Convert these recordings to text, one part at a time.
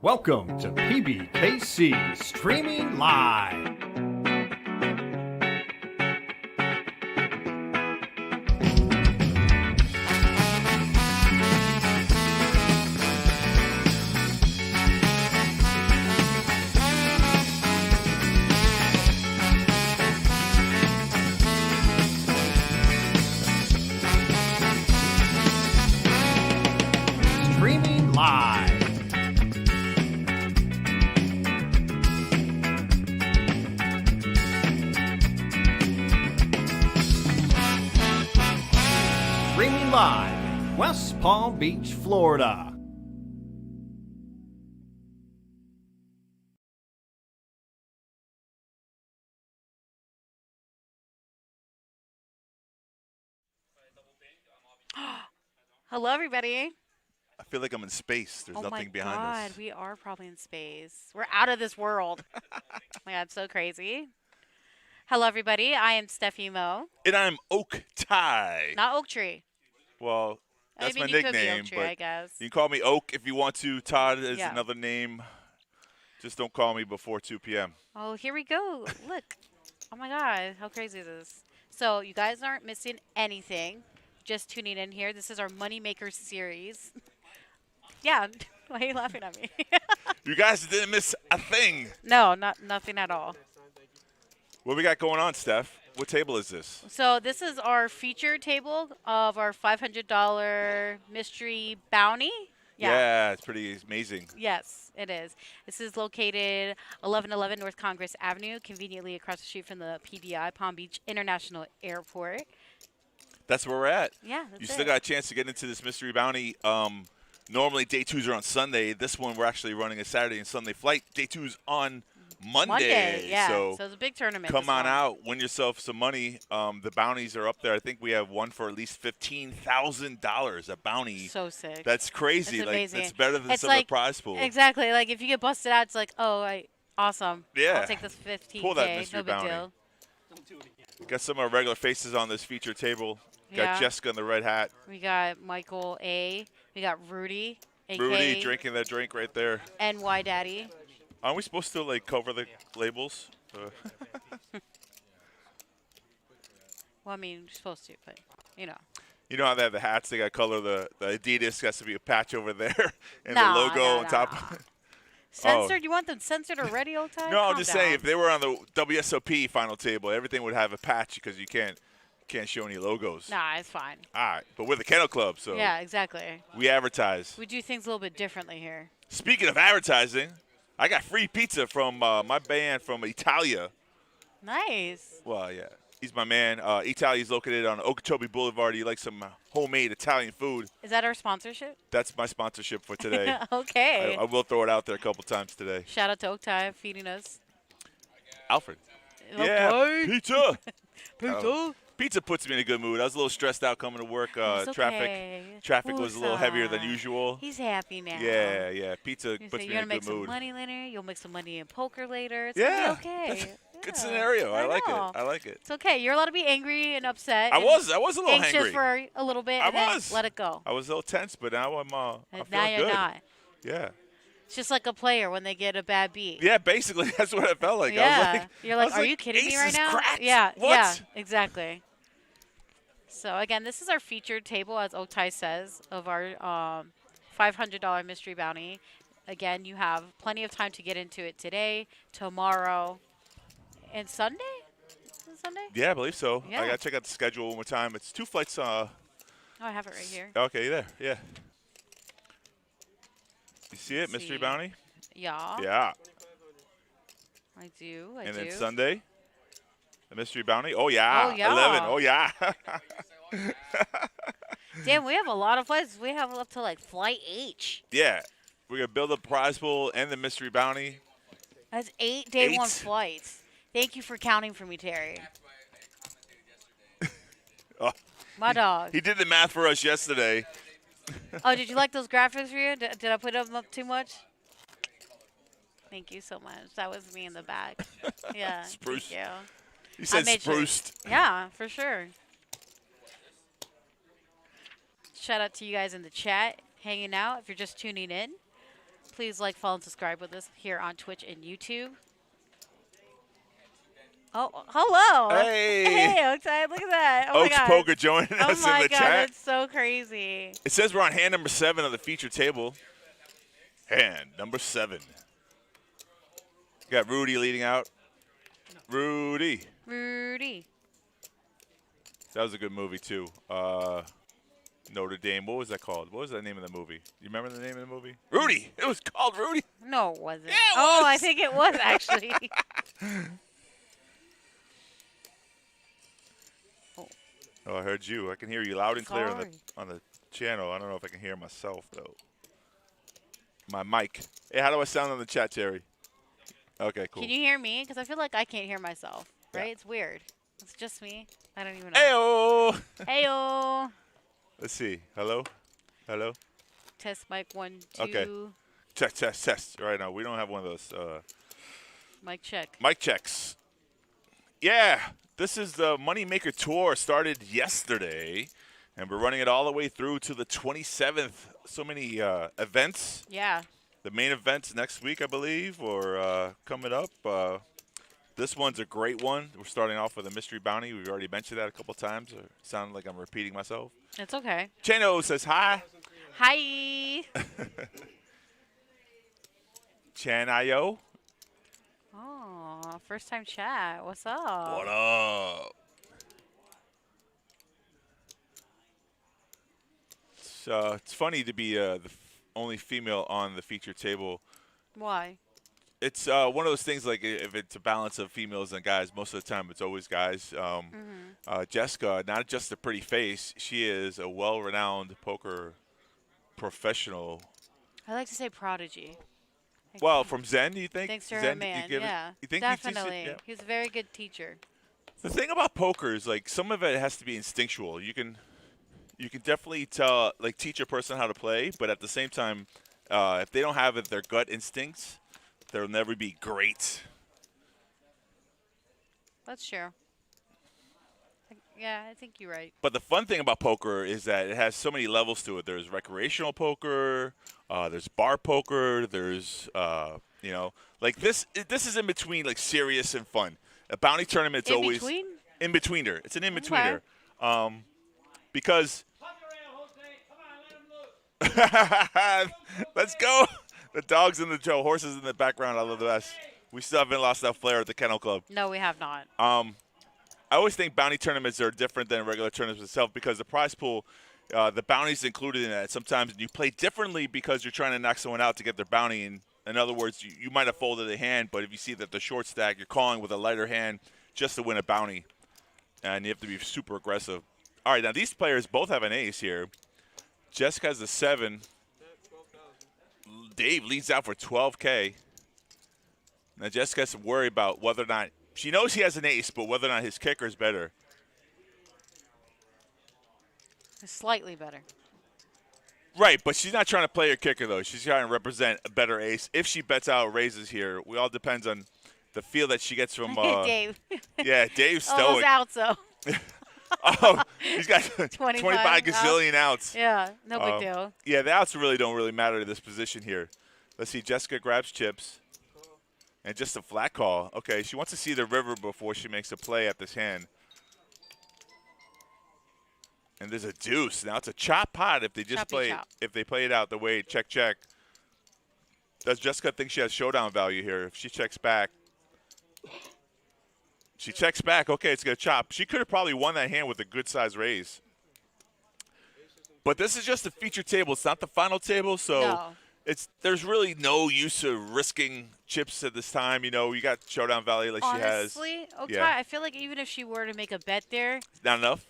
Welcome to PBKC Streaming Live. Streaming Live. Streaming live in West Palm Beach, Florida. Hello, everybody. I feel like I'm in space. There's Oh my nothing behind God, us. we are probably in space. We're out of this world. Oh my God, so crazy. Hello, everybody. I am Steffi Mo, And I'm Oak Tie. not Oak Tree. Well, that's I mean, my you could be nickname, Oak Tree, I but guess. you can call me Oak if you want to. Todd is Yeah. another name. Just don't call me before 2 p.m. Oh, here we go. Look. Oh my God, how crazy is this? So you guys aren't missing anything. Just tuning in here. This is our Moneymaker series. Yeah. Why are you laughing at me? You guys didn't miss a thing. No, nothing at all. What we got going on, Steph? What table is this? So this is our featured table of our $500 mystery bounty. Yeah, it's pretty amazing. Yes, it is. This is located 1111 North Congress Avenue, conveniently across the street from the PBI, Palm Beach International Airport. That's where we're at. Yeah, that's You it. still got a chance to get into this mystery bounty. Normally, day twos are on Sunday. This one, we're actually running a Saturday and Sunday flight. Day two's on Monday. Yeah. So it's a big tournament. come this on one. out, win yourself some money. The bounties are up there. I think we have one for at least $15,000, a bounty. So sick. That's crazy. It's Like amazing. that's better than It's some of like- the prize pool. Exactly. Like if you get busted out, it's like, oh, awesome. Yeah. I'll take this 15K. Pull that mystery no big bounty. deal. Got some of our regular faces on this feature table. Got Yeah. Jessica in the red hat. We got Michael A. We got Rudy, a.k.a. Rudy drinking that drink right there. NY Daddy. Aren't we supposed to like cover the labels? Well, I mean, you're supposed to, but, you know. You know how they have the hats? They got color. The Adidas has to be a patch over there, and Nah, the logo nah, on top. nah. Censored? You want them censored already, old time? No, I'm Calm just down. saying if they were on the WSOP final table, everything would have a patch because you can't show any logos. Nah, it's fine. All right, but we're the Kennel Club, so Yeah, exactly. we advertise. We do things a little bit differently here. Speaking of advertising, I got free pizza from my band from Italia. Nice. Well, yeah, he's my man. Italia is located on Okeechobee Boulevard. You like some homemade Italian food? Is that our sponsorship? That's my sponsorship for today. Okay. I will throw it out there a couple times today. Shout out to Oaktai feeding us. Alfred. Yeah, Okay. pizza. Pizza. Pizza puts me in a good mood. I was a little stressed out coming to work. It's Traffic okay. was a little heavier than usual. He's happy now. Yeah. Pizza You puts say me you're in gonna a make good some mood. money later. You'll make some money in poker later. It's Yeah, gonna be okay. Good Yeah. scenario. I like know. it. I like it. It's okay. You're allowed to be angry and upset. I and was a little anxious hangry. for a little bit. I and then was. let it go. I was a little tense, but now I'm I And feel now you're good. not. Yeah. It's just like a player when they get a bad beat. Yeah, basically that's what it felt like. Yeah. I was like, You're I like, was are like, you kidding me Ace right is now? cracked? Yeah. What? Yeah. Exactly. So again, this is our featured table, as Otai says, of our $500 mystery bounty. Again, you have plenty of time to get into it today, tomorrow, and Sunday. Is it Sunday? Yeah, I believe so. Yeah. I gotta check out the schedule one more time. It's 2 flights. Oh, I have it right here. Okay, there. Yeah. You see it, Let's mystery see. bounty? Yeah. Yeah. I do. And then Sunday, the mystery bounty. Oh yeah. Oh, yeah. 11. Oh yeah. Damn, we have a lot of flights. We have up to like flight H. Yeah. We're gonna build up prize pool and the mystery bounty. That's 8 day one 8. flights. Thank you for counting for me, Terry. Oh, My dog. he did the math for us yesterday. Oh, did you like those graphics for you? Did I put them up too much? Thank you so much. That was me in the back. Yeah. Spruce. Thank you. He said made sure. spruced. Yeah, for sure. Shout out to you guys in the chat hanging out. If you're just tuning in, Please like, follow, and subscribe with us here on Twitch and YouTube. Oh, hello. Hey. Hey, Oakside, look at that. Oh, Oaks my God. Poker joining Oh, us in my the God, chat. that's so crazy. It says we're on hand number 7 of the feature table. Hand number 7. Got Rudy leading out. Rudy. Rudy. That was a good movie, too. Notre Dame. What was that called? What was the name of the movie? You remember the name of the movie? Rudy. It was called Rudy. No, it wasn't. Yeah, it Oh, I was. think it was, actually. Oh, I heard you. I can hear you loud and clear Sorry. on the channel. I don't know if I can hear myself, though. My mic. Hey, how do I sound on the chat, Terry? Okay, cool. Can you hear me? Because I feel like I can't hear myself, right? Yeah. It's weird. It's just me. I don't even know. Heyo! Heyo. Let's see. Hello? Hello? Test mic 1, 2. Okay. Test. Right now, we don't have one of those Mic check. mic checks. Yeah, this is the Moneymaker Tour. Started yesterday, and we're running it all the way through to the 27th. So many events. Yeah. The main event's next week, I believe, or coming up. This one's a great one. We're starting off with a mystery bounty. We've already mentioned that a couple times. It sounded like I'm repeating myself. It's okay. Chano says hi. Hi. Chanayo. Oh, first time chat. What's up? What up? It's funny to be the only female on the feature table. Why? It's one of those things, like if it's a balance of females and guys, most of the time it's always guys. Jessica, not just a pretty face, she is a well-renowned poker professional. I like to say prodigy. Well, from Zen, you think? Thanks to her Zen, man. you Yeah, think definitely. Yeah. He was a very good teacher. The thing about poker is, like, some of it has to be instinctual. You can definitely tell, like, teach a person how to play, but at the same time, if they don't have it, their gut instincts, they'll never be great. That's true. Yeah, I think you're right. But the fun thing about poker is that it has so many levels to it. There's recreational poker, there's bar poker, there's like this is in between, like, serious and fun. A bounty tournament's always between? in betweener. It's an in betweener. Because let's go. The dogs and the horses in the background, I love the best. We still haven't lost that flair at the Kennel Club. No, we have not. I always think bounty tournaments are different than regular tournaments itself because the prize pool, the bounty's included in that. Sometimes you play differently because you're trying to knock someone out to get their bounty. And in other words, you might have folded a hand, but if you see that the short stack, you're calling with a lighter hand just to win a bounty. And you have to be super aggressive. All right, now these players both have an ace here. Jessica has a 7. Dave leads out for 12K. Now Jessica has to worry about whether or not – she knows he has an ace, but whether or not his kicker is better. Slightly better. Right, but she's not trying to play her kicker, though. She's trying to represent a better ace. If she bets out or raises here, it all depends on the feel that she gets from Dave. Yeah, Dave's Almost stoic. out, so. Oh, he's got 25 25 gazillion outs. Yeah, no big deal. Yeah, the outs don't really matter to this position here. Let's see, Jessica grabs chips. And just a flat call. Okay, she wants to see the river before she makes a play at this hand. And there's a deuce. Now it's a chop pot if they just play it out the way check. Does Jessica think she has showdown value here? If she checks back. She checks back. Okay, it's going to chop. She could have probably won that hand with a good size raise. But this is just a feature table. It's not the final table, so No. there's really no use of risking chips at this time. You know, you got showdown value like she has. Honestly, okay, Yeah. I feel like even if she were to make a bet there, Not enough?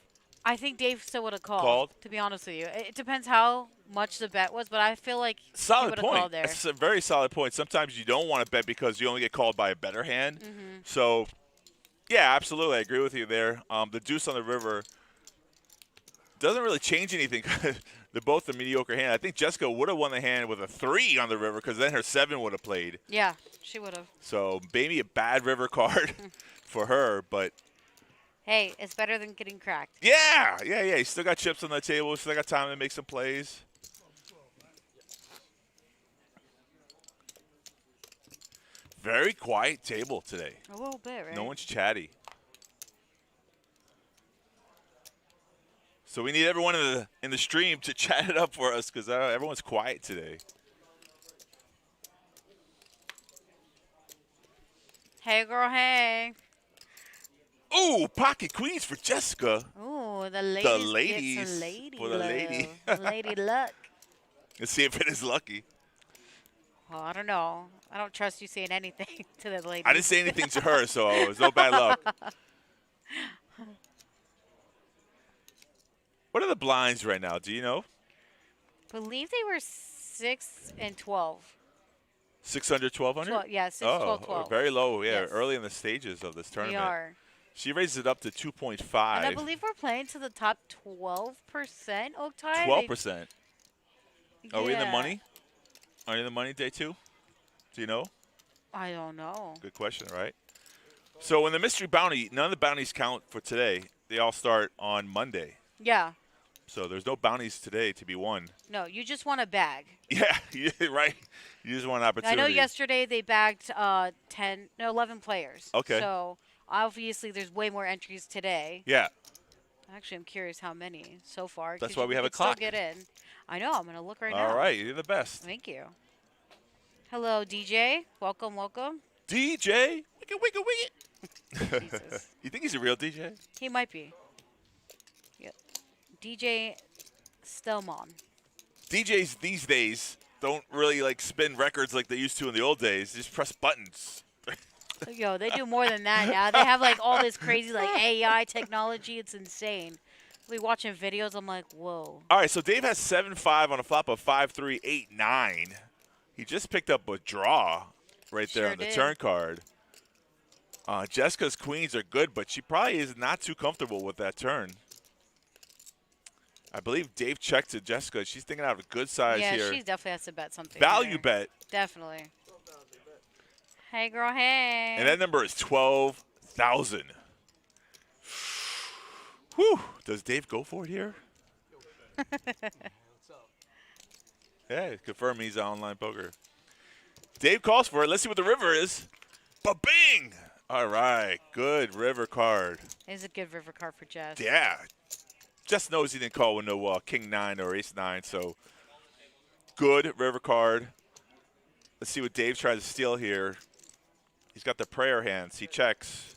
I think Dave still would have called. Called? To be honest with you, it depends how much the bet was, but I feel like he Solid would have point. called there. That's a very solid point. Sometimes you don't want to bet because you only get called by a better hand. So, yeah, absolutely. I agree with you there. The deuce on the river doesn't really change anything. They're both a mediocre hand. I think Jessica would have won the hand with a 3 on the river because then her 7 would have played. Yeah, she would have. So maybe a bad river card for her, but Hey, it's better than getting cracked. yeah. You still got chips on the table. Still got time to make some plays. Very quiet table today. A little bit, right? No one's chatty. So we need everyone in the stream to chat it up for us because everyone's quiet today. Hey, girl, hey. Ooh, pocket queens for Jessica. Ooh, the ladies, ladies get some lady for the love. lady. Lady luck. Let's see if it is lucky. Well, I don't know. I don't trust you saying anything to the lady. I didn't say anything to her, so it was no bad luck. What are the blinds right now? Do you know? Believe they were 6 and 12. 600, 1200? 12, yeah, 6, 12, 12. Very low, yeah, Yes. early in the stages of this We tournament. are. She raises it up to 2.5. And I believe we're playing to the top 12%, Oaktai. 12%. Are we in the Yeah. money? Are you in the money day 2? Do you know? I don't know. Good question, right? So in the mystery bounty, none of the bounties count for today. They all start on Monday. Yeah. So there's no bounties today to be won. No, you just want a bag. Yeah, right. You just want an opportunity. I know yesterday they bagged 11 players. Okay. So obviously there's way more entries today. Yeah. Actually, I'm curious how many so far. That's 'cause why you we have a could still clock. Get in. I know. I'm gonna look right now. All right, you're the best. Thank you. Hello, DJ. Welcome, welcome. DJ, wiggle, wiggle. Jesus. You think he's a real DJ? He might be. Yep. DJ Stelmon. DJs these days don't really like spin records like they used to in the old days. They just press buttons. Yo, they do more than that now. They have like all this crazy like AI technology. It's insane. We watching videos. I'm like, whoa. All right, so Dave has 7-5 on a flop of 5-3, 8-9. He just picked up a draw right there Sure on the did. turn card. Jessica's queens are good, but she probably is not too comfortable with that turn. I believe Dave checked to Jessica. She's thinking out of a good size Yeah, here. she definitely has to bet something. Value here. bet. Definitely. Hey, girl, hey. And that number is 12,000. Whew. Does Dave go for it here? Yeah, confirm he's on online poker. Dave calls for it. Let's see what the river is. Ba-bing! All right, good river card. It's a good river card for Jess. Yeah. Jess knows he didn't call with no King 9 or Ace 9, so good river card. Let's see what Dave tries to steal here. He's got the prayer hands. He checks.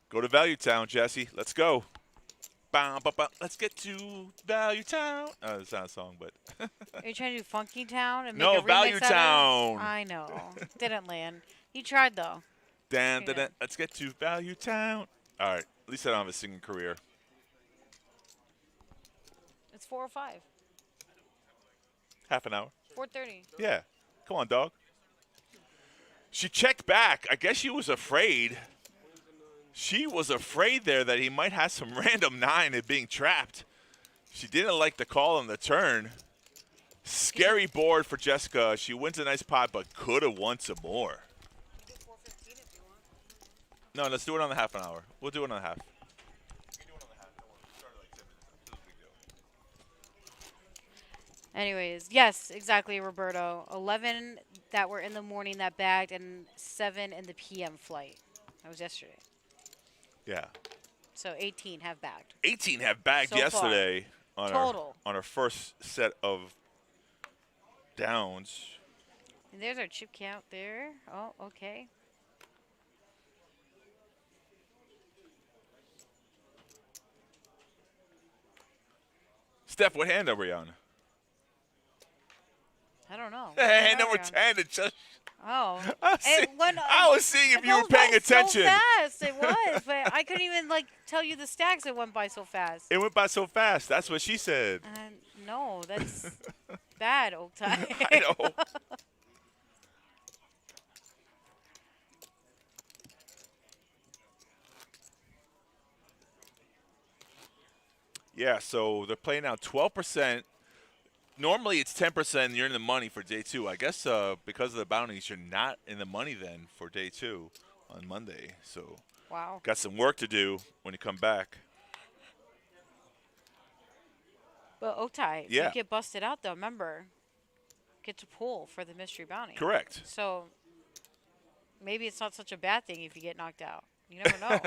Go to Value Town, Jesse. Let's go. Let's get to Value Town. Oh, that's not a song, but. Are you trying to do Funky Town and make No, a remix Value out of it? Town. I know. Didn't land. You tried though. Dan, Yeah. let's get to Value Town. All right. At least I don't have a singing career. It's 4:05. Half an hour. 4:30. Yeah. Come on, dog. She checked back. I guess she was afraid. She was afraid there that he might have some random 9 and being trapped. She didn't like the call on the turn. Scary board for Jessica. She wins a nice pot, but could have won some more. No, let's do it on the half an hour. We'll do it on the half. Anyways, yes, exactly, Roberto. 11 that were in the morning that bagged, and 7 in the PM flight. That was yesterday. Yeah. So 18 have bagged. 18 have bagged So far. yesterday on Total. our first set of downs. And there's our chip count there. Oh, okay. Steph, what hand are we on? I don't know. Hey, What number are we on? 10. It just, Oh. I was seeing if It you were goes by paying attention. So fast, it was, but I couldn't even like tell you the stacks. It went by so fast. It went by so fast. That's what she said. No, that's bad, Oaktai. I know. Yeah, so they're playing now 12%. Normally it's 10% and you're in the money for day 2. I guess because of the bounties, you're not in the money then for day 2 on Monday. So Wow. got some work to do when you come back. But Oaktai, Yeah. you get busted out though. Remember, get to pull for the mystery bounty. Correct. So maybe it's not such a bad thing if you get knocked out. You never know.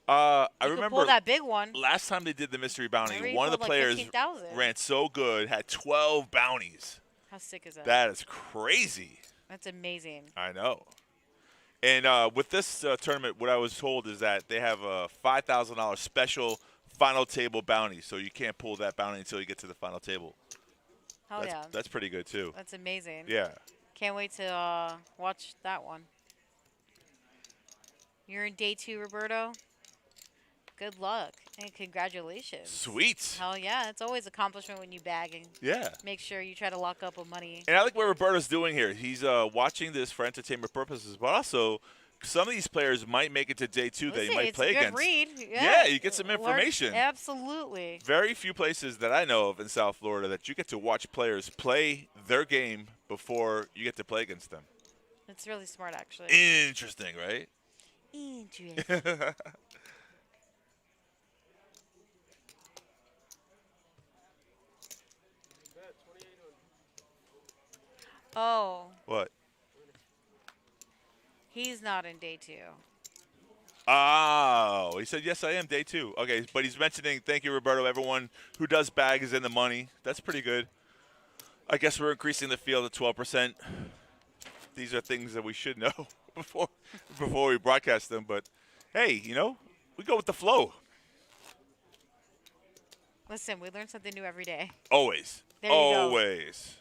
I You could remember pull that big one. last time they did the mystery bounty, Remember he one of the pulled, like, players 15,000. ran so good, had 12 bounties. How sick is that? That is crazy. That's amazing. I know. And with this tournament, what I was told is that they have a $5,000 special final table bounty, so you can't pull that bounty until you get to the final table. Oh, yeah. That's pretty good, too. That's amazing. Yeah. Can't wait to watch that one. You're in day 2, Roberto. Good luck and congratulations. Sweet. Hell yeah. It's always an accomplishment when you bag and Yeah. make sure you try to lock up with money. And I like what Roberto's doing here. He's watching this for entertainment purposes, but also some of these players might make it to day 2 that he might play it's a good against. read. Yeah, you get some information. Absolutely. Very few places that I know of in South Florida that you get to watch players play their game before you get to play against them. It's really smart, actually. Interesting, right? Interesting. Oh, What? he's not in day 2. Oh, he said, yes, I am, day 2. Okay, but he's mentioning, thank you, Roberto, everyone who does bag is in the money. That's pretty good. I guess we're increasing the field to 12%. These are things that we should know before we broadcast them. But, hey, we go with the flow. Listen, we learn something new every day. Always. There you go. Always.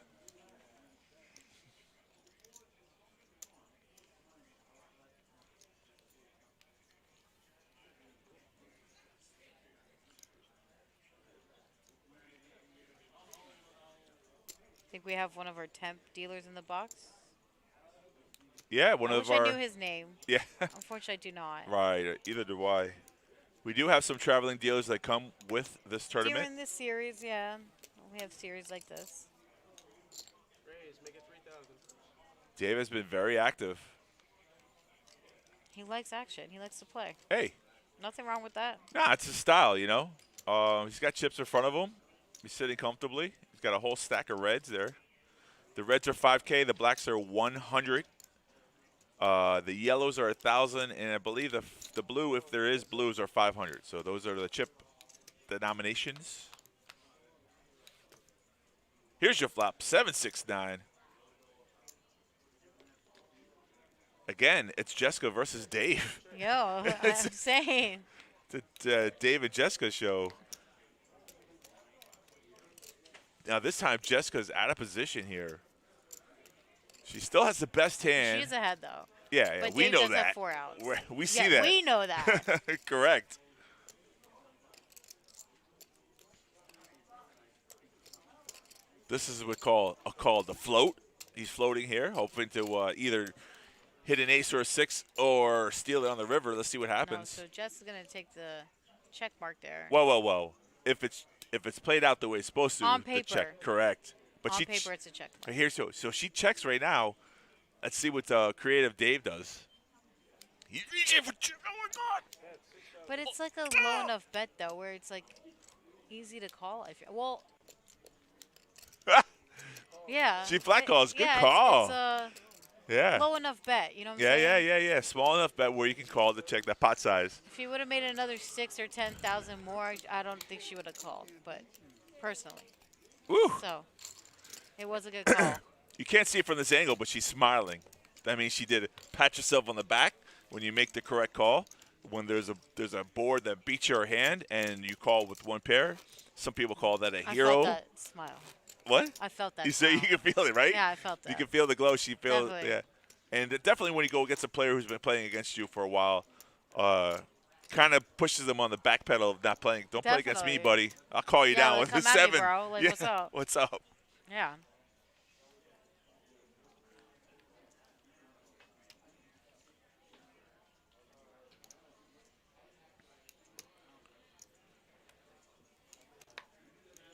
Think we have one of our temp dealers in the box? Yeah, I one wish of our. I knew his name. Yeah. Unfortunately, I do not. Right. Either do I. We do have some traveling dealers that come with this tournament. During this series, yeah. We have series like this. Dave has been very active. He likes action. He likes to play. Hey. Nothing wrong with that. Nah, it's his style, He's got chips in front of him. He's sitting comfortably. He's got a whole stack of reds there. The reds are 5K. The blacks are 100. The yellows are 1,000, and I believe the blue, if there is blues, are 500. So those are the chip denominations. Here's your flop, 769. Again, it's Jessica versus Dave. Yo, I'm saying. The Dave and Jessica show. Now this time Jessica's out of position here. She still has the best hand. She's ahead, though. Yeah, But we Dave know does that. have 4 outs. We see Yeah, that. we know that. Correct. This is what called the float. He's floating here, hoping to either hit an ace or a 6 or steal it on the river. Let's see what No, happens. so Jess is going to take the check mark there. Whoa. If it's played out the way it's supposed to, On the check, paper. correct. But On she paper, it's a check mark. Here's so she checks right now. Let's see what creative Dave does. He's reaching for check. Oh my God! But it's like a low enough bet, though, where it's like easy to call. I feel. Well, yeah. She flat calls. Good yeah, call. It's a Yeah. low enough bet. You know what I'm saying? Yeah. Small enough bet where you can call to check that pot size. If he would have made another 6 or 10,000 more, I don't think she would have called. But personally, Woo! so it was a good call. You can't see it from this angle, but she's smiling. That means she did it. Pat yourself on the back when you make the correct call. When there's a board that beats your hand and you call with one pair, some people call that a hero. I felt that smile. What? I felt that. You say you smile. can feel it, right? Yeah, I felt that. You can feel the glow. She feels, Definitely. yeah. And definitely when you go against a player who's been playing against you for a while, kind of pushes them on the back pedal of not playing. Don't play against me, Definitely. buddy. I'll call you Yeah, down like, with the come at me, 7. bro. Like, yeah. what's up? What's up? Yeah.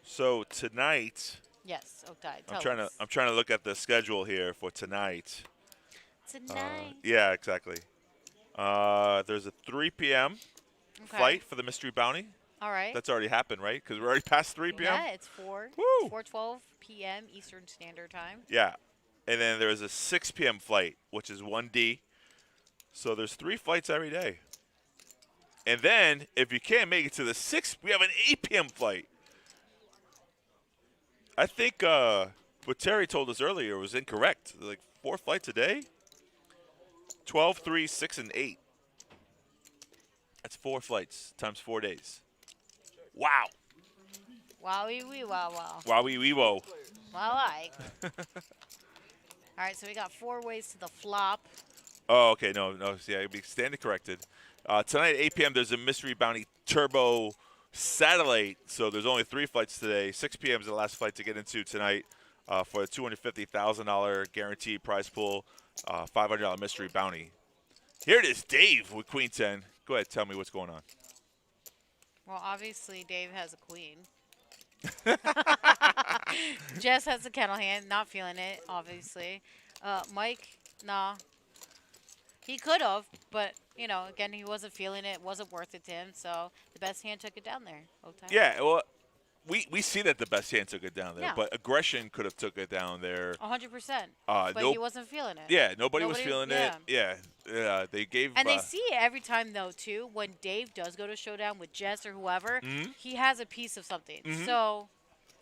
So tonight, Yes. Okay. I'm trying to look at the schedule here for tonight. Tonight. Yeah, exactly. There's a 3 p.m. Okay. flight for the mystery bounty. All right. That's already happened, right? Because we're already past 3 p.m. Yeah, it's 4. Woo! 4:12 p.m. Eastern Standard Time. Yeah. And then there's a 6 p.m. flight, which is 1D. So there's 3 flights every day. And then, if you can't make it to the 6, we have an 8 p.m. flight. I think what Terry told us earlier was incorrect. Like 4 flights a day? 12, 3, 6, and 8. That's 4 flights times 4 days. Wow. Wowie wee wow wow. Wowie wee wo. Wow, I. All right, so we got 4 ways to the flop. Oh, okay. No. Yeah, I'd be standing corrected. Tonight at 8 p.m., there's a Mystery Bounty Turbo Satellite. So there's only 3 flights today. 6 p.m. is the last flight to get into tonight for a $250,000 guaranteed prize pool, $500 Mystery Bounty. Here it is, Dave with Queen 10. Go ahead, tell me what's going on. Well, obviously, Dave has a queen. Jess has a kennel hand, not feeling it, obviously. Mike, nah. He could have, but, you know, again, he wasn't feeling it. It wasn't worth it to him, so the best hand took it down there. Yeah, well, we see that the best hand took it down there, Yeah. but aggression could have took it down there. 100%. But Nope. he wasn't feeling it. Yeah, nobody was feeling yeah. it. Yeah, they gave. And they see it every time, though, too. When Dave does go to showdown with Jess or whoever, he has a piece of something. So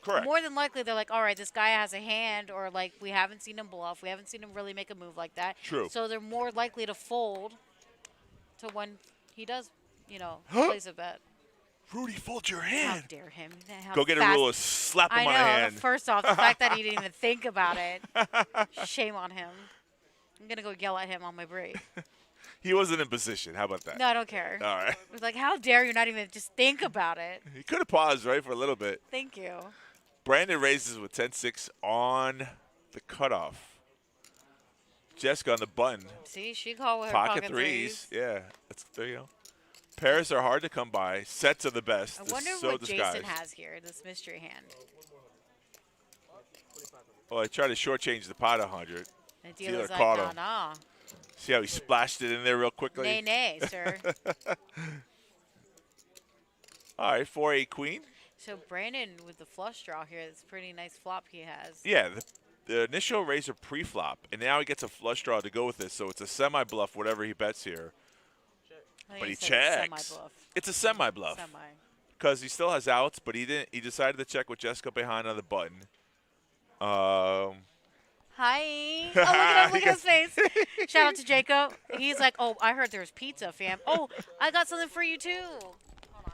correct. more than likely, they're like, all right, this guy has a hand, or, like, we haven't seen him bluff. We haven't seen him really make a move like that. True. So they're more likely to fold to when he does, you know, place a bet. Rudy, fold your How hand. dare him. Go get a ruler, slap him I on know. the hand. First off, the fact that he didn't even think about it. Shame on him. I'm going to go yell at him on my break. He wasn't in position. How about that? No, I don't care. All right. It was like, how dare you not even just think about it? He could have paused, right, for a little bit. Thank you. Brandon raises with 10-6 on the cutoff. Jessica on the button. See, she called with her Pocket threes. Yeah. That's, there you go. Pairs are hard to come by. Sets are the best. I They're wonder so what disguised. Jason has here, this mystery hand. Well, I tried to shortchange the pot 100. The dealer's like, caught nah, him. nah. See how he splashed it in there real quickly? Nay, nay, sir. All right, 4-8 queen. So Brandon with the flush draw here, it's a pretty nice flop he has. Yeah, the initial razor pre-flop, and now he gets a flush draw to go with it, so it's a semi-bluff, whatever he bets here. I think But he said checks. Semi-bluff. It's a semi-bluff. Semi. Because he still has outs, but he didn't. He decided to check with Jessica behind on the button. Hi. Oh, look at him. Look at his face. Shout out to Jacob. He's like, oh, I heard there was pizza, fam. Oh, I got something for you, too. Hold on.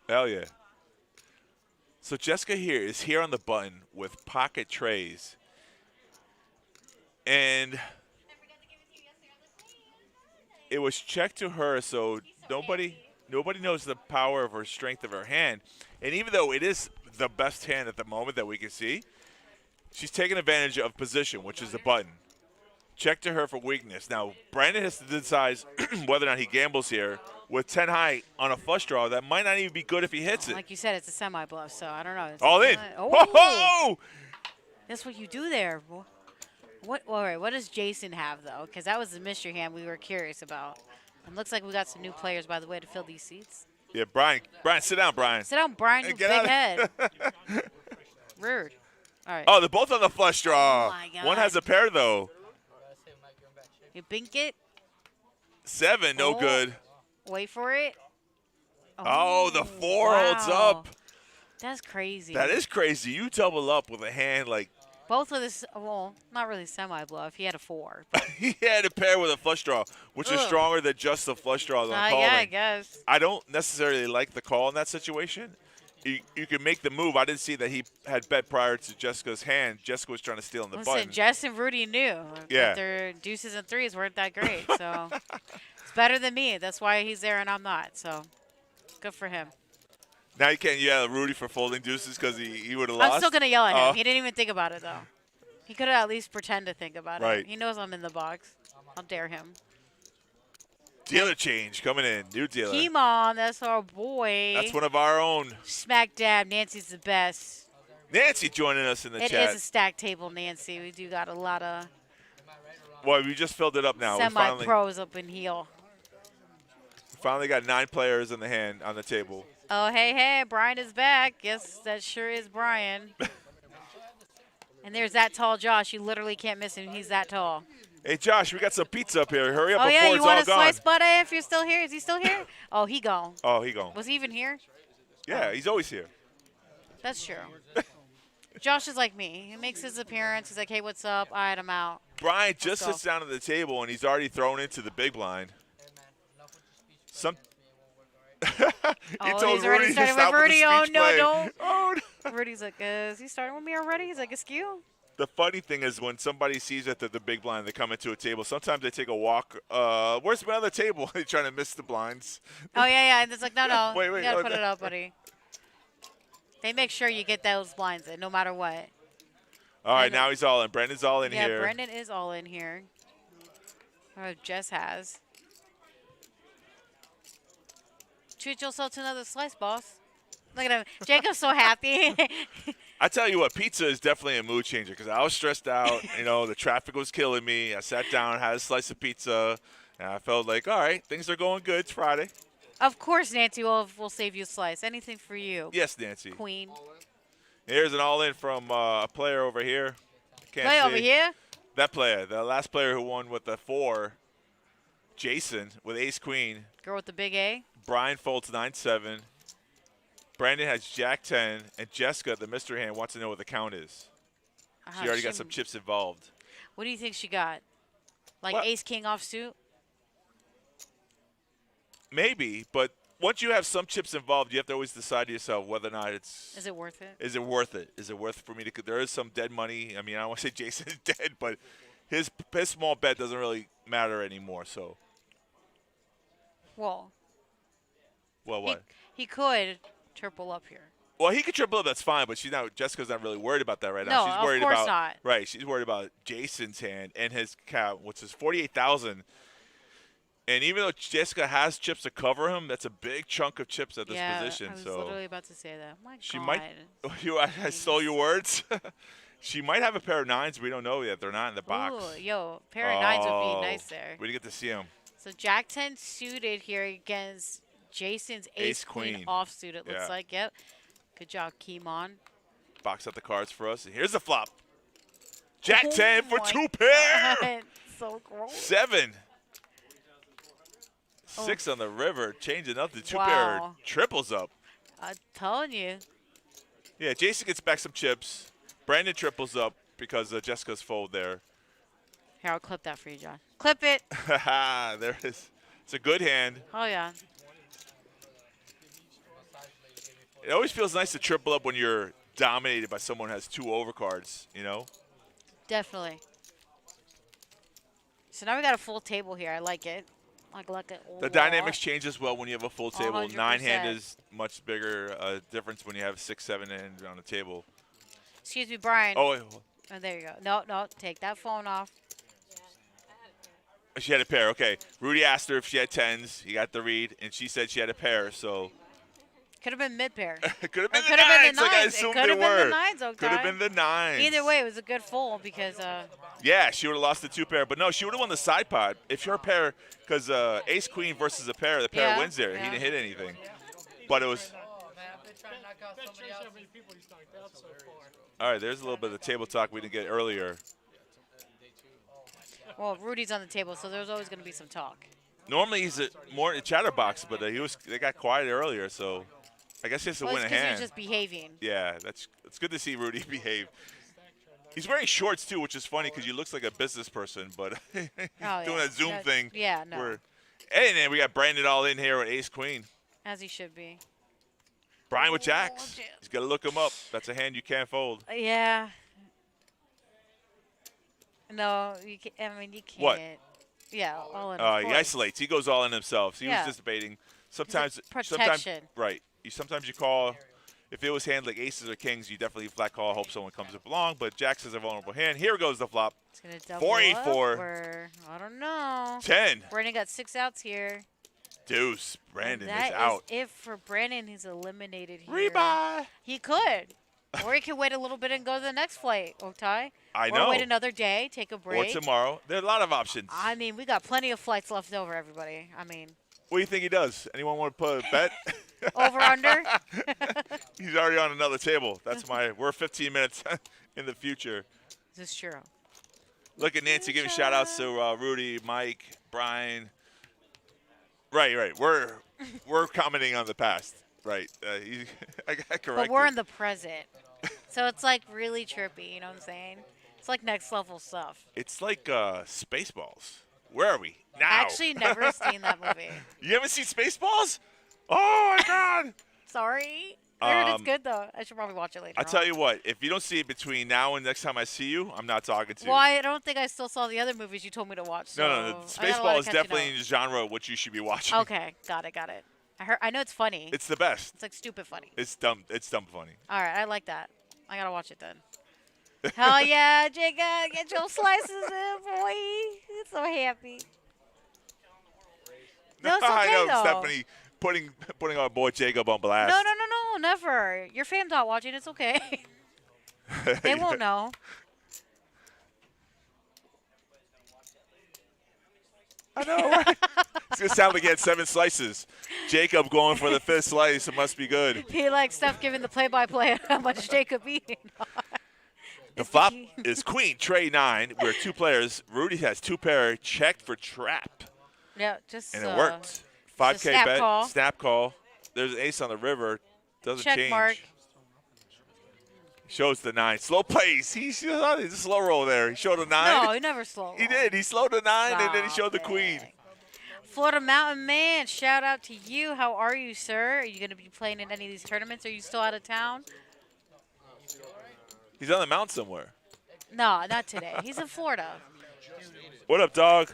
Hell yeah. So Jessica here is here on the button with pocket trays. And it was checked to her, so nobody knows the power of her strength of her hand. And even though it is the best hand at the moment that we can see, she's taking advantage of position, which is the button. Check to her for weakness. Now, Brandon has to decide whether or not he gambles here with 10 high on a flush draw. That might not even be good if he hits it. Like you said, it's a semi-bluff, so I don't know. It's All in. Oh, Whoa! that's what you do there. What? All right, what does Jason have, though? Because that was the mystery hand we were curious about. And looks like we got some new players, by the way, to fill these seats. Yeah, Brian, sit down, Brian. Sit down, Brian, you Get big out head. Rude. All right. Oh, they're both on the flush draw. Oh, my God. One has a pair, though. You bink it. 7, no Oh. good. Wait for it. Oh, the 4 holds wow. up. That's crazy. That is crazy. You double up with a hand like Both of this, well, not really semi-bluff. He had a 4. he had a pair with a flush draw, which is Ugh. stronger than just the flush draw on calling. Yeah, I guess. I don't necessarily like the call in that situation. You can make the move. I didn't see that he had bet prior to Jessica's hand. Jessica was trying to steal on the Listen, button. Jess and Rudy knew Yeah. that their deuces and threes weren't that great. So it's better than me. That's why he's there and I'm not. So good for him. Now you can't yell at Rudy for folding deuces because he would have lost. I'm still going to yell at him. Oh. He didn't even think about it, though. He could have at least pretend to think about Right. it. He knows I'm in the box. I'll dare him. Dealer change coming in. New dealer. Kimon, that's our boy. That's one of our own. Smack dab. Nancy's the best. Nancy joining us in the It chat. is a stack table, Nancy. We do got a lot of Well, we just filled it up now. We finally. semi-pros up in heel. Finally got 9 players on the table. Oh, hey, Brian is back. Yes, that sure is Brian. And there's that tall Josh. You literally can't miss him. He's that tall. Hey, Josh, we got some pizza up here. Hurry up Oh, before yeah, you it's want all a gone. sliced butter if you're still here? Is he still here? Oh, he gone. Oh, he gone. Was he even here? Yeah, he's always here. That's true. Josh is like me. He makes his appearance. He's like, hey, what's up? All right, I'm out. Brian just go. sits down at the table, and he's already thrown into the big blind. He Oh, told he's already Rudy to starting stop with with the Rudy. Oh, speech no, play. don't. Oh, no. Rudy's like, is he starting with me already? He's like, excuse? The funny thing is when somebody sees that the big blind, they come into a table. Sometimes they take a walk. Where's my other table? They're trying to miss the blinds. Oh, yeah. And it's like, no. Wait, You got to oh, put it up, buddy. They make sure you get those blinds in no matter what. All right, now he's all in. Brendan's all in here. Yeah, Brendan is all in here. Oh, Jess has. Treat yourself to another slice, boss. Look at him. Jacob's so happy. I tell you what, pizza is definitely a mood changer because I was stressed out. The traffic was killing me. I sat down, had a slice of pizza, and I felt like, all right, things are going good. It's Friday. Of course, Nancy will save you a slice. Anything for you. Yes, Nancy. Queen. Here's an all-in from a player over here. Can't Play see. over here. That player, the last player who won with the 4, Jason with ace-queen. Girl with the big A. Brian folds 9-7. Brandon has Jack-10, and Jessica, the mystery hand, wants to know what the count is. She already got some chips involved. What do you think she got? Like What? ace-king offsuit? Maybe, but once you have some chips involved, you have to always decide to yourself whether or not it's. Is it worth it? Is it worth it? Is it worth it for me to? There is some dead money. I mean, I don't want to say Jason is dead, but his small bet doesn't really matter anymore. So. Well, What? he could triple up here. Well, he could triple up. That's fine, but Jessica's not really worried about that right now. No, She's worried of course about not. Right. She's worried about Jason's hand and his count, which is 48,000. And even though Jessica has chips to cover him, that's a big chunk of chips at this position. I was so literally about to say that. My she God. might. I stole your words. She might have a pair of 9s. We don't know yet. They're not in the box. Ooh, yo, pair of 9s would be nice there. We didn't get to see them. So Jack-10 suited here against Jason's ace-queen offsuit, it looks like. Yep. Good job, Keemon. Box out the cards for us. And here's the flop. Jack-10 for my 2 pair. God, so gross. 7. 6 on the river. Changing up the 2 pair Wow. triples up. I'm telling you. Yeah, Jason gets back some chips. Brandon triples up because Jessica's fold there. Here, I'll clip that for you, John. Clip it. There it is. It's a good hand. Oh, yeah. It always feels nice to triple up when you're dominated by someone who has 2 overcards, Definitely. So now we got a full table here. I like it. I like it. The dynamics change as well when you have a full table. 100%. 9-hand is much bigger difference when you have 6, 7 hand on the table. Excuse me, Brian. Oh, wait. Oh, there you go. No, take that phone off. She had a pair. Okay. Rudy asked her if she had 10s. He got the read, and she said she had a pair. So Could have been mid-pair. it could have been It the could have been 9s. the Like I nines. It assumed could they have been were. the nines, okay. Could have been the 9s. Either way, it was a good fold because Yeah, she would have lost the 2 pair. But no, she would have won the side pot. If your pair, because ace-queen versus a pair, the pair wins there. Yeah. He didn't hit anything. But it was. All right, there's a little bit of the table talk we didn't get earlier. well, Rudy's on the table, so there's always going to be some talk. Normally he's more in a chatterbox, but they got quiet earlier, so I guess he has to Well, win it's a because hand. you're just behaving. Yeah, it's good to see Rudy behave. He's wearing shorts too, which is funny because he looks like a business person, but he's doing a Zoom thing. Yeah, no. And then we got Brandon all in here with ace queen. As he should be. Brian with jacks. He's got to look him up. That's a hand you can't fold. Yeah. No, you can't. I mean, you can't. What? Yeah, all in. He isolates. He goes all in himself. He was just debating. Sometimes, protection. Right. Sometimes you call. If it was hand like aces or kings, you definitely flat call. Hope someone comes up along. But jacks is a vulnerable hand. Here goes the flop. It's gonna double 4-8-4. up, or I don't know. 10. Brandon got 6 outs here. Deuce. Brandon And is out. That is it for Brandon. He's eliminated here. Rebuy. He could. Or he could wait a little bit and go to the next flight, Otai. I Or know. wait another day, take a break. Or tomorrow. There are a lot of options. I mean, we got plenty of flights left over, everybody. I mean, What do you think he does? Anyone want to put a bet? Over under? He's already on another table. We're 15 minutes in the future. This is true. Look at Nancy giving shout-outs to Rudy, Mike, Brian. Right. We're commenting on the past. Right. I got corrected. But we're in the present. So it's like really trippy, you know what I'm saying? It's like next level stuff. It's like Spaceballs. Where are we now? I actually never seen that movie. You haven't seen Spaceballs? Oh, my God. Sorry. I heard it's good, though. I should probably watch it later. I'll tell you what. If you don't see it between now and next time I see you, I'm not talking to you. Well, I don't think I still saw the other movies you told me to watch. So No. Spaceball is definitely in the genre of what you should be watching. Okay. Got it. I know it's funny. It's the best. It's like stupid funny. It's dumb funny. All right. I like that. I got to watch it then. Hell yeah, Jacob. Get your slices in, boy. I'm so happy. No, it's okay, I know, though. Stephanie putting our boy Jacob on blast. No, never. Your fam's not watching. It's okay. They won't know. I know, right? It's going to sound like he had 7 slices. Jacob going for the 5th slice. It must be good. He likes stuff giving the play-by-play on how much Jacob eating. The flop is queen, tray 9, where 2 players. Rudy has 2 pair checked for trap. Yeah, just and it worked. 5K snap bet, call. snap call. There's an ace on the river. Doesn't check change. mark. Shows the 9. Slow plays. He's a slow roll there. He showed a 9. No, he never slow roll. He did. He slowed the 9 and then he showed the Stop queen. it. Florida Mountain Man, shout out to you. How are you, sir? Are you going to be playing in any of these tournaments? Are you still out of town? He's on the mountain somewhere. No, not today. He's in Florida. What up, dog?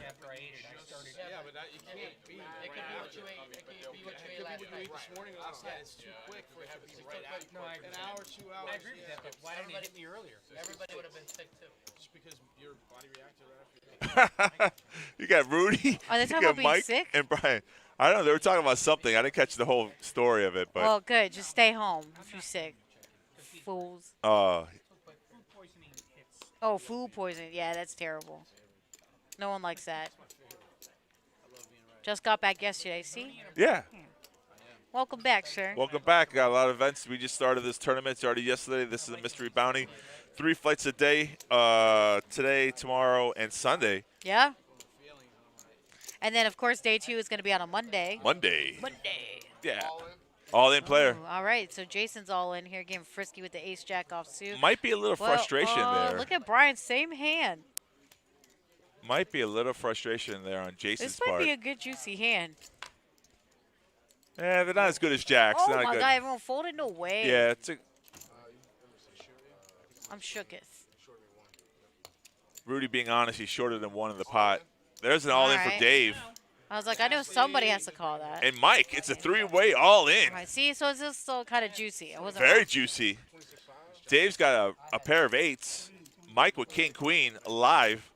This morning or last night, it's too quick for it to be right after. No, I agree. An hour, 2 hours. I agree with that, but why didn't he hit me earlier? Everybody would have been sick too. Just because your body reacted right after. You got Rudy. Are they you talking got about being Mike sick? and Brian. I don't know. They were talking about something. I didn't catch the whole story of it, but Well, good. Just stay home if you're sick. Fools. uh, Oh, food poisoning. Yeah, that's terrible. No one likes that. Just got back yesterday. See? yeah. Welcome back, sir. Welcome back. Got a lot of events. We just started this tournament. Started yesterday. This is a mystery bounty. 3 flights a day. Today, tomorrow, and Sunday. Yeah. And then, of course, day 2 is going to be on a Monday. Monday. Monday. Yeah. All in player. Ooh, all right, so Jason's all in here getting frisky with the ace-jack offsuit. Might be a little frustration there. Look at Brian, same hand. Might be a little frustration there on Jason's This might part. be a good, juicy hand. Yeah, they're not as good as Jack's. Oh, not my good. God, everyone folded? No way. Yeah, it's a I'm shooketh. Rudy being honest. He's shorter than 1 in the pot. There's an all-in for Alright. Dave. I was like, I know somebody has to call that. And Mike, it's a 3-way all-in. All right, see, so it's just still kind of juicy. I wasn't Very wrong. juicy. Dave's got a pair of 8s. Mike with king, queen, live.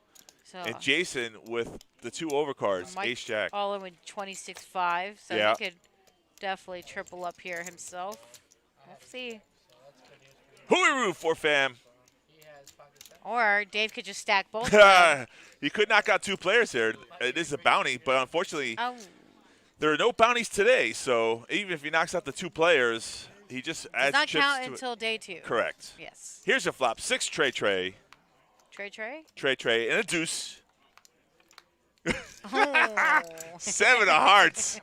So, And Jason with the 2 overcards, Mike's ace-jack. all in with 26-5, so Yeah. he could definitely triple up here himself. We'll see. Who we root for, fam? Or Dave could just stack both of them. He could knock out 2 players here. It is a bounty, but unfortunately, Oh, there are no bounties today. So even if he knocks out the 2 players, he just does adds not chips count to until day 2. it. Correct. Yes. Here's a flop: 6 tray, Trey? and a deuce. Oh. 7 of hearts.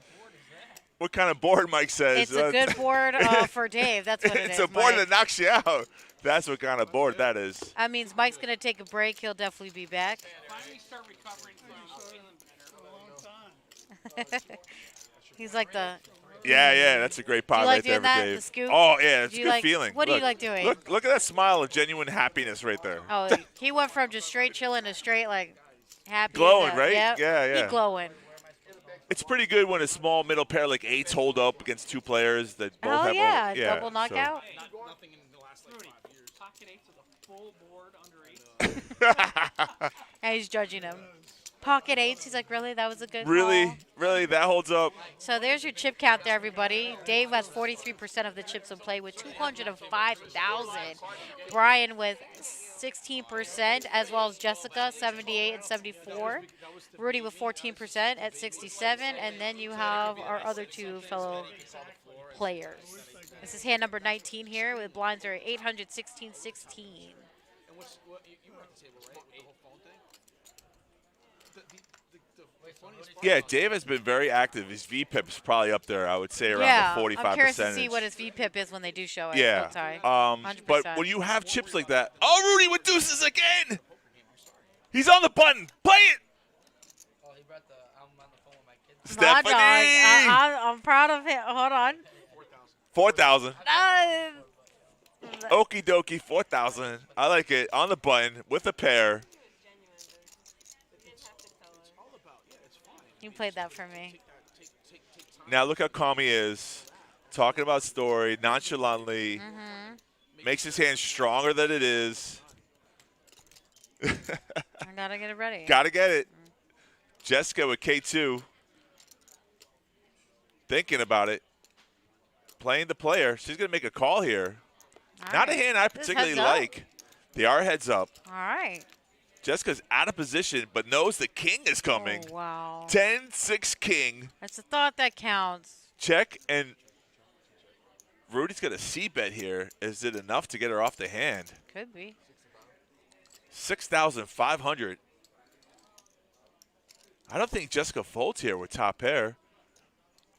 What kind of board, Mike says? It's a good board for Dave. That's what it is. It's a board Mike. that knocks you out. That's what kind of board that is. That means Mike's going to take a break. He'll definitely be back. Finally start recovering from feeling better. He's like the Yeah, that's a great pot like right there doing for that, Dave. the scoop? Oh, yeah, it's Do a you good like- feeling. what do you like doing? Look at that smile of genuine happiness right there. Oh, he went from just straight chilling to straight like happy. Glowing, and, right? Yep. Yeah. He glowing. It's pretty good when a small middle pair like 8s hold up against 2 players that both Oh have yeah, all, yeah, double so- knockout. Nothing in the last like 5 years. Pocket 8s with a full board under 8. And he's judging him. Pocket eights. He's like, really? That was a good Really? call? Really? That holds up? So there's your chip count there, everybody. Dave has 43% of the chips in play with 205,000. Brian with 16%, as well as Jessica, 78 and 74. Rudy with 14% at 67. And then you have our other two fellow players. This is hand number 19 here with blinds are 800, 16, 16. And you were at the table, right? The whole phone thing? The funniest part Yeah, Dave has been very active. His VPIP is probably up there, I would say, around Yeah, the 45%. I'm curious to see what his VPIP is when they do show it. Yeah. Bow tie. 100%. But when you have chips like that, oh, Rudy with deuces again. He's on the button. Play it. Oh, he brought the I'm on the phone with my kids. Hot dog. Stephanie. I'm proud of him. Hold on. 4,000. Uh, Okie dokie, 4,000. I like it. On the button with a pair. you played that for me. Now look how calm he is. Talking about story nonchalantly. Makes his hand stronger than it is. I gotta get it ready. Gotta get it. Jessica with K2. Thinking about it. Playing the player. She's going to make a call here. All Not a right. hand I This particularly heads up. like. They are heads up. All right. Jessica's out of position, but knows the king is coming. Oh, wow. 10-6 king. That's the thought that counts. Check, and Rudy's got a C-bet here. Is it enough to get her off the hand? Could be. 6,500. I don't think Jessica folds here with top pair.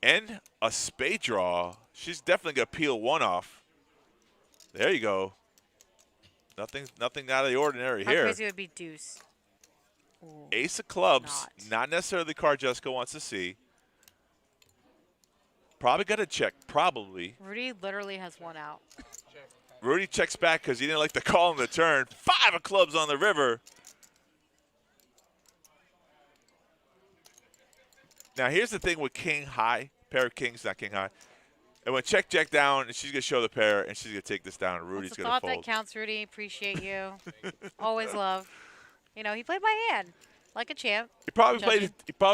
And a spade draw. She's definitely going to peel one off. There you go. Nothing out of the ordinary How here. crazy would be deuce? Ooh. Ace of clubs. Not. Not necessarily the card Jessica wants to see. Probably got to check. Probably. Rudy literally has one out. Rudy checks back because he didn't like the call on the turn. 5 of clubs on the river. Now, here's the thing with king high. Pair of kings, not king high. And when check jack down, she's going to show the pair, and she's going to take this down, and Rudy's That's the going to thought that fold. counts, Rudy. Appreciate you. Always love. You know, he played my hand like a champ. He probably Judging.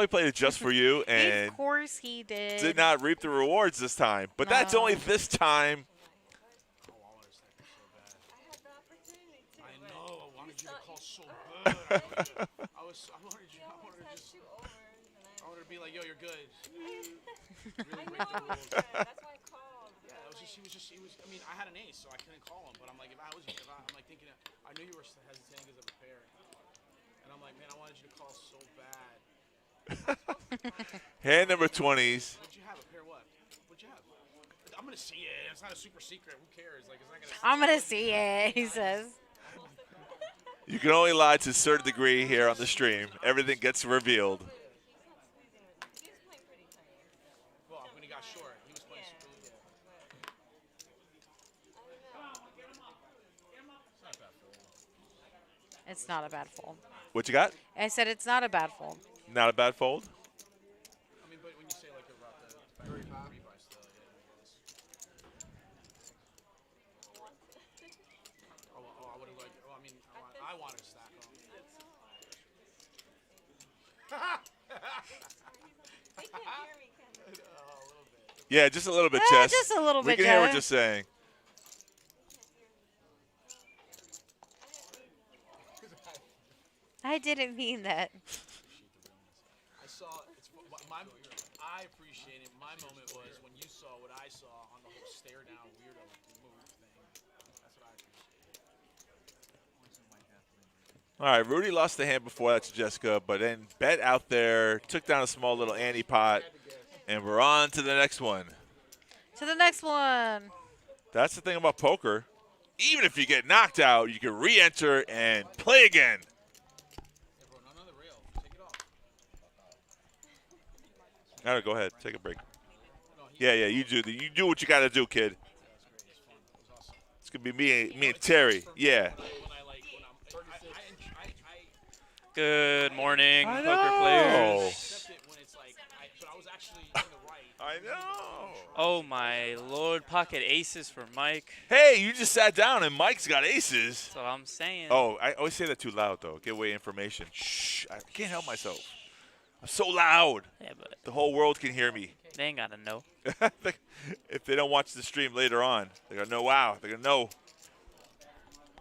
played it just for you, and Of course he did. did not reap the rewards this time. But that's No. only this time. I know. I wanted you to call so bad. I wanted to be like, yo, you're good. Really break the rules. Yeah, he was. I mean, I had an ace, so I couldn't call him. But I'm like, I'm like thinking, I knew you were hesitating because of a pair. And I'm like, man, I wanted you to call so bad. Hand number 20s. What'd you have? A pair what? What'd you have? I'm going to see it. It's not a super secret. Who cares? Like, it's not going to. I'm going to see it, he says. You can only lie to a certain degree here on the stream. Everything gets revealed. Well, when he got short, he was playing super league. It's not a bad fold. What you got? I said it's not a bad fold. Not a bad fold? I mean, but when you say like about the rebuy still, I would have like. Oh, I mean, I wanted to stack them. They can't hear me, can they? A little bit. Yeah, just a little bit, Chess. Just a little We bit, can hear what Jess. you're saying. I didn't mean that. I saw. I appreciate it. My moment was when you saw what I saw on the whole stare down weirdo move thing. That's what I appreciate. All right, Rudy lost the hand before that to Jessica, but then bet out there, took down a small little ante pot, and we're on to the next one. To the next one. That's the thing about poker. Even if you get knocked out, you can re-enter and play again. Everyone, on the rail. Take it off. All right, go ahead. Take a break. Yeah, you do what you got to do, kid. It's going to be me and Terry. Yeah. Good morning, I poker know. players. Accept it when it's like, but I was actually in the right. I know. Oh my lord, pocket aces for Mike. Hey, you just sat down and Mike's got aces. That's what I'm saying. Oh, I always say that too loud, though. Give away information. Shh. I can't help myself. I'm so loud. Yeah, but The whole world can hear me. they ain't gotta know. If they don't watch the stream later on, they're going to know, wow. They're going to know.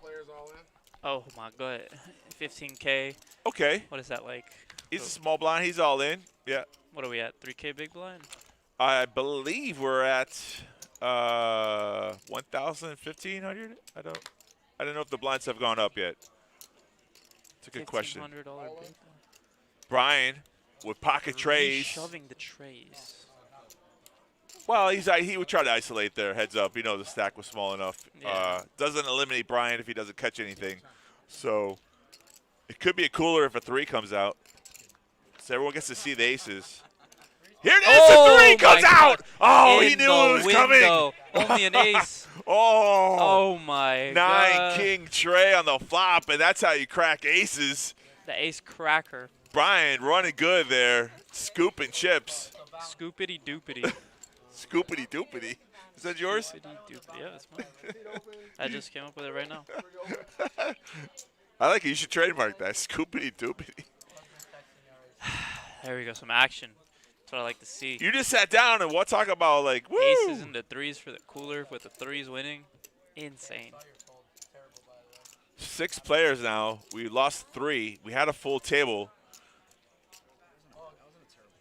Players all in. Oh my god, 15K. Okay. What is that like? He's a small blind. He's all in. Yeah. What are we at? 3K big blind? I believe we're at 1,000, 1,500. I don't know if the blinds have gone up yet. It's a good question. $1,500 big blind. Brian with pocket trays. Shoving the trays. Well, he would try to isolate there. Heads up. You know the stack was small enough. Yeah. Doesn't eliminate Brian if he doesn't catch anything. So it could be a cooler if a 3 comes out. So everyone gets to see the aces. Here it is. Oh, The 3 comes my out. God. Oh, he In knew the it was window. coming. Only an ace. Oh. Oh my 9 god. king tray on the flop, and that's how you crack aces. The ace cracker. Brian running good there, scooping chips. Scoopity doopity. Scoopity doopity. Is that yours? Scoopity doopity. Yeah, that's mine. I just came up with it right now. I like it. You should trademark that. Scoopity doopity. There we go. Some action. That's what I like to see. You just sat down and what talk about like woo. Aces and the 3s for the cooler with the 3s winning. Insane. 6 players now. We lost 3. We had a full table.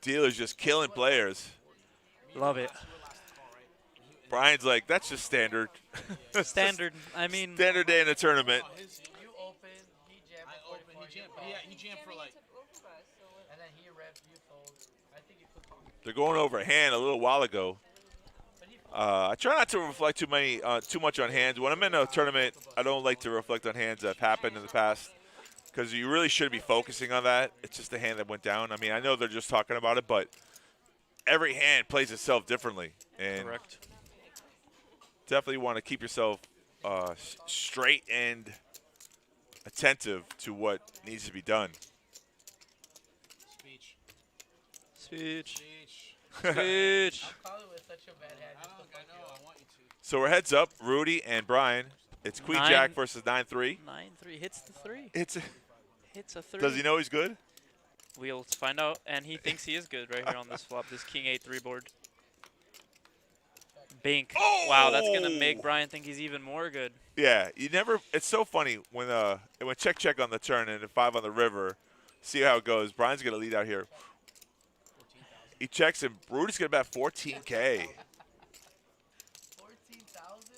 Dealer's just killing players. Love it. Brian's like, that's just standard. Standard. I mean, Standard day in a tournament. You open, he jammed I for opened, 44, he jammed, you he jammed for like. and then he repped, you fold. I think you could fold. They're going over a hand a little while ago. I try not to reflect too much on hands. When I'm in a tournament, I don't like to reflect on hands that have happened in the past because you really should be focusing on that. It's just a hand that went down. I mean, I know they're just talking about it, but every hand plays itself differently. And correct. definitely want to keep yourself straight and attentive to what needs to be done. Speech. Speech. Speech. Speech. Call it with such a bad hand. I know. I want you to. So we're heads up, Rudy and Brian. It's Queen Nine- Jack versus 9-3. 9-3 hits the 3. Hits a 3. Does he know he's good? We'll find out, and he thinks he is good right here on this flop, this King 8-3 board. Bink. Oh! Wow, that's going to make Brian think he's even more good. Yeah, you never. It's so funny when it went check on the turn and a 5 on the river. See how it goes. Brian's gonna lead out here. He checks and Rudy's gonna bet 14K. 14,000?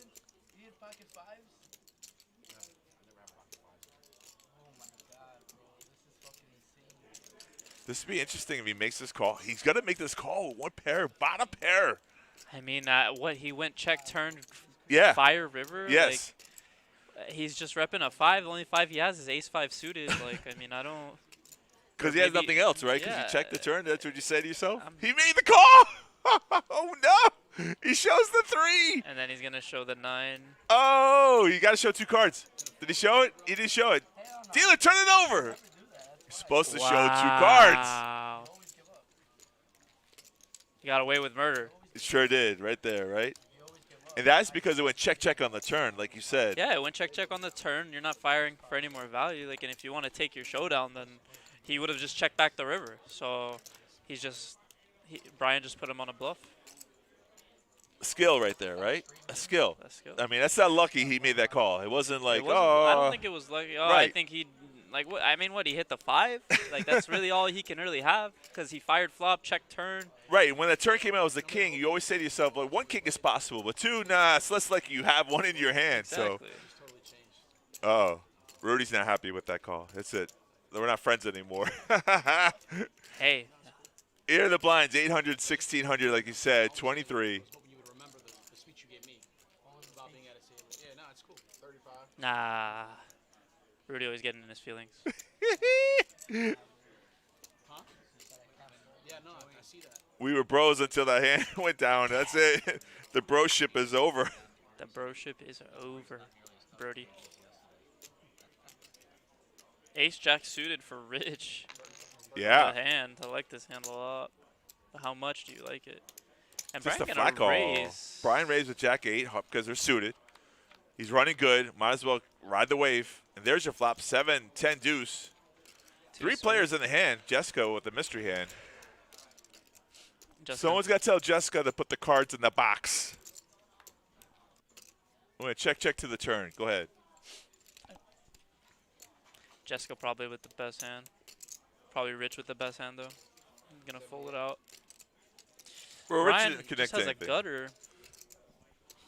He had pocket fives? Oh my god, bro. This is fucking insane. This would be interesting if he makes this call. He's gonna make this call with 1 pair, bottom pair. I mean, what, he went check turn Yeah. fire river? Yes. Like, he's just repping a 5. The only 5 he has is ace-5 suited. Like, I mean, I don't. Because he has maybe- nothing else, right? Because yeah. you checked the turn. That's what you say to yourself. I'm- He made the call. Oh no! He shows the 3. And then he's going to show the 9. Oh, you got to show 2 cards. Did he show it? He didn't show it. Dealer, turn it over. You're supposed to show 2 cards. Wow. He got away with murder. It sure did, right there, right? And that's because it went check on the turn, like you said. Yeah, it went check on the turn. You're not firing for any more value. Like, and if you want to take your showdown, then he would have just checked back the river. So he's just Brian just put him on a bluff. Skill right there, right? A skill. That's good. I mean, that's not lucky he made that call. It wasn't like, It wasn't- oh. I don't think it was lucky. Oh, I right. think he like what? I mean, what he hit the 5? Like that's really all he can really have because he fired flop, check turn. Right, when that turn came out as the king, you always say to yourself, like, 1 king is possible, but 2, nah, it's less likely you have 1 in your hand. Exactly. So, oh, Rudy's not happy with that call. That's it. We're not friends anymore. Hey, Here are the blinds, 800, 1600, like you said, 23. You would remember the speech you gave me about being at a table. Yeah, no, it's cool. 35. nah. Rudy always getting in his feelings. Huh? Yeah, no, I see that. We were bros until that hand went down. That's it. The broship is over. The broship is over, Brody. Ace Jack suited for Rich. Yeah. The hand. I like this hand a lot. But how much do you like it? And Just a Brian flat gonna call. raise. Brian raised with Jack 8 because they're suited. He's running good. Might as well ride the wave. And there's your flop. 7, 10 deuce. Too 3 sweet. players in the hand. Jessica with the mystery hand. Just Someone's got to tell Jessica to put the cards in the box. I'm going to check to the turn. Go ahead. Jessica probably with the best hand. Probably Rich with the best hand though. I'm gonna fold it out. Well, Rich Ryan didn't just connect has anything. a gutter.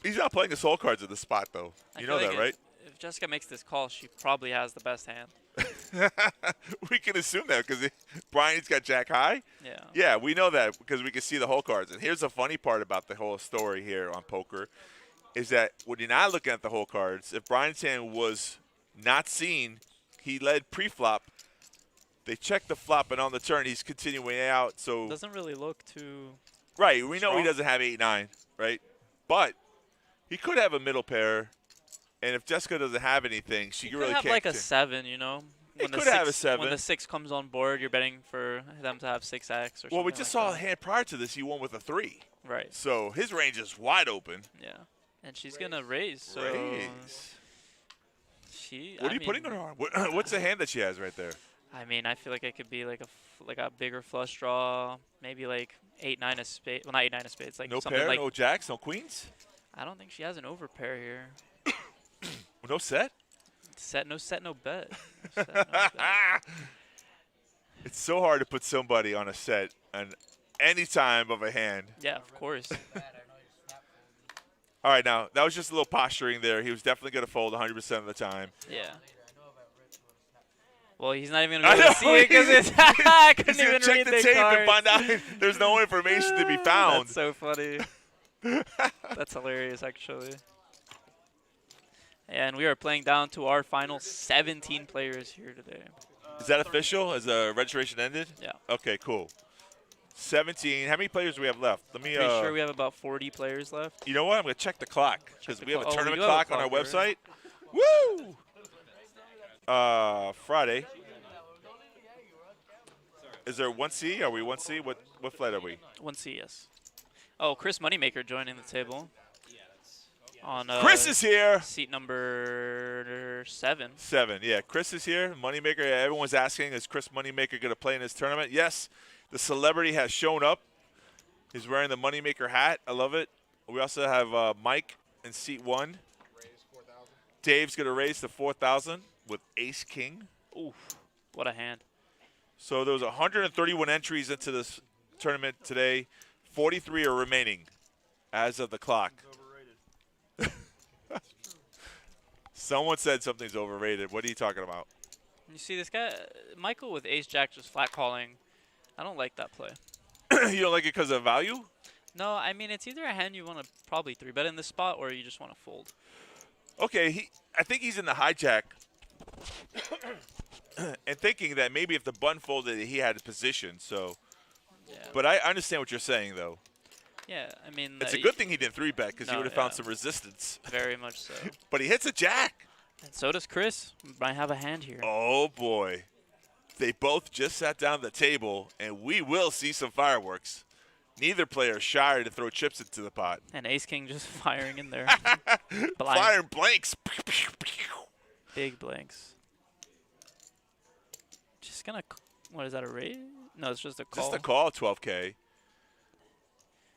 He's not playing his soul cards at the spot, though. I You feel know like that, right? If Jessica makes this call, she probably has the best hand. We can assume that because Brian's got Jack high. Yeah. Yeah, we know that because we can see the whole cards. And here's the funny part about the whole story here on poker is that when you're not looking at the whole cards, if Brian's hand was not seen, he led pre-flop. They check the flop, and on the turn, he's continuing out. So Doesn't really look too. right, we know he strong. doesn't have 8-9, right? But he could have a middle pair, and if Jessica doesn't have anything, she You really could have can't. like a 7, you know. He the could have a 6 7. When the 6 comes on board, you're betting for them to have 6x or something. Well, we just like saw a that. hand prior to this. He won with a 3. Right. So his range is wide open. Yeah. And she's gonna raise. So Raise. she. What are you putting on her arm? What's the hand that she has right there? I mean, I feel like it could be like a bigger flush draw, maybe like 8-9 of spades. Well, not 8-9 of spades. Like No something pair, like. no jacks, no queens, I don't think she has an overpair here. no set. No set, no bet. No set, no bet. It's so hard to put somebody on a set on any time of a hand. Yeah, of course. All right, now that was just a little posturing there. He was definitely going to fold 100% of the time. Yeah. Well, he's not even I going to know, be able to see it because he's- it's. I couldn't He's gonna even check read the the tape cards. and find out there's no information to be found. That's so funny. That's hilarious, actually. And we are playing down to our final 17 players here today. Is that official? Has the registration ended? Yeah. Okay, cool. 17. How many players do we have left? Let me. Pretty sure we have about 40 players left. You know what? I'm going to check the clock because the we have a clock. Oh, we tournament do have a clock on our clock here. website. Woo! Friday. Is there 1C? Are we 1C? What flight are we? 1C, yes. Oh, Chris Moneymaker joining the table. On Chris is here. seat number 7. 7. Yeah, Chris is here. Moneymaker. Yeah, everyone's asking, is Chris Moneymaker going to play in this tournament? Yes. The celebrity has shown up. He's wearing the Moneymaker hat. I love it. We also have Mike in seat 1. Dave's going to raise to 4,000 with Ace King. Oof, what a hand. So there was 131 entries into this tournament today. 43 are remaining as of the clock. Someone said something's overrated. What are you talking about? You see this guy, Michael with Ace Jack just flat calling. I don't like that play. You don't like it because of value? No, I mean, it's either a hand you want to probably 3-bet in this spot or you just want to fold. Okay, I think he's in the hijack and thinking that maybe if the button folded, he had a position. So, Yeah. but I understand what you're saying, though. Yeah, I mean. It's a good thing he didn't 3-bet because he No, would have found yeah. some resistance. Very much so. But he hits a jack. And so does Chris. Might have a hand here. Oh, boy. They both just sat down at the table, and we will see some fireworks. Neither player is shy to throw chips into the pot. And Ace King just firing in there. Firing blanks. Big blanks. Just gonna. What is that, a raise? No, it's just a call. Just a call, 12K.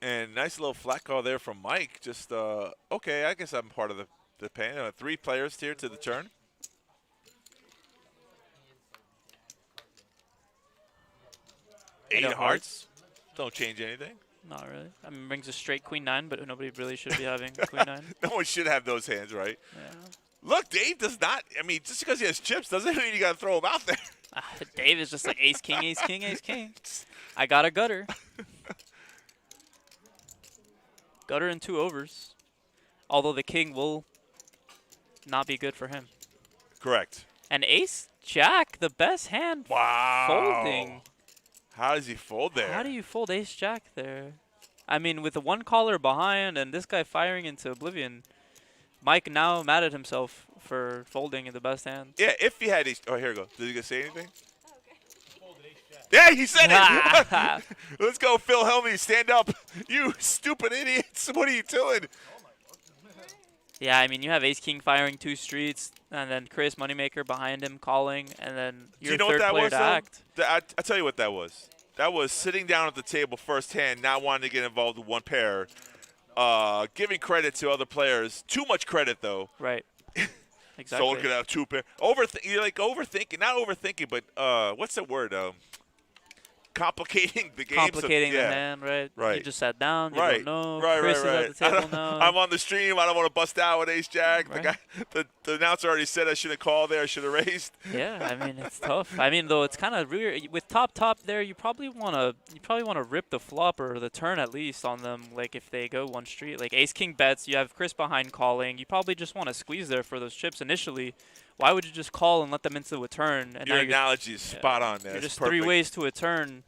And nice little flat call there from Mike. Just, okay, I guess I'm part of the pan. 3 players here to the turn. Eight 8 of of hearts. Don't change anything. Not really. I mean, brings a straight Queen-9, but nobody really should be having Queen-9. No one should have those hands, right? Yeah. Look, Dave does not. I mean, just because he has chips doesn't mean you got to throw them out there. Dave is just like Ace King, Ace King, Ace King. I got a gutter. Gutter and 2 overs. Although the king will not be good for him. Correct. And Ace Jack, the best hand. Wow. Folding. How does he fold there? How do you fold Ace Jack there? I mean, with the 1 caller behind and this guy firing into oblivion, Mike now mad at himself for folding in the best hand. Yeah, if he had these. Oh, here we go. Did he say anything? Yeah, he said it. Let's go, Phil Helmy. Stand up. You stupid idiots. What are you doing? Yeah, I mean, you have Ace-King firing 2 streets, and then Chris Moneymaker behind him calling, and then Do you your know what third that player was, to though? act. I tell you what that was. That was sitting down at the table first hand, not wanting to get involved with one pair, giving credit to other players. Too much credit, though. Right. Exactly. Someone could have 2 pair. You're like overthinking, not overthinking, but what's the word? Complicating the game. Complicating the hand, right? Right. You just sat down. You Right. don't know. Right, Chris right. is at the table now. I'm on the stream. I don't want to bust out with Ace Jack. Right. The announcer already said I shouldn't call there. I should have raised. Yeah, I mean it's tough. I mean though it's kind of weird with top there. You probably wanna rip the flop or the turn at least on them. Like if they go one street, like Ace King bets. You have Chris behind calling. You probably just want to squeeze there for those chips initially. Why would you just call and let them into a turn? And Your now analogy is spot on, man. You're It's just perfect. 3 ways to a turn.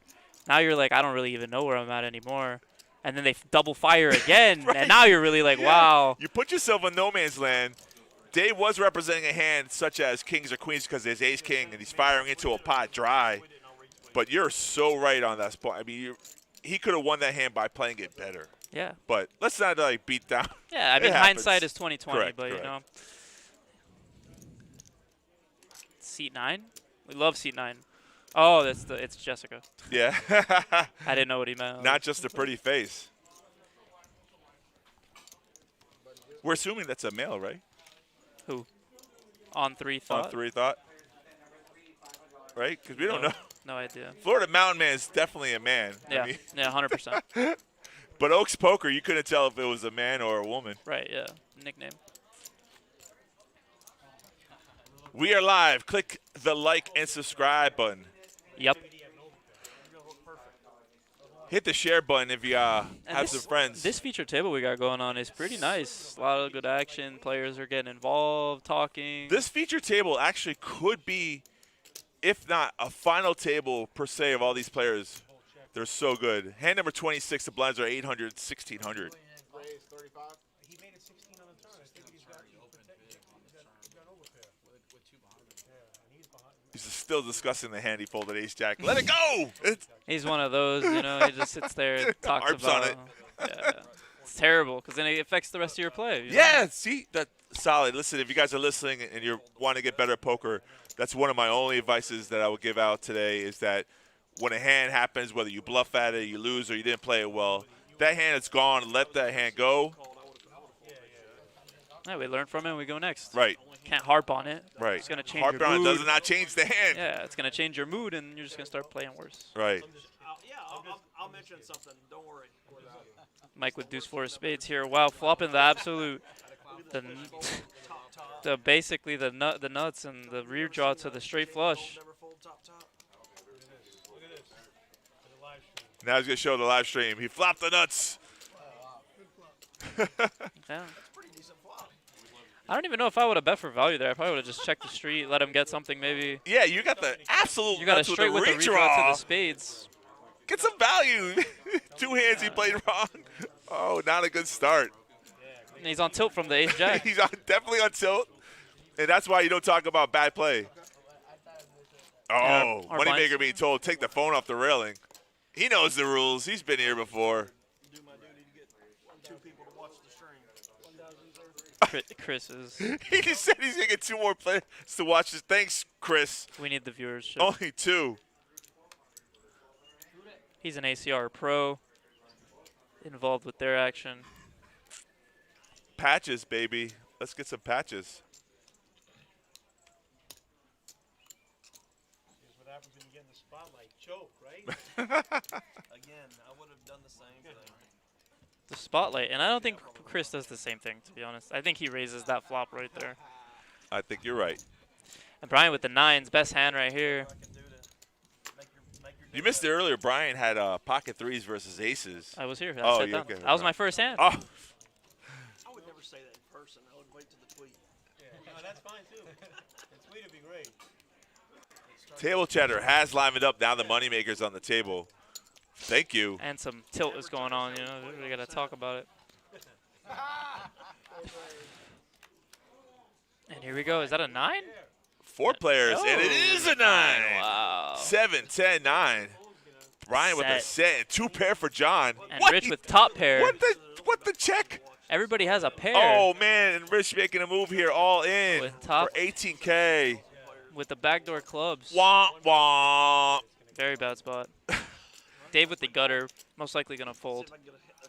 Now you're like, I don't really even know where I'm at anymore. And then they double fire again, Right. and now you're really like, Yeah. wow. You put yourself in no man's land. Dave was representing a hand such as kings or queens because there's ace king and he's firing into a pot dry. But you're so right on that spot. I mean, he could have won that hand by playing it better. Yeah. But let's not like beat down. Yeah, I It mean, happens. hindsight is 2020, Correct, but correct. you know. Seat 9? We love seat 9. Oh, it's Jessica. Yeah. I didn't know what he meant. Not just a pretty face. We're assuming that's a male, right? Who? On 3 thought? On 3 thought. Right? Because we don't know. No idea. Florida Mountain Man is definitely a man. Yeah, I mean, yeah, 100%. but Oaks Poker, you couldn't tell if it was a man or a woman. Right, yeah. Nickname. We are live. Click the like and subscribe button. Yep. Hit the share button if you have And some friends. This featured table we got going on is pretty nice. A lot of good action. Players are getting involved, talking. This feature table actually could be, if not a final table per se of all these players. They're so good. Hand number 26, the blinds are 800, 1600. He made it 16 on the turn. I think he's got overpair with 2 behind him. Yeah, and he's behind. He's still discussing the hand he folded ace jack. Let it go! He's one of those, you know, he just sits there and talks Harps about on it. Yeah. It's terrible because then it affects the rest of your play. you know? Yeah, see, that's solid. Listen, if you guys are listening and you want to get better at poker, that's one of my only advices that I would give out today is that when a hand happens, whether you bluff at it, you lose, or you didn't play it well, that hand is gone. Let that hand go. Yeah, we learn from it and we go next. Right. Can't harp on it. Right. It's going to change Harp your on mood. does not change the hand. Yeah, it's going to change your mood and you're just going to start playing worse. Right. I'll mention something. Don't worry. Mike with deuce 4 of spades here. Wow, flopping the absolute, basically the nuts and the rear draw to the straight flush. Now he's going to show the live stream. He flopped the nuts. Yeah. I don't even know if I would have bet for value there. I probably would have just checked the street, let him get something maybe. Yeah, you got the absolute You got a nuts straight with the the redraw redraw. to the spades. Get some value. 2 hands he played wrong. Oh, not a good start. And he's on tilt from the ace jack. He's definitely on tilt. And that's why you don't talk about bad play. Oh, our Moneymaker blinds. being told, take the phone off the railing. He knows the rules. He's been here before. Do my duty to get 2 people to watch the stream. Chris is. He just said he's going to get 2 more players to watch this. Thanks, Chris. We need the viewership. Only 2. He's an ACR pro. Involved with their action. Patches, baby. Let's get some patches. Here's what happens when you get in the spotlight. Choke, right? Again, I would have done the same thing. The spotlight. And I don't think Chris does the same thing, to be honest. I think he raises that flop right there. I think you're right. And Brian with the 9s. Best hand right here. I can do to make your You missed it earlier. Brian had pocket 3s versus aces. I was here. I Oh, sat you down. okay, That was right. my first hand. Oh, I would never say that in person. I would wait to the tweet. Yeah, no, that's fine too. The tweet would be great. table chatter has livened up. Now the moneymaker's on the table. Thank you. And some tilt is going on, you know. We got to talk about it. And here we go. Is that a 9? 4 players, and it is a 9. Wow. 7, 10, 9. Brian with a set and 2 pair for John. And Rich with top pair. What the check? Everybody has a pair. Oh man, and Rich making a move here, all in With top- for 18K. With the backdoor clubs. Womp womp. Very bad spot. Dave with the gutter, most likely gonna fold.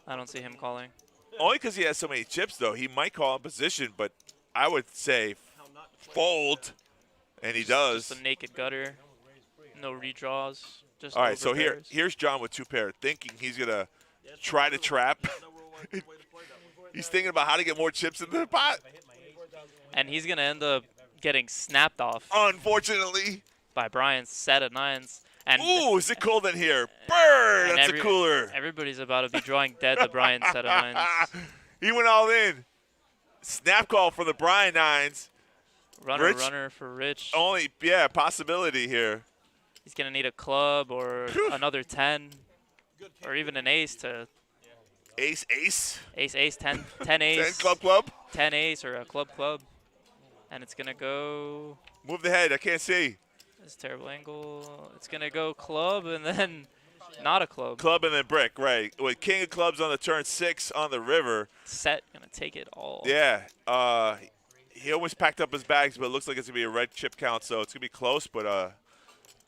I don't see him calling. Only because he has so many chips, though. He might call in position, but I would say fold, and he does. Just a naked gutter. No redraws. Just All right, so overpairs. here's John with 2 pair, thinking he's gonna try to trap. He's thinking about how to get more chips in the pot. And he's gonna end up getting snapped off Unfortunately. by Brian's set of 9s. And Ooh, is it cold in here? Burr, and that's a cooler. Everybody's about to be drawing dead the Brian set of 9s. He went all in. Snap call for the Brian 9s. Runner for Rich. Only, yeah, possibility here. He's gonna need a club or another 10, or even an ace to Ace, 10 10 ace, club. 10 ace or a club, and it's gonna go. Move the head, I can't see. This terrible angle. It's gonna go club and then not a club. Club and then brick, right. With king of clubs on the turn, 6 on the river. Set gonna take it all. Yeah, he almost packed up his bags, but it looks like it's going to be a red chip count, so it's going to be close. But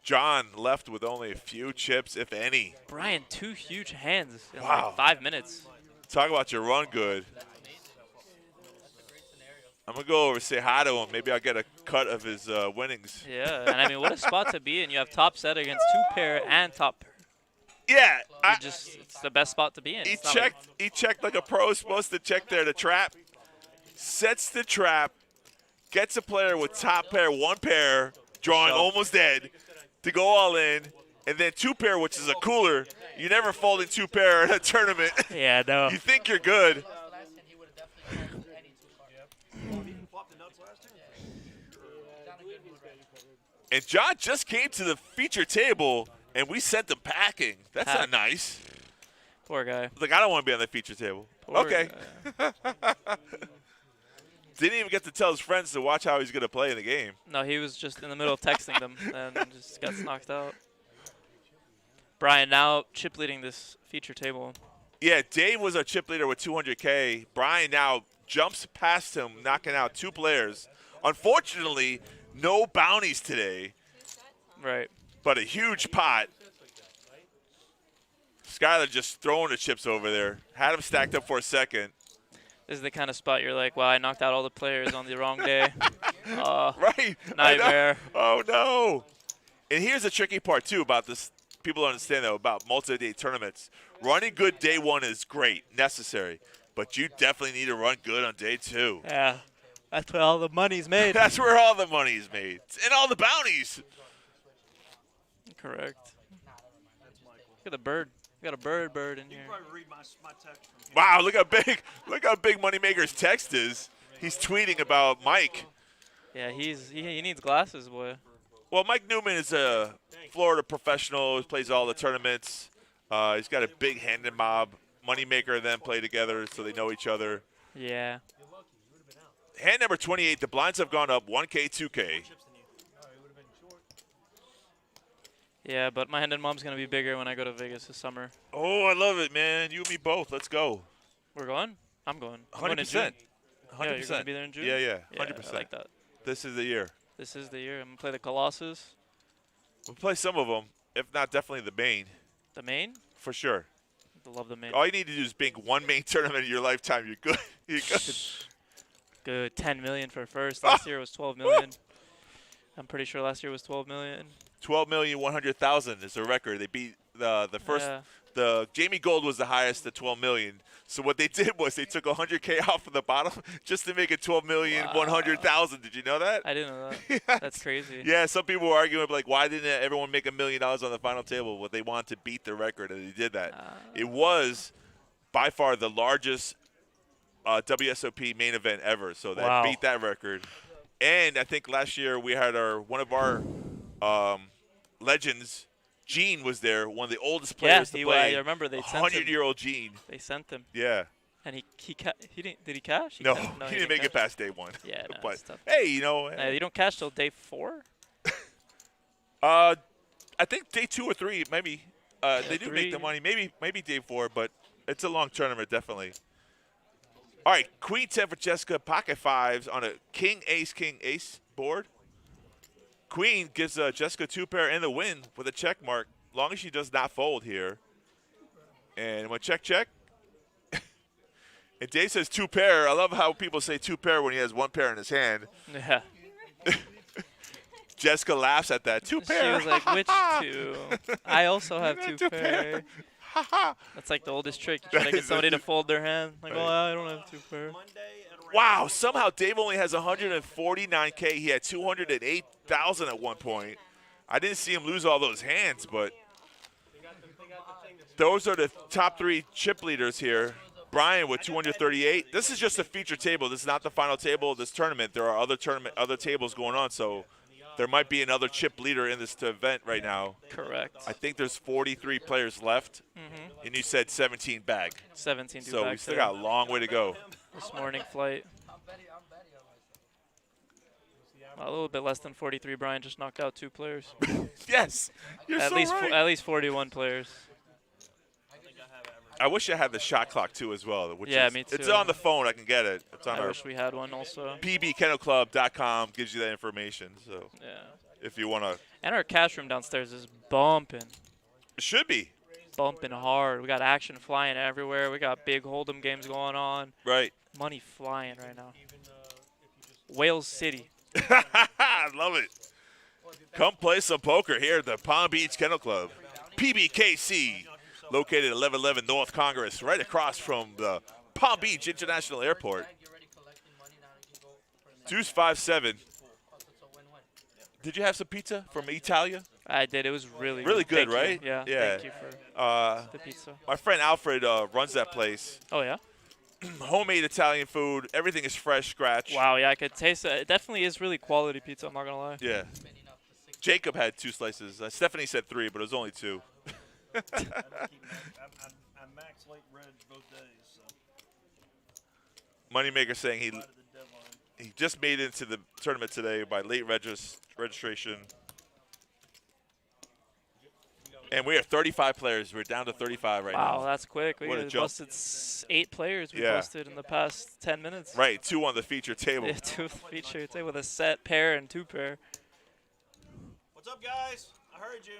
John left with only a few chips, if any. Brian, 2 huge hands in Wow. like 5 minutes. Talk about your run good. I'm going to go over and say hi to him. Maybe I'll get a cut of his winnings. Yeah, and I mean, what a spot to be in. You have top set against 2 pair and top pair. Yeah, It's the best spot to be in. he It's not like- checked. He checked like a pro is supposed to check there to trap. Sets the trap. Gets a player with top pair, 1 pair, drawing almost dead, to go all in, and then 2 pair, which is a cooler. You never fold in 2 pair in a tournament. Yeah, no. You think you're good. And John just came to the feature table, and we sent him packing. That's not nice. Poor guy. Like, I don't want to be on the feature table. Poor Okay. guy. Didn't even get to tell his friends to watch how he's going to play in the game. No, he was just in the middle of texting them and just got knocked out. Brian now chip leading this feature table. Yeah, Dave was our chip leader with 200K. Brian now jumps past him, knocking out 2 players. Unfortunately, no bounties today, Right. but a huge pot. Skylar just throwing the chips over there. Had him stacked up for a second. This is the kind of spot you're like, wow, I knocked out all the players on the wrong day. Right. Nightmare. Oh, no. And here's the tricky part, too, about this. People don't understand, though, about multi-day tournaments. Running good day 1 is great, necessary. But you definitely need to run good on day 2. Yeah. That's where all the money's made. That's where all the money's made. And all the bounties. Correct. Look at the bird. We got a bird in here. Wow, look how big Moneymaker's text is. He's tweeting about Mike. Yeah, he needs glasses, boy. Well, Mike Newman is a Florida professional. He plays all the tournaments. He's got a big hand and mob. Moneymaker and them play together, so they know each other. Yeah. Hand number 28, the blinds have gone up 1K, 2K. Yeah, but my hand and mom's going to be bigger when I go to Vegas this summer. Oh, I love it, man. You and me both. Let's go. We're going? I'm going. I'm 100%. going in June. 100%. Yeah, you're going to be there in June? Yeah, yeah, Yeah, 100%. I like that. This is the year. This is the year. I'm going to play the Colossus. We'll play some of them, if not definitely the main, The main? for sure. I love the main. All you need to do is bing 1 main tournament in your lifetime. You're good. You're good. Good. 10 million for first. Last year was 12 million. I'm pretty sure last year was 12 million. 12,100,000 is the record. They beat the first. Yeah. The Jamie Gold was the highest at 12 million. So what they did was they took 100K off of the bottom just to make it 12,100,000. Did you know that? I didn't know that. Yeah. That's crazy. Yeah, some people were arguing like, why didn't everyone make $1 million on the final table? Well, they wanted to beat the record, and they did that. It was by far the largest WSOP main event ever. So that beat that record. And I think last year we had one of our legends. Gene was there, one of the oldest players to play. I remember they sent him. 100-year-old Gene. They sent him. Yeah. And he didn't. Did he cash? No, cashed. he didn't make it cash. past day 1. Yeah, no, But it's tough. hey, you know, You don't cash till day 4. I think day 2 or 3, maybe. They do make the 3. money. Maybe day 4, but it's a long tournament, definitely. All right, Queen 10 for Jessica, pocket 5s on a King Ace board. Queen gives Jessica 2 pair in the win with a check mark, long as she does not fold here. And when check. And Dave says 2 pair. I love how people say 2 pair when he has 1 pair in his hand. Yeah. Jessica laughs at that. 2 pair. She was like, which 2? I also have 2 pair. That's like the oldest trick. You try to get somebody to fold their hand. Like, oh, I don't have 2 pair. Wow, somehow Dave only has 149K. He had 208,000 at one point. I didn't see him lose all those hands, but those are the top 3 chip leaders here. Brian with 238. This is just a feature table. This is not the final table of this tournament. There are other tables going on, so there might be another chip leader in this event right now. Correct. I think there's 43 players left, and you said 17 bag. 17 So we back still there. got a long way to go. This morning flight. A little bit less than 43. Brian just knocked out 2 players. Yes, you're At so least right. at least 41 players. I wish I had the shot clock too as well. Which Yeah, is, me It's too. on the phone. I can get it. It's on I our wish we had one also. PBKennelClub.com gives you that information. So Yeah. if you want to, And our cash room downstairs is bumping. it should be Bumping hard. We got action flying everywhere. We got big hold'em games going on. right. Money flying right now. Wales City. I love it. Come play some poker here at the Palm Beach Kennel Club, PBKC, located at 1111 North Congress, right across from the Palm Beach International Airport. Deuce 5-7. Did you have some pizza from Italia? I did. It was really Really good, Thank you. right? Yeah. Yeah. Thank you for the pizza. My friend Alfred runs that place. Oh yeah. Homemade Italian food. Everything is fresh, scratch. Wow. Yeah, I could taste it. It definitely is really quality pizza. I'm not gonna lie. Yeah. Jacob had 2 slices. Stephanie said 3, but it was only 2. I'm max late reg both days, so Moneymaker saying by the deadline. he just made it into the tournament today by late registration. And we are 35 players. We're down to 35 right Wow, now. that's quick. We What a jump. busted 8 players. We Yeah. busted in the past 10 minutes. Right, 2 on the feature table. Yeah, 2 feature table with a set pair and 2 pair. What's up, guys? I heard you.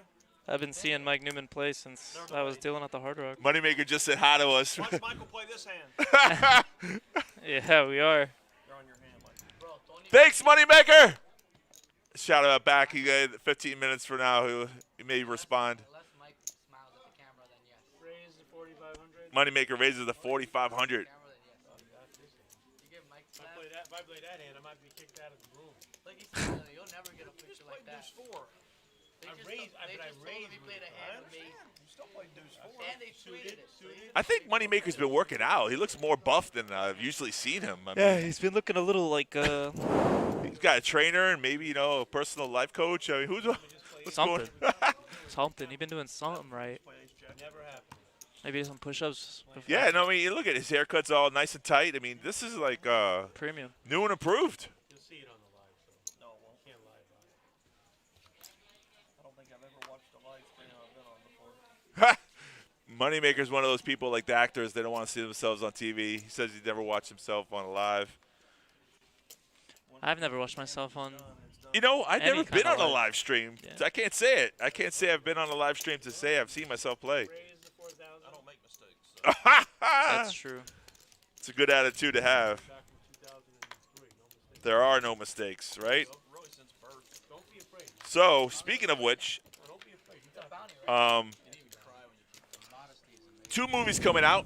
I've been seeing Mike Newman play since I was dealing at the Hard Rock. Moneymaker just said hi to us. Watch Michael play this hand. Yeah, we are. You're on your hand, Michael. Thanks, Moneymaker. Shout out back. He got 15 minutes for now. He may respond. Unless Mike smiles at the camera, then yes. Raise the 4,500. Moneymaker raises the 4,500. Camera, then yes. You give Mike If I slap. play that, if I play that hand, I might be kicked out of the room. Look, he said, you'll never get a picture like that. Deuce 4. They I just raised- told- they but I just told raised him he with played a it. hand I with me. You still play Deuce 4. And they tweeted it. I think Moneymaker's been working out. He looks more buff than I've usually seen him. I Yeah, mean, he's been looking a little like he's got a trainer and maybe, a personal life coach. I mean, what's going something. Something. He's been doing something right. Never happened. Maybe some push-ups. before- Yeah, no, I mean, look at his haircut's all nice and tight. I mean, this is like Premium. new and improved. You'll see it on the live, so No, well, can't lie about it. I don't think I've ever watched a live stream I've been on before. Moneymaker's one of those people like the actors. They don't want to see themselves on TV. He says he's never watched himself on a live. I've never watched myself on. I've Any never been kinda on a live. live stream. Yeah. I can't say it. I can't say I've been on a live stream to say I've seen myself play. Raise the 4,000. I don't make mistakes. So. That's true. It's a good attitude to have. Back from 2003. No mistake. There are no mistakes, right? Really since birth. Don't be afraid. So, speaking of which, Don't be afraid. You got it. 2 movies coming out.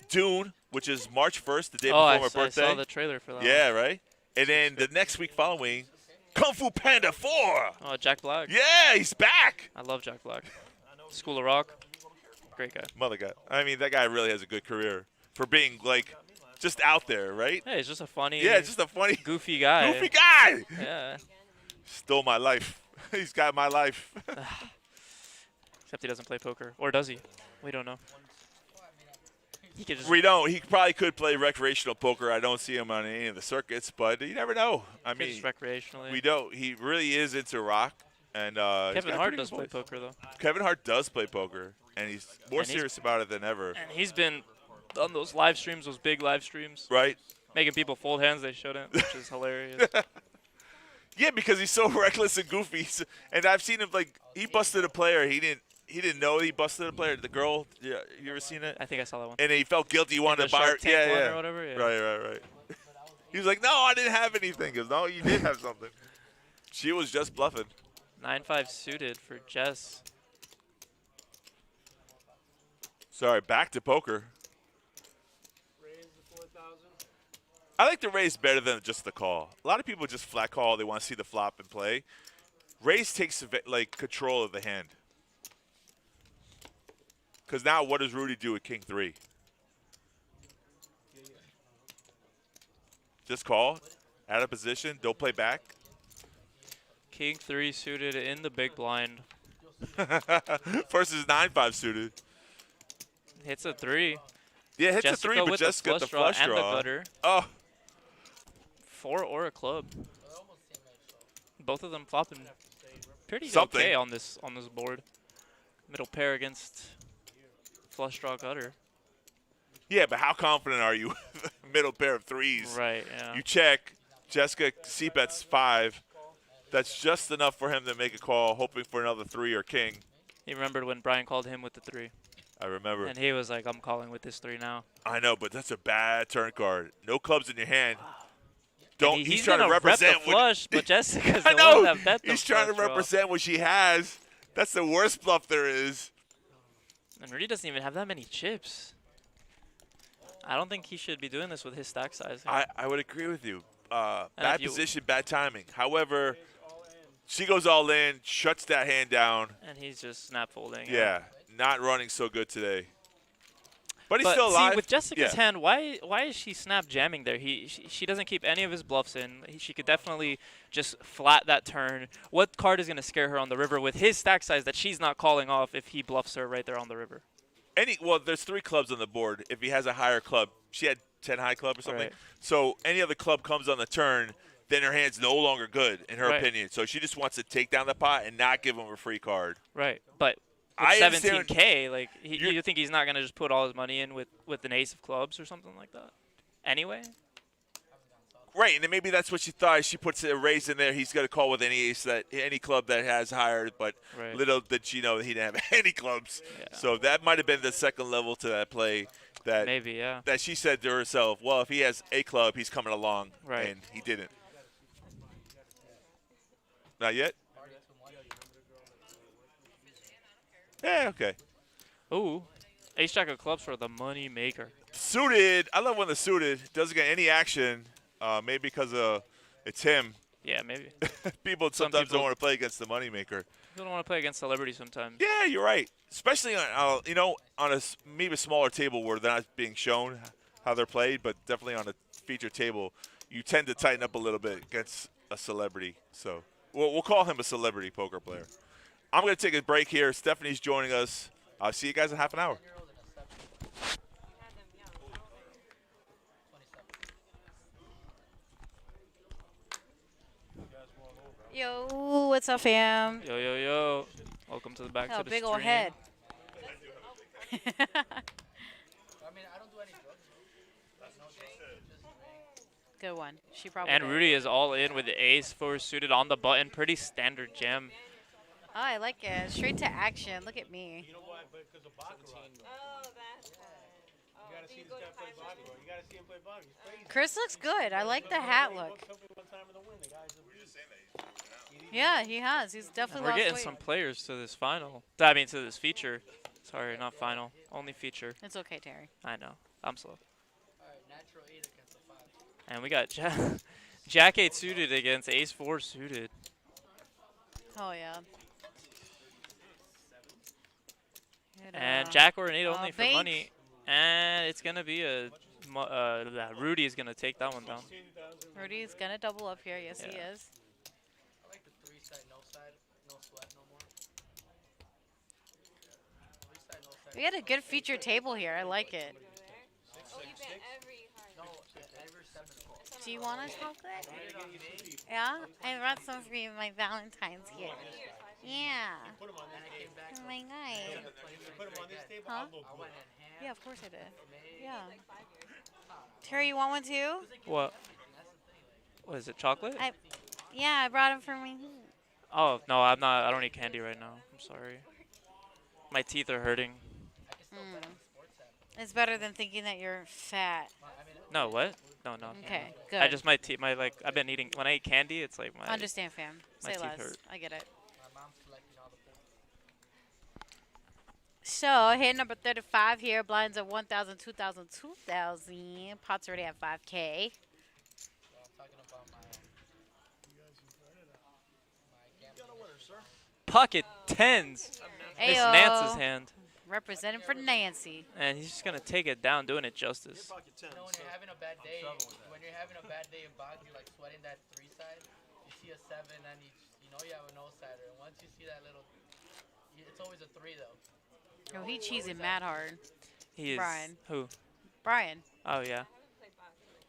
Dune, which is March 1st, the day Oh, before my I birthday. saw the trailer for that. Yeah, right? And then the next week following, Kung Fu Panda 4. Oh, Jack Black. Yeah, he's back. I love Jack Black. School of Rock. Great guy. Mother guy. I mean, that guy really has a good career for being, just out there, right? Hey, he's just a funny, Yeah, just a funny, goofy guy. goofy guy. Yeah. Stole my life. He's got my life. Except he doesn't play poker. Or does he? We don't know. he could just. We don't. He probably could play recreational poker. I don't see him on any of the circuits, but you never know. I mean, just recreationally. we don't. He really is into rock, and he's Kevin got Hart pretty does good play voice. poker though, Kevin Hart does play poker, and he's more And he's- serious about it than ever. and he's been on those live streams, those big live streams, Right? making people fold hands they shouldn't, which is hilarious. Yeah, because he's so reckless and goofy. And I've seen him like he busted a player. He didn't know he busted a player. The girl, yeah, you ever seen it? I think I saw that one. And he felt guilty. He wanted the to buy her. Shark Tank Yeah, one yeah. or whatever, yeah. Right. He was like, "No, I didn't have anything." He goes, "No, you did have something." She was just bluffing. 9-5 suited for Jess. Sorry, back to poker. Raise the 4,000. I like to raise better than just the call. A lot of people just flat call. They want to see the flop and play. Raise takes like control of the hand. Because now, what does Rudy do with King 3? Just call, out of position, don't play back. King 3 suited in the big blind. Versus 9-5 suited. Hits a 3. Yeah, hits Jessica a 3, but with Jessica the the flush flush draw and draw. the gutter. Oh, 4 or a club. Both of them flopping pretty Something. okay on this board. Middle pair against flush draw gutter. yeah, but how confident are you with a middle pair of threes? Right, yeah. You check. Jessica c-bets 5. That's just enough for him to make a call, hoping for another 3 or king. He remembered when Brian called him with the 3. I remember. And he was like, I'm calling with this 3 now. I know, but that's a bad turn card. No clubs in your hand. And He's he's trying to gonna rep represent the flush, but Jessica's I the know. one that bet the He's trying to flush draw. represent what she has. That's the worst bluff there is. And Rudy doesn't even have that many chips. I don't think he should be doing this with his stack size. I would agree with you. And Bad if you- position, bad timing. However, she goes all in, shuts that hand down. And he's just snap folding. Yeah, not running so good today. But he's But still alive. see, with Jessica's Yeah. hand, why is she snap jamming there? She doesn't keep any of his bluffs in. She could definitely just flat that turn. What card is going to scare her on the river with his stack size that she's not calling off if he bluffs her right there on the river? Well, there's 3 clubs on the board. If he has a higher club, she had 10 high club or something. Right. So any other club comes on the turn, then her hand's no longer good in her Right. opinion. So she just wants to take down the pot and not give him a free card. Right. But with I understand- 17K, like you think he's not going to just put all his money in with an ace of clubs or something like that? Anyway? Right, and then maybe that's what she thought. She puts a raise in there. He's going to call with any ace any club that has higher, but Right. little did she know that he didn't have any clubs. Yeah. So that might have been the second level to that play that Maybe, yeah. that she said to herself, well, if he has a club, he's coming along, Right. and he didn't. Not yet? Yeah, okay. Ooh. Ace jack of clubs for the money maker. Suited, I love when the suited doesn't get any action, maybe because it's him. Yeah, maybe. People Some sometimes people- don't want to play against the moneymaker. People don't want to play against celebrities sometimes. Yeah, you're right. Especially on on a maybe a smaller table where they're not being shown how they're played, but definitely on a feature table, you tend to tighten up a little bit against a celebrity. So we'll call him a celebrity poker player. I'm going to take a break here. Stephanie's joining us. I'll see you guys in half an hour. Yo, what's up, fam? Yo, yo, yo. Welcome to the back Oh, to the big stream. old head. I mean, I don't do any drugs. No drugs, just drink. Good one. She probably And did. Rudy is all in with the ace 4 suited on the button. Pretty standard jam. Oh, I like it. Straight to action. Look at me. You know why? Because of baccarat. Oh, that's why. Oh, You gotta do see you this go guy to play 500? baccarat. You gotta see him play baccarat. He's crazy. Chris looks good. I like the hat look. One time in the win, the guy's a beast. Yeah, he has. He's definitely We're lost getting weight. some players to this final. I mean, to this feature. Sorry, not final. Only feature. It's okay, Terry. I know. I'm slow. Alright, natural 8 against a 5. And we got Jack 8 suited against Ace 4 suited. Oh, yeah. Good, And Jack or an 8 oh, only for bait. money. And it's going to be Rudy is going to take that one down. Rudy's going to double up here. Yes, he Yeah. is. I like the 3 side, no sweat no more. 3 side, no sweat. We had a good feature table here. I like it. every heart. No, every 7 o'clock. Do you want a chocolate? Put it on me. Yeah? I brought some for you, my Valentine's gift. Yeah. And I came back. Oh my god. Put them on this table. Huh? I'll look I good. went in ham. Yeah, of course I did. May. Yeah. Terry, you want one too? What? What is it? Chocolate? Yeah, I brought them for me. Oh no, I'm not. I don't eat candy right now. I'm sorry. My teeth are hurting. I can still bet on the sports app. It's better than thinking that you're fat. I mean, No, what? No, no. Okay, good. I just my teeth. My like. I've been eating. When I eat candy, it's like my. Understand, fam. my Say teeth less. hurt. I get it. my mom's collecting all the points. So, hit number 35 here. Blinds are 1,000, 2,000, 2,000. Pots already at 5K. So I'm talking about my gambling. Pocket tens. Miss Ayo. Nance's hand. Representing for Nancy. And he's just gonna take it down, doing it justice. Pocket 10. You know, when you're having a bad day, in box, you're like sweating that 3 side. You see a 7, and you know you have a no sider. And once you see that little, it's always a 3 though. Oh, he cheesing mad hard. He is. Brian. Who? Brian. Oh yeah. I haven't played box in like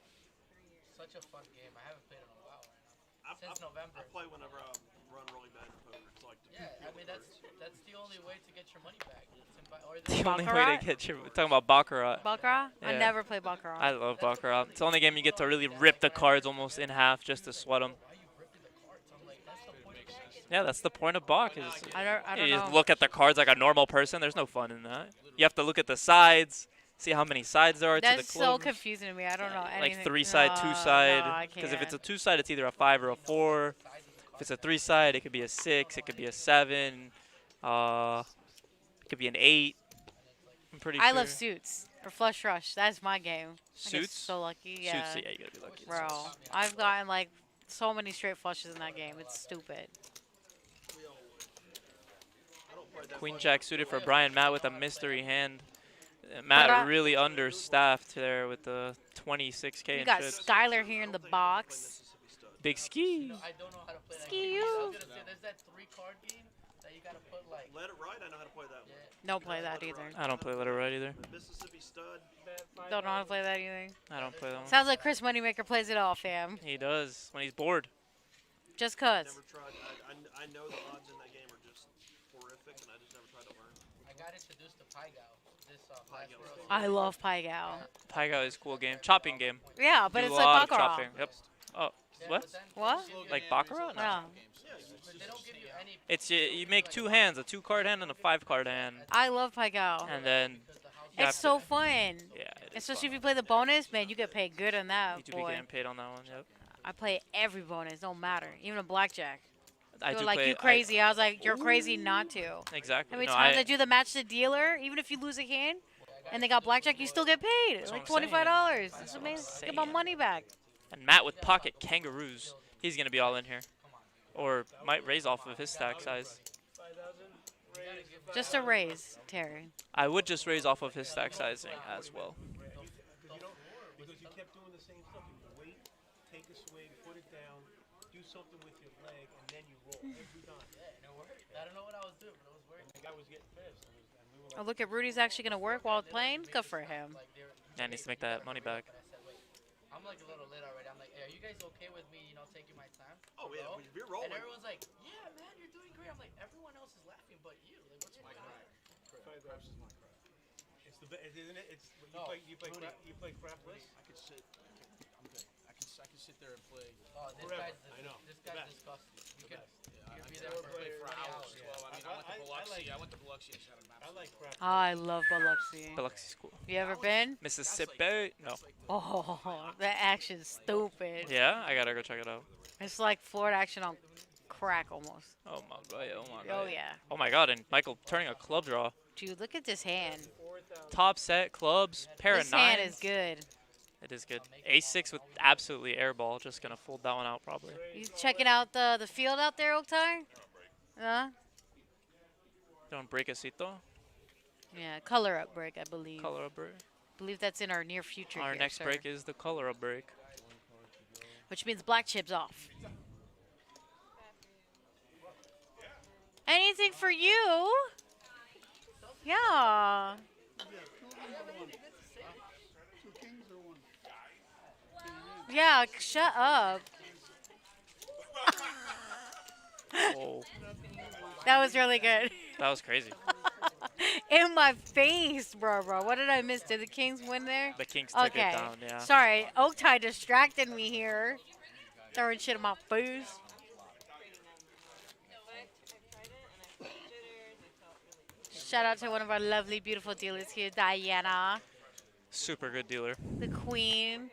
3 years. Such a fun game. I haven't played in a while right now. I Since November. I play whenever I run really bad in poker. It's like Yeah, I mean that's the only way to get your money back. Or The only way Baccarat? to get your. We're talking about Baccarat. Baccarat? I Yeah. never play Baccarat. I love Baccarat. It's the only game you get to really rip the cards almost in half just to sweat them. why are you ripping the cards? I'm like, that's the point of the game. Yeah, that's the point of Bach. Is I don't you know. just look at the cards like a normal person. There's no fun in that. You have to look at the sides, see how many sides there are to the That's so close. confusing to me. I don't know anything. Like 3-side, No, 2-side. No, I Because if it's a can't. 2-side, it's either a 5 or a 4. If it's a 3-side, it could be a 6. It could be a 7. It could be an 8. I'm pretty sure. I love suits or flush rush. That's my game. I get Suits? so lucky. Yeah. Suits, yeah, you gotta be lucky. Bro, I've gotten like so many straight flushes in that game. It's stupid. Queen Jack suited for Brian. Matt with a mystery hand. Matt But, really understaffed there with the 26K You in got chips. Skylar here in the box. Big ski. I don't know how to play that Ski game. you. I was gonna say, there's that 3-card game that you gotta put like. Let it ride. I know how to play that one. Don't play that either. I don't play letter right either. Mississippi stud. Don't know how to play that either. I don't play that one. Sounds like Chris Moneymaker plays it all, fam. He does when he's bored. Just cause. Never tried. I know the odds in that game are just horrific, and I just never tried to learn. I got introduced to Pygao. This last Pygao. World. I love Pai Gal. Pygao is a cool game. Chopping game. Yeah, but Do it's a lot like of Baccarat. chopping. Yep. Oh, Yeah, what? but then What? Like Baccarat? No. Yeah. But they don't give you any. It's you make 2 hands, a 2-card hand and a 5-card hand, I love Pai Gal. and then Because the house. you have It's to- so fun. yeah, it is Especially if fun. you play the bonus, man, you get paid good on that, You do be boy. getting paid on that one. Yep. I play every bonus, don't matter. Even a blackjack. I They do were like, play. you crazy. I was like, you're crazy not to. Exactly. How many No, times I do the match the dealer, even if you lose a hand, and they got blackjack, you still get paid. That's Like what I'm saying. $25. That's It's what I'm amazing. Get my saying. money back. And Matt with pocket kangaroos. He's gonna be all in here, or might raise off of his stack size. Just a raise, Terry. I would just raise off of his stack sizing as well. Because you kept doing the same stuff. You wait, take a swing, put it down, do something with your leg, and then you roll every time. And it worked. I don't know what I was doing, but it was working. The guy was getting pissed, and we were Oh, look at Rudy's actually going to work while playing. Good for him. Like they were. Yeah, needs to make that money back. But I said, wait. I'm like a little lit already. I'm like, hey, are you guys okay with me, taking my time? Oh yeah, Roll? when you're And rolling. everyone's like, yeah, man, you're doing great. I'm like, everyone else is laughing but you. Like, what's my crap? Craps is my crap. It's the best, isn't it? It's you No, Rudy. you play crapless. I could sit. I'm good. I can sit there and play. Oh, this Forever. guy's I know. this The guy's best. disgusting. You could Yeah, be I there could for play for 20 hours. hours. Well, I mean, I went to Biloxi. I went to Biloxi and shot him. I like crap. I love Biloxi. Biloxi's cool. You ever been? Mississippi? No. Oh, that action's stupid. Yeah, I gotta go check it out. It's like Florida action on crack almost. Oh my god! Oh my Oh, god! yeah. Oh my god! And Michael turning a club draw. Dude, look at this hand. Top set clubs, pair This of nines. hand is good. It is good. Ace-6 with absolutely airball. Just gonna fold that one out probably. You checking out the field out there, Oktar? Don't break a cito. Yeah, color up break, I believe. Color up break. believe that's in our near future. Our here, next sir. break is the color up break. Which means black chips off. Anything for you? Yeah. Yeah, shut up. Whoa, That was really good. that was crazy. In my face, bro. What did I miss? Did the Kings win there? The Kings took Okay. it down, yeah. Sorry, Oaktie distracted me here. Throwing shit in my face. Shout out to one of our lovely, beautiful dealers here, Diana, Super good dealer. the queen,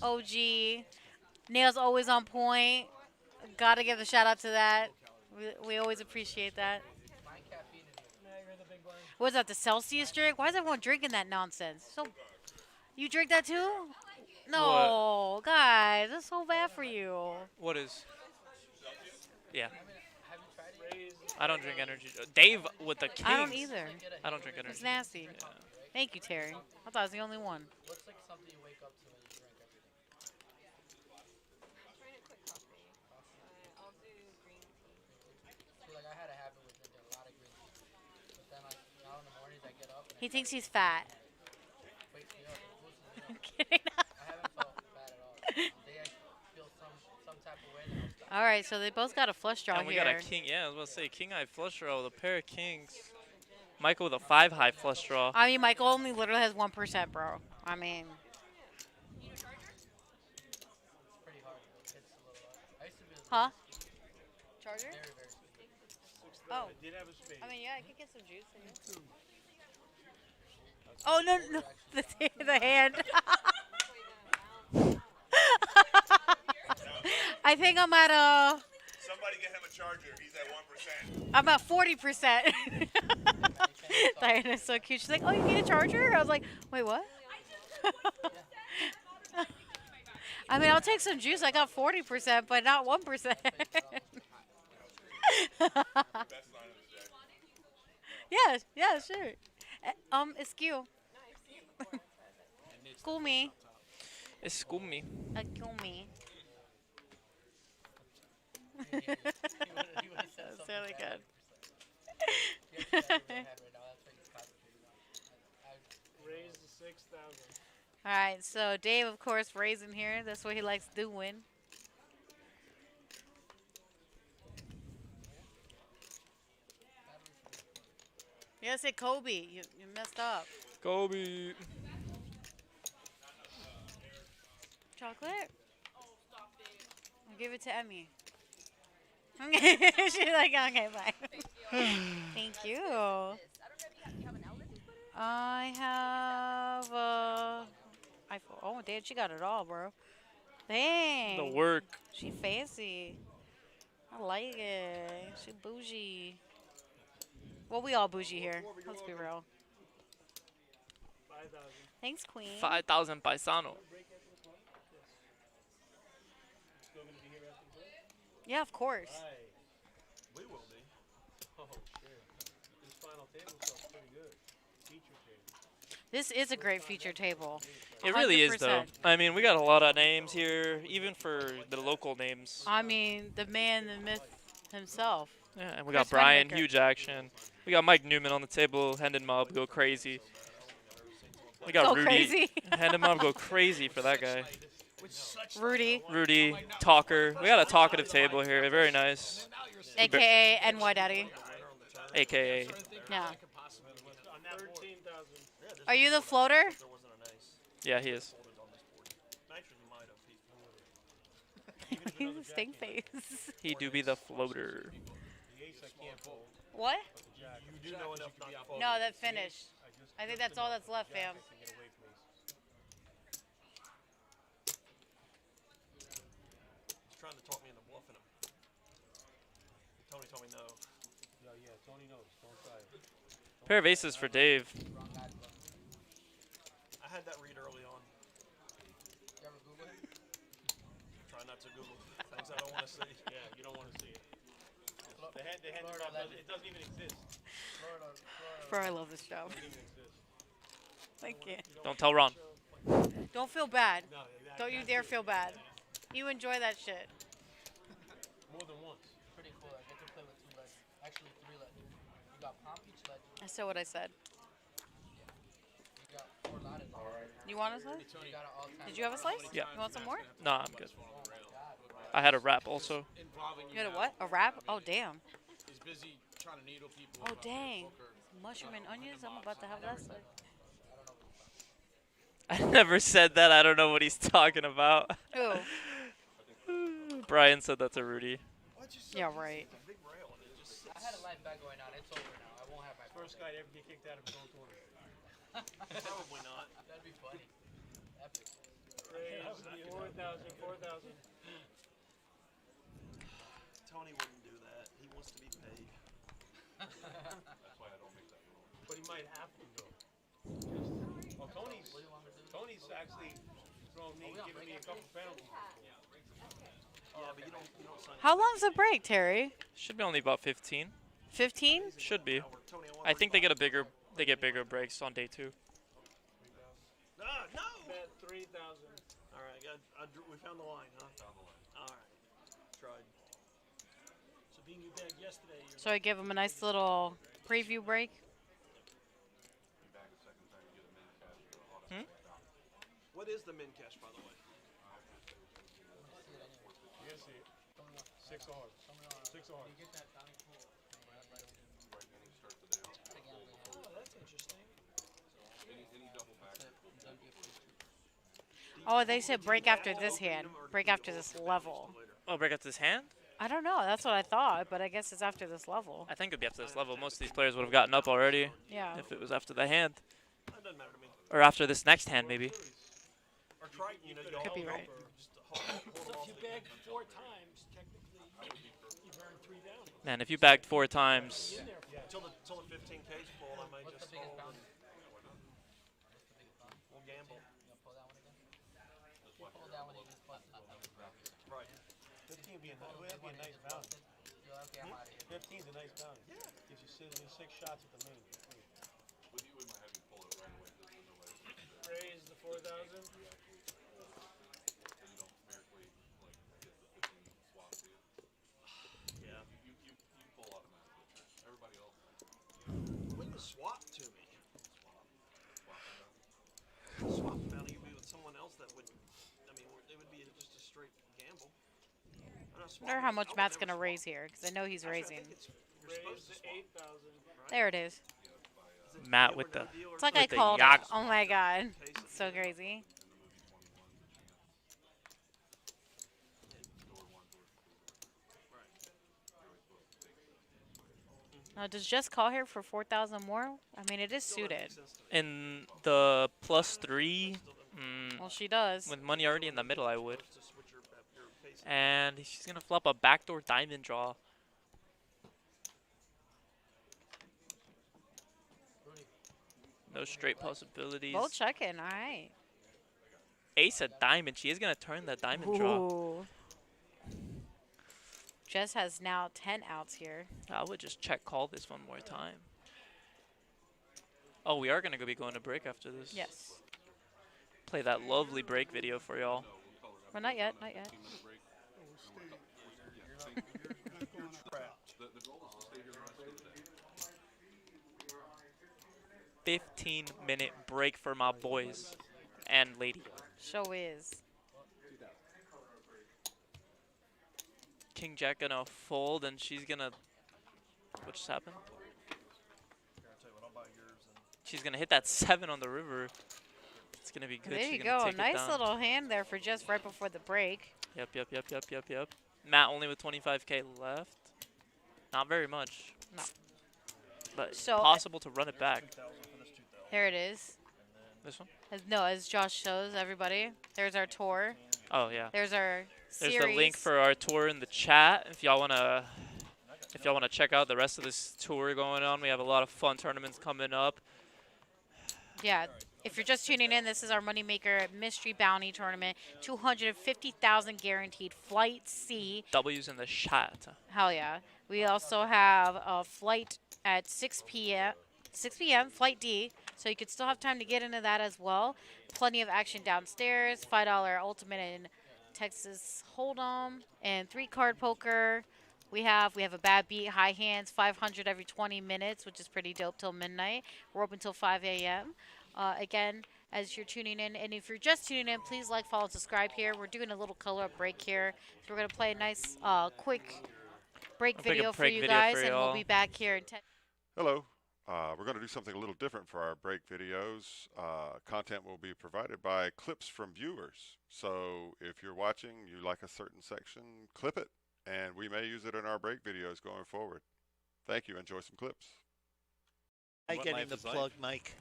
OG. Nails always on point. Gotta give a shout out to that. We always appreciate that. What's that, the Celsius drink? Why is everyone drinking that nonsense? So, you drink that too? No, guys, that's so bad for you. What is? Yeah. I don't drink energy. Dave with the Kings. I don't either. I don't drink energy. It's nasty. Yeah. Thank you, Terry. I thought I was the only one. What's like something you wake up to when you drink every day? I'm trying to quit coffee. I'll do green tea. So like I had a habit with drinking a lot of green tea. But then like now in the mornings I get up and He thinks he's fat. wake me up and boosts me I'm up. kidding. I haven't felt bad at all. They feel some type of way that I'm stuck. All right, so they both got a flush draw And we here. got a king. Yeah, I was about to say king high flush draw with a pair of kings. Michael with a 5 high flush draw. I mean, Michael only literally has 1%, bro. I mean, It's pretty hard. It's a little hard. I used to be huh? Charger? very, very sweet. Oh, I did have a spade. I mean, yeah, I could get some juice in here. Oh, no, the hand. I think I'm at Somebody get him a charger. He's at 1%. I'm at 40%. Diana's so cute. She's like, oh, you need a charger? I was like, wait, what? I mean, I'll take some juice. I got 40%, but not 1%. Yeah, sure. Excuse. School me. Excuse me. Excuse me. That's really good. Raise the 6,000. All right, so Dave, of course, raising here. That's what he likes doing. You gotta say Kobe. You messed up. Kobe. Chocolate? I'll give it to Emmy. She's like, okay, bye. Thank you. I have iPhone. Oh, damn, she got it all, bro. Dang. The work. She fancy. I like it. She bougie. Well, we all bougie here. Let's be real. 5,000. Thanks, Queen. 5,000 paisano. Still going to be here after the break? Yeah, of course. Aye. We will be. Oh, shit. This final table stuff's pretty good. Feature table. This is a great feature table. It really is, though. 100%. I mean, we got a lot of names here, even for the local names. I mean, the man, the myth himself. Yeah, and we got Chris Brian, Wenmaker. huge action. We got Mike Newman on the table, Hendon Mob, go crazy. We got Go Rudy. crazy. Hendon Mob, go crazy for that guy. Rudy, Rudy, Talker. We got a talkative table here, very nice. a.k.a. NY Daddy. AKA. Yeah. 13,000. Are you the floater? Yeah, he is. He's a stink face. He do be the floater. The ace I can't fold. What? You do know enough not to fold. No, that finished. I think that's all that's left, fam. Get away, please. He's trying to talk me into bluffing him. Tony told me no. Yeah, Tony knows. Don't try it. Pair of aces for Dave. I had that read early on. You ever Google him? Try not to Google things I don't want to see. Yeah, you don't want to see it. The head drop doesn't, it doesn't even exist. Bro, I love this show. It doesn't even exist. Thank you. Don't tell Ron. Don't feel bad. No, Don't you dare feel bad. You enjoy that shit. more than once. Pretty cool. I get to play with 2 legends. Actually, 3 legends. You got Palm Beach legend. I said what I said. You got 4 ladders. You You want a slice? You got an all-time Did you have a slice? Yeah. You want some more? No, I'm good. I had a wrap also. Involving You had a what? A wrap? Oh, damn. He's busy trying to needle people. Oh, dang. Mushroom and onions? I'm about to have that slice. I never said that. I don't know what he's talking about. Who? Brian said that to Rudy. Yeah, right. I had a live bet going on. It's over now. I won't have my First guy to ever get kicked out of his own tournament. Probably not. That'd be funny. Epic. That would be 4,000, 4,000. Tony wouldn't do that. He wants to be paid. But he might have to go. Well, Tony's actually throwing me, giving me a couple penalties. Yeah, but you don't sign How long's the break, Terry? Should be only about 15. 15? Should be. Tony, I think they get bigger breaks on day 2. Ah, no! Bet 3,000. All right, we found the line, huh? Found the line. All right. Tried. So being you bet yesterday, you're So I give him a nice little preview break. What is the min cash, by the way? you can see it. 6 hard. 6 hard. Oh, that's interesting. Oh, they said break after this hand. Break after this level. Oh, break after this hand? I don't know. That's what I thought, but I guess it's after this level. I think it'd be after this level. Most of these players would have gotten up already Yeah. if it was after the hand. That doesn't matter to me. Or after this next hand, maybe. Or try, you know, you Could be right. Just hold So them off if you the bag 4 times, technically, you've earned 3 bounties. Man, if you bagged 4 times, Till the 15K's full, I might just hold and we'll gamble. Pull that one again. Pull that one again. Right. 15 would be a nice bounty. Yo, okay, I'm out of here. 15's a nice bounty. Yeah. Gives you 6 shots at the main. Raise the 4,000. Yeah. When you swap to me. Swap bounty would be with someone else that would, I mean, it would be just a straight gamble. I wonder how much Matt's going to raise here, because I know he's raising. Raise the 8,000. There it is. Matt with the It's like I With the called it. yak. Oh my god. So crazy. Now, does Jess call here for 4,000 more? I mean, it is suited. in the +3. Well, she does. With money already in the middle, I would. And she's gonna flop a backdoor diamond draw. No straight possibilities. Both checking. All right. Ace a diamond. She is gonna turn that diamond draw. Ooh. Jess has now 10 outs here. I would just check call this one more time. Oh, we are gonna be going to break after this. Yes. Play that lovely break video for y'all. Well, not yet. Not yet. 15-minute break for my boys and lady. Show is. King Jack gonna fold, and she's gonna. What just happened? She's gonna hit that 7 on the river. It's gonna be good. There She's you gonna go. take it Nice down. little hand there for just right before the break. Yep. Matt only with 25K left. Not very much. No. But So- possible to run it back. There it is. This one? As Josh shows everybody, there's our tour. Oh yeah. There's our There's series. the link for our tour in the chat if y'all wanna check out the rest of this tour going on. We have a lot of fun tournaments coming up. Yeah. If you're just tuning in, this is our Moneymaker Mystery Bounty Tournament. 250,000 guaranteed. Flight C. W's in the chat. Hell yeah. We also have a flight at 6 p.m. 6 p.m. Flight D. So you could still have time to get into that as well. Plenty of action downstairs. $5 Ultimate in Texas Hold'em and 3-card poker. We have a bad beat, high hands, 500 every 20 minutes, which is pretty dope till midnight. We're open till 5 a.m. Again, as you're tuning in. And if you're just tuning in, please like, follow, and subscribe here. We're doing a little color up break here. So we're going to play a nice, quick break video for you guys, and we'll be back here in 10. Hello. We're going to do something a little different for our break videos. Content will be provided by clips from viewers. So if you're watching, you like a certain section, clip it, and we may use it in our break videos going forward. Thank you. Enjoy some clips. I get in the plug, Mike.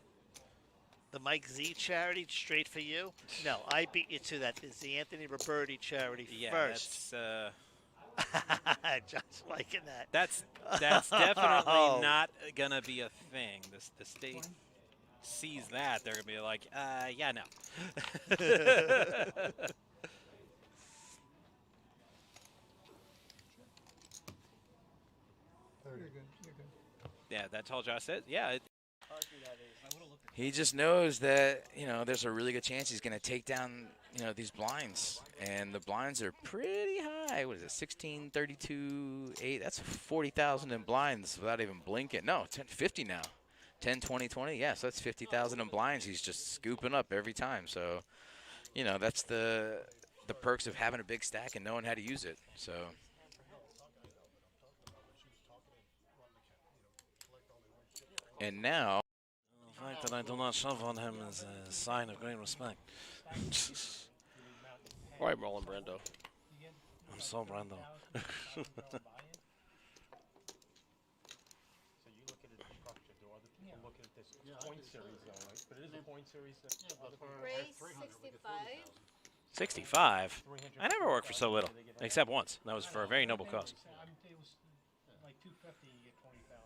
The Mike Z charity, straight for you. No, I beat you to that. It's the Anthony Roberti charity first. John's liking that. That's definitely not gonna be a thing. The state sees that, they're gonna be like, yeah, no. Yeah, that's all Josh said. Yeah. He just knows that, you know, there's a really good chance he's going to take down, you know, these blinds. And the blinds are pretty high. What is it, 16, 32, 8? That's 40,000 in blinds without even blinking. No, 50 now. 10, 20, 20. Yeah, so that's 50,000 in blinds. He's just scooping up every time. So, you know, that's the perks of having a big stack and knowing how to use it. So. And now. The fact that I do not shove on him is a sign of great respect. Why Marlon Brando? I'm so Brando. So you look at the structure. Do other people look at this? It's point series, though, right? But it is a point series. Race 65. 65? I never worked for so little, except once. That was for a very noble cause. It was like 250, you get 20,000.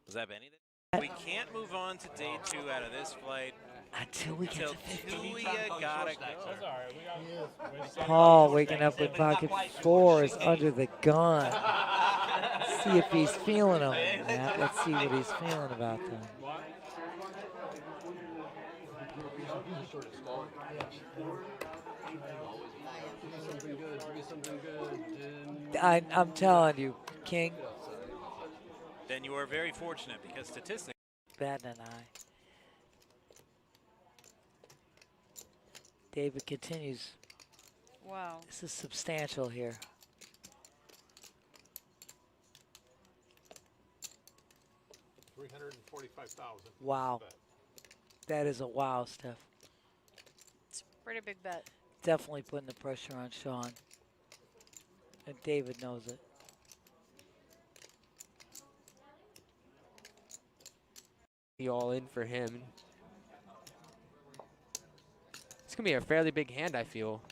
Was that Benny? We can't move on to day 2 out of this flight until we get to 50. We gotta go. Paul waking up with pocket 4s under the gun. See if he's feeling them. Yeah, let's see what he's feeling about them. I'm telling you, King. Then you are very fortunate because statistics. Ben and I. David continues. Wow. This is substantial here. $345,000. Wow. That is a wow, Steph. It's a pretty big bet. Definitely putting the pressure on Sean. And David knows it. Be all in for him. It's gonna be a fairly big hand, I feel.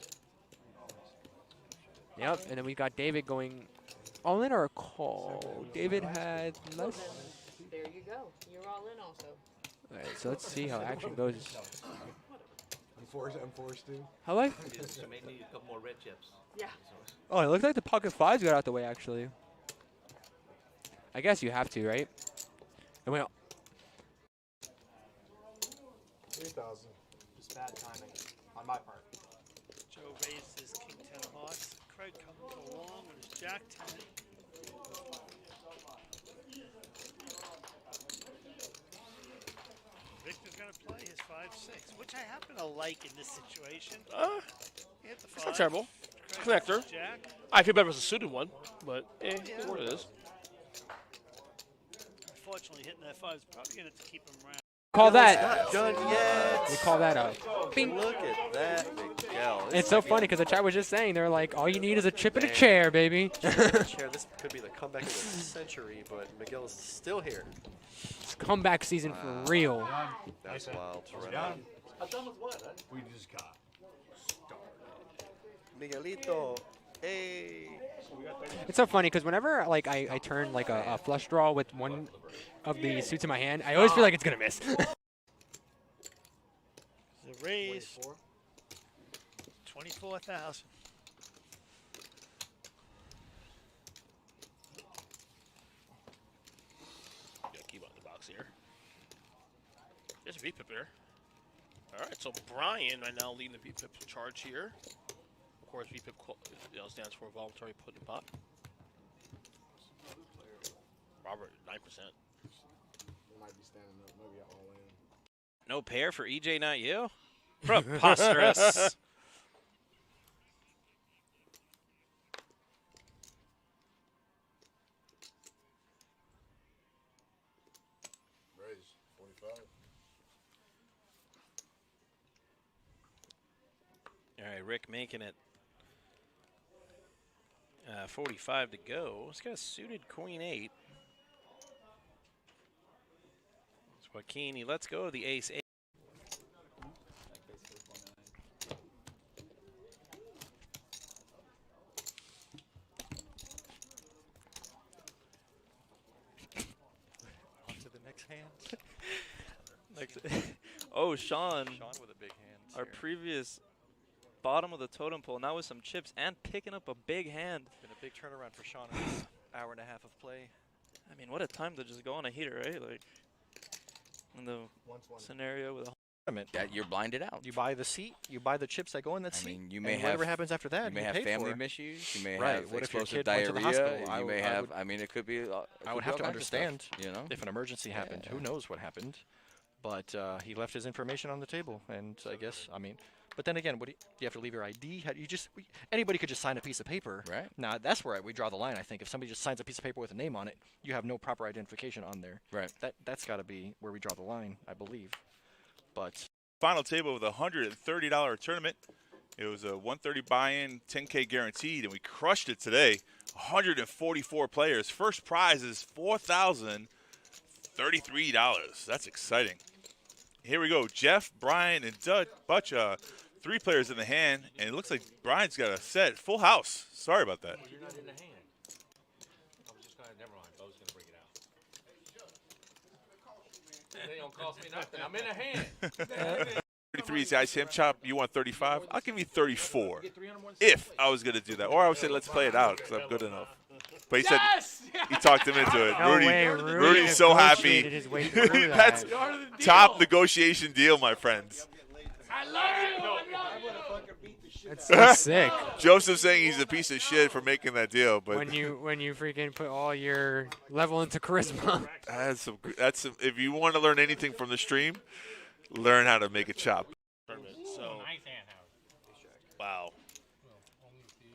Yep, and then we got David going all in or a call. David had less. There you go. You're all in also. All right, so let's see how action goes. I'm forced to. How like? So maybe a couple more red chips. Yeah. Oh, it looks like the pocket 5s got out the way actually. I guess you have to, right? And wait. 3,000. Just bad timing on my part. Joe raised his king 10 of hearts. Craig coming along with his jack 10. Victor's going to play his 5-6, which I happen to like in this situation. It's not terrible. Craig Connector. Jack. I feel better as a suited one, but Yeah. what it is. Unfortunately, hitting that 5 is probably going to keep him around. Call that. Not done yet. We call that out. Bing. Look at that, Miguel. It's so funny because the chat was just saying they're like, all you need is a chip and a chair, baby. Chair. This could be the comeback of the century, but Miguel is still here. It's comeback season for real. That's wild. How done with what? We just got Miguelito. Hey. It's so funny because whenever like I turn like a flush draw with one of the suits in my hand, I always feel like it's gonna miss. The raise. 24,000. Yeah, keep on the box here. There's a VPIP there. All right, so Brian right now leading the VPIP charge here. Of course, VPIP stands for voluntary put in pot. Robert, 9%. We might be standing up, maybe all in. No pair for EJ, not you? Preposterous. Raise 45. All right, Rick making it 45 to go. He's got a suited queen 8. It's Joaquin. He lets go of the ace 8. On to the next hand. Oh, Sean. Sean with a big hand. Our previous bottom of the totem pole, now with some chips and picking up a big hand. Been a big turnaround for Sean in this hour and a half of play. I mean, what a time to just go on a heater, right? Like, in the scenario with a that you're blinded out. You buy the seat, you buy the chips that go in that seat. I mean, you may and have whatever happens after that. You may have pay family for. issues. You may Right. have What if your explosive kid went to the diarrhea. hospital? You may have. I mean, it could be. I would have to understand. You know, if an emergency happened, who knows what happened? But he left his information on the table, and I guess But then again, what do you have to leave your ID? Anybody could just sign a piece of paper. Right. Now that's where we draw the line. I think if somebody just signs a piece of paper with a name on it, you have no proper identification on there. Right. That's got to be where we draw the line, I believe. But final table with a $130 tournament. It was a 130 buy-in, 10K guaranteed, and we crushed it today. 144 players. First prize is $4,033. That's exciting. Here we go. Jeff, Brian, and Butch. 3 players in the hand, and it looks like Brian's got a set. Full house. Sorry about that. You're not in the hand. I was just going to, never mind. I was going to bring it out. They don't cost me nothing. I'm in a hand. 33 is the ice ham chop. You want 35? I'll give you 34 if I was going to do that. Or I would say let's play it out because I'm good enough. But he said he talked him into it. No Rudy, way, Rudy's so happy. negotiated his way through That's that. top negotiation deal, my friends. I love you. That's so sick. Joseph's saying he's a piece of shit for making that deal, but when you freaking put all your level into charisma. that's some. If you want to learn anything from the stream, learn how to make a chop. So, wow.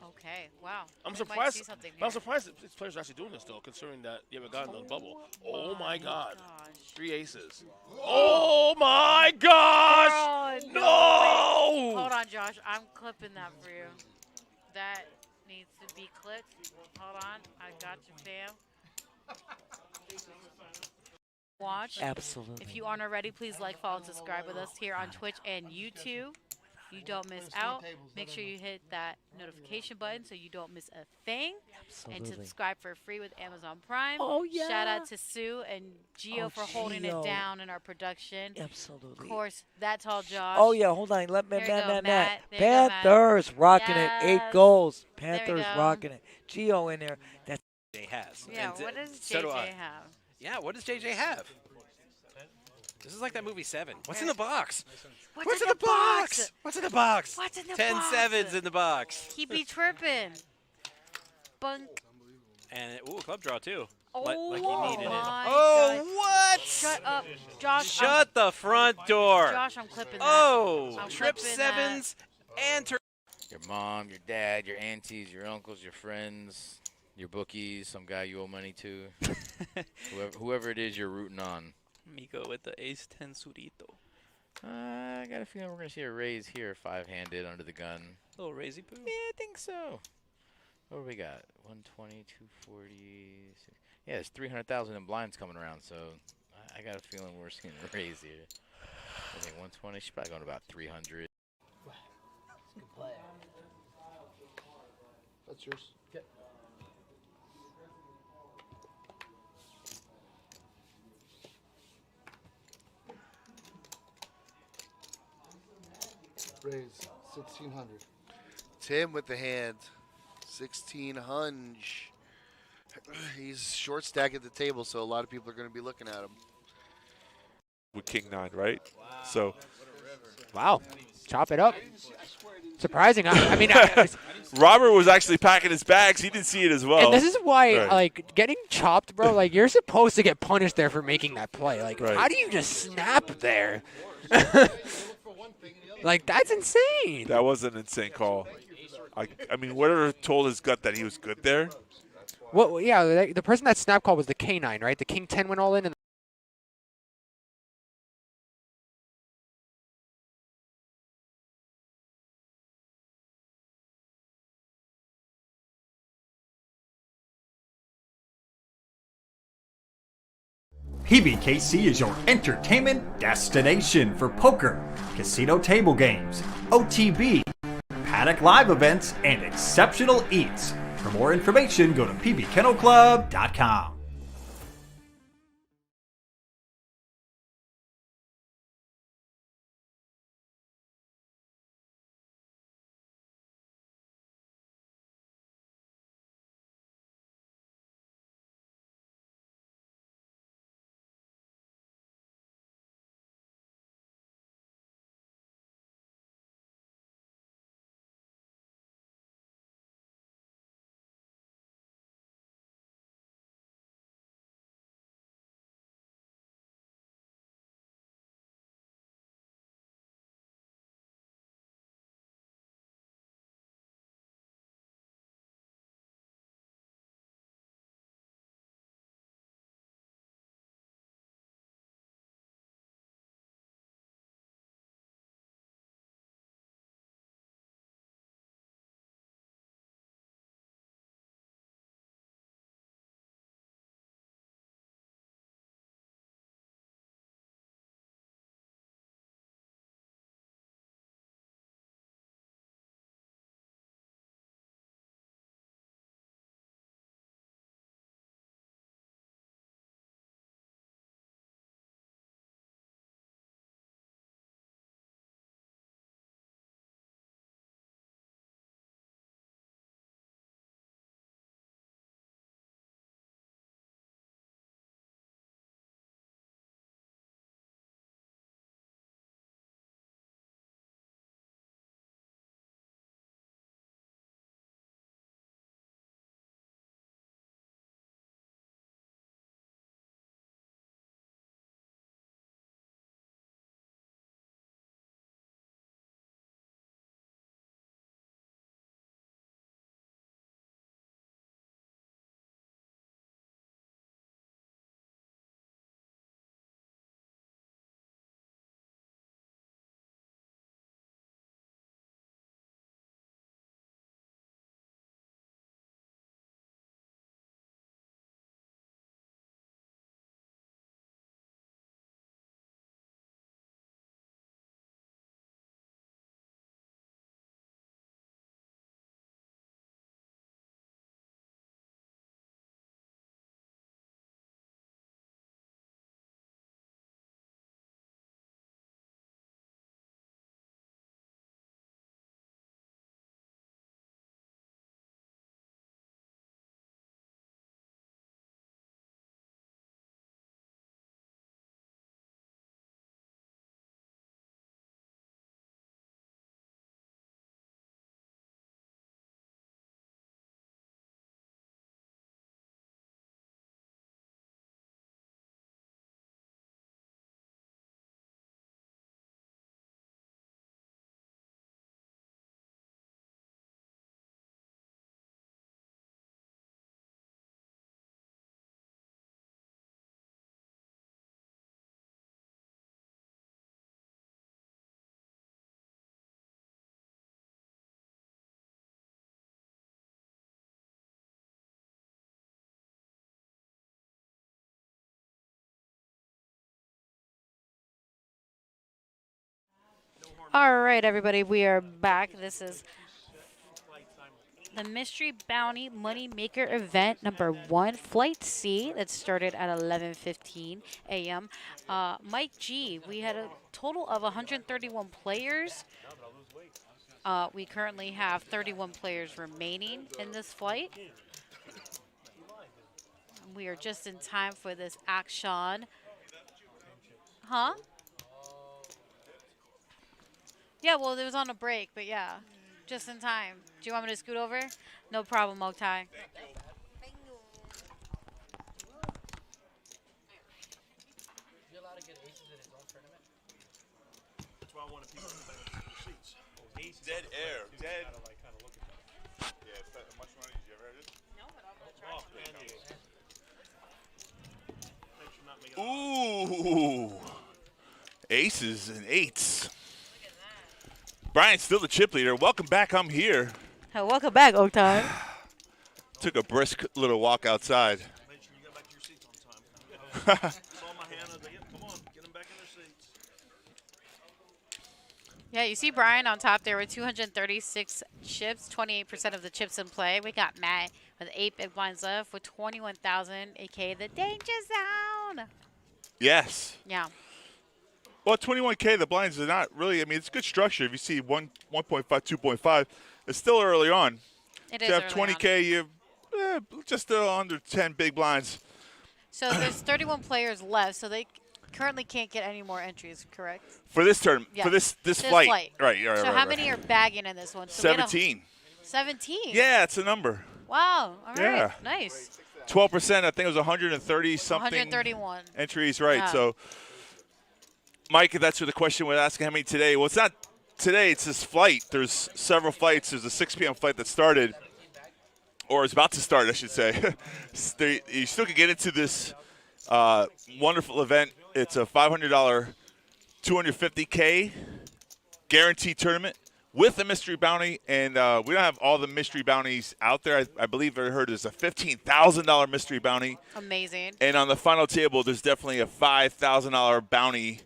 Okay, wow. I'm We might surprised. see something I'm here. surprised that these players are actually doing this though, considering that you haven't gotten the bubble. Oh my God! 3 aces. Oh my gosh! Oh, No! Hold on, Josh. I'm clipping that for you. That needs to be clipped. Hold on. I got you, fam. Watch. Absolutely. If you aren't already, please like, follow, and subscribe with us here on Twitch and YouTube. You don't miss out. Make sure you hit that notification button so you don't miss a thing. And Absolutely. subscribe for free with Amazon Prime. Oh, yeah. Shout out to Sue and Gio for holding it Gio. down in our production. Absolutely. Of course, that's all Josh. Oh yeah, hold on. Let me There you go, Matt. There you go, Matt. Panthers rocking it. 8 Yes. goals. There we Panthers go. rocking it. Gio in there. That's JJ has. Yeah, And what does so do JJ I. have? Yeah, what does JJ have? This is like that movie 7. What's in the box? What's in the box? What's in the box? What's in the 10 box? sevens in the box. He be tripping. Bunk. And ooh, club draw too. Oh like he needed my it. Oh, God. what? Shut up, Josh. Shut the front door. Josh, I'm clipping that. Oh, I'm trip clipping sevens and your mom, your dad, your aunties, your uncles, your friends, your bookies, some guy you owe money to, whoever it is you're rooting on. Miko with the ace 10 surito. I got a feeling we're going to see a raise here, 5-handed under the gun. Little raisy poo. Yeah, I think so. What do we got? 120, 240. Yeah, there's 300,000 in blinds coming around, so I got a feeling we're seeing a raise here. I think 120. She's probably going to about 300. That's yours. Yeah. Raise 1600. Tim with the hand. 16 hunch. He's short stack at the table, so a lot of people are going to be looking at him. With King 9, right? So, Wow. Chop it up. Surprising. I mean, Robert was actually packing his bags. He didn't see it as well. And this is why, Right. like, getting chopped, bro, like, you're supposed to get punished there for making that play. Like, Right. how do you just snap there? Like, that's insane. That was an insane call. I mean, whatever told his gut that he was good there. Well, yeah, the person that snap called was the K9, right? The King 10 went all in, and PBKC is your entertainment destination for poker, casino table games, OTB, paddock live events, and exceptional eats. For more information, go to pbkennelclub.com. All right, everybody, we are back. This is the Mystery Bounty Money Maker event number 1, Flight C, that started at 11:15 a.m. Mike G, we had a total of 131 players. We currently have 31 players remaining in this flight. We are just in time for this action. Huh? Yeah, well, it was on a break, but yeah. Just in time. Do you want me to scoot over? No problem, Moktai. You allowed to get aces in his own tournament? That's why I wanted people to bet on the seats. Dead air. Dead. Yeah, it's that much money. Did you ever heard it? No, but I'm going to try. Ooh. Aces and eights. Brian's still the chip leader. Welcome back. I'm here. Oh, welcome back, Oktai. Took a brisk little walk outside. Make sure you got back to your seats on time. Saw my hand. I was like, come on, get them back in their seats. Yeah, you see Brian on top there with 236 chips, 28% of the chips in play. We got Matt with 8 big blinds left with 21,000, a.k.a. the danger zone. Yes. Yeah. Well, 21K, the blinds are not really, I mean, it's good structure. If you see 1.5, 2.5, it's still early on. It if is you have early 20K, you have just under 10 big blinds. So there's 31 players left, so they currently can't get any more entries, correct? For this term, Yeah. for this flight. Right. So how many are bagging in this one? So we had 17. 17? Yeah, it's a number. Wow. All right. Yeah. Nice. 12%, I think it was 130 something 131 entries, right? Yeah. So, Mike, that's what the question was asking. How many today? Well, it's not today. It's this flight. There's several flights. There's a 6 p.m. flight that started, or is about to start, I should say. You still can get into this wonderful event. It's a $500, 250K guaranteed tournament with a mystery bounty, and we don't have all the mystery bounties out there. I believe I heard there's a $15,000 mystery bounty. Amazing. And on the final table, there's definitely a $5,000 bounty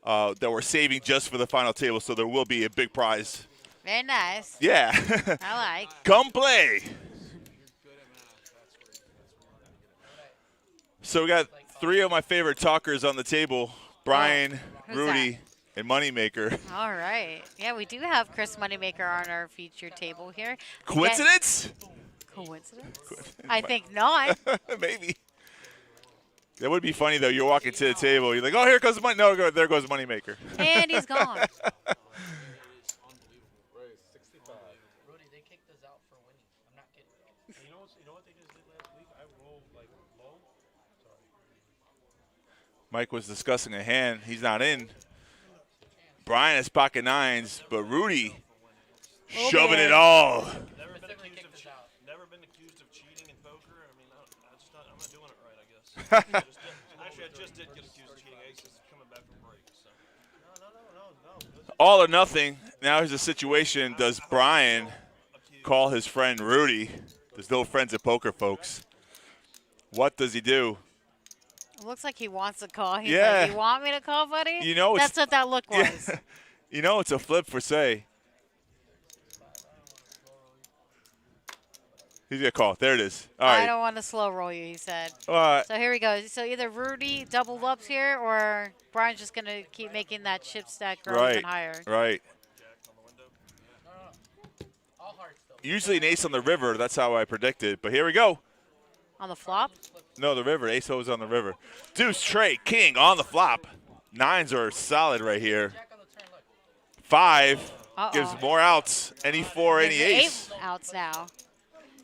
that we're saving just for the final table, so there will be a big prize. Very nice. Yeah. I like. Come play. So we got 3 of my favorite talkers on the table, Brian, Who's Rudy, and Moneymaker. All right. Yeah, we do have Chris Moneymaker on our featured table here. Coincidence? Coincidence? I think not. Maybe. That would be funny, though. You're walking to the table. You're like, oh, here goes the money. No, there goes Moneymaker. And he's gone. Rudy, they kicked us out for winning. I'm not kidding. You know what they just did last week? I rolled like low. Sorry. Mike was discussing a hand. He's not in. Brian has pocket nines, but Rudy shoving it all. Never been accused of cheating in poker. I mean, I'm not doing it right, I guess. Actually, I just did get accused of cheating. Aces coming back from break. So. No. All or nothing. Now here's a situation. Does Brian call his friend Rudy? There's no friends at poker, folks. What does he do? It looks like he wants to call. He's Yeah. like, you want me to call, buddy? You know, that's what that look was. Yeah. You know, it's a flip for say. He's gonna call. There it is. All right. I don't want to slow roll you, he said. All right. So here we go. So either Rudy double ups here, or Brian's just gonna keep making that chip stack grow even higher. Right. Usually an ace on the river. That's how I predicted. But here we go. On the flop? No, the river. Ace O is on the river. Deuce, Trey, King on the flop. Nines are solid right here. 5 gives more outs. Any 4, any There's ace. 8 outs now.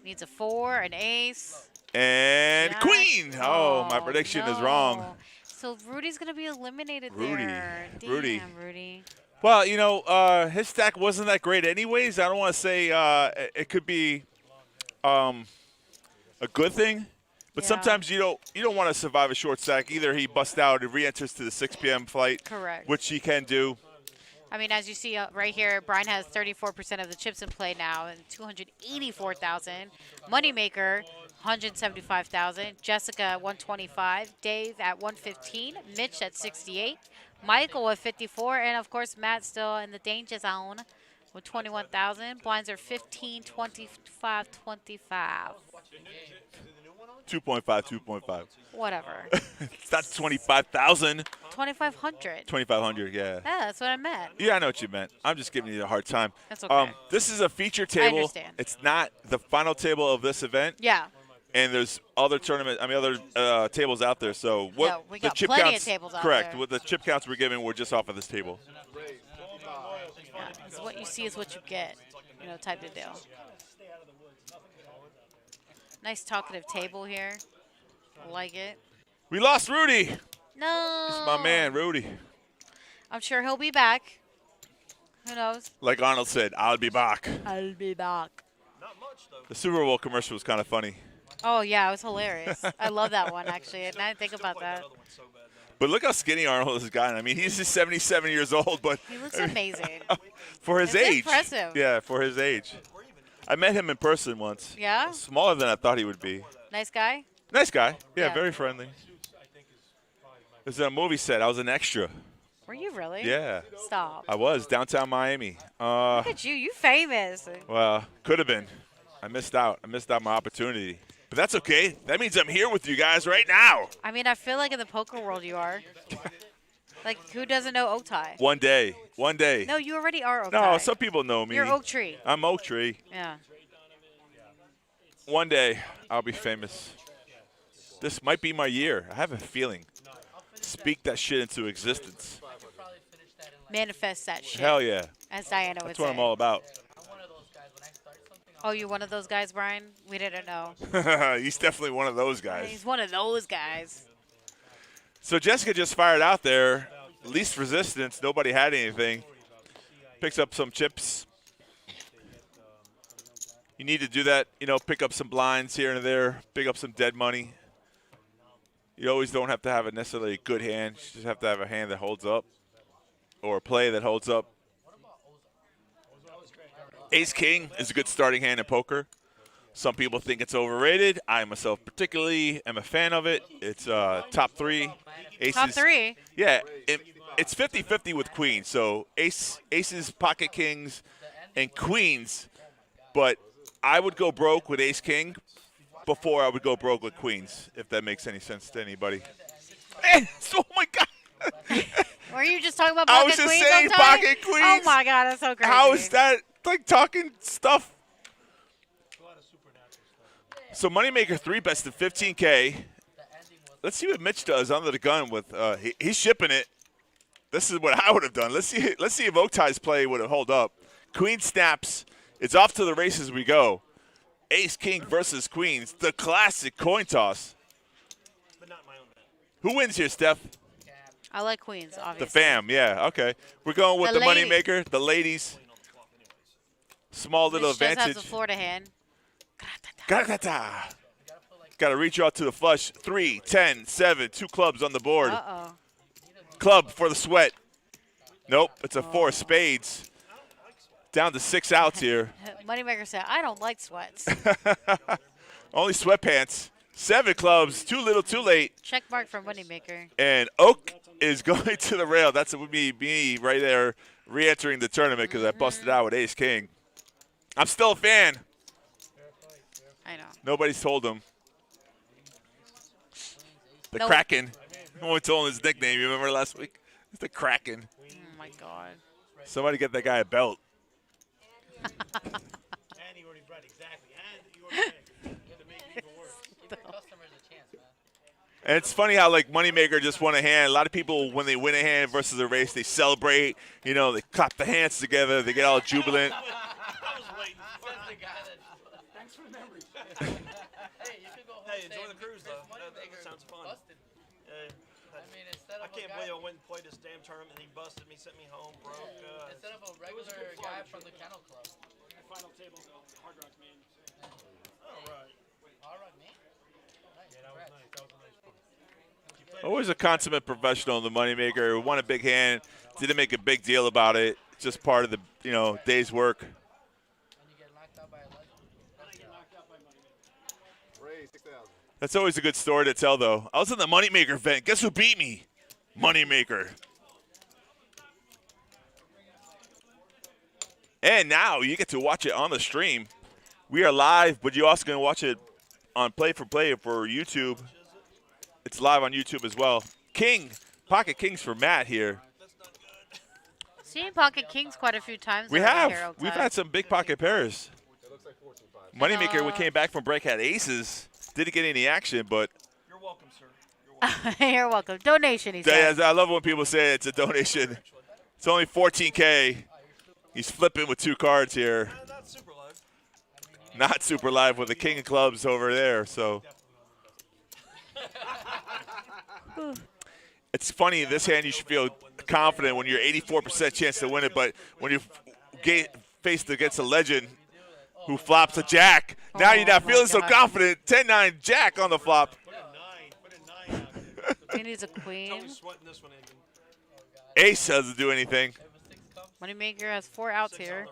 Needs a 4, an ace. And Jack. queen. Oh, my prediction is wrong. So Rudy's going to be eliminated Rudy. there. Damn, Rudy. Rudy. Well, you know, his stack wasn't that great anyways. I don't want to say it could be a good thing. But sometimes you don't want to survive a short stack. Either he busts out and re-enters to the 6 p.m. flight, Correct. which he can do. I mean, as you see right here, Brian has 34% of the chips in play now and 284,000. Moneymaker, 175,000. Jessica, 125. Dave at 115. Mitch at 68. Michael at 54. And, of course, Matt still in the danger zone with 21,000. Blinds are 15, 25, 25. 2.5. Whatever. It's not 25,000. 2,500. 2,500, yeah. Yeah, that's what I meant. Yeah, I know what you meant. I'm just giving you a hard time. That's okay. This is a feature table. understand. It's not the final table of this event. Yeah. And there's other other tables out there. So what Yeah, we the got chip plenty of counts? tables out correct. there. What the chip counts we're giving were just off of this table. Yeah, 'cause what you see is what you get. type of deal. Nice talkative table here. I like it. We lost Rudy. No. It's my man, Rudy. I'm sure he'll be back. Who knows? Like Arnold said, I'll be back. I'll be back. The Super Bowl commercial was kind of funny. Oh, yeah, it was hilarious. I love that one, actually. And I think about that. But look how skinny Arnold has gotten. I mean, he's just 77 years old, but he looks amazing. For his It's age. impressive. Yeah, for his age. I met him in person once. Yeah? Smaller than I thought he would be. Nice guy? Nice guy. Yeah, Yeah. very friendly. It was a movie set. I was an extra. Were you really? Yeah. Stop. I was downtown Miami. Look at you. You famous. Well, could have been. I missed out. I missed out my opportunity. But that's okay. That means I'm here with you guys right now. I mean, I feel like in the poker world you are. Like, who doesn't know Otai? One day. One day. No, you already are Otai. No, some people know me. You're Oak Tree. I'm Oak Tree. Yeah. One day, I'll be famous. This might be my year. I have a feeling. Speak that shit into existence. Manifest that shit. Hell yeah. As Diana would That's say. what I'm all about. Oh, you're one of those guys, Brian? We didn't know. He's definitely one of those guys. He's one of those guys. So Jessica just fired out there. Least resistance. Nobody had anything. Picks up some chips. You need to do that, pick up some blinds here and there, pick up some dead money. You always don't have to have a necessarily good hand. You just have to have a hand that holds up or a play that holds up. Ace-King is a good starting hand in poker. Some people think it's overrated. I myself particularly am a fan of it. It's top three. Aces, Top three? Yeah, it's 50-50 with queens. So aces, pocket kings, and queens. But I would go broke with ace-king before I would go broke with queens, if that makes any sense to anybody. Oh, my God. Were you just talking about I pocket was just queens saying sometime? pocket queens. Oh, my God, that's so crazy. How is that like talking stuff? So Moneymaker 3 bets to 15K. Let's see what Mitch does under the gun with. He's shipping it. This is what I would have done. Let's see if Oktai's play would have held up. Queen snaps. It's off to the races we go. Ace King versus Queens, the classic coin toss. Who wins here, Steph? I like queens, obviously. The fam, yeah, okay. We're going with the Moneymaker, the ladies. Small little Mitch does advantage. have the Florida hand. Got to reach out to the flush. 3, 10, 7, 2 clubs on the board. Uh-oh. Club for the sweat. Nope, it's a 4 of spades. Down to 6 outs here. Moneymaker said, I don't like sweats. Only sweatpants. 7 clubs, too little, too late. Check mark for Moneymaker. And Oak is going to the rail. That's me right there re-entering the tournament because I busted out with Ace King. I'm still a fan. I know. Nobody's told him. The Nope. Kraken. No one told him his nickname. You remember last week? It's the Kraken. Oh, my God. Somebody get that guy a belt. And he already brought exactly. And you already to make it even worse. And it's funny how, like, Moneymaker just won a hand. A lot of people, when they win a hand versus a race, they celebrate. They clap the hands together. They get all jubilant. Thanks for the memory. Hey, enjoy the cruise, though. That sounds fun. I can't believe I went and played this damn tournament and he busted me, sent me home broke. Instead of a regular guy from the Kennel Club. Final table, Hard Rock man. All right. Hard Rock man? Yeah, that was nice. That was a nice one. Always a consummate professional in the Moneymaker. Won a big hand. Didn't make a big deal about it. Just part of the, day's work. That's always a good story to tell, though. I was in the Moneymaker event. Guess who beat me? Moneymaker. And now you get to watch it on the stream. We are live, but you're also going to watch it on Play for YouTube. It's live on YouTube as well. Pocket Kings for Matt here. Seen Pocket Kings quite a few times. We around have. here, Oak We've Tide. had some big pocket pairs. Moneymaker, we came back from break, had aces. Didn't get any action, but. You're welcome, sir. You're welcome. Donation, he said. I love when people say it's a donation. It's only $14K. He's flipping with 2 cards here. That's not super live with the king of clubs over there. So it's funny, in this hand you should feel confident when you're 84% chance to win it, but when you faced against a legend who flops a jack, now you're not feeling so confident. 10-9 jack on the flop. He needs a queen. Ace doesn't do anything. Moneymaker has 4 outs here.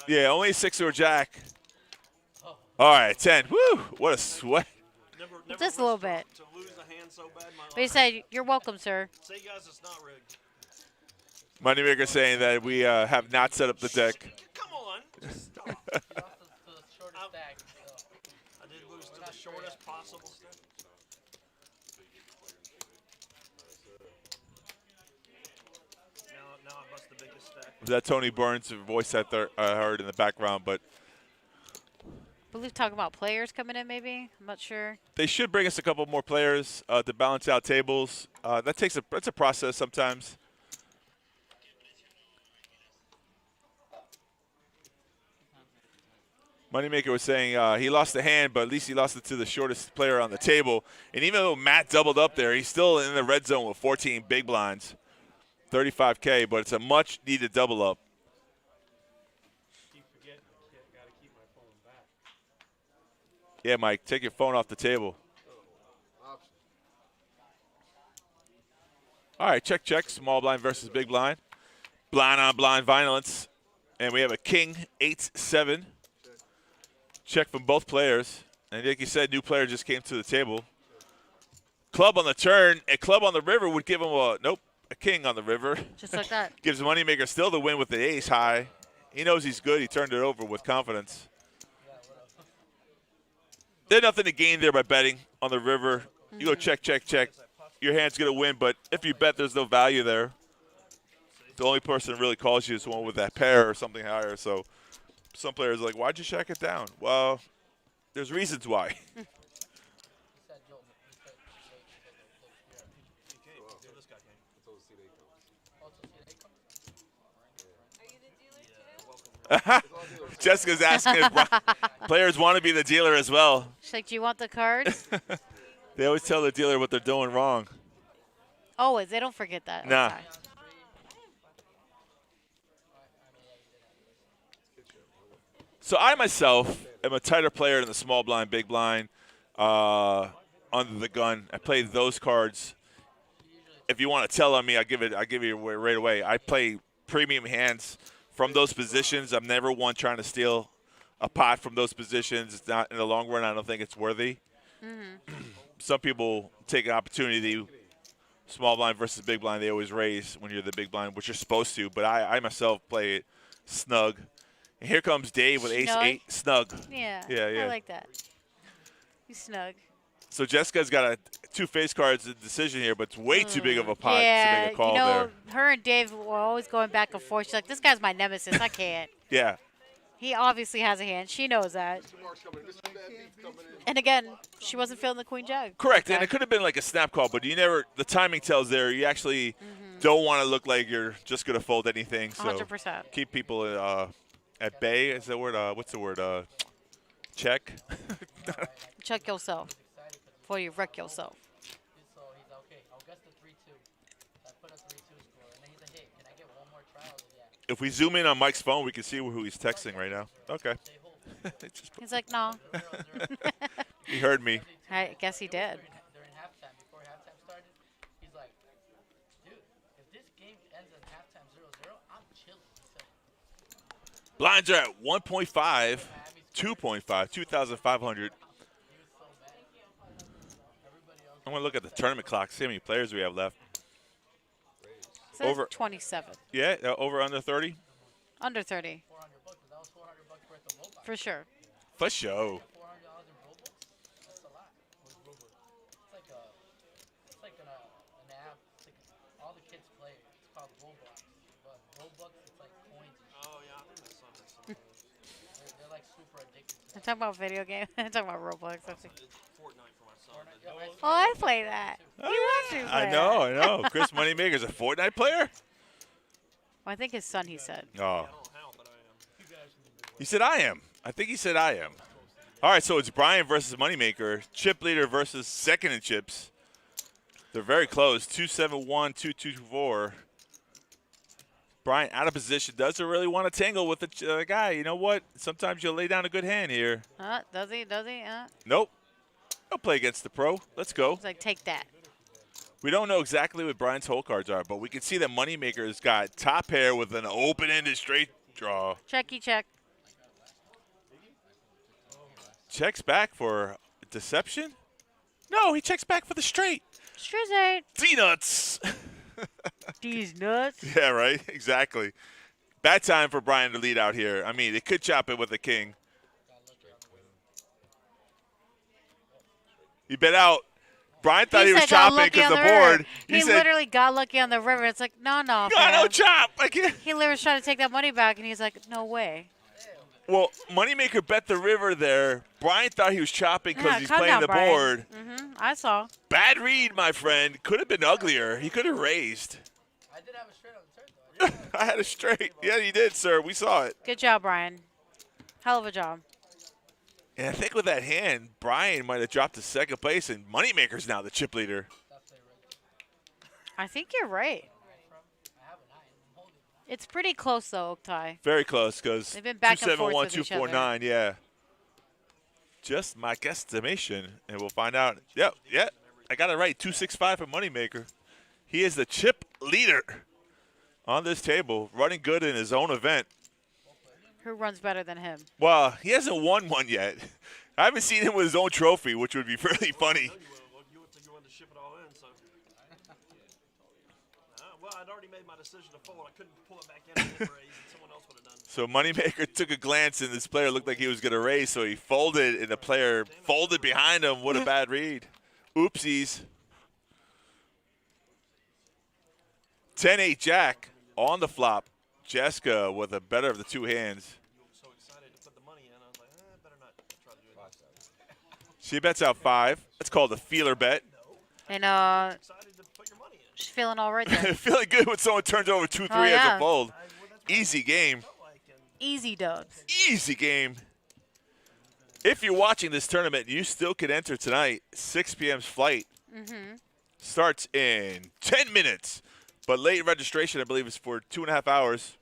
Yeah, only 6 or a jack. All right, 10. Woo! What a sweat. Just a little bit. But he said, "You're welcome, sir." Say, guys, it's not rigged. Moneymaker saying that we have not set up the deck. Come on. Just stop. I did lose to the shortest possible stack. Now I bust the biggest stack. Was that Tony Burns' voice I heard in the background? But I believe talking about players coming in, maybe. I'm not sure. they should bring us a couple more players to balance out tables. That's a process sometimes. Moneymaker was saying he lost the hand, but at least he lost it to the shortest player on the table. And even though Matt doubled up there, he's still in the red zone with 14 big blinds, 35K, but it's a much-needed double up. Yeah, Mike, take your phone off the table. All right, check, check. Small blind versus big blind. Blind on blind violence. And we have a king, 8-7. Check from both players. And like you said, new player just came to the table. Club on the turn. A club on the river would give him a king on the river. Just like that. Gives Moneymaker still the win with the ace high. He knows he's good. He turned it over with confidence. There's nothing to gain there by betting on the river. You go check, check, check. Your hand's going to win, but if you bet, there's no value there. The only person that really calls you is the one with that pair or something higher. So some players are like, why'd you shack it down? Well, there's reasons why. Jessica's asking if players want to be the dealer as well. She's like, "Do you want the cards?" They always tell the dealer what they're doing wrong. Always. They don't forget that. Nah. Okay. So I myself am a tighter player in the small blind, big blind, under the gun. I play those cards. If you want to tell on me, I'll give you right away. I play premium hands from those positions. I'm never one trying to steal a pot from those positions. It's not in the long run. I don't think it's worthy. Some people take an opportunity. Small blind versus big blind, they always raise when you're the big blind, which you're supposed to. But I myself play it snug. And here comes Dave with ace-8 snug. Yeah. Yeah. I like that. He's snug. So Jessica's got two face cards in decision here, but it's way too big of a pot to make a call there. Her and Dave were always going back and forth. She's like, "This guy's my nemesis. I can't." Yeah. He obviously has a hand. She knows that. And again, she wasn't feeling the queen jack. Correct, and it could have been like a snap call, but the timing tells there. You actually don't want to look like you're just going to fold anything. So 100%. Keep people at bay. Is that word? What's the word? Check. Check yourself before you wreck yourself. So he's okay. I'll guess the 3-2. I put a 3-2 score, and then he's like, "Hey, can I get one more try?" I was like, "Yeah." If we zoom in on Mike's phone, we can see who he's texting right now. Okay. He's like, "No." He heard me. I guess he did. During halftime, before halftime started, he's like, "Dude, if this game ends at halftime 0-0, I'm chilling." Blinds are at 1.5, 2.5, 2,500. I'm going to look at the tournament clock, see how many players we have left. Says over 27. Yeah, over under 30? Under 30. For sure. For sure. It's like an app. It's like all the kids play. It's called Roblox. But Roblox, it's like coins. Oh yeah, I think that's something. They're like super addicted. I'm talking about video game. I'm talking about Roblox. Fortnite for my son. Oh, I play that. You watch me play I know. Chris Moneymaker's a Fortnite player? Well, I think his son, he said. Oh. He said I am. I think he said I am. All right, so it's Brian versus Moneymaker. Chip leader versus second in chips. They're very close, 2-7-1, 2-2-4. Brian out of position. Doesn't really want to tangle with the guy. You know what? Sometimes you'll lay down a good hand here. Does he? Nope. I'll play against the pro. Let's go. He's like, take that. We don't know exactly what Brian's hole cards are, but we can see that Moneymaker's got top pair with an open-ended straight draw. Checky check. Checks back for deception? No, he checks back for the straight. Straight. D-nuts. These nuts. Yeah, right. Exactly. Bad time for Brian to lead out here. I mean, it could chop it with a king. He bet out. Brian thought he was chopping because the board. He literally got lucky on the river. It's like, no, no, fam. no chop. I can't. He literally was trying to take that money back, and he's like, no way. Well, Moneymaker bet the river there. Brian thought he was chopping because he's playing down, the Brian. board. I saw. Bad read, my friend. Could have been uglier. He could have raised. I did have a straight on the turn, though. I had a straight. Yeah, you did, sir. We saw it. Good job, Brian. Hell of a job. And I think with that hand, Brian might have dropped to second place, and Moneymaker's now the chip leader. I think you're right. It's pretty close, though, Oaktai. Very close, because They've been back and forth 271, with each 249, yeah. Just my guesstimation, and we'll find out. Yep, I got it right. 265 for Moneymaker. He is the chip leader on this table, running good in his own event. Who runs better than him? Well, he hasn't won one yet. I haven't seen him with his own trophy, which would be really funny. Well, I'd already made my decision to fold. I couldn't pull it back in and raise, and someone else would have done it. So Moneymaker took a glance, and this player looked like he was going to raise, so he folded, and the player folded behind him. What a bad read. Oopsies. 10-8 Jack on the flop. Jessica with a better of the two hands. So excited to put the money in. I was like, better not try to do it. She bets out 5. That's called a feeler bet. And she's feeling all right there. Feeling good when someone turns over 2-3 as a fold. Easy game. Easy dubs. Easy game. If you're watching this tournament, you still can enter tonight. 6 p.m.'s flight starts in 10 minutes. But late registration, I believe, is for 2.5 hours.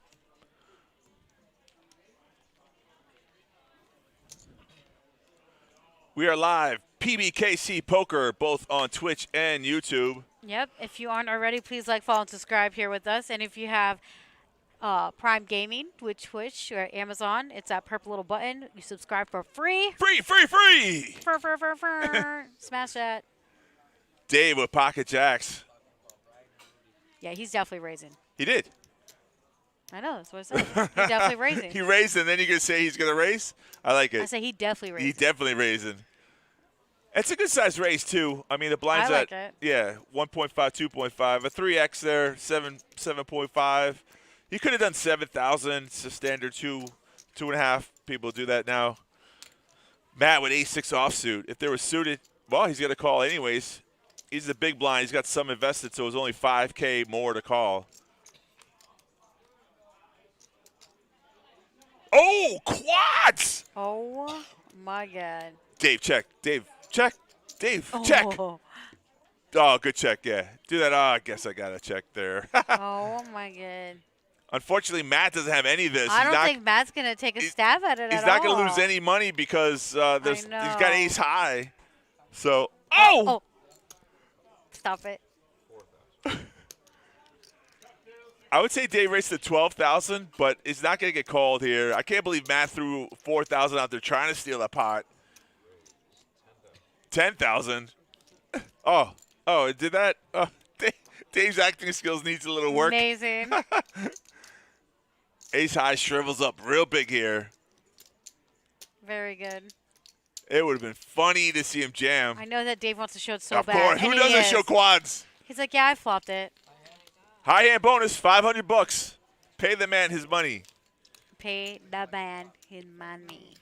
We are live, PBKC Poker, both on Twitch and YouTube. Yep. If you aren't already, please like, follow, and subscribe here with us. And if you have Prime Gaming with Twitch or Amazon, it's that purple little button. You subscribe for free. Free! Smash that. Dave with Pocket Jacks. Yeah, he's definitely raising. He did. I know, that's what I said. He's definitely raising. He raised, and then you're going to say he's going to raise? I like it. I say he definitely raising. He definitely raising. It's a good size raise, too. I mean, the blind's I like at, it. 1.5, 2.5. A 3X there, 7.5. You could have done 7,000. It's a standard 2.5. People do that now. Matt with ace-6 offsuit. If they were suited, well, he's going to call anyways. He's the big blind. He's got some invested, so it was only $5K more to call. Oh, quads! Oh, my God. Dave, check. Dave, check. Dave, check. Oh, good check, yeah. Do that. Oh, I guess I got to check there. Oh, my God. Unfortunately, Matt doesn't have any of this. I don't think Matt's going to take a stab at it He's at not all. going to lose any money because he's got ace high. So, oh! Stop it. I would say Dave raced to 12,000, but it's not going to get called here. I can't believe Matt threw 4,000 out there trying to steal that pot. 10,000. Oh, it did that? Dave's acting skills needs a little work. Amazing. Ace high shrivels up real big here. Very good. It would have been funny to see him jam. I know that Dave wants to show it so Of bad. course. Who doesn't show quads? He's like, yeah, I flopped it. High hand bonus, $500. Pay the man his money. Pay the man his money.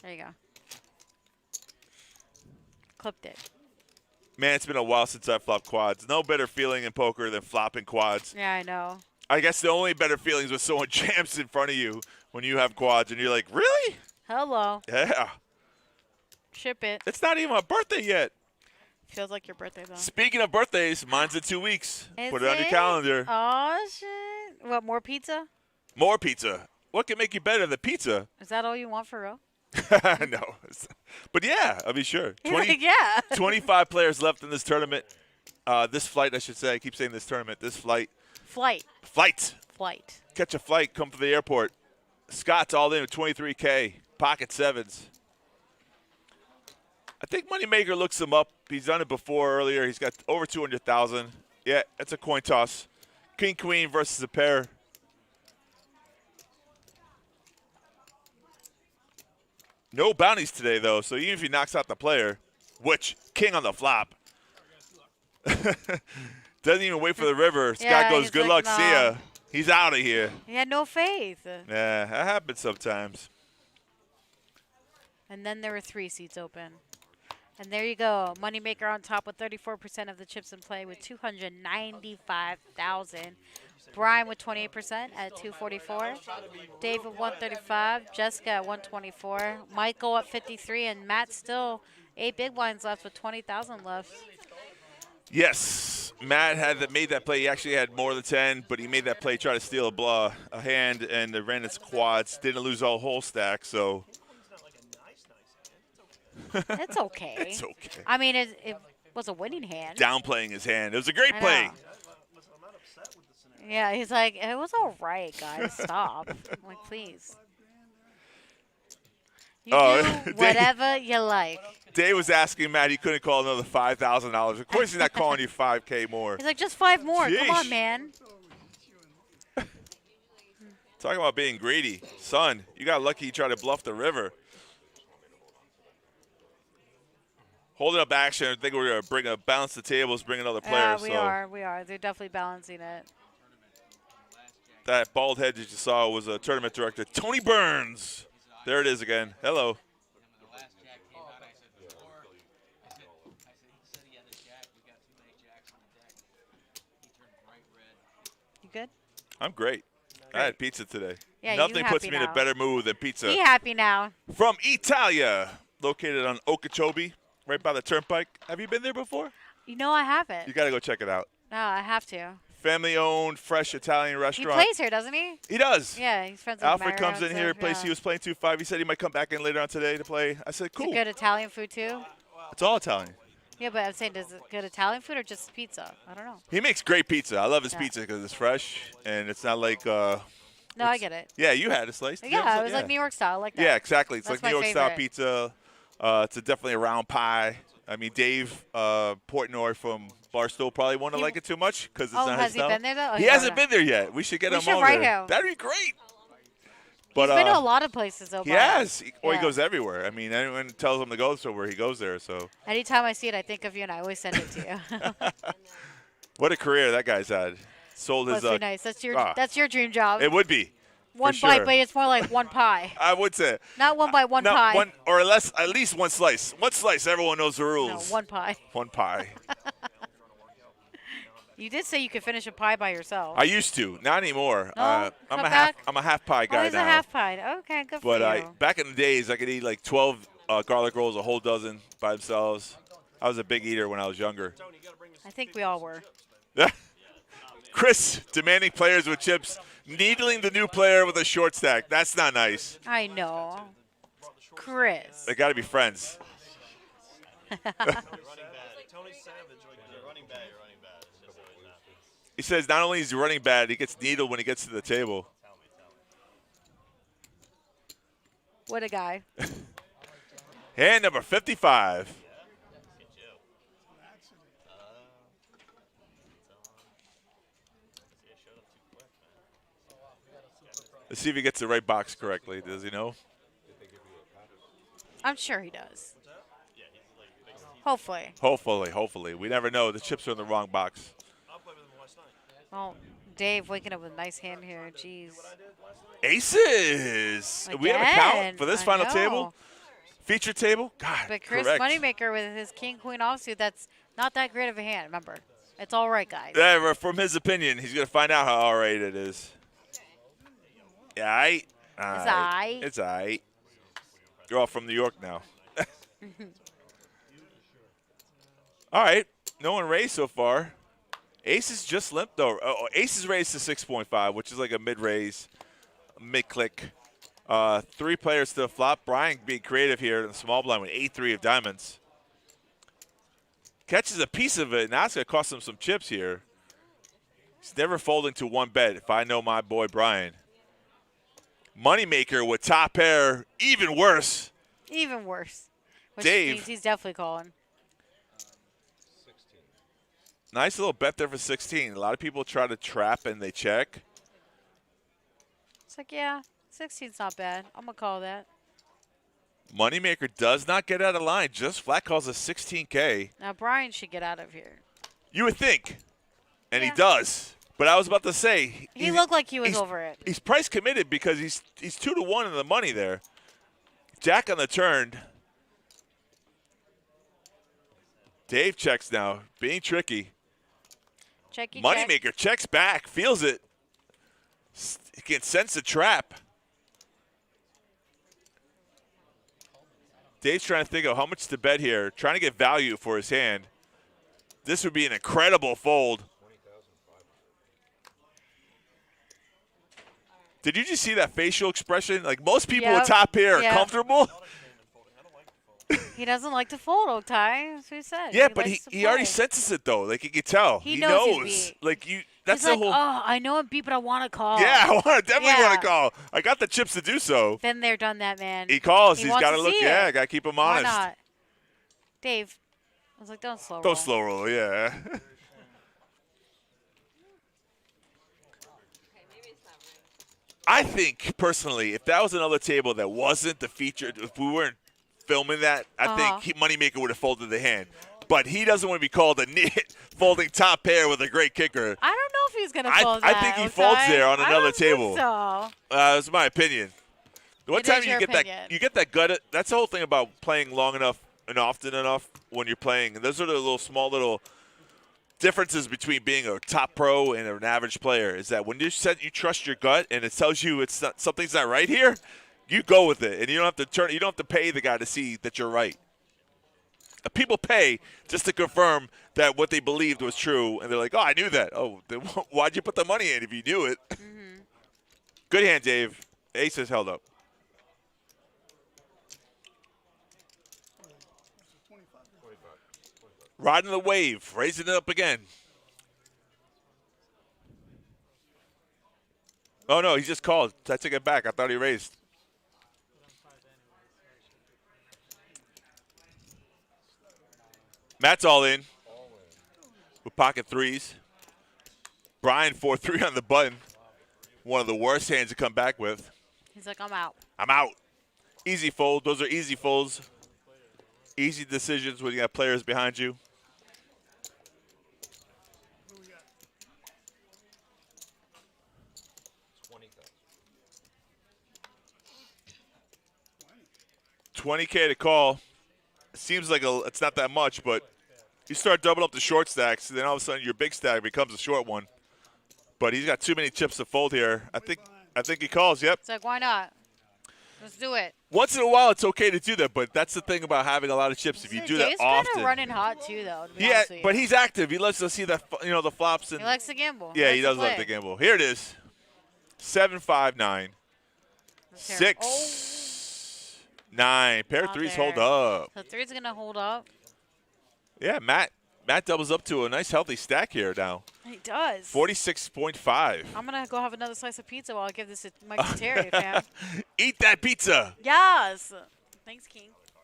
There you go. Clipped it. Man, it's been a while since I flopped quads. No better feeling in poker than flopping quads. Yeah, I know. I guess the only better feeling is when someone jams in front of you when you have quads and you're like, really? Hello. Yeah. Ship it. It's not even my birthday yet. Feels like your birthday, though. Speaking of birthdays, mine's in 2 weeks. Is Put it on your it? calendar. Oh, shit. What, more pizza? More pizza. What can make you better than pizza? Is that all you want for real? No. But yeah, I'll be sure. He's like, yeah. 25 players left in this tournament. This flight, I should say. I keep saying this tournament. This flight. Flight. Flight. Catch a flight. Come from the airport. Scott's all in with 23K. Pocket sevens. I think Moneymaker looks him up. He's done it before earlier. He's got over 200,000. Yeah, that's a coin toss. King, queen versus a pair. No bounties today, though, so even if he knocks out the player, which, king on the flop. Doesn't even wait for the river. Scott goes, good luck, see ya. He's out of here. He had no faith. Yeah, that happens sometimes. And then there were 3 seats open. And there you go. Moneymaker on top with 34% of the chips in play with 295,000. Brian with 28% at 244. Dave at 135. Jessica at 124. Michael at 53. And Matt still 8 big blinds left with 20,000 left. Yes, Matt made that play. He actually had more than 10, but he made that play, try to steal a hand, and it ran its quads. Didn't lose a whole stack, so. It's okay. It's okay. I mean, it was a winning hand. Downplaying his hand. It was a great play. Yeah, he's like, it was all right, guys. Stop. I'm like, please. You do whatever you like. Dave was asking Matt, he couldn't call another $5,000. Of course he's not calling you $5K more. He's like, just 5 more. Jeez. Come on, man. Talking about being greedy. Son, you got lucky you tried to bluff the river. Holding up action. I think we're going to balance the tables, bring another player. Yeah, we are. They're definitely balancing it. That bald head that you saw was a tournament director, Tony Burns. There it is again. Hello. You good? I'm great. I had pizza today. Yeah, Nothing you puts happy me in now. a better mood than pizza. Be happy now. From Italia, located on Okeechobee, right by the turnpike. Have you been there before? You know I haven't. You got to go check it out. No, I have to. Family-owned, fresh Italian He restaurant. plays here, doesn't he? He does. Yeah, he's friends with Alfred Mario comes in and here, stuff, plays. yeah. He was playing 2-5. He said he might come back in later on today to play. I said, cool. Is it good Italian food too? It's all Italian. Yeah, but I'm saying, does it good Italian food or just pizza? I don't know. He makes great pizza. I love his Yeah. pizza because it's fresh and it's not like. No, I get it. Yeah, you slice. Did you have Yeah, a it was like New York style, like that. Yeah, exactly. It's That's like New my York style favorite. pizza. It's definitely a round pie. I mean, Dave Portnoy from Barstool probably won't like it too much because it's Oh, not has his he style. been there, though? Oh, He he hasn't probably been there yet. We should get We him should over write there. him. That'd be great. But He's been to a lot of places, though. he Brian. has. He Yeah. goes everywhere. I mean, anyone tells him to go somewhere, he goes there. So Anytime I see it, I think of you, and I always send it to you. what a career that guy's had. Sold his. Must be nice. That's your dream job. It would be. One for bite, sure. but it's more like one pie. I would say. Not one bite, one No, pie. or at least one slice. One slice. Everyone knows the No, rules. one pie. One pie. You did say you could finish a pie by yourself. I used to, not anymore. No? I'm Cut a back? half pie guy Oh, he's now. a half pie. Okay, good But for you. back in the days, I could eat like 12 garlic rolls, a whole dozen by themselves. I was a big eater when I was younger. I think we all were. Chris demanding players with chips, needling the new player with a short stack. That's not nice. I know. Chris. They got to be friends. He says not only is he running bad, he gets needled when he gets to the table. What a guy. Hand number 55. Let's see if he gets the right box correctly. Does he know? I'm sure he does. Hopefully. Hopefully. We never know. The chips are in the wrong box. Oh, Dave waking up with a nice hand here. Jeez. Aces. We have a count Again, for this I final know. table? Feature table? God, But Chris correct. Moneymaker with his king-queen offsuit, that's not that great of a hand. Remember, it's all right, guys. Yeah, from his opinion, he's going to find out how all right it is. Yeah, aight. It's all right. You're all from New York now. All right. No one raised so far. Ace is just limped, though. Oh, Ace is raised to 6.5, which is like a mid-raise, mid-click. 3 players to the flop. Brian being creative here in the small blind with 8-3 of diamonds. Catches a piece of it. Now it's going to cost him some chips here. He's never folding to 1 bet, if I know my boy Brian. Moneymaker with top pair, even worse. Even worse. Which Dave. means he's definitely calling. Nice little bet there for 16. A lot of people try to trap and they check. It's like, yeah, 16's not bad. I'm going to call that. Moneymaker does not get out of line. Just flat calls a 16K. Now, Brian should get out of here. You would think. And he does. But I was about to say. He looked like he was over it. He's price committed because he's 2-1 in the money there. Jack on the turn. Dave checks now. Being tricky. Moneymaker checks back. Feels it. He can sense the trap. Dave's trying to think of how much to bet here. Trying to get value for his hand. This would be an incredible fold. Did you just see that facial expression? Like most people with top pair are comfortable. He doesn't like to fold, Otai. That's what he said. Yeah, but he already senses it though. Like he can tell. He knows he's beat. Like you. That's He's the like, whole. oh, I know I'm beat, but I want to call. Yeah, I definitely want to call. I got the chips to do so. Been there, done that, man. He calls. He's wants got to to look. see Yeah, it. got to keep him Why honest. not? Dave, I was like, don't slow roll. Don't slow roll. Yeah. I think personally, if that was another table that wasn't the featured, if we weren't filming that, I think Moneymaker would have folded the hand. But he doesn't want to be called a folding top pair with a great kicker. I don't know if he's going to fold that. I think he folds there on another table. Think so. That's my opinion. The one It time is you your get opinion. that, you get that gut. That's the whole thing about playing long enough and often enough when you're playing. And those are the little small little differences between being a top pro and an average player. Is that when you said you trust your gut and it tells you it's not, something's not right here, you go with it, and you don't have to turn. You don't have to pay the guy to see that you're right. People pay just to confirm that what they believed was true, and they're like, "Oh, I knew that. Oh, then why'd you put the money in if you knew it?" Mm-hmm. Good hand, Dave. Ace is held up. Riding the wave, raising it up again. Oh no, he just called. I took it back. I thought he raised. Matt's all in with pocket threes. Brian 4-3 on the button. One of the worst hands to come back with. He's like, I'm out. I'm out. Easy fold. Those are easy folds. Easy decisions when you got players behind you. $20K to call. Seems like it's not that much, but you start doubling up the short stacks, then all of a sudden your big stack becomes a short one. But he's got too many chips to fold here. I think he calls. Yep. It's like, why not? Let's do it. Once in a while, it's okay to do that, but that's the thing about having a lot of chips. If you do that Dave's often, kind of running hot too, though. To be yeah, honest with you. but he's active. He lets us see the the flops and He likes to gamble. yeah, he likes does to love play. to gamble. Here it is, 7-5-9, Let's hear it. 6-9. Pair of Not threes there. hold up. So three's gonna hold up. Yeah, Matt doubles up to a nice healthy stack here now. He does. 46.5. I'm gonna go have another slice of pizza while I give this to Mike to Terry, fam. Eat that pizza. Yes. Thanks, King. So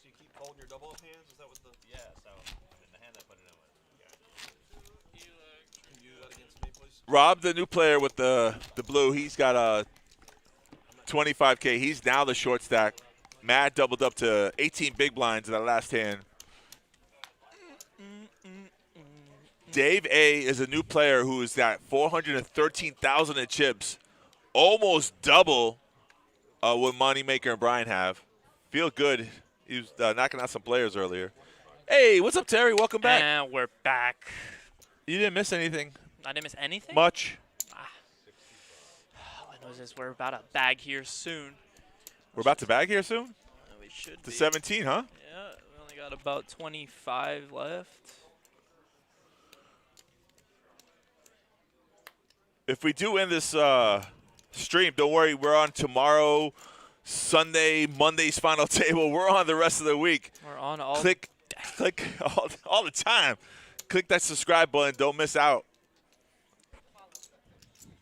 you keep holding your double up hands? Is that what the? Yeah. So in the hand I put it in with. Can you do that against me, please? Rob, the new player with the blue, he's got a 25K. He's now the short stack. Matt doubled up to 18 big blinds in that last hand. Dave A is a new player who is at 413,000 in chips, almost double what Moneymaker and Brian have. Feel good. He was knocking out some players earlier. Hey, what's up, Terry? Welcome back. And we're back. You didn't miss anything. I didn't miss anything? Much. All I know is we're about to bag here soon. We're about to bag here soon? We should The be. 17, huh? Yeah, we only got about 25 left. If we do end this stream, don't worry. We're on tomorrow, Sunday, Monday's final table. We're on the rest of the week. We're on all. Click all the time. Click that subscribe button. Don't miss out.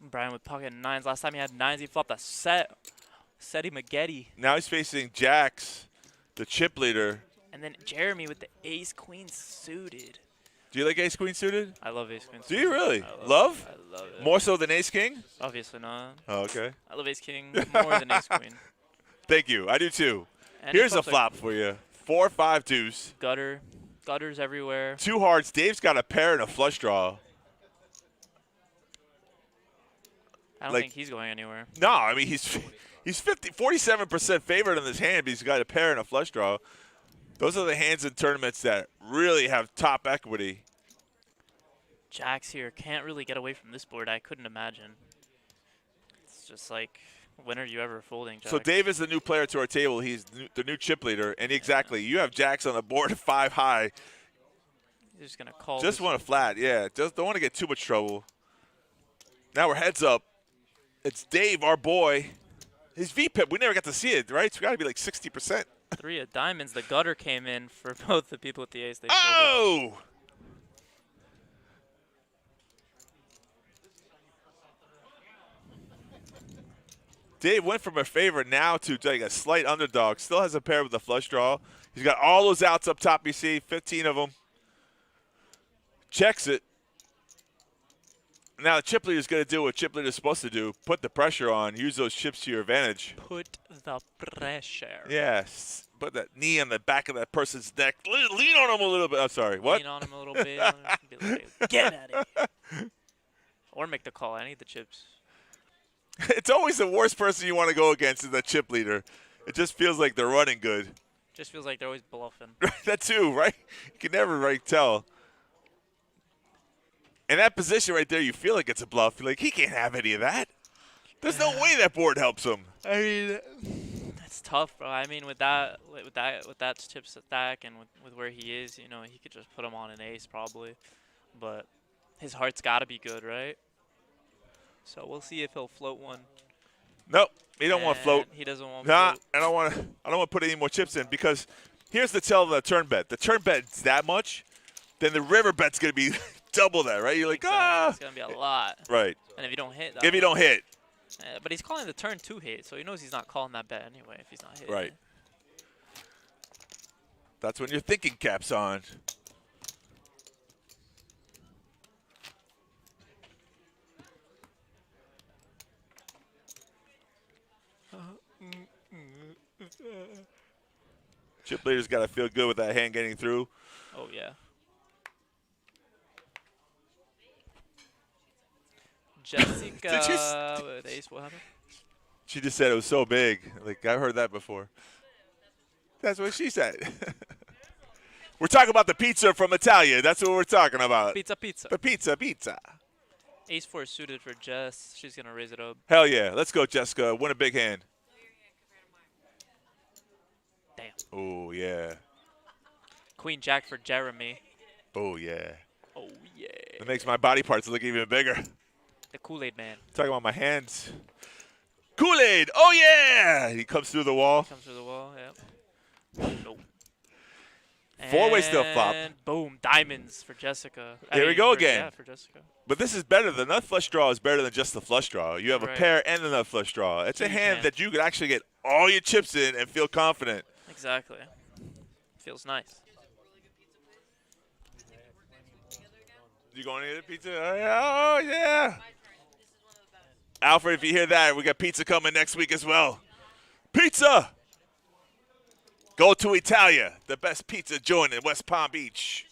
Brian with pocket nines. Last time he had nines, he flopped a set. Seti Maggette. Now he's facing Jax, the chip leader. And then Jeremy with the ace queen suited. Do you like ace queen suited? I love ace queen Do suited. you really? I Love? I love it. More so than ace king? Obviously not. Oh, okay. I love ace king more than ace queen. Thank you. I do too. And he Here's a flips flop for you. 4, 5 deuce. Gutters everywhere. 2 hearts. Dave's got a pair and a flush draw. I don't think he's going anywhere. No, I mean he's 47% favored in this hand, but he's got a pair and a flush draw. Those are the hands in tournaments that really have top equity. Jax here can't really get away from this board. I couldn't imagine. It's just like, when are you ever folding, Jax? So Dave is the new player to our table. He's the new chip leader, and exactly, you have Jax on the board 5 high. He's just gonna call. Just want a flat, yeah. Just don't want to get too much trouble. Now we're heads up. It's Dave, our boy. His VPIP, we never got to see it, right? It's got to be like 60%. 3 of diamonds. The gutter came in for both the people with the ace. They Oh! Dave went from a favorite now to like a slight underdog. Still has a pair with a flush draw. He's got all those outs up top you see, 15 of them. Checks it. Now the chip leader's going to do what chip leader's supposed to do. Put the pressure on. Use those chips to your advantage. Put the pressure. Yes. Put that knee on the back of that person's neck. Lean on him a little bit. I'm sorry. What? Lean on him a little bit. Be like, get at it. Or make the call. I need the chips. It's always the worst person you want to go against is the chip leader. It just feels like they're running good. Just feels like they're always bluffing. That too, right? You can never tell. In that position right there, you feel like it's a bluff. You're like, he can't have any of that. There's no way that board helps him. I mean, that's tough, bro. I mean, with that chip stack and with where he is, you know, he could just put him on an ace probably. But his heart's got to be good, right? So we'll see if he'll float one. Nope, he don't want to float. He doesn't want. Nah, float. I don't want to put any more chips in because here's the tell of the turn bet. The turn bet's that much, then the river bet's gonna be double that, right? You're like, It's gonna be a lot. Right. And if you don't hit. If you don't hit. But he's calling the turn to hit, so he knows he's not calling that bet anyway if he's not hitting. Right. That's when your thinking cap's on. Chip leader's got to feel good with that hand getting through. Oh, yeah. Jessica with ace, what happened? She just said it was so big. Like, I've heard that before. That's what she said. We're talking about the pizza from Italia. That's what we're talking about. Pizza, pizza. The pizza, pizza. Ace 4 suited for Jess. She's going to raise it up. Hell yeah. Let's go, Jessica. Win a big hand. Damn. Oh, yeah. Queen Jack for Jeremy. Oh, yeah. Oh, yeah. It makes my body parts look even bigger. The Kool-Aid man. Talking about my hands. Kool-Aid. Oh, yeah. He comes through the wall. Comes through the wall, yep. Nope. Four-way still flop. And boom, diamonds for Jessica. Here we go for, again. Yeah, for Jessica. But this is better. The nut flush draw is better than just the flush draw. You have a Right. pair and the nut flush draw. It's a Huge hand hand. that you could actually get all your chips in and feel confident. Exactly. Feels nice. You going to get a pizza? Oh, yeah. Alfred, if you hear that, we got pizza coming next week as well. Pizza! Go to Italia, the best pizza joint in West Palm Beach.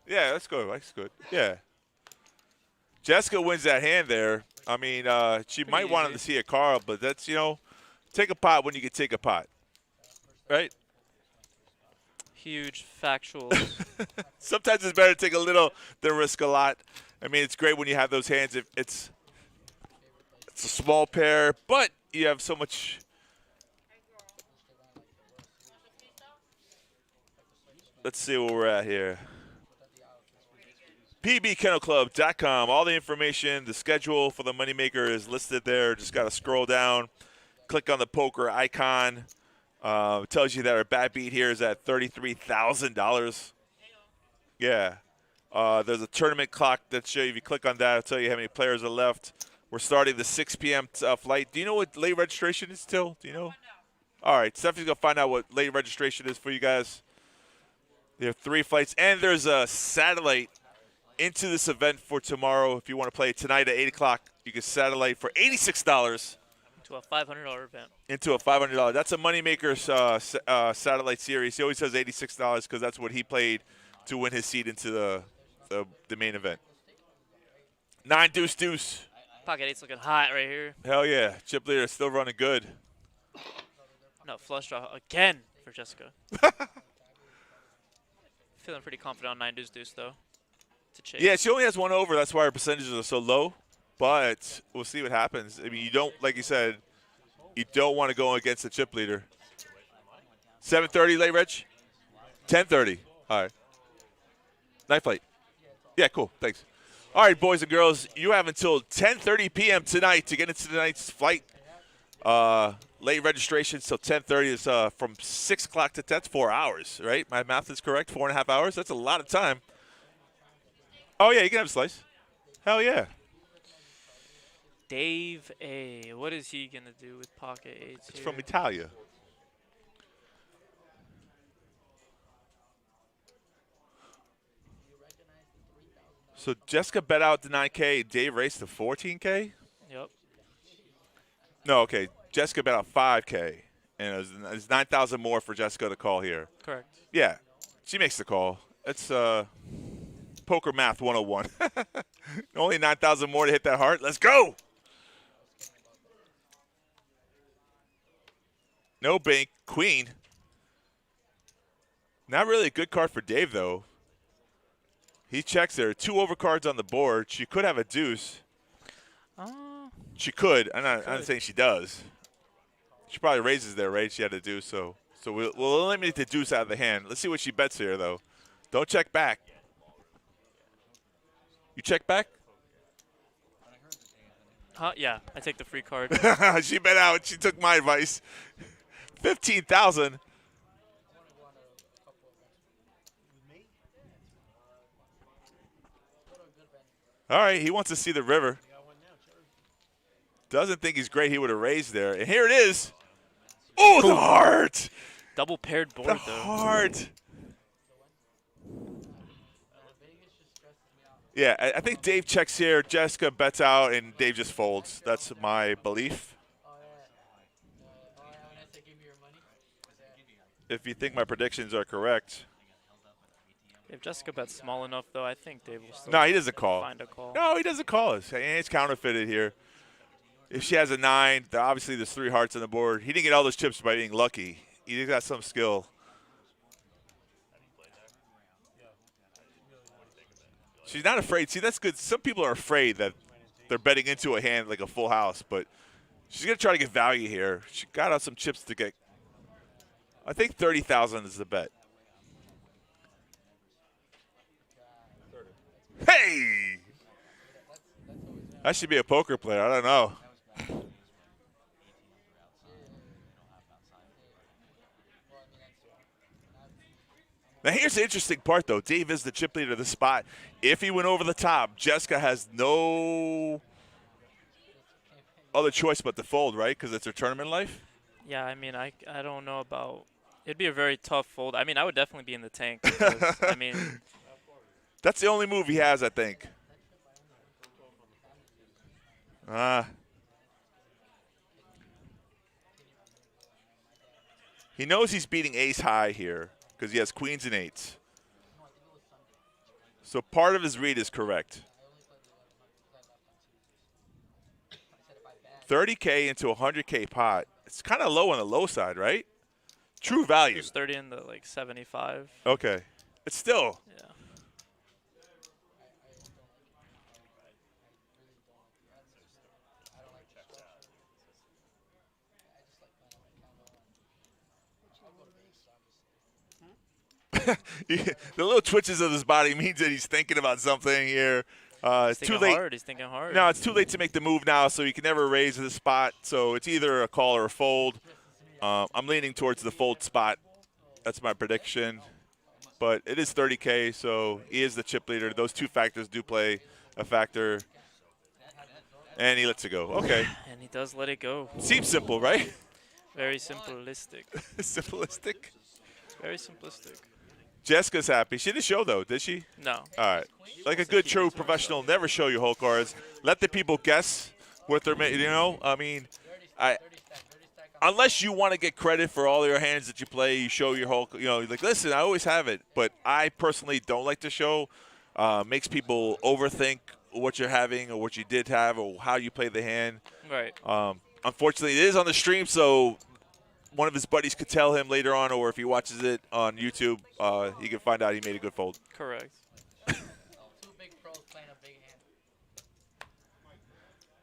Yeah, that's good. That's good. Yeah. Jessica wins that hand there. I mean, she might want to see a card, but that's, you know, take a pot when you can take a pot. Right? Huge factuals. Sometimes it's better to take a little than risk a lot. I mean, it's great when you have those hands. If it's a small pair, but you have so much. Let's see where we're at here. PBKennelClub.com. All the information, the schedule for the moneymaker is listed there. Just got to scroll down, click on the poker icon. It tells you that our bat beat here is at $33,000. Yeah. There's a tournament clock that shows you. If you click on that, it'll tell you how many players are left. We're starting the 6 p.m. Flight. Do you know what late registration is still? Do you know? All right. Stephanie's going to find out what late registration is for you guys. There are 3 flights, and there's a satellite into this event for tomorrow. If you want to play tonight at 8 o'clock, you can satellite for $86. To a $500 event. Into a $500. That's a Moneymaker satellite series. He always says $86 because that's what he played to win his seat into the main event. 9 deuce deuce. Pocket 8's looking hot right here. Hell yeah. Chip leader still running good. No, flush draw again for Jessica. Feeling pretty confident on 9 deuce deuce though. To chase. Yeah, she only has 1 over. That's why her percentages are so low. But we'll see what happens. I mean, you don't, like you said, you don't want to go against the chip leader. 7:30 late reg? 10:30. All right. Night flight. Yeah, cool. Thanks. All right, boys and girls, you have until 10:30 p.m. tonight to get into tonight's flight. Late registration till 10:30 is from 6 o'clock to 10. That's 4 hours, right? My math is correct. 4.5 hours. That's a lot of time. Oh yeah, you can have a slice. Hell yeah. Dave A. What is he gonna do with pocket 8? It's from Italia. So Jessica bet out the 9K. Dave raced the 14K. Yep. No, okay. Jessica bet out 5K, and it was 9,000 more for Jessica to call here. Correct. Yeah, she makes the call. It's poker math 101. Only 9,000 more to hit that heart. Let's go. No bank. Queen. Not really a good card for Dave, though. He checks there. 2 overcards on the board. She could have a deuce. She could. I'm not saying she does. She probably raises there, right? She had a deuce, so we'll eliminate the deuce out of the hand. Let's see what she bets here, though. Don't check back. You check back? Yeah, I take the free card. She bet out. She took my advice. 15,000. All right, he wants to see the river. Doesn't think he's great. He would have raised there. And here it is. Oh, the heart. Double paired board, the though. Heart. Yeah, I think Dave checks here. Jessica bets out, and Dave just folds. That's my belief. If you think my predictions are correct. If Jessica bets small enough, though, I think Dave will still No, he doesn't call. find a call. No, he doesn't call us. It's counterfeited here. If she has a 9, obviously there's 3 hearts on the board. He didn't get all those chips by being lucky. He got some skill. She's not afraid. See, that's good. Some people are afraid that they're betting into a hand like a full house, but she's going to try to get value here. She got out some chips to get. I think 30,000 is the bet. Hey! I should be a poker player. I don't know. Now, here's the interesting part, though. Dave is the chip leader of the spot. If he went over the top, Jessica has no other choice but to fold, right? Because it's her tournament life? Yeah, I mean, I don't know about – it'd be a very tough fold. I mean, I would definitely be in the tank because, I mean – That's the only move he has, I think. He knows he's beating ace high here because he has queens and 8s. So part of his read is correct. 30K into a 100K pot. It's kind of low on the low side, right? True value. There's 30 in the, like, 75. Okay. It's still. Yeah. The little twitches of his body means that he's thinking about something here. It's too late. He's thinking hard. No, it's too late to make the move now, so you can never raise the spot. So it's either a call or a fold. I'm leaning towards the fold spot. That's my prediction. But it is 30K, so he is the chip leader. Those two factors do play a factor. And he lets it go. Okay. And he does let it go. Seems simple, right? Very simplistic. Simplistic? Very simplistic. Jessica's happy. She didn't show, though, did she? No. All right. Like a good true professional, never show your whole cards. Let the people guess what they're making. You know, I mean, unless you want to get credit for all your hands that you play, you show your whole, you know, like, listen, I always have it. But I personally don't like to show. Makes people overthink what you're having or what you did have or how you play the hand. Right. Unfortunately, it is on the stream, so one of his buddies could tell him later on, or if he watches it on YouTube, he can find out he made a good fold. Correct.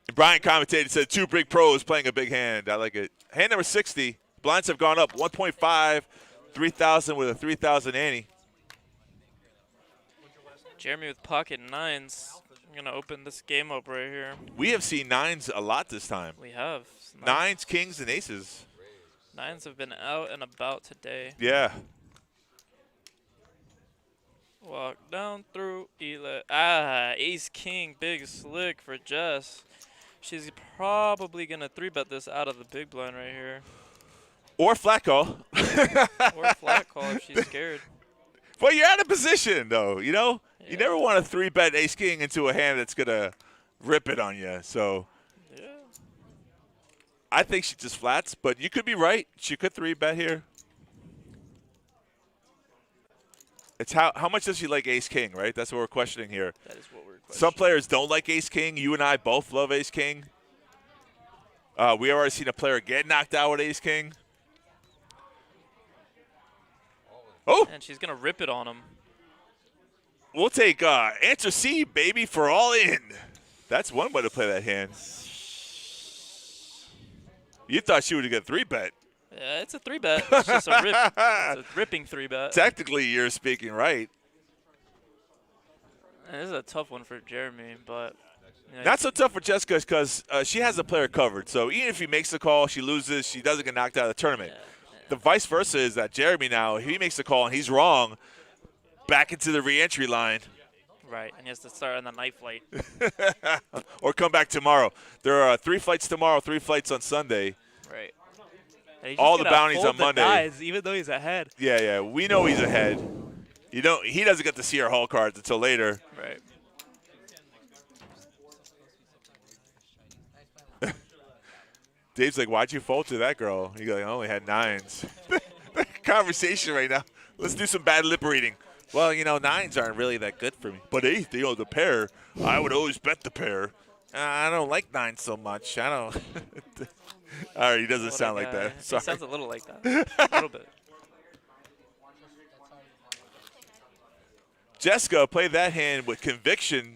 And Brian commentated, said 2 big pros playing a big hand. I like it. Hand number 60. Blinds have gone up 1.5, 3,000 with a 3,000 ante. Jeremy with pocket nines. I'm going to open this game up right here. We have seen nines a lot this time. We have. Nines, kings, and aces. Nines have been out and about today. Yeah. Walk down through ace king, big slick for Jess. She's probably gonna 3-bet this out of the big blind right here. Or flat call. Or flat call if she's scared. Well, you're out of position though. You know, you never want to 3-bet ace king into a hand that's gonna rip it on you. So. Yeah. I think she just flats, but you could be right. She could 3-bet here. It's how much does she like ace king, right? That's what we're questioning here. That is what we're questioning. Some players don't like ace king. You and I both love ace king. We already seen a player get knocked out with ace king. Oh! And she's gonna rip it on him. We'll take answer C, baby, for all in. That's one way to play that hand. You thought she would get 3-bet. Yeah, it's a 3-bet. It's just a rip. It's a ripping 3-bet. Technically, you're speaking right. And this is a tough one for Jeremy, but you know, not so tough for Jessica because she has the player covered. So even if he makes the call, she loses, she doesn't get knocked out of the tournament. Yeah. The vice versa is that Jeremy now, if he makes the call and he's wrong, back into the re-entry line. Right, and he has to start on the night flight. Or come back tomorrow. There are 3 flights tomorrow, 3 flights on Sunday. Right. All the bounties on Monday. Dies, even though he's ahead. Yeah, we know he's ahead. You don't. He doesn't get to see our hall cards until later. Right. Dave's like, why'd you fold to that girl? You go, I only had 9s. Conversation right now. Let's do some bad lip reading. Well, you know, 9s aren't really that good for me. But 8, you know, the pair, I would always bet the pair. I don't like 9s so much. I don't. All right, he doesn't sound like that. Sorry. He sounds a little like that. A little bit. Jessica played that hand with conviction.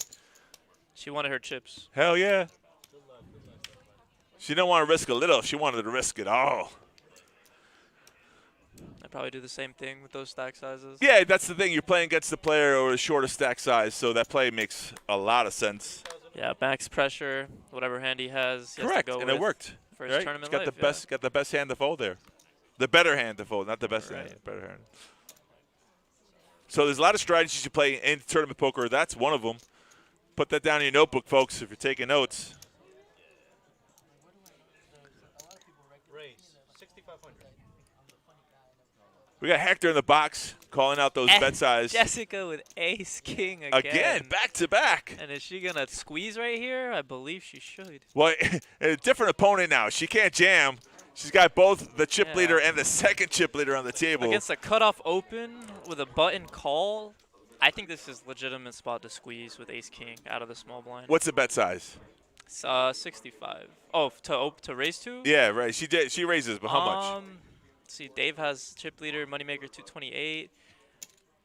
She wanted her chips. Hell yeah. She didn't want to risk a little. She wanted to risk it all. I probably do the same thing with those stack sizes. Yeah, that's the thing. You're playing against the player or a shorter stack size, so that play makes a lot of sense. Yeah, max pressure, whatever hand he has. He Correct, has to go and it worked. For his right? tournament He's got life, got the best hand to fold there. The better hand to fold, not the best hand. Better hand. So there's a lot of strategies you play in tournament poker. That's one of them. Put that down in your notebook, folks, if you're taking notes. Raise 6,500. We got Hector in the box calling out those bet size. Jessica with ace king again. Again, back to back. And is she gonna squeeze right here? I believe she should. Well, a different opponent now. She can't jam. She's got both the chip leader and the second chip leader on the table. Against a cutoff open with a button call, I think this is legitimate spot to squeeze with ace king out of the small blind. What's the bet size? 65. Oh, to raise to? Yeah, right. She raises, but how much? Let's see, Dave has chip leader, moneymaker 228.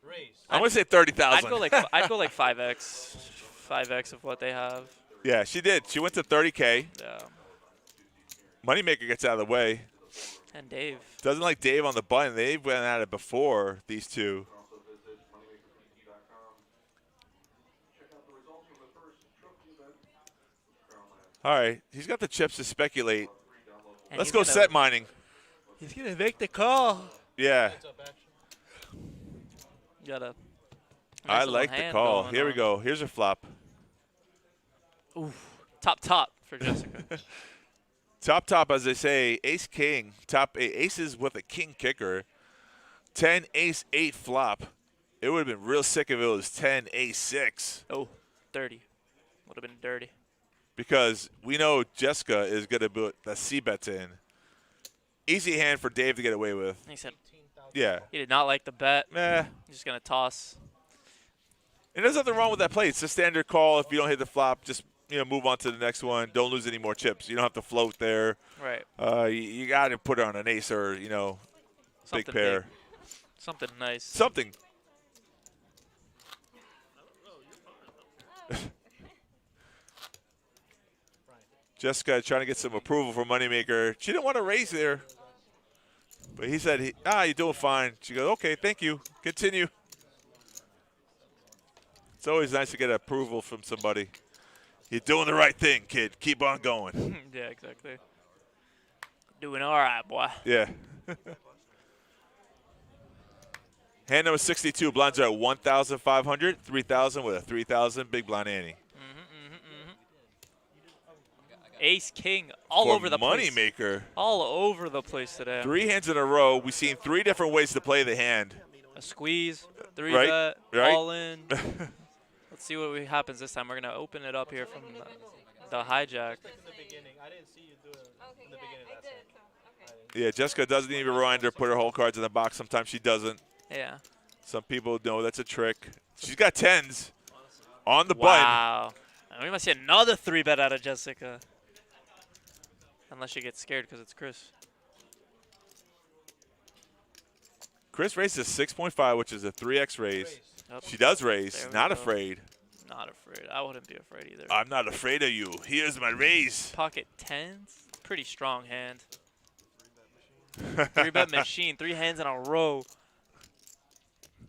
Raise. I'm gonna say 30,000. I'd go like 5x of what they have. Yeah, she did. She went to 30K. Yeah. Moneymaker gets out of the way. And Dave. Doesn't like Dave on the button. They've went at it before, these two. All right, he's got the chips to speculate. And Let's he's go gonna- set mining. He's gonna make the call. Yeah. Got a I nice little like the hand call. going Here we on. go. Here's a flop. Oof. Top for Jessica. Top, as they say, ace king. Top eight aces with a king kicker. 10 ace 8 flop. It would have been real sick if it was 10 ace 6. Oh, dirty. Would have been dirty. Because we know Jessica is going to put the C bets in. Easy hand for Dave to get away with. He said, Yeah. he did not like the bet. Nah. He's just gonna toss. And there's nothing wrong with that play. It's a standard call. If you don't hit the flop, just move on to the next one. Don't lose any more chips. You don't have to float there. Right. You got to put it on an ace or big Something pair. big. Something nice. Something. Jessica trying to get some approval from Moneymaker. She didn't want to raise there. But he said, you're doing fine. She goes, okay, thank you. Continue. It's always nice to get approval from somebody. You're doing the right thing, kid. Keep on going. Yeah, exactly. Doing all right, boy. Yeah. Hand number 62. Blinds are at 1,500, 3,000 with a 3,000. Big blind Annie. Ace King all For over the place. Moneymaker. All over the place today. 3 hands in a row. We've seen 3 different ways to play the hand. A squeeze, 3 Right, bet, right. all in. Let's see what happens this time. We're gonna open it up here from the hijack. Yeah, Jessica doesn't even rewind or put her whole cards in the box. Sometimes she doesn't. Yeah. Some people know that's a trick. She's got 10s on the button. Wow. And we must see another 3 bet out of Jessica. Unless she gets scared because it's Chris. Chris raises 6.5, which is a 3x raise. Yep. She does raise. There we Not go. afraid. Not afraid. I wouldn't be afraid either. I'm not afraid of you. Here's my raise. Pocket 10s. Pretty strong hand. 3 bet machine. 3 hands in a row.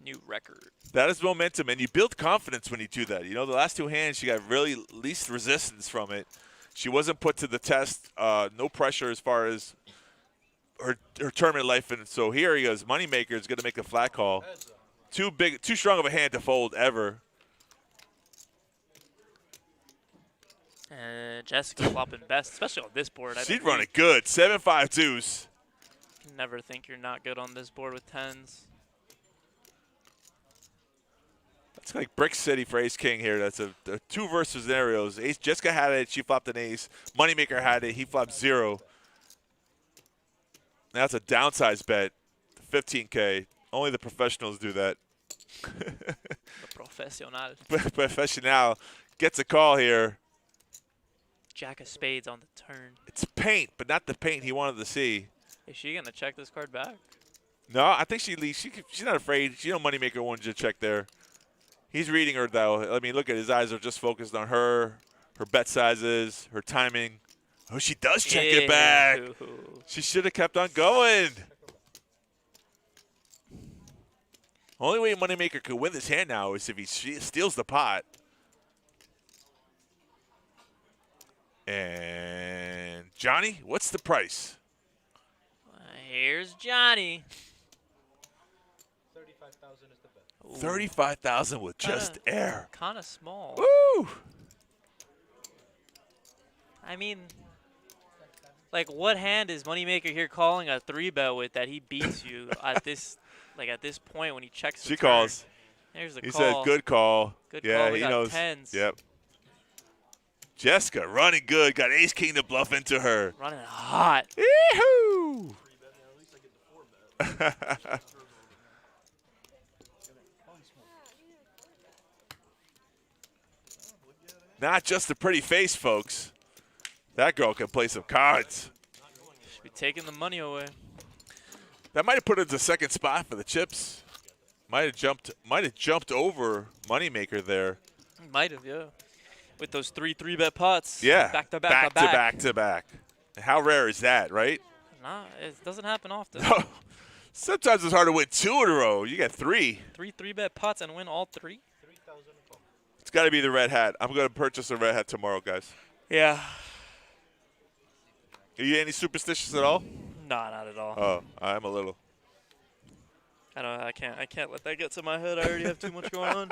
New record. That is momentum, and you build confidence when you do that. The last 2 hands, she got really least resistance from it. She wasn't put to the test. No pressure as far as her tournament life. And so here he goes. Moneymaker is going to make a flat call. Too strong of a hand to fold ever. And Jessica flopping best, especially on this board. She'd run it good. 7-5 deuce. Never think you're not good on this board with 10s. It's like Brick City for Ace King here. That's a 2 versus scenarios. Jessica had it. She flopped an ace. Moneymaker had it. He flopped 0. That's a downsized bet. 15K. Only the professionals do that. The professional. Professional gets a call here. Jack of spades on the turn. It's paint, but not the paint he wanted to see. Is she going to check this card back? No, I think she leaves. She's not afraid. Moneymaker wanted to check there. He's reading her, though. I mean, look at his eyes are just focused on her bet sizes, her timing. Oh, she does check it back. She should have kept on going. Only way Moneymaker could win this hand now is if he steals the pot. And Johnny, what's the price? Here's Johnny. 35,000 is the bet. 35,000 with just air. Kind of small. Woo! I mean, like, what hand is Moneymaker here calling a 3-bet with that he beats you at this point when he checks the She turn? calls. There's the he call. said, good call. Good yeah, call. We he got knows. 10s. Yep. Jessica running good. Got Ace King to bluff into her. Running hot. Yee-hoo! Not just a pretty face, folks. That girl can play some cards. Should be taking the money away. That might have put her to second spot for the chips. Might have jumped over Moneymaker there. Might have, yeah. With those 3-bet pots. Yeah. Back to back. How rare is that, right? Nah, it doesn't happen often. Sometimes it's hard to win 2 in a row. You got 3. 3-bet pots and win all 3? It's got to be the red hat. I'm going to purchase a red hat tomorrow, guys. Yeah. Are you any superstitious at all? Nah, not at all. Oh, I'm a little. I can't let that get to my head. I already have too much going on.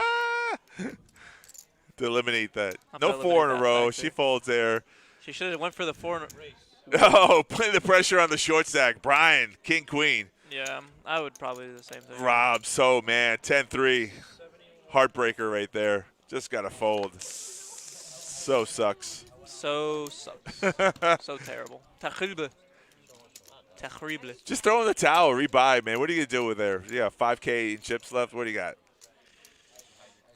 To eliminate that. I'm No gonna 4 in a eliminate that row. factor. She folds there. She should have went for the 4. Oh, putting the pressure on the short stack. Brian, king, queen. Yeah, I would probably do the same thing. Rob, so man, 10-3. Heartbreaker right there. Just got to fold. So sucks. So sucks. So terrible. Terrible. Terrible. Just throw in the towel, rebuy, man. What are you going to do with there? Yeah, 5K in chips left. What do you got?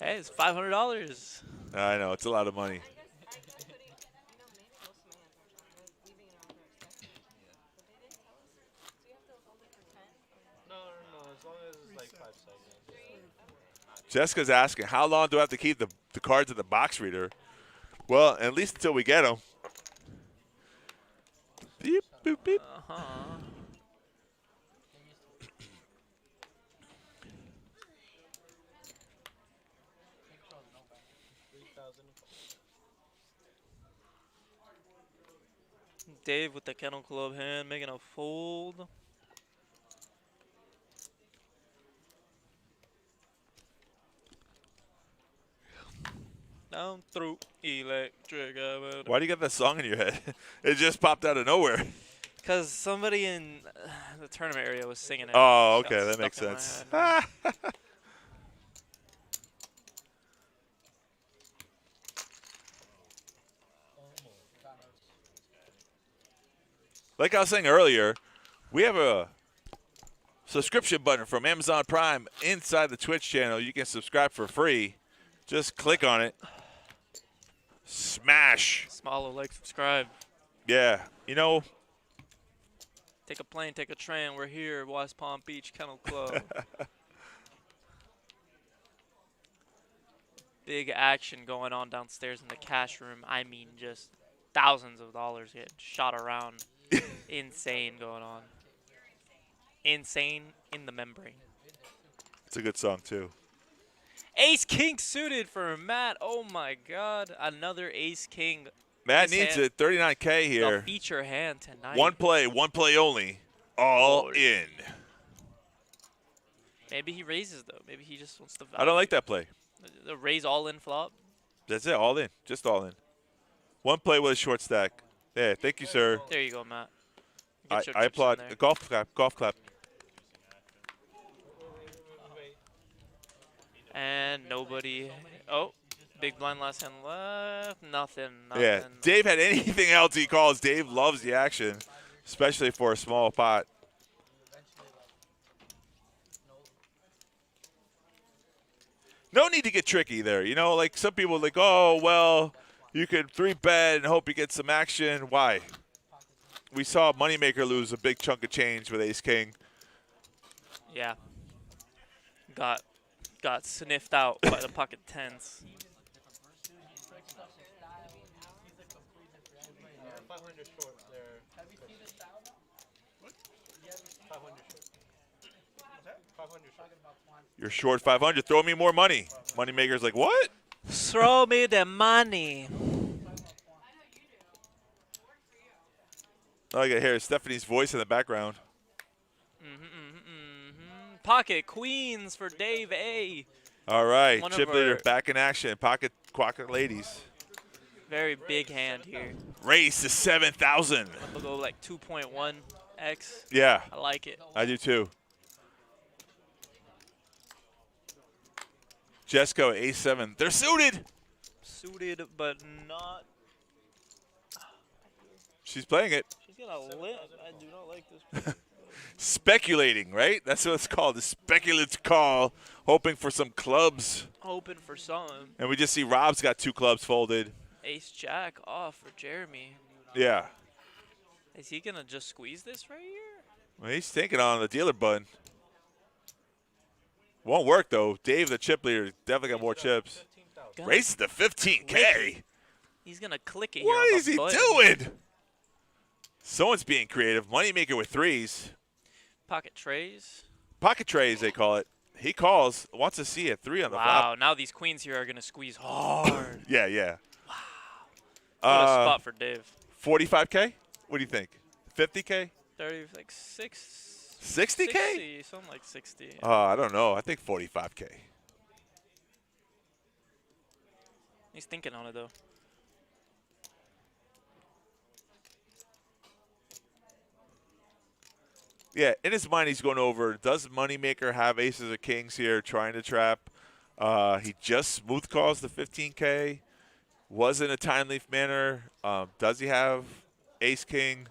Hey, it's $500. I know, it's a lot of money. No, as long as it's like 5 seconds. Jessica's asking, how long do I have to keep the cards in the box reader? Well, at least until we get them. Beep, boop, beep. Dave with the Kennel Club hand, making a fold. Down through electric. Why do you got that song in your head? It just popped out of nowhere. Because somebody in the tournament area was singing it. Oh, It got okay, that stuck makes in my sense. head. Like I was saying earlier, we have a subscription button from Amazon Prime inside the Twitch channel. You can subscribe for free. Just click on it. Smash. Small like, subscribe. Yeah. You know, Take a plane, take a train. We're here, West Palm Beach Kennel Club. Big action going on downstairs in the cash room. I mean, just thousands of dollars getting shot around. Insane going on. Insane in the membrane. it's a good song, too. Ace King suited for Matt. Oh, my God. Another Ace King. Matt This needs hand- it. 39K The here. feature hand tonight. One play only. All in. Maybe he raises, though. Maybe he just wants to. I don't like that play. The raise all in flop. That's it. All in. Just all in. One play with a short stack. Yeah, thank you, sir. There you go, Matt. I Get your chips in applaud. there. Golf clap. Golf clap. And nobody. Oh, big blind last hand left. Nothing. Yeah, Dave had anything else he calls. Dave loves the action, especially for a small pot. No need to get tricky there. You know, like some people like, oh, well, you could 3-bet and hope you get some action. Why? We saw Moneymaker lose a big chunk of change with Ace-King. Yeah. Got sniffed out by the pocket tens. 500 short there. Have you seen this style? What? 500 short. What's that? 500 short. You're short 500. Throw me more money. Moneymaker's like, what? Throw me the money. Oh, I can hear Stephanie's voice in the background. Pocket queens for Dave A. All right, One of chip leader our- back in action. Pocket ladies. Very big hand here. Race to 7,000. We'll go like 2.1x. Yeah. I like it. I do too. Jesco, A7. They're suited. Suited, but not. She's playing it. She's got a lip. I do not like this. Speculating, right? That's what it's called. The speculative call, hoping for some clubs. Hoping for something. And we just see Rob's got 2 clubs folded. Ace Jack off for Jeremy. Yeah. Is he going to just squeeze this right here? Well, he's thinking on the dealer button. Won't work, though. Dave, the chip leader, definitely got more chips. Races to 15K. He's going to click it here. What on is the he button. doing? Someone's being creative. Moneymaker with 3s. Pocket trays. Pocket trays, they call it. He calls, wants to see a 3 on the Wow, flop. now these queens here are going to squeeze hard. Yeah, yeah. What a spot for Dave. 45K? What do you think? 50K? 30, like 6. 60K? 60, something like 60. I don't know. I think 45K. He's thinking on it though. Yeah, in his mind, he's going over, does Moneymaker have aces or kings here trying to trap? He just smooth calls the 15K. Was in a time leaf manner. Does he have ace-king?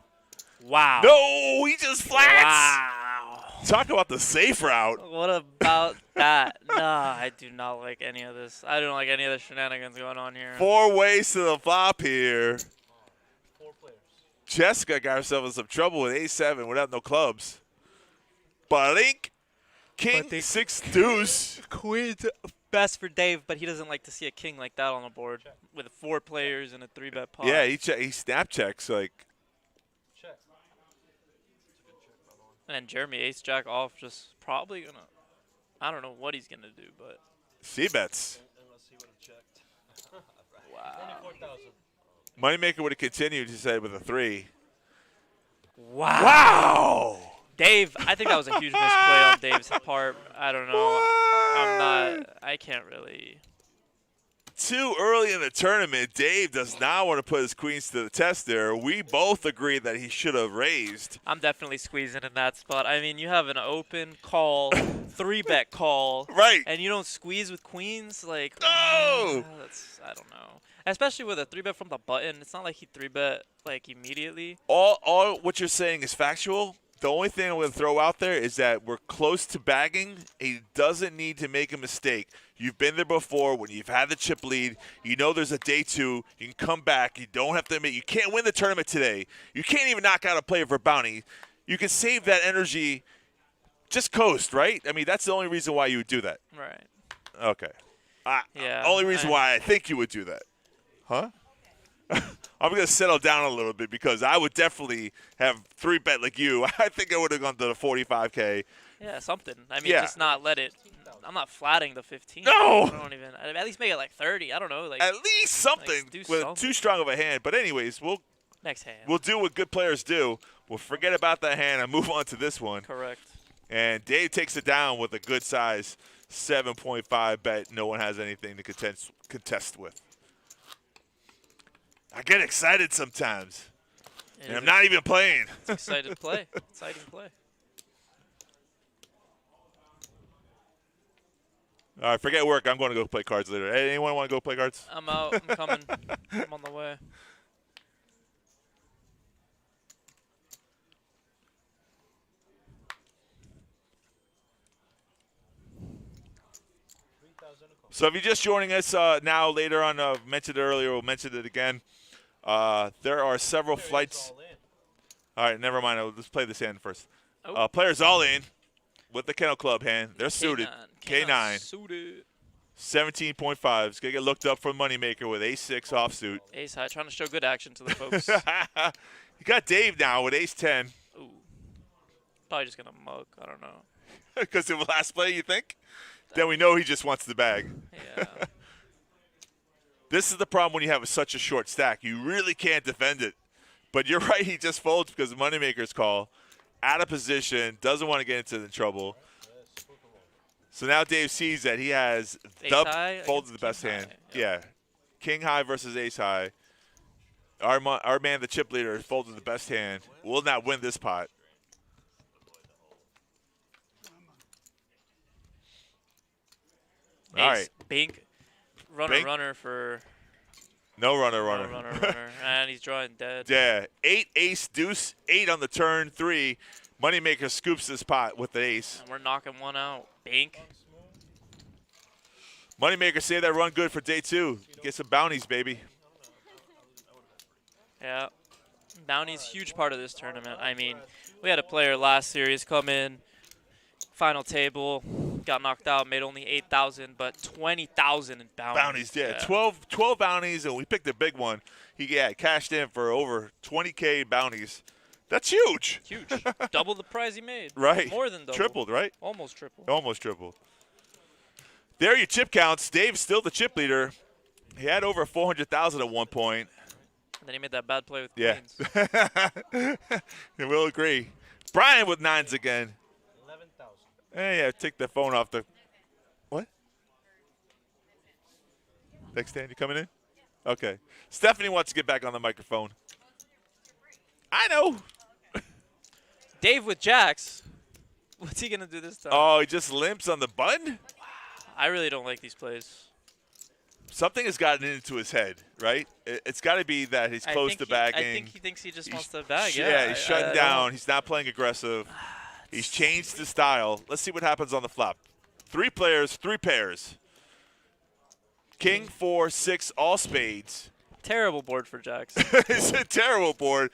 Wow. No, he just flats. Wow. Talk about the safe route. What about that? Nah, I do not like any of this. I don't like any of the shenanigans going on here. 4 ways to the flop here. Jessica got herself in some trouble with A7 without no clubs. Blink. King, 6 deuce. Queen's best for Dave, but he doesn't like to see a king like that on the board with 4 players and a 3-bet pot. Yeah, he snap checks like. And then Jeremy ace-jack off, just probably going to, I don't know what he's going to do, but. C-bets. Unless he would have checked. Wow. 24,000. Moneymaker would have continued, he said, with a 3. Wow. Wow. Dave, I think that was a huge misplay on Dave's part. I don't know. I can't really. Too early in the tournament, Dave does not want to put his queens to the test there. We both agree that he should have raised. I'm definitely squeezing in that spot. I mean, you have an open call, 3-bet call. Right. And you don't squeeze with queens? Like, no! I don't know. Especially with a 3-bet from the button. It's not like he 3-bet, like, immediately. All what you're saying is factual. The only thing I'm going to throw out there is that we're close to bagging. He doesn't need to make a mistake. You've been there before when you've had the chip lead. You know there's a day 2. You can come back. You don't have to admit. You can't win the tournament today. You can't even knock out a player for bounty. You can save that energy. Just coast, right? I mean, that's the only reason why you would do that. Right. Okay. Yeah. Only reason why I think you would do that. Huh? I'm going to settle down a little bit because I would definitely have 3-bet like you. I think I would have gone to the 45K. Yeah, something. I mean, just not let it. I'm not flatting the 15. No! I don't even. At least make it like 30. I don't know. Like at least something with too strong of a hand. But anyways, next hand. We'll do what good players do. We'll forget about that hand and move on to this one. Correct. And Dave takes it down with a good size 7.5 bet. No one has anything to contest with. I get excited sometimes. And I'm not even playing. It's excited play. Exciting play. All right, forget work. I'm going to go play cards later. Hey, anyone want to go play cards? I'm out. I'm coming. I'm on the way. So if you're just joining us now, later on, mentioned it earlier, we'll mention it again. There are several flights. All right, never mind. Let's play this hand first. Players all in with the Kennel Club hand. They're suited. K9. Suited. 17.5. It's going to get looked up for Moneymaker with ace-6 offsuit. Ace-high, trying to show good action to the folks. You got Dave now with ace-10. Ooh. Probably just going to mug. I don't know. Because of the last play, you think? Then we know he just wants the bag. Yeah. This is the problem when you have such a short stack. You really can't defend it. But you're right, he just folds because the Moneymaker's call. Out of position, doesn't want to get into the trouble. So now Dave sees that he has folded the best hand. Yeah. King high versus ace high. Our man, the chip leader, folded the best hand. Will not win this pot. All right. Bink. Runner for. No runner. Runner. And he's drawing dead. Yeah. 8 ace deuce 8 on the turn 3. Moneymaker scoops this pot with the ace. And we're knocking one out. Bink. Moneymaker say that run good for day 2. Get some bounties, baby. Yeah. Bounty's huge part of this tournament. I mean, we had a player last series come in, final table, got knocked out, made only 8,000, but 20,000 in bounties. Bounties, yeah. 12 bounties, and we picked a big one. He cashed in for over 20K bounties. That's huge. Huge. Double the prize he made. Right. More than double. Tripled, right? Almost triple. Almost triple. There are your chip counts. Dave's still the chip leader. He had over 400,000 at one point. And then he made that bad play with Yeah. queens. Yeah, we'll agree. Brian with 9s again. 11,000. Hey, yeah, take the phone off the. What? Next stand, you coming in? Okay. Stephanie wants to get back on the microphone. I know. Dave with jacks. What's he gonna do this time? Oh, he just limps on the button? I really don't like these plays. Something has gotten into his head, right? It's got to be that he's close to bagging. I think he thinks he just wants to bag. Yeah, he's shutting down. He's not playing aggressive. He's changed his style. Let's see what happens on the flop. 3 players, 3 pairs. King, 4, 6, all spades. Terrible board for jacks. It's a terrible board.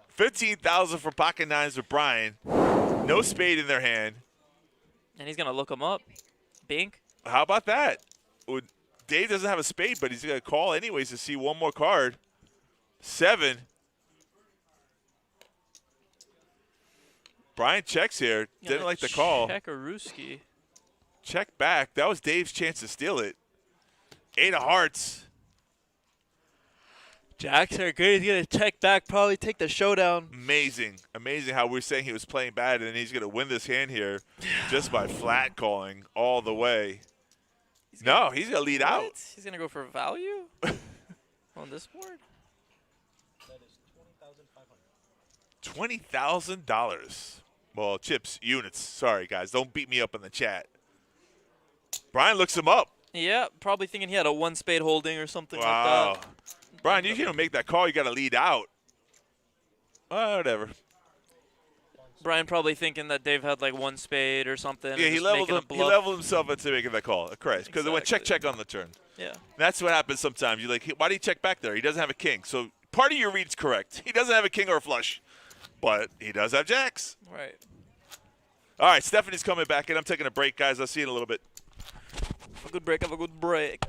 15,000 for pocket 9s with Brian. No spade in their hand. And he's gonna look him up. Bink. How about that? Dave doesn't have a spade, but he's going to call anyways to see one more card. 7. Brian checks here. Didn't like the call. Check a Ruski. Check back. That was Dave's chance to steal it. 8 of hearts. Jacks are good. He's going to check back, probably take the showdown. Amazing. Amazing how we're saying he was playing bad, and then he's going to win this hand here just by flat calling all the way. He's going to lead out. He's going to go for value on this board? That is $20,500. $20,000. Well, chips, units. Sorry, guys. Don't beat me up in the chat. Brian looks him up. Yeah, probably thinking he had a 1 spade holding or something like Wow. that. Brian, you can't make that call. You got to lead out. Whatever. Brian probably thinking that Dave had like 1 spade or something. Yeah, and he just leveled making a him, he bluff. leveled himself into making that call. Correct. Because it went check on the turn. Yeah. That's what happens sometimes. You're like, why do you check back there? He doesn't have a king. So part of your read's correct. He doesn't have a king or a flush, but he does have jacks. Right. All right, Stephanie's coming back in. I'm taking a break, guys. I'll see you in a little bit. Have a good break. Have a good break.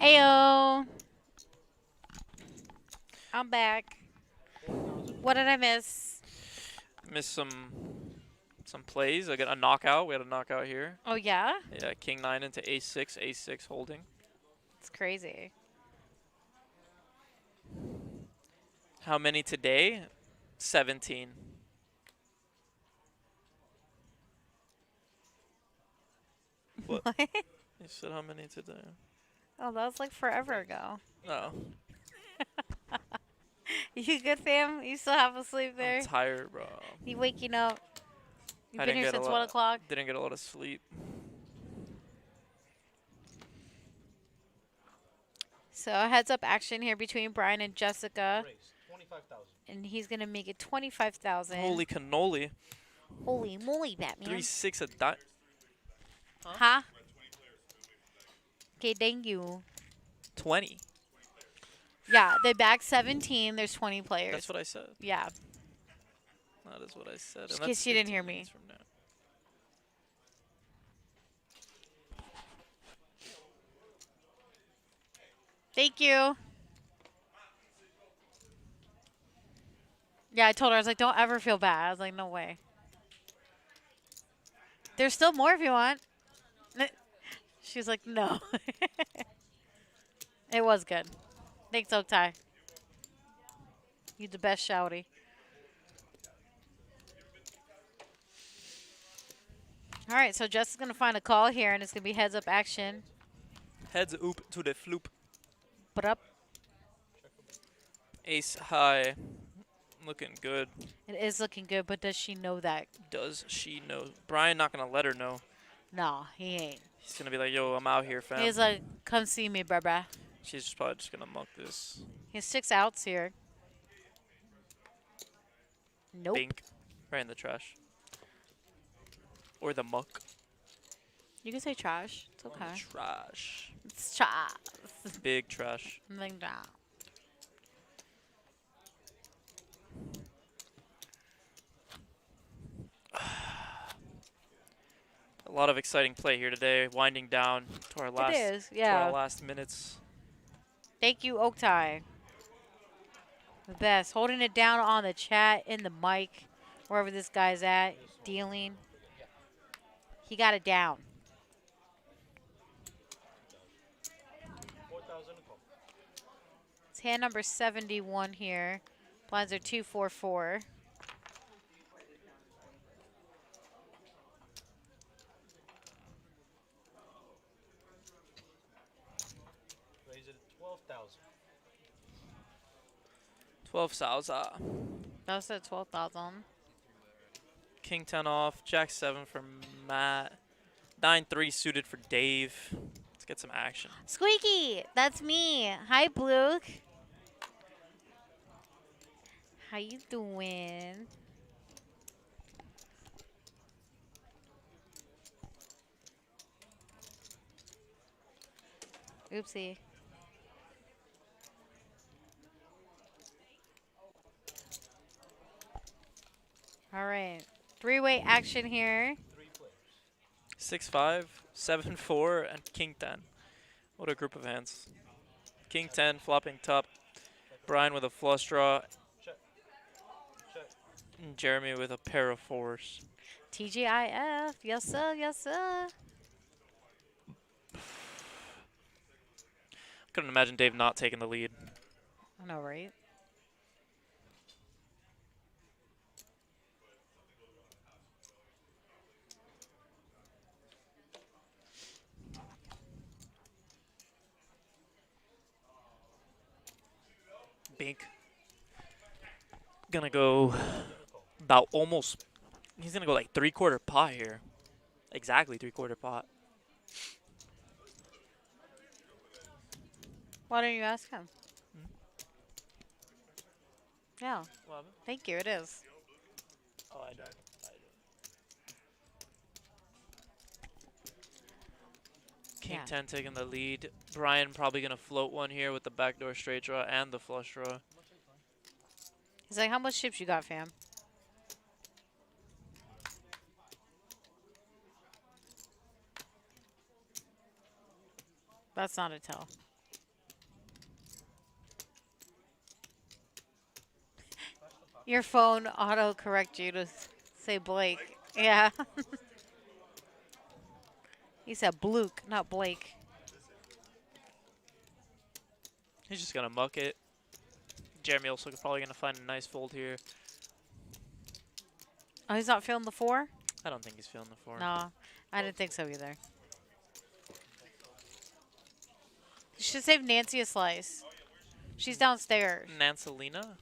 Heyo. I'm back. What did I miss? Missed some plays. I got a knockout. We had a knockout here. Oh, yeah? Yeah, king 9 into ace 6 holding. It's crazy. How many today? 17. What? You said how many today? Oh, that was like forever ago. No. You good, fam? You still half asleep there? I'm tired, bro. You waking up? You've I been didn't here get a since lot- 1 o'clock? Didn't get a lot of sleep. So heads up action here between Brian and Jessica. 25,000. And he's going to make it 25,000. Holy cannoli. Holy moly, Batman. 3-6 a dime. Huh? Okay, thank you. 20. Yeah, they back 17. There's 20 players. That's what I said. Yeah. That is what I said. Just and in case that's you didn't 15 hear me. minutes from now. Thank you. Yeah, I told her, I was like, don't ever feel bad. I was like, no way. There's still more if you want. She was like, no. It was good. Thanks, Oktai. You're the best, shouty. All right, so Jess is going to find a call here, and it's going to be heads-up action. Heads oop to the floop. But up. Ace high. Looking good. It is looking good, but does she know that? Does she know? Brian not going to let her know. No, he ain't. He's going to be like, yo, I'm out here, fam. He's like, come see me, bruh. She's just probably just going to muck this. He has 6 outs here. Nope. Bink. Right in the trash. Or the muck. You can say trash. It's okay. Trash. It's trash. Big trash. Like that. A lot of exciting play here today. Winding down to our last, is, yeah. to our last minutes. Thank you, Oktai. The best. Holding it down on the chat, in the mic. wherever this guy's at, dealing. He got it down. 4,000 a call. It's hand number 71 here. Blinds are 2-4-4. Raise it at 12,000. 12,000. That's at 12,000. King 10 off. Jack 7 for Matt. 9-3 suited for Dave. Let's get some action. Squeaky, that's me. Hi, Bluke. How you doing? Oopsie. All right. Three-way action here. 6-5, 7-4, and King 10. What a group of hands. King 10 flopping top. Brian with a flush draw. And Jeremy with a pair of fours. TGIF. Yes, sir. Yes, sir. Couldn't imagine Dave not taking the lead. I know, right? Bink. Gonna go about almost, he's gonna go like 3/4 pot here. Exactly 3/4 pot. Why don't you ask him? Yeah. What? Thank you. It is. Oh, I don't. King Yeah. 10 taking the lead. Brian probably gonna float one here with the backdoor straight draw and the flush draw. He's like, how much chips you got, fam? That's not a tell. Your phone auto-correct you to say Blake. Yeah. He said Bluke, not Blake. He's just gonna muck it. Jeremy also probably gonna find a nice fold here. Oh, he's not feeling the 4? I don't think he's feeling the 4. No, I didn't think so either. You should save Nancy a slice. She's downstairs. Nancelina?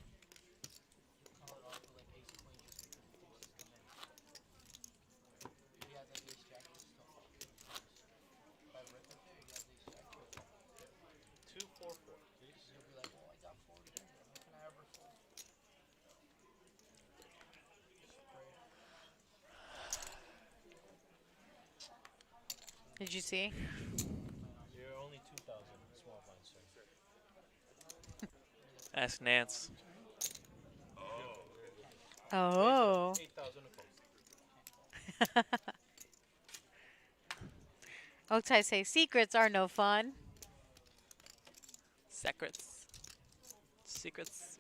Did you see? You're only 2,000 small blind, sir. Ask Nance. Oh. 8,000 a call. Oktai say secrets are no fun. Secrets. Secrets.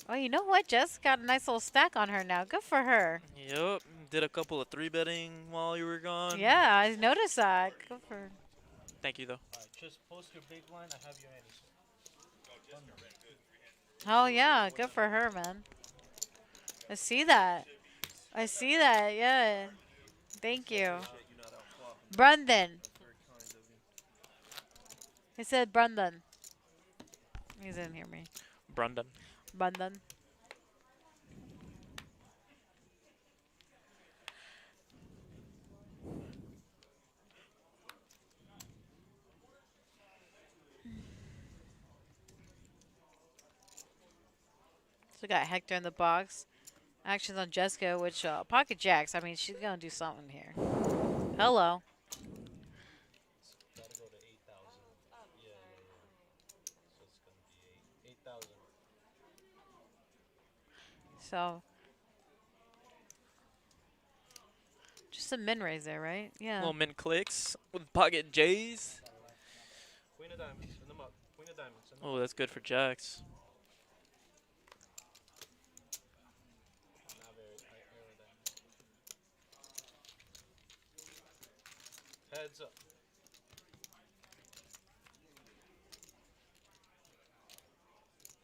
Oh, you know what? Jess got a nice little stack on her now. Good for her. Yep. Did a couple of 3-betting while you were gone. Yeah, I noticed that. Good for her. Thank you, though. All right, just post your big line. I have your ante, sir. Oh, yeah. Good for her, man. I see that. I see that. Yeah. Thank you. Brendan. He said Brendan. He didn't hear me. Brendan. Brendan. So we got Hector in the box. Actions on Jessica, which pocket jacks. I mean, she's gonna do something here. Hello. Gotta go to 8,000. Yeah. So it's gonna be 8,000. So just a min raise there, right? Yeah. Little min clicks with pocket J's. Queen of diamonds. Send them up. Queen of diamonds. Send them Oh, that's good for jacks. Not very Heads up.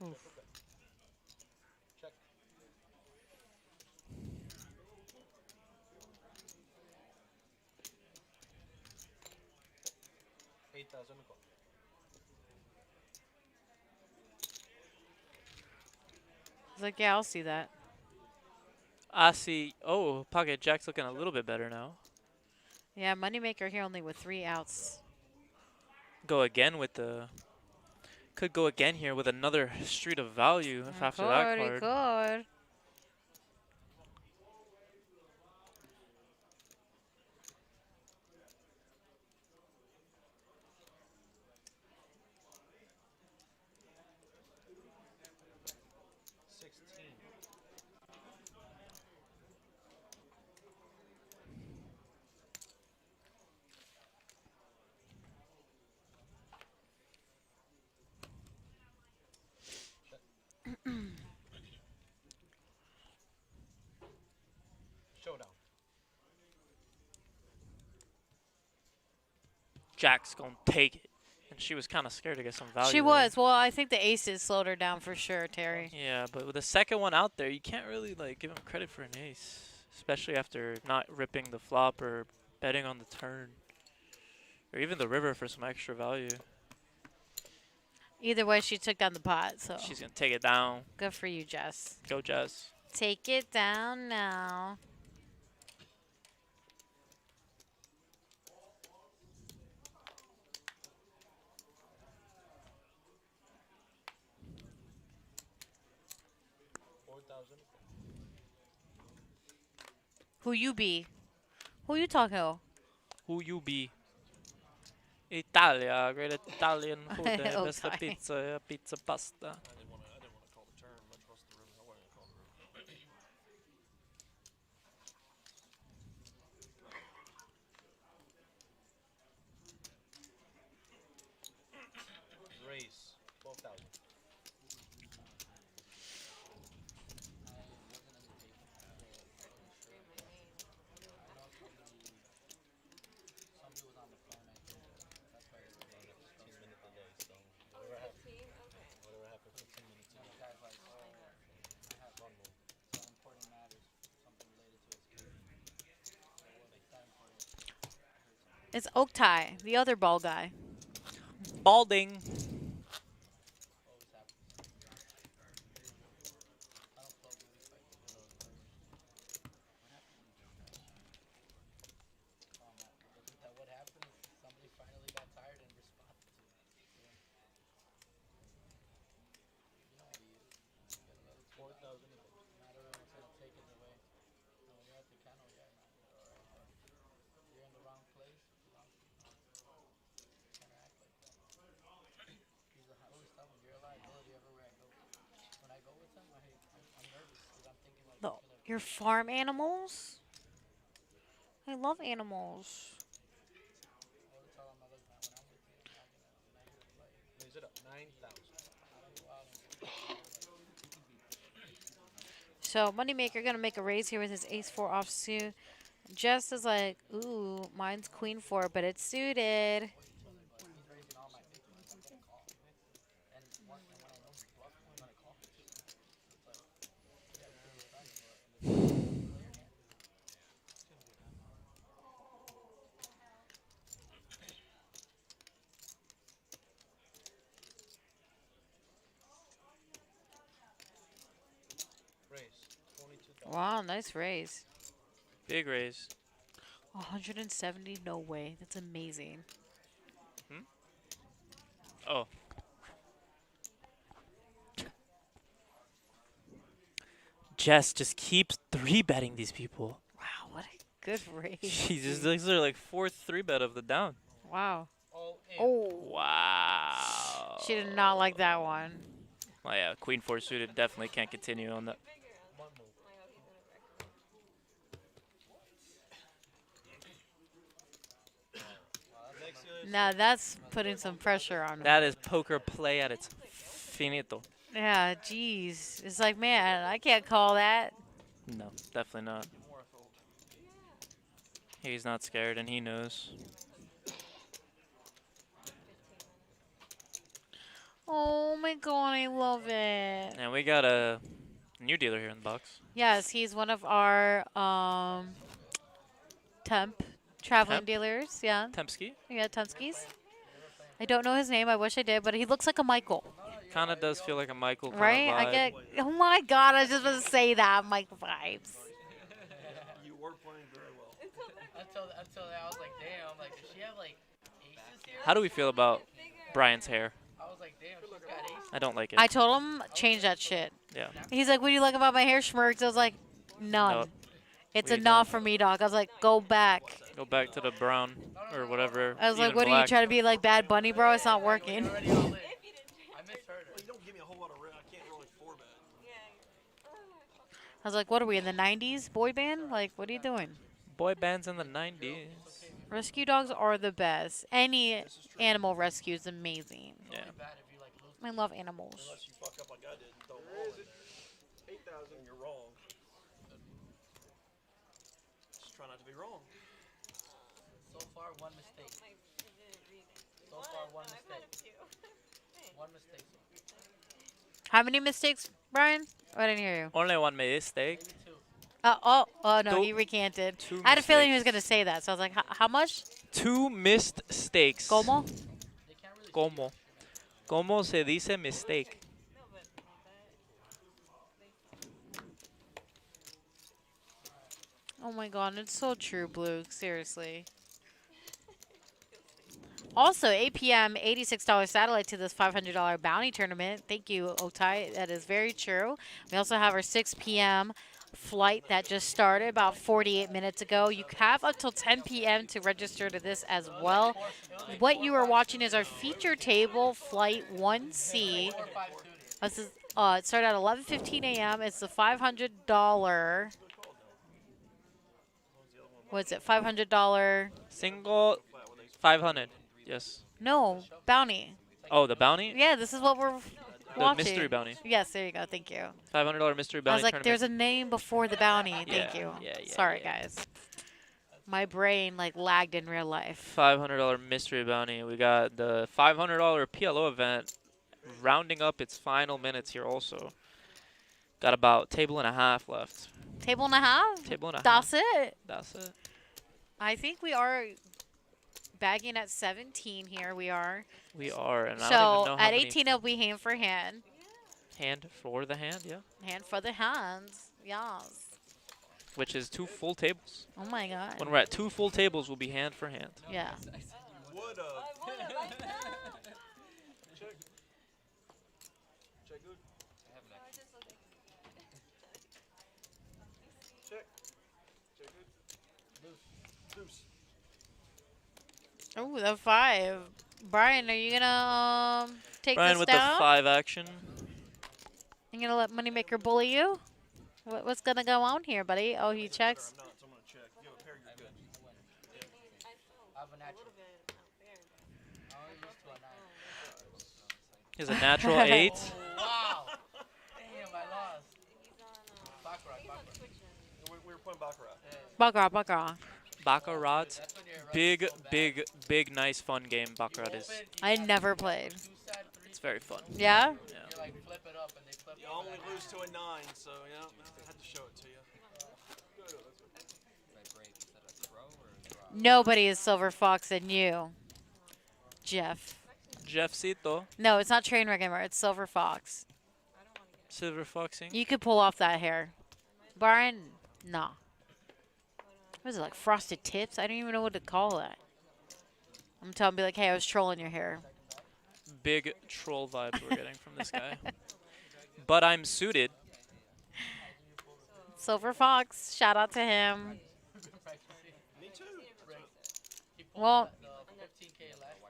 Oof. Check. $8,000 a call. He's like, yeah, I'll see that. I see. Oh, pocket jack's looking a little bit better now. Yeah, moneymaker here only with 3 outs. Go again with the. Could go again here with another street of value after that He card. could. Showdown. Jack's gonna take it. And she was kind of scared to get some value. She was. Well, I think the aces slowed her down for sure, Terry. Yeah, but with the second one out there, you can't really like give him credit for an ace. Especially after not ripping the flop or betting on the turn. Or even the river for some extra value. Either way, she took down the pot, so. She's going to take it down. Good for you, Jess. Go, Jess. Take it down now. Who you be? Who you talking to? Who you be? Italia, great Italian food. Best Okay. pizza, pizza pasta. I didn't want to call the turn, much less the river. I wasn't going to call the river. Race, 12,000. It's Oaktai, the other ball guy. Balding. What happened is somebody finally got tired and responded to it. You know what he is. You got another 4,000. Not everyone's going to take it away. No, you're at the kennel. Yeah, no, you're all right. You're in the wrong place. Can't act like that. I always tell him, you're a liability everywhere I go. When I go with him, I'm nervous because I'm thinking like, No, your farm animals? I love animals. Raise it up, 9,000. So Moneymaker gonna make a raise here with his ace-4 offsuit. Jess is like, ooh, mine's queen-4, but it's suited. Raise, 22,000. Wow, nice raise. Big raise. 170, no way. That's amazing. Oh. Jess just keeps 3-betting these people. Wow, what a good raise. Jesus, these are like 4th 3-bet of the down. Wow. Oh. Wow. She did not like that one. Oh yeah, queen 4 suited definitely can't continue on that. Now that's putting some pressure on him. That is poker play at its finito. Yeah, jeez. It's like, man, I can't call that. No, definitely not. He's not scared and he knows. Oh my god, I love it. And we got a new dealer here in the box. Yes, he's one of our temp traveling Temp? dealers. Yeah. Tempski? Yeah, Tempskis. I don't know his name. I wish I did, but he looks like a Michael. Kind of does feel like a Michael kind Right? of I vibe. get. Oh my god! I was just about to say that. Mike vibes. You were playing very well. Until I was like, damn, like, does she have like aces here? How do we feel about Brian's hair? I was like, damn, she's got aces. I don't like it. I told him change that shit. Yeah. He's like, "What do you like about my hair, Schmirks?" I was like, "None. Nope. It's We a nah don't. for me, dog." I was like, "Go back." Go back to the brown or whatever. I was like, even "What are you black. trying to be like Bad Bunny, bro? It's not working." I misheard her. Well, you don't give me a whole lot of red. I can't really four bet. I was like, "What are we in the '90s boy band? Like, what are you doing?" Boy bands in the 90s. Rescue dogs are the best. Any animal rescue is amazing. Yeah. I love animals. Unless you fuck up like I did and throw them all in. 8,000. You're wrong. Just try not to be wrong. So far, one mistake. So far, one mistake. One mistake. How many mistakes, Brian? Oh, I didn't hear you. Only one mistake. Oh no, Two- he recanted. two I had a feeling he was mistakes. gonna say that, so I was like, "How much?" 2 missed stakes. ¿Cómo? ¿Cómo? ¿Cómo se dice mistake? Oh my god, it's so true, Blue. Seriously. Also, 8 p.m., $86 satellite to this $500 bounty tournament. Thank you, Otai. That is very true. We also have our 6 p.m. flight that just started about 48 minutes ago. You have until 10 p.m. to register to this as well. What you are watching is our feature table, Flight 1C. This is, it started at 11:15 a.m. It's the $500. What's it? $500. Single 500. Yes. No, bounty. Oh, the bounty? Yeah, this is what we're The watching. mystery bounty. Yes, there you go. Thank you. $500 mystery bounty I was like, tournament. there's a name before the bounty. Thank Yeah, you. yeah, Sorry, guys. My brain like lagged in real life. $500 mystery bounty. We got the $500 PLO event rounding up its final minutes here also. Got about table and a half left. Table and a half? Table and a That's half. it. That's it. I think we are bagging at 17 here. We are. We are. And I don't So even know how at many 18, it'll be hand for hand. hand for the hand, yeah. Hand for the hands. Yes. Which is 2 full tables. Oh my god. When we're at 2 full tables, we'll be hand for hand. Yeah. Would Check. Check good. Check. Check good. Deuce. Oh, the 5. Brian, are you gonna take Brian this with down? the 5 action. You gonna let Moneymaker bully you? What's gonna go on here, buddy? Oh, he checks. I'm not, so I'm gonna check. If you have a pair, you're good. I have a natural. I only lose to a 9. He's a natural 8. Wow. Damn, I lost. Baccarat. We were playing Baccarat. Baccarat. Baccarat. Big, nice, fun game. Baccarat is. I never played. It's very fun. Yeah? You like flip it up and they flip You only lose to a 9, so yeah, I had to show it to you. Nobody is Silver Fox than you, Jeff. Jeffcito. No, it's not Trainwreck anymore. It's Silver Fox. Silver Foxing. You could pull off that hair. Brian, nah. What is it, like frosted tips? I don't even know what to call that. I'm telling him, be like, hey, I was trolling your hair. Big troll vibes we're getting from this guy. But I'm suited. Silver Fox, shout out to him. Me too. Well,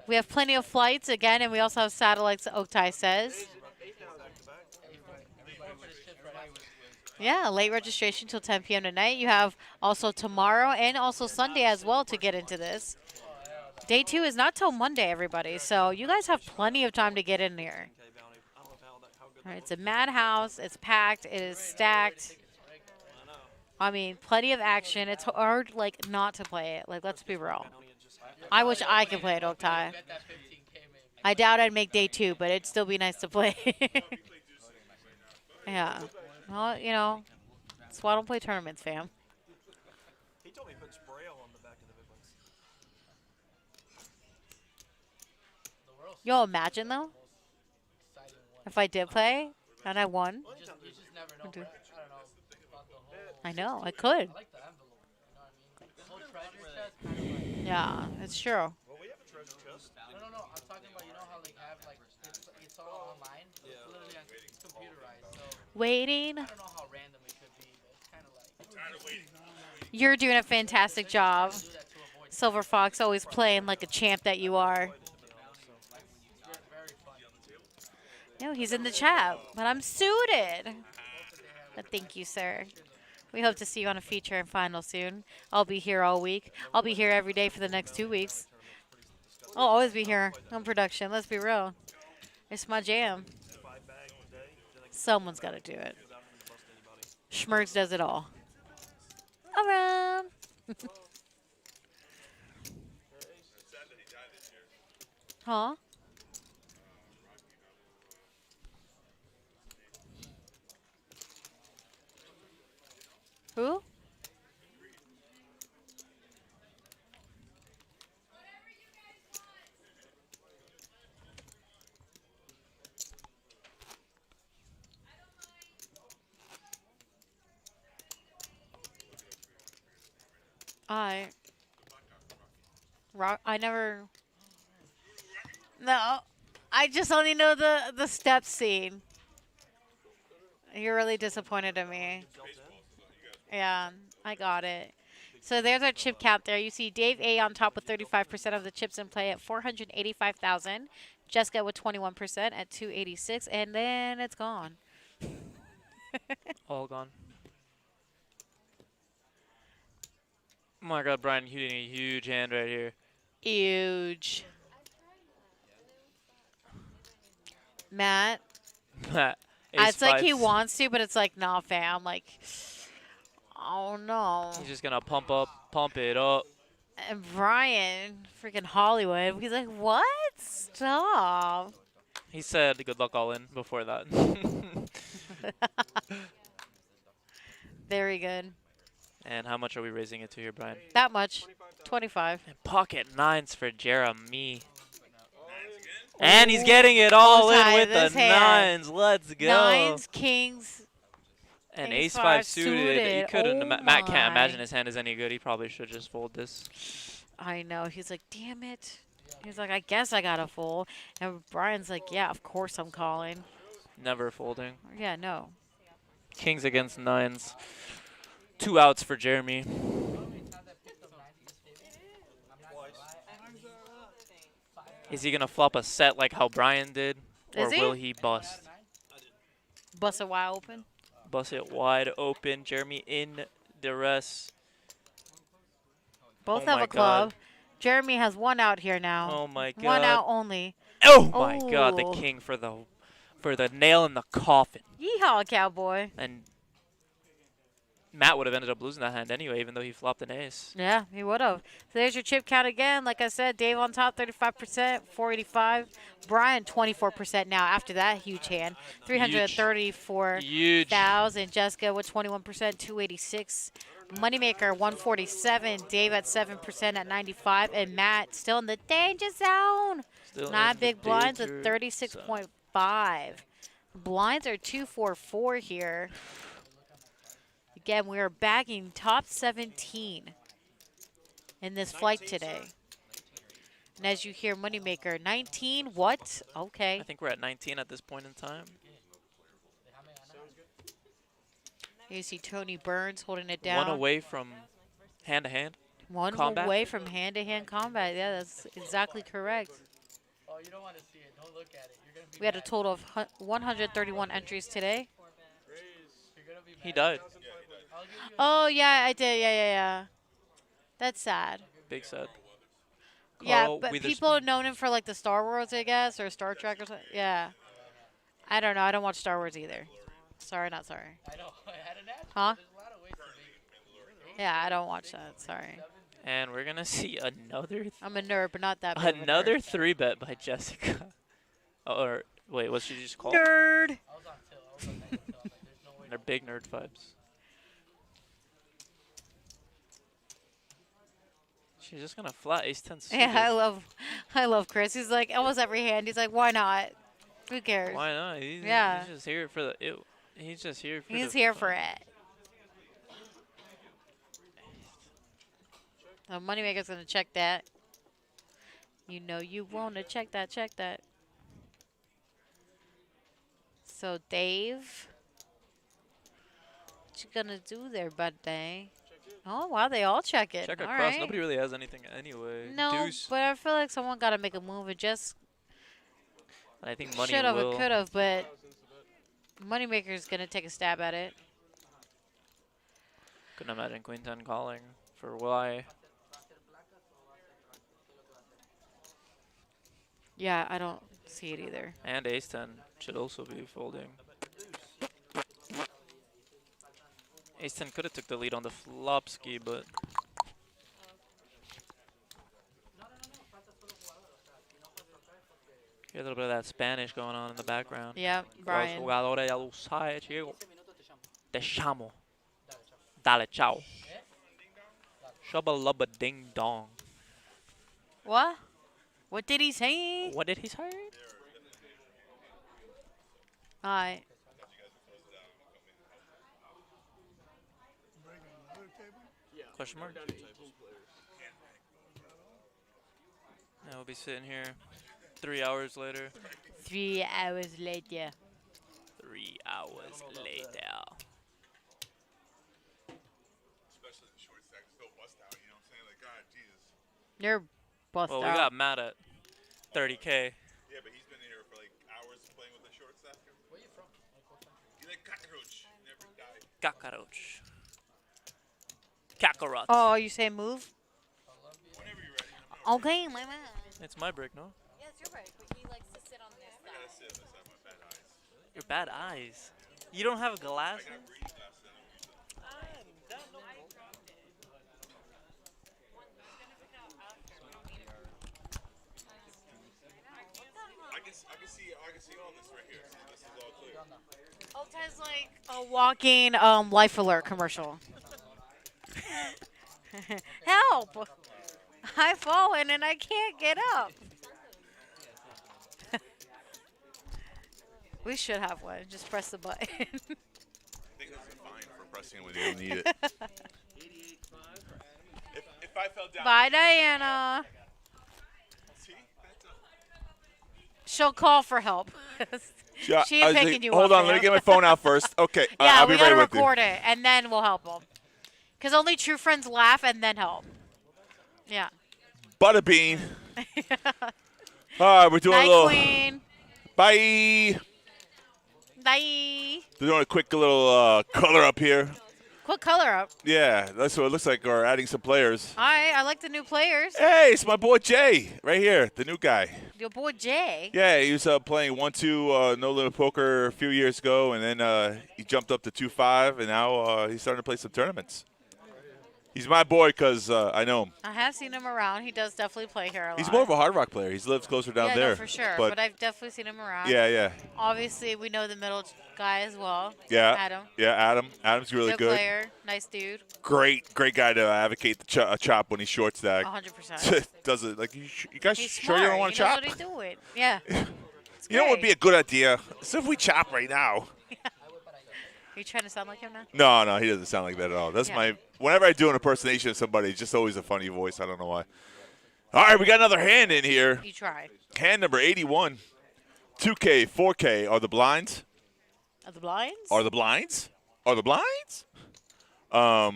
we have plenty of flights again, and we also have satellites, Otai says. Yeah, late registration till 10 p.m. tonight. You have also tomorrow and also Sunday as well to get into this. Day 2 is not till Monday, everybody, so you guys have plenty of time to get in here. All right, it's a madhouse. It's packed. It is stacked. I mean, plenty of action. It's hard, like, not to play it. Like, let's be real. I wish I could play it, Otai. I doubt I'd make day 2, but it'd still be nice to play. Yeah. Well, you know, that's why I don't play tournaments, fam. He told me he put spray on the back of the big ones. Yo, imagine though, if I did play and I won. I know, I could. Yeah, it's true. Well, we have a treasure chest. No. I'm talking about, you know how like have like it's all online. Yeah. It's literally computerized. So Waiting. I don't know how random it could be, but it's kind of like. You're doing a fantastic job. Silver Fox, always playing like a champ that you are. No, he's in the chat, but I'm suited. But thank you, sir. We hope to see you on a feature and final soon. I'll be here all week. I'll be here every day for the next 2 weeks. I'll always be here on production. Let's be real. It's my jam. Someone's got to do it. Schmerz does it all. Around. Huh? Who? I never. No, I just only know the step scene. You're really disappointed in me. Yeah, I got it. So there's our chip count there. You see Dave A on top with 35% of the chips in play at 485,000. Jessica with 21% at 286, and then it's gone. All gone. Oh my God, Brian hitting a huge hand right here. Huge. Matt. Matt. It's like he wants to, but it's like, nah, fam. Like, oh no. He's just gonna pump it up. And Brian, freaking Hollywood, he's like, what? Stop. He said good luck all in before that. Very good. And how much are we raising it to here, Brian? That much. 25. And pocket nines for Jeremy. And he's getting it all in with the nines. Let's go. Nines, kings. And Kings ace-5 suited. He couldn't. Oh Matt can't my. imagine his hand is any good. He probably should just fold this. I know. He's like, damn it. He's like, I guess I got to fold. And Brian's like, yeah, of course I'm calling. Never folding. Yeah, no. Kings against nines. 2 outs for Jeremy. Is he going to flop a set like how Brian did? Or will he bust? Bust it wide open? Bust it wide open. Jeremy in duress. Both Oh have my a club. God. Jeremy has 1 out here now. Oh my God. 1 out only. Oh my God, the king for the nail in the coffin. Yeehaw, cowboy. And Matt would have ended up losing that hand anyway, even though he flopped an ace. Yeah, he would have. So there's your chip count again. Like I said, Dave on top, 35%, 485. Brian, 24% now. After that huge hand, 334,000. Jessica with 21%, 286. Moneymaker, 147. Dave at 7% at 95. And Matt still in the danger zone. Still 9 in big the blinds with danger 36.5. Blinds are 244 here. Again, we are bagging top 17 in this flight today. And as you hear, Moneymaker, 19, what? Okay. I think we're at 19 at this point in time. You see Tony Burns holding it down. 1 away from hand-to-hand 1 combat. away from hand-to-hand combat. Yeah, that's exactly correct. Oh, you don't want to see it. Don't look at it. You're gonna be We had a total of 131 entries today. He died. Oh, yeah, I did. Yeah. That's sad. Big sad. Yeah, Carl but Witherspoon. people have known him for like the Star Wars, I guess, or Star Trek or something. Yeah. I don't know. I don't watch Star Wars either. Sorry, not sorry. I know. I had an ad. Huh? There's a lot of ways to make. Yeah, I don't watch that. Sorry. And we're going to see another I'm a nerd, but not that big of a another nerd. 3-bet by Jessica. Or wait, what's she just called? Nerd. They're big nerd vibes. She's just gonna flat ace 10 suited. Yeah, I love Chris. He's like almost every hand. He's like, why not? Who cares? Why not? He's just here for the. He's just here for. He's the here fun. for it. The moneymaker's gonna check that. You know you wanna check that. Check that. So Dave, what you gonna do there, buddy? Oh wow, they all check it. Check all across. right. Nobody really has anything anyway. No, Deuce. but I feel like someone gotta make a move. It just I think money should have, will. it could have, but moneymaker's gonna take a stab at it. Couldn't imagine Queen 10 calling for why. Yeah, I don't see it either. And ace 10 should also be folding. Ace 10 could have took the lead on the flop ski, but get a little bit of that Spanish going on in the background. Yeah, Brian. Los jugadores ya lo saben, chico. Te llamo. Dale, chao. Shubba lubba ding dong. What? What did he say? What did he say? Alright. Question mark? Now we'll be sitting here 3 hours later. 3 hours later. 3 hours later. Especially the short stack still bust out, you know what I'm saying? Like, God, Jesus. You're bust Well, out. we got mad at 30K. Yeah, but he's been here for like hours playing with the short stacker. Where you from? You like cockroach. Never die. Cockroach. Kakarot. Oh, you say move? Okay, my man. It's my break, no? Yeah, it's your break, but he likes to sit on this I gotta sit on this side, my bad eyes. Your bad eyes. You don't have glasses? I got reading glasses. I can see all this right here. See, this is all clear. Altai's like a walking life alert commercial. Help! I've fallen and I can't get up. We should have one. Just press the button. I think that's a fine for pressing when you don't need it. if I fell down. Bye, Diana. She'll call for help. Yeah, She ain't picking you up. hold on, let man. me get my phone out first. Okay, Yeah, I'll we be gotta right with you. record it and then we'll help them. Because only true friends laugh and then help. Yeah. Butterbean. All right, we're doing Night, a little. Queen. Bye. Bye. We're doing a quick little color up here. Quick color up. Yeah, that's what it looks like. We're adding some players. Hi, I like the new players. Hey, it's my boy Jay right here, the new guy. Your boy Jay. Yeah, he was playing 1-2 No Limit Poker a few years ago, and then he jumped up to 2-5, and now he's starting to play some tournaments. He's my boy because I know him. I have seen him around. He does definitely play here a lot. He's more of a Hard Rock player. He lives closer down yeah, there. no, for sure. But I've definitely seen him around. Yeah, yeah. Obviously, we know the middle guy as well. Yeah. Adam. Yeah, Adam. Adam's really Good good. player. Nice dude. Great guy to advocate the chop when he's short stack. 100%. Does it like you guys He's sure smart. you don't want He to knows chop? what he's doing. Yeah. It's You know what would great. be a good idea? So if we chop right now. Are you trying to sound like him now? No, he doesn't sound like that at all. That's Yeah. whenever I do an impersonation of somebody, it's just always a funny voice. I don't know why. All right, we got another hand in here. You tried. Hand number 81. 2K, 4K are the blinds. Are the blinds? Are the blinds? Are the blinds? I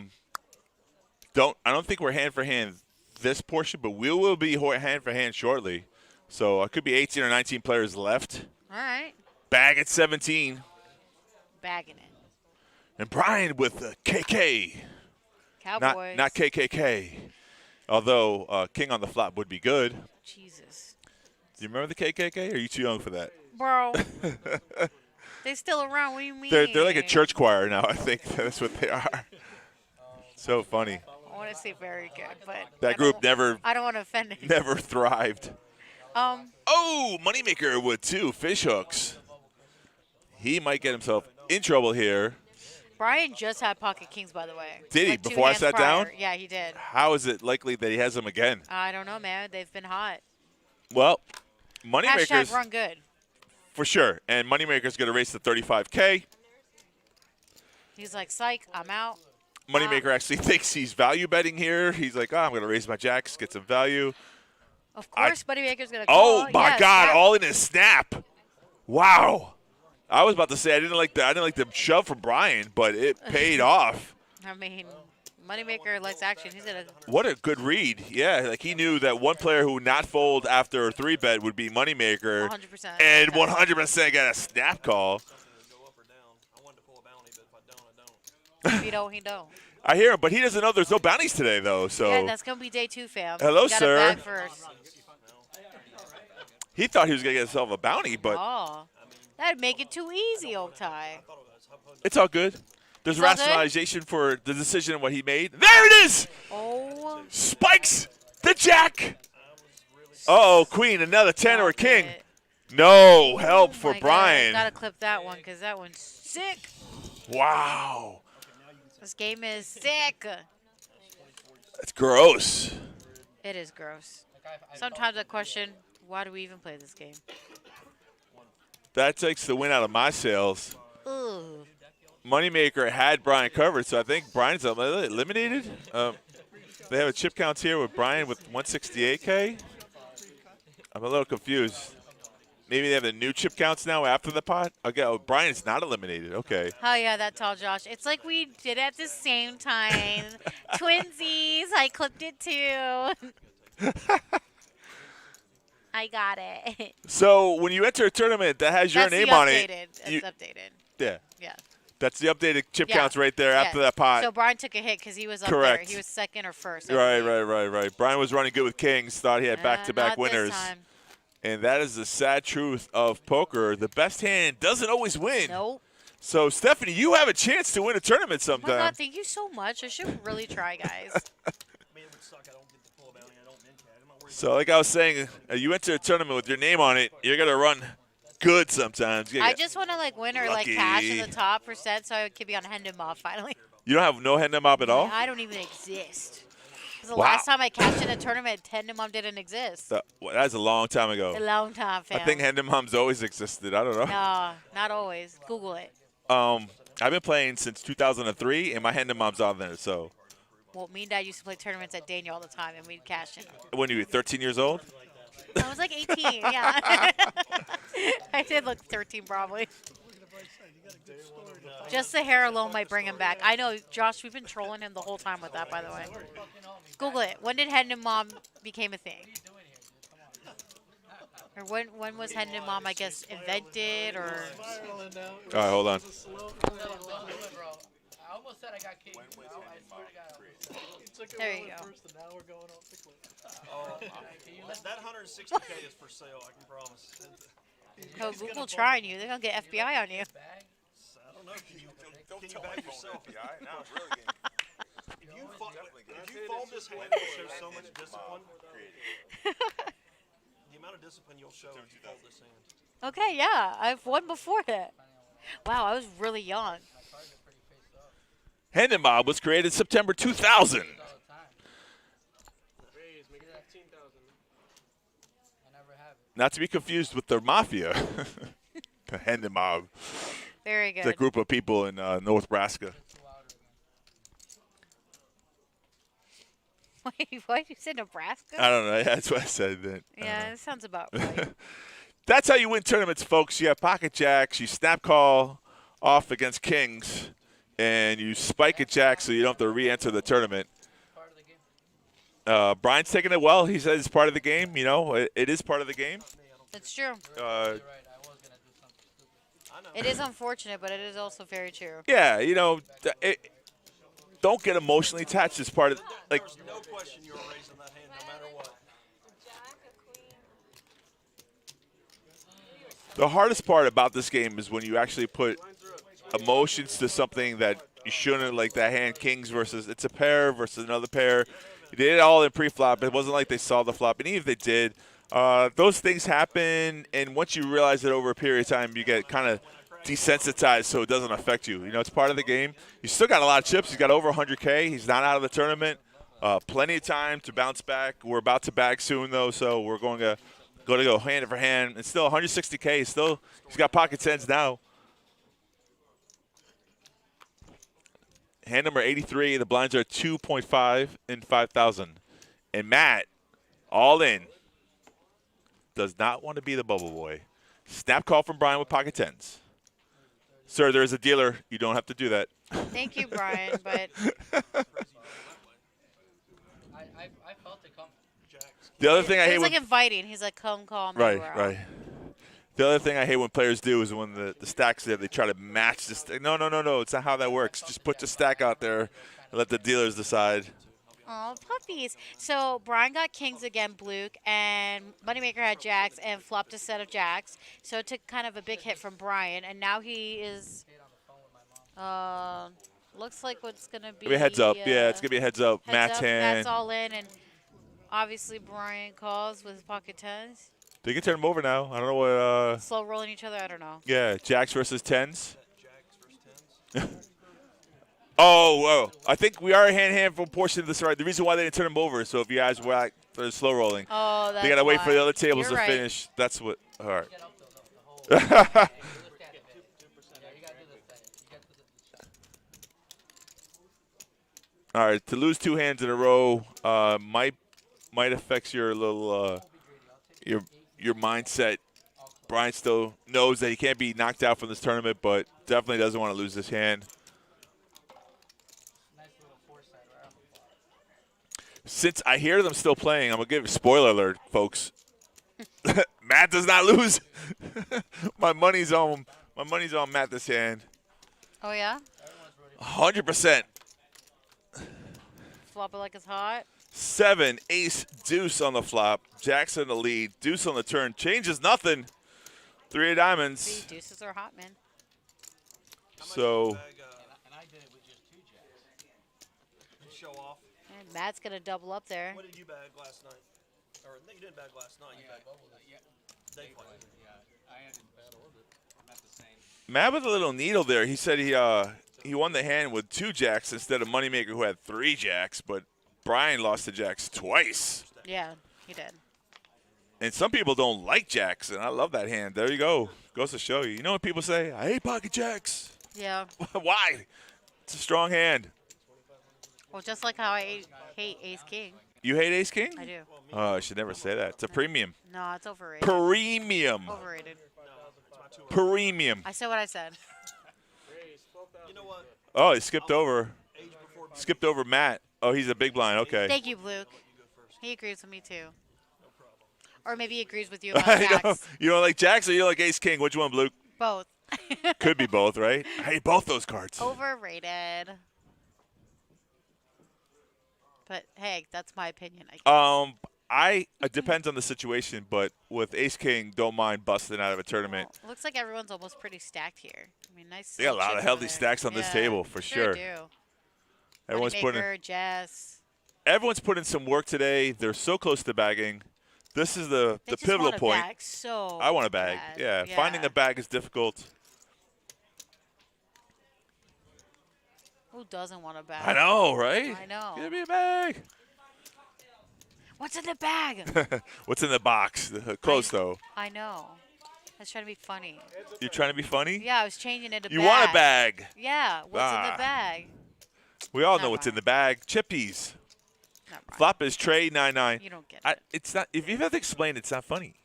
don't think we're hand for hand this portion, but we will be hand for hand shortly. So it could be 18 or 19 players left. All right. Bag at 17. Bagging it. And Brian with the KK. Cowboys. Not KKK. Although King on the flop would be good. Jesus. Do you remember the KKK? Or are you too young for that? Bro. They still around. What do you mean? They're like a church choir now, I think. That's what they are. So funny. I want want to say very good, but That group never. I don't want to offend anyone. Never thrived. Oh, Moneymaker with 2 fish hooks. He might get himself in trouble here. Brian just had pocket kings, by the way. Did he? Like 2 Before I hands sat prior. down? Yeah, he did. How is it likely that he has them again? I don't know, man. They've been hot. Well, Hashtag Moneymaker's run good. for sure, and Moneymaker's going to race the 35K. He's like, psych, I'm out. Moneymaker actually thinks he's value betting here. He's like, I'm going to raise my jacks, get some value. Of course, Moneymaker's going to call. Oh my Yes, God! snap. All in his snap. Wow. I was about to say I didn't like the shove from Brian, but it paid off. I mean, Moneymaker likes action. He's gonna. What a good read. Yeah, like he knew that one player who would not fold after a 3-bet would be Moneymaker. 100%. And 100% got a snap call. If you don't, he don't. I hear him, but he doesn't know there's no bounties today, though. So Yeah, that's gonna be day 2, fam. Hello, You gotta sir. bag first. he thought he was going to get himself a bounty, but Oh, that'd make it too easy, Otai. it's all good. There's It's all good? rationalization for the decision and what he made. There it is! Oh. Spikes the jack. Uh-oh, queen, another 10 or a king. it. No help for My God, Brian. gotta clip that one because that one's sick. Wow. This game is sick. That's gross. It is gross. Sometimes I question, why do we even play this game? That takes the win out of my sails. Ugh. Moneymaker had Brian covered, so I think Brian's eliminated. They have a chip counts here with Brian with 168K. I'm a little confused. Maybe they have the new chip counts now after the pot? Okay, oh, Brian's not eliminated. Okay. Oh, yeah, that tall Josh. It's like we did at the same time. Twinsies. I clipped it too. I got it. So when you enter a tournament that has your That's name the on updated. it, That's you, updated. yeah, Yeah. that's the updated chip Yeah. counts right there after Yes. that pot. So Brian took a hit because he was up Correct. there. He was second or first. I Right, believe. right. Brian was running good with kings. Thought he had back-to-back not this winners. time. And that is the sad truth of poker. The best hand doesn't always win. Nope. So, Stephanie, you have a chance to win a tournament Oh my sometime. God, thank you so much. I should really try, guys. So, like I was saying, you enter a tournament with your name on it, you're going to run good sometimes. I just want to like win or like Lucky. cash in the top percent so I could be on Hendon-Mob finally. You don't have no hand em up at all? I don't even exist. 'Cause the Wow. last time I cashed in a tournament, Hendon-Mob didn't exist. That's a long time ago. A long time, fam. I think hand em mom's always existed. I don't know. No, not always. Google it. I've been playing since 2003, and my hand em mom's on there. So, Well, me and Dad used to play tournaments at Daniel all the time, and we'd cash in. when you were 13 years old? I was like 18, yeah. I did look 13 probably. Just the hair alone might bring him back. I know, Josh, we've been trolling him the whole time with that, by the way. Google it. When did Hendon-Mob became a thing? Or when was Hendon-Mob, I guess, invented or... All right, hold on. I almost said I got kicked. I swear to God. There you go. That 160K is for sale, I can promise. Oh, Google trying you. They're going to get FBI on you. I don't know. Can you bag yourself? If you fold this hand, you'll show so much discipline. The amount of discipline you'll show if you fold this hand. Okay, yeah. I've won before that. Wow, I was really young. Hand em mob was created September 2000. Not to be confused with the mafia. The hand em mob. Very good. It's a group of people in North Nebraska. Wait, what? You said Nebraska? I don't know. That's what I said then. Yeah, it sounds about right. That's how you win tournaments, folks. You have pocket jacks, you snap call off against kings, and you spike a jack so you don't have to re-enter the tournament. Brian's taking it well. He says it's part of the game. You know, it is part of the game. It's true. It is unfortunate, but it is also very true. Yeah, you know, don't get emotionally attached as part of like. There's no question you're raising that hand no matter what. The hardest part about this game is when you actually put emotions to something that You shouldn't like that hand kings versus it's a pair versus another pair. You did it all in pre-flop. It wasn't like they saw the flop, and even if they did, those things happen. And once you realize it over a period of time, you get kind of desensitized, so it doesn't affect you. You know, it's part of the game. You still got a lot of chips. He's got over 100K. He's not out of the tournament. Plenty of time to bounce back. We're about to bag soon, though, so we're going to go hand over hand. It's still 160K. He's got pocket tens now. Hand number 83. The blinds are 2.5 and 5,000. And Matt, all in, does not want to be the bubble boy. Snap call from Brian with pocket tens. Sir, there is a dealer. You don't have to do that. Thank you, Brian, but I felt it come. The other thing I hate he's when like inviting. He's like, come call me. right. The other thing I hate when players do is when the stack's there, they try to match the stack. No. It's not how that works. Just put the stack out there and let the dealers decide. Oh, puppies. So Brian got kings again, Bluke, and Moneymaker had jacks and flopped a set of jacks. So it took kind of a big hit from Brian, and now he is looks like what's going to be. Give me a heads up. Yeah, it's going to be a heads up. Matt's hand. Matt's all in, and obviously Brian calls with his pocket tens. They can turn them over now. I don't know what. Slow rolling each other. I don't know. Yeah, jacks versus tens. Oh, I think we are a hand from portion of this. Right. The reason why they didn't turn them over. So if you guys were like they're slow rolling, that's they got to wait for the other tables You're to right. finish. That's what. All right. All right. To lose two hands in a row might affect your little your mindset. Brian still knows that he can't be knocked out from this tournament, but definitely doesn't want to lose this hand. Since I hear them still playing, I'm going to give a spoiler alert, folks. Matt does not lose. My money's on Matt this hand. Oh, yeah? 100%. Flop it like it's hot. 7, ace, deuce on the flop. Jackson the lead. Deuce on the turn. Changes nothing. 3 of diamonds. See, deuces are hot, man. So. And I did it with just 2 jacks. Show off. And Matt's going to double up there. What did you bag last night? Or no, you didn't bag last night. You bagged day five. Yeah, I had in bad order. I'm at the same. Matt with a little needle there. He said he won the hand with 2 jacks instead of Moneymaker who had 3 jacks, but Brian lost the jacks twice. Yeah, he did. And some people don't like jacks, and I love that hand. There you go. Goes to show you. You know what people say? I hate pocket jacks. Yeah. Why? It's a strong hand. Well, just like how I hate ace-king. You hate ace-king? I do. Oh, I should never say that. It's a premium. No, it's overrated. Premium. Overrated. Premium. I said what I said. You know what? Oh, he skipped over. Skipped over Matt. Oh, he's a big blind. Okay. Thank you, Luke. He agrees with me, too. Or maybe he agrees with you about jacks. You don't like jacks or you don't like ace-king? Which one, Luke? Both. Could be both, right? I hate both those cards. Overrated. But, hey, that's my opinion, I guess. It depends on the situation, but with ace-king, don't mind busting out of a tournament. Well, looks like everyone's almost pretty stacked here. I mean, nice. They got a lot of chips healthy over stacks on there. this Yeah, table, for sure. do. Everyone's putting. Moneymaker, Jess. Everyone's put in some work today. They're so close to bagging. This is the They just pivotal want a point. bag so I want a bag. bad. Yeah, finding a bag is difficult. Who doesn't want a bag? I know, right? I know. Give me a bag. What's in the bag? What's in the box? Close, though. I know. I was trying to be funny. You're trying to be funny? Yeah, I was changing it to You want a bag. Yeah, what's in Ah. the bag? We all know what's in the bag. Chippies. Flop is trade 9-9. You don't get it. It's not. If you have to explain, it's not funny.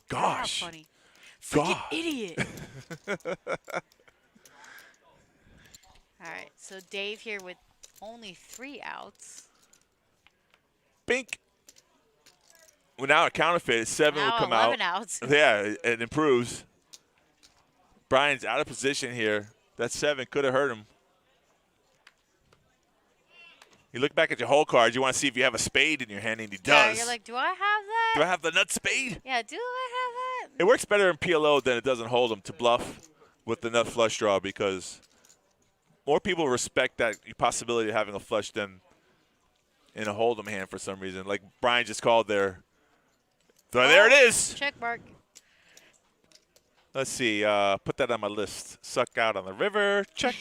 Gosh. Not funny. God. Freaking idiot. All right, so Dave here with only 3 outs. Bink. Well, now a counterfeit. 7 Now will come 11 out. outs. Yeah, it improves. Brian's out of position here. That 7 could have hurt him. You look back at your hole cards. You want to see if you have a spade in your hand, and he Yeah, does. you're like, do I have that? Do I have the nut spade? Yeah, do I have that? It works better in PLO than it does in Hold'em to bluff with the nut flush draw because more people respect that possibility of having a flush than in a hold'em hand for some reason. Like Brian just called there. So there it is. Check mark. Let's see. Put that on my list. Suck out on the river. Check.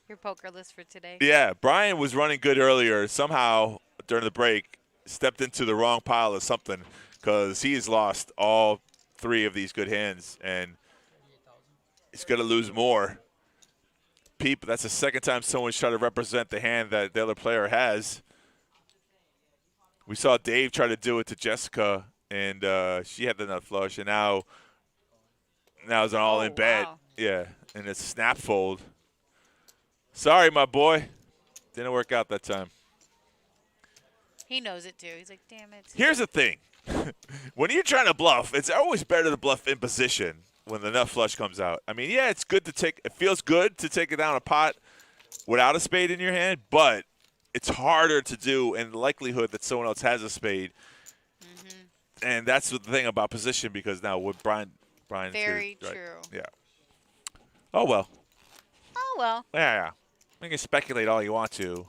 Your poker list for today. Yeah, Brian was running good earlier. Somehow, during the break, stepped into the wrong pile of something because he has lost all 3 of these good hands, and he's going to lose more. Peep, that's the second time someone's trying to represent the hand that the other player has. We saw Dave try to do it to Jessica, and she had the nut flush, and now it's an all-in bet. Wow. Yeah, and it's snap fold. Sorry, my boy. Didn't work out that time. He knows it too. He's like, damn it. Here's the thing. When you're trying to bluff, it's always better to bluff in position when the nut flush comes out. I mean, yeah, it's good to take – it feels good to take it down a pot without a spade in your hand, but it's harder to do in the likelihood that someone else has a spade. And that's the thing about position because now with Brian's Very here, right? true. Yeah. Oh, well. Oh, well. Yeah. You can speculate all you want to.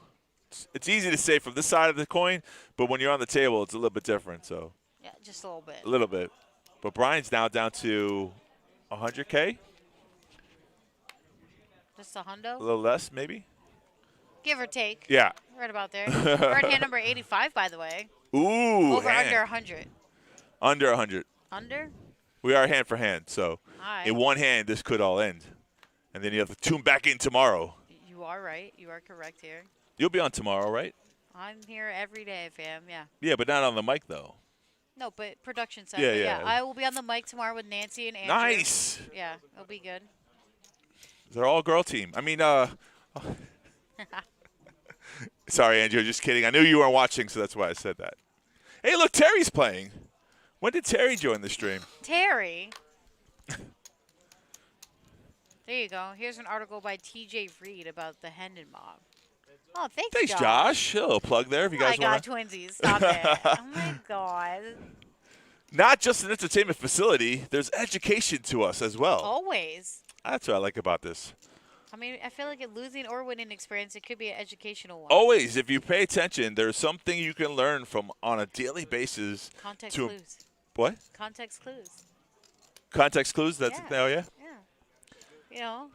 It's easy to say from this side of the coin, but when you're on the table, it's a little bit different. So Yeah, just a little bit. a little bit. But Brian's now down to 100K, Just a hundo? a little less maybe. Give or take. Yeah. Right about there. We're at hand number 85, by the way. Ooh. Over hand. under 100. Under 100. Under? We are hand for hand. So Alright. in one hand, this could all end. And then you have to tune back in tomorrow. You are right. You are correct here. You'll be on tomorrow, right? I'm here every day, fam. Yeah. Yeah, but not on the mic, though. No, but production side. Yeah, but yeah. I will be on the mic tomorrow with Nancy and Andrew. Nice. Yeah, it'll be good. They're all girl team. I mean, sorry, Andrew, just kidding. I knew you weren't watching, so that's why I said that. Hey, look, Terry's playing. When did Terry join the stream? Terry. There you go. Here's an article by TJ Reed about the Hendon mob. Oh, Thanks, Josh. A little plug there if you guys I got want twinsies. Stop it. Oh, my God. Not just an entertainment facility, there's education to us as well. Always. That's what I like about this. I mean, I feel like a losing or winning experience, it could be an educational one. Always, if you pay attention, there's something you can learn from on a daily basis. Context to clues. What? Context clues. Context clues? That's oh yeah. You know,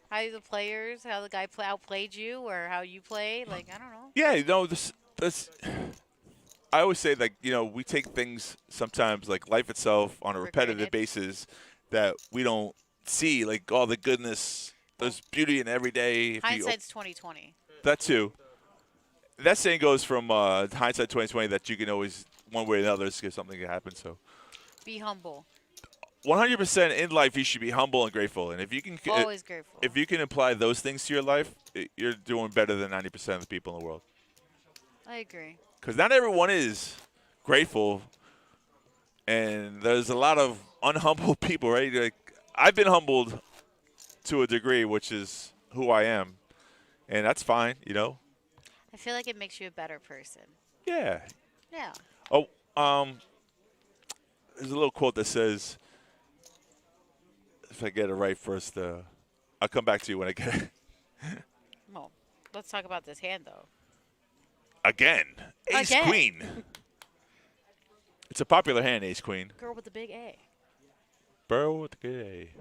how the players, how the guy outplayed you, or how you play. Like, I don't know. Yeah, you know, this. I always say, like, you know, we take things sometimes, like life itself, on a repetitive basis that we don't see, like all the goodness. There's beauty in every day. Hindsight's 20/20. That too. That saying goes from hindsight 20/20 that you can always, one way or another, if something can happen. So, Be humble. 100% in life, you should be humble and grateful. And if you can, Always grateful. If you can apply those things to your life, you're doing better than 90% of the people in the world. I agree. Because not everyone is grateful, and there's a lot of unhumble people, right? Like, I've been humbled to a degree, which is who I am, and that's fine, you know. I feel like it makes you a better person. Yeah. Yeah. Oh, there's a little quote that says, if I get it right first, I'll come back to you when I get it. Well, let's talk about this hand, though. Again. Ace Again. Queen. It's a popular hand, Ace Queen. Girl with the big A. Burrow with the good A.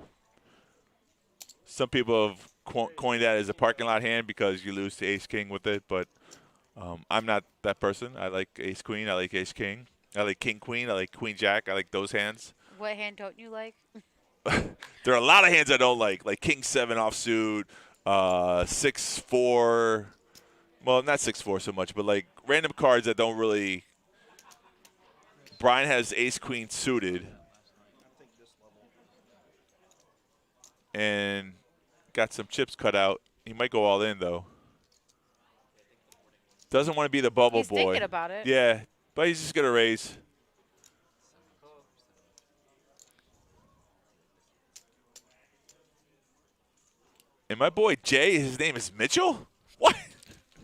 Some people have coined that as a parking lot hand because you lose to Ace King with it, but I'm not that person. I like Ace Queen. I like Ace King. I like King Queen. I like Queen Jack. I like those hands. What hand don't you like? There are a lot of hands I don't like King 7 offsuit, 6-4. Well, not 6-4 so much, but like random cards that don't really. Brian has Ace Queen suited. And got some chips cut out. He might go all in, though. Doesn't want to be the bubble He's boy. thinking about it. Yeah, but he's just going to raise. And my boy Jay, his name is Mitchell? What?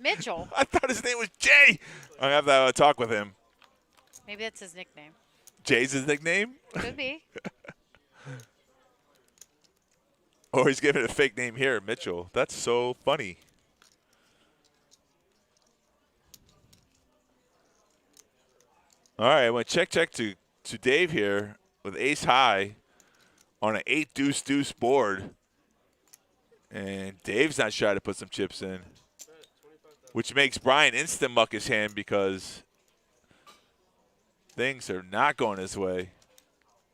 Mitchell. I thought his name was Jay. I have to have a talk with him. Maybe that's his nickname. Jay's his nickname? Could be. Or he's giving it a fake name here, Mitchell. That's so funny. All right, I went check to Dave here with ace high on an 8 deuce deuce board. And Dave's not shy to put some chips in, which makes Brian instant muck his hand because things are not going his way.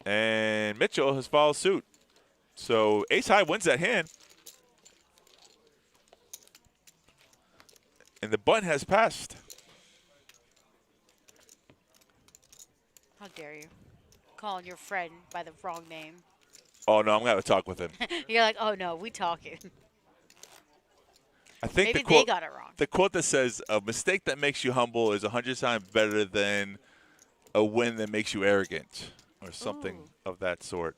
And Mitchell has followed suit. So ace high wins that hand. And the button has passed. How dare you? Calling your friend by the wrong name. Oh, no, I'm going to have to talk with him. You're like, oh, no, we talking. I think Maybe the quote, they got it wrong. The quote that says, a mistake that makes you humble is 100 times better than a win that makes you arrogant, or something of that sort.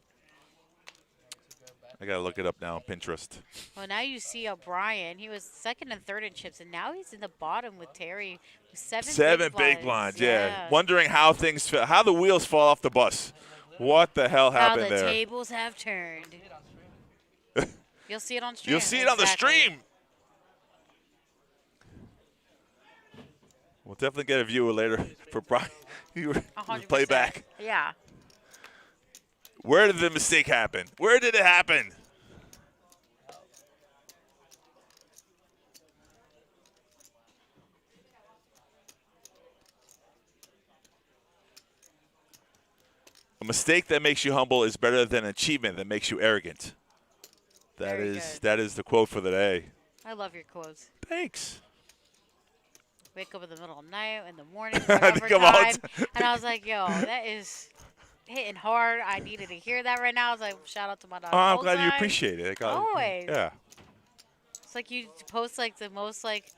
I got to look it up now on Pinterest. Well, now you see O'Brien. He was second and third in chips, and now he's in the bottom with Terry with seven Big blinds, yeah. Wondering how the wheels fall off the bus. What the hell happened how the there? tables have turned. You'll see it on stream. You'll see it on the stream. We'll definitely get a viewer later for Brian. Play back. Yeah. Where did the mistake happen? Where did it happen? A mistake that makes you humble is better than an achievement that makes you arrogant. That is the quote for the day. I love your quotes. Thanks. Wake up in the middle of the night, in the morning, whatever time. And I was like, yo, that is hitting hard. I needed to hear that right now. I was like, shout out to my dog. Oh, I'm glad you appreciate it. Always. Yeah. It's like you post like the most like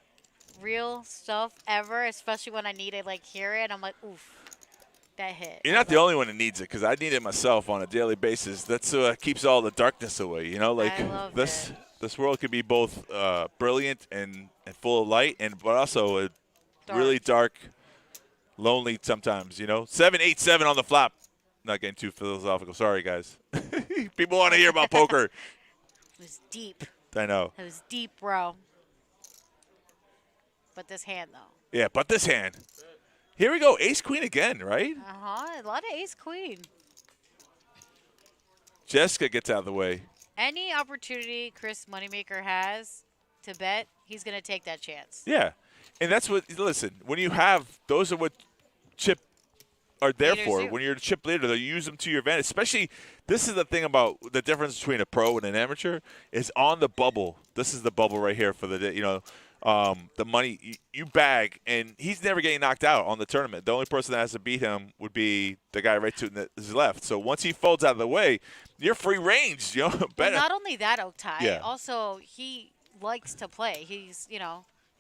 real stuff ever, especially when I need to like hear it. I'm like, oof, that hit. You're not the only one that needs it, because I need it myself on a daily basis. That's keeps all the darkness away. You know, like this world could be both brilliant and full of light, but also really dark, lonely sometimes. You know, 7-8-7 on the flop. Not getting too philosophical. Sorry, guys. People want to hear about poker. It was deep. I know. It was deep, bro. But this hand, though. Yeah, but this hand. Here we go. Ace-queen again, right? A lot of ace-queen. Jessica gets out of the way. Any opportunity Chris Moneymaker has to bet, he's going to take that chance. Yeah. And that's what, listen, when you have, those are what chip are there for. When you're a chip leader, they'll use them to your advantage. Especially, this is the thing about the difference between a pro and an amateur is on the bubble. This is the bubble right here for the, the money you bag, and he's never getting knocked out on the tournament. The only person that has to beat him would be the guy right to his left. So once he folds out of the way, you're free range. Well, not only that, Oktay. Yeah. Also, he likes to play. He's,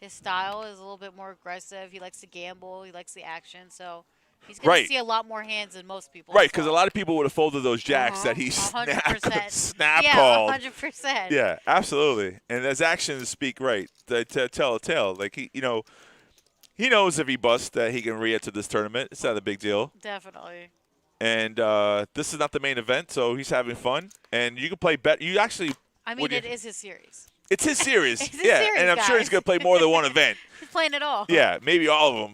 his style is a little bit more aggressive. He likes to gamble. He likes the action. So he's going to see a lot more hands than most people. Right, because a lot of people would have folded those jacks that he snap called. 100%. Yeah, absolutely. And his actions speak right. They tell a tale. Like, he knows if he busts that he can re-enter this tournament. It's not a big deal. Definitely. And this is not the main event, so he's having fun. And you can play bet. You actually. It is his series. It's his series. It's his yeah, series, and I'm sure he's going to play more than one event. He's playing it all. Yeah, maybe all of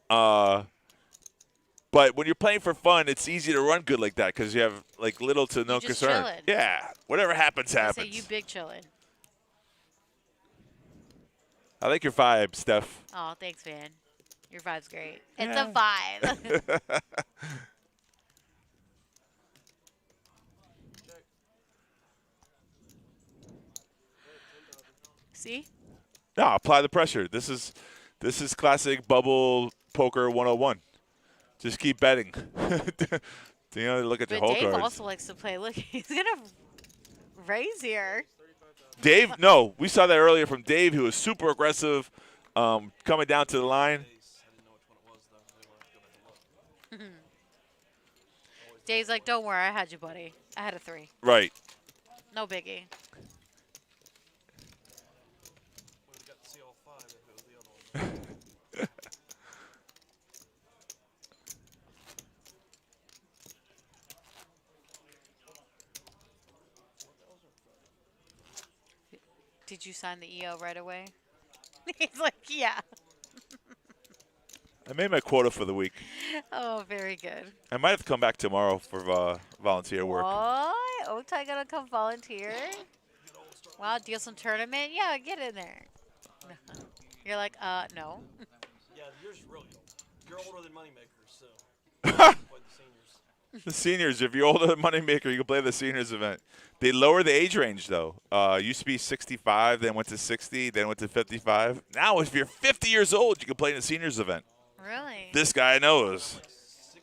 them. But when you're playing for fun, it's easy to run good like that because you have like little to no just concern. Chilling. Yeah, whatever happens, I happens. say you big chilling. I like your vibe, Steph. Oh, thanks, man. Your vibe's great. It's a vibe. See? No, apply the pressure. This is classic bubble poker 101. Just keep betting. Look at your whole Dave cards. also likes to play. Look, he's gonna raise here. Dave, no, we saw that earlier from Dave, who was super aggressive, coming down to the line. Dave's like, don't worry, I had you, buddy. I had a 3. Right. No biggie. Did you sign the EO right away? He's like, yeah. I made my quota for the week. Oh, very good. I might have to come back tomorrow for volunteer work. What? Otai gonna come volunteer? Wow, deal some tournament? Yeah, get in there. You're like, no. Yeah, yours is really old. You're older than Moneymakers, so. Play the seniors. The seniors, if you're older than Moneymaker, you can play the seniors event. They lower the age range, though. Used to be 65, then went to 60, then went to 55. Now, if you're 50 years old, you can play in the seniors event. Really? This guy knows.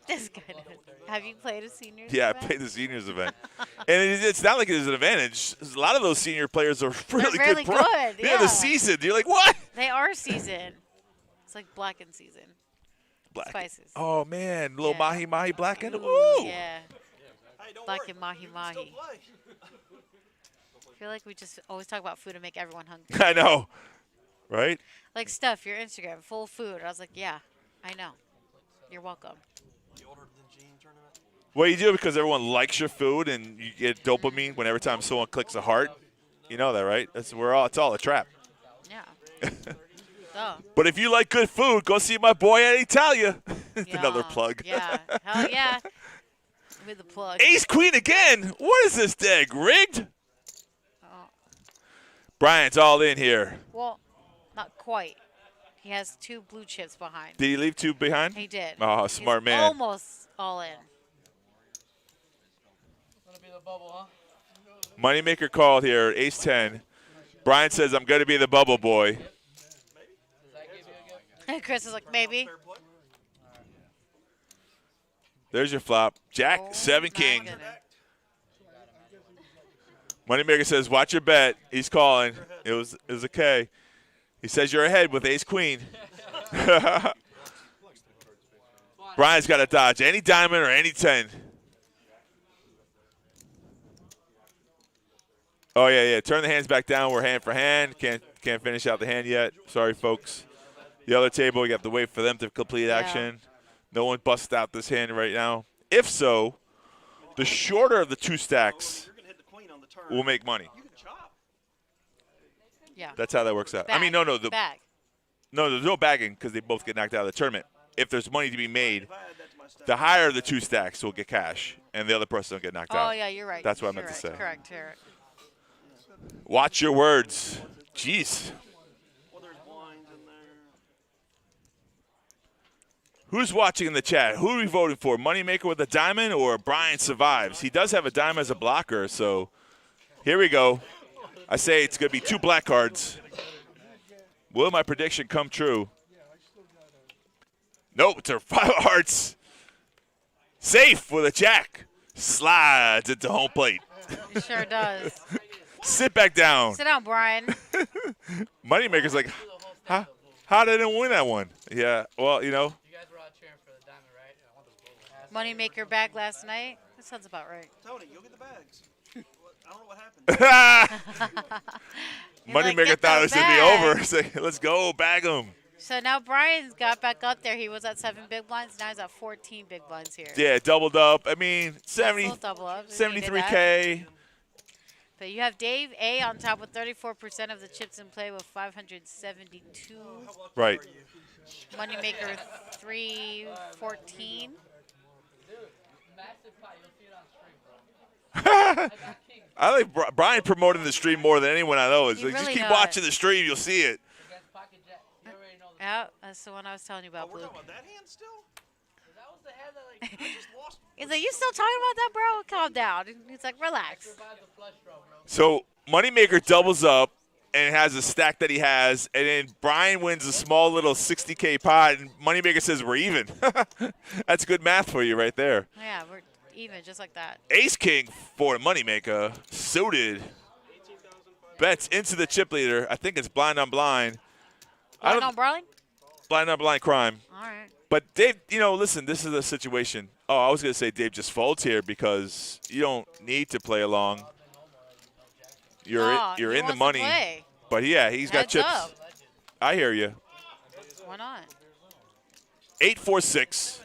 This guy knows. Have you played a seniors Yeah, event? I played the seniors event. And it's not like it's an advantage. A lot of those senior players are really, really good. good, Yeah, the season. You're like, what? They are seasoned. It's like blackened season. Black. Spices. Oh, man. Little mahi-mahi blackened. Ooh, Ooh. yeah. Blackened mahi-mahi. I feel like we just always talk about food and make everyone hungry. I know. Right? Like, Steph, your Instagram, full of food. I was like, yeah, I know. You're welcome. Well, you do because everyone likes your food and you get dopamine whenever time someone clicks a heart. You know that, right? It's all a trap. Yeah. Duh. But if you like good food, go see my boy at Italia. Another plug. Yeah. Hell yeah. With the plug. Ace Queen again. What is this deck? Rigged? Oh. Brian's all in here. Well, not quite. He has 2 blue chips behind. Did he leave 2 behind? He did. Oh, smart He's man. Almost all in. Gonna be the bubble, huh? Moneymaker called here, ace 10. Brian says, I'm going to be the bubble boy. Chris is like, maybe. There's your flop. Jack, 7 king. Moneymaker says, watch your bet. He's calling. It was a K. He says you're ahead with ace queen. Brian's got to dodge any diamond or any 10. Oh, yeah. Turn the hands back down. We're hand for hand. Can't finish out the hand yet. Sorry, folks. The other table, we have to wait for them to complete action. No one busts out this hand right now. If so, the shorter of the 2 stacks will make money. Yeah. That's how that works out. Bag. I mean, no. Bag. No, there's no bagging because they both get knocked out of the tournament. If there's money to be made, the higher of the 2 stacks will get cash, and the other person will get knocked out. Oh, yeah, you're right. That's what I You're meant to right. say. Correct. Watch your words. Jeez. Who's watching in the chat? Who are we voting for? Moneymaker with a diamond or Brian survives? He does have a diamond as a blocker, so here we go. I say it's going to be 2 black cards. Will my prediction come true? Nope, it's a 5 of hearts. Safe with a jack. Slides into home plate. It sure does. Sit back down. Sit down, Brian. Moneymaker's like, how did I win that one? Yeah, well, you know. Moneymaker bag last night. That sounds about right. Tony, you'll get the bags. I don't know what happened. Moneymaker thought it was going to be over. Say, let's go, bag them. So now Brian's got back up there. He was at 7 big blinds. Now he's at 14 big blinds here. Yeah, doubled up. I mean, 70, double up. 73K. But you have Dave A on top with 34% of the chips in play with 572. Right. Moneymaker 314. I like Brian promoting the stream more than anyone I know. It's like, really just keep does. watching the stream, you'll see it. Yeah, that's the one I was telling you about, Blue. He's like, you still talking about that, bro? Calm down. He's like, relax. So Moneymaker doubles up and has a stack that he has, and then Brian wins a small little 60K pot, and Moneymaker says we're even. That's good math for you right there. Yeah, we're even, just like that. Ace King for Moneymaker, suited. Bets into the chip leader. I think it's blind on blind. Blind on blind? Blind on blind crime. All right. But Dave, listen, this is a situation. Oh, I was going to say Dave just folds here because you don't need to play along. You're in the money. But yeah, he's got chips. Up. I hear you. Why not? 8-4-6.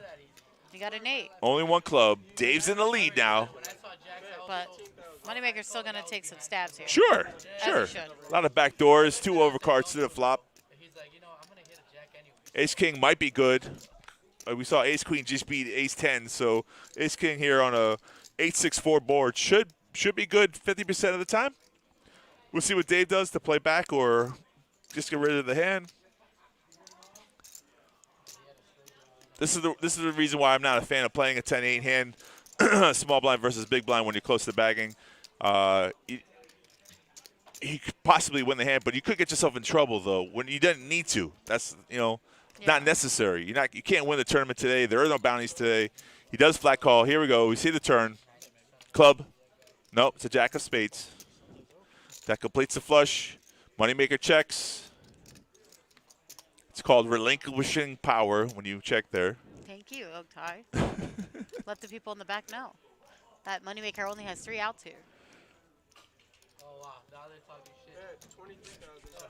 You got an 8. Only one club. Dave's in the lead now. But Moneymaker's still going to take some stabs here. Sure, As sure. he should. A lot of back doors, 2 overcards to the flop. Ace King might be good. We saw Ace Queen just beat Ace 10, so Ace King here on a 8-6-4 board should be good 50% of the time. We'll see what Dave does to play back or just get rid of the hand. This is the reason why I'm not a fan of playing a 10-8 hand, small blind versus big blind when you're close to bagging. He could possibly win the hand, but you could get yourself in trouble though when you didn't need to. That's not necessary. You can't win the tournament today. There are no bounties today. He does flat call. Here we go. We see the turn. Club. Nope, it's a jack of spades. That completes the flush. Moneymaker checks. It's called relinquishing power when you check there. Thank you, Ogtai. Let the people in the back know that Moneymaker only has 3 outs here. Oh, wow. Now they're talking shit.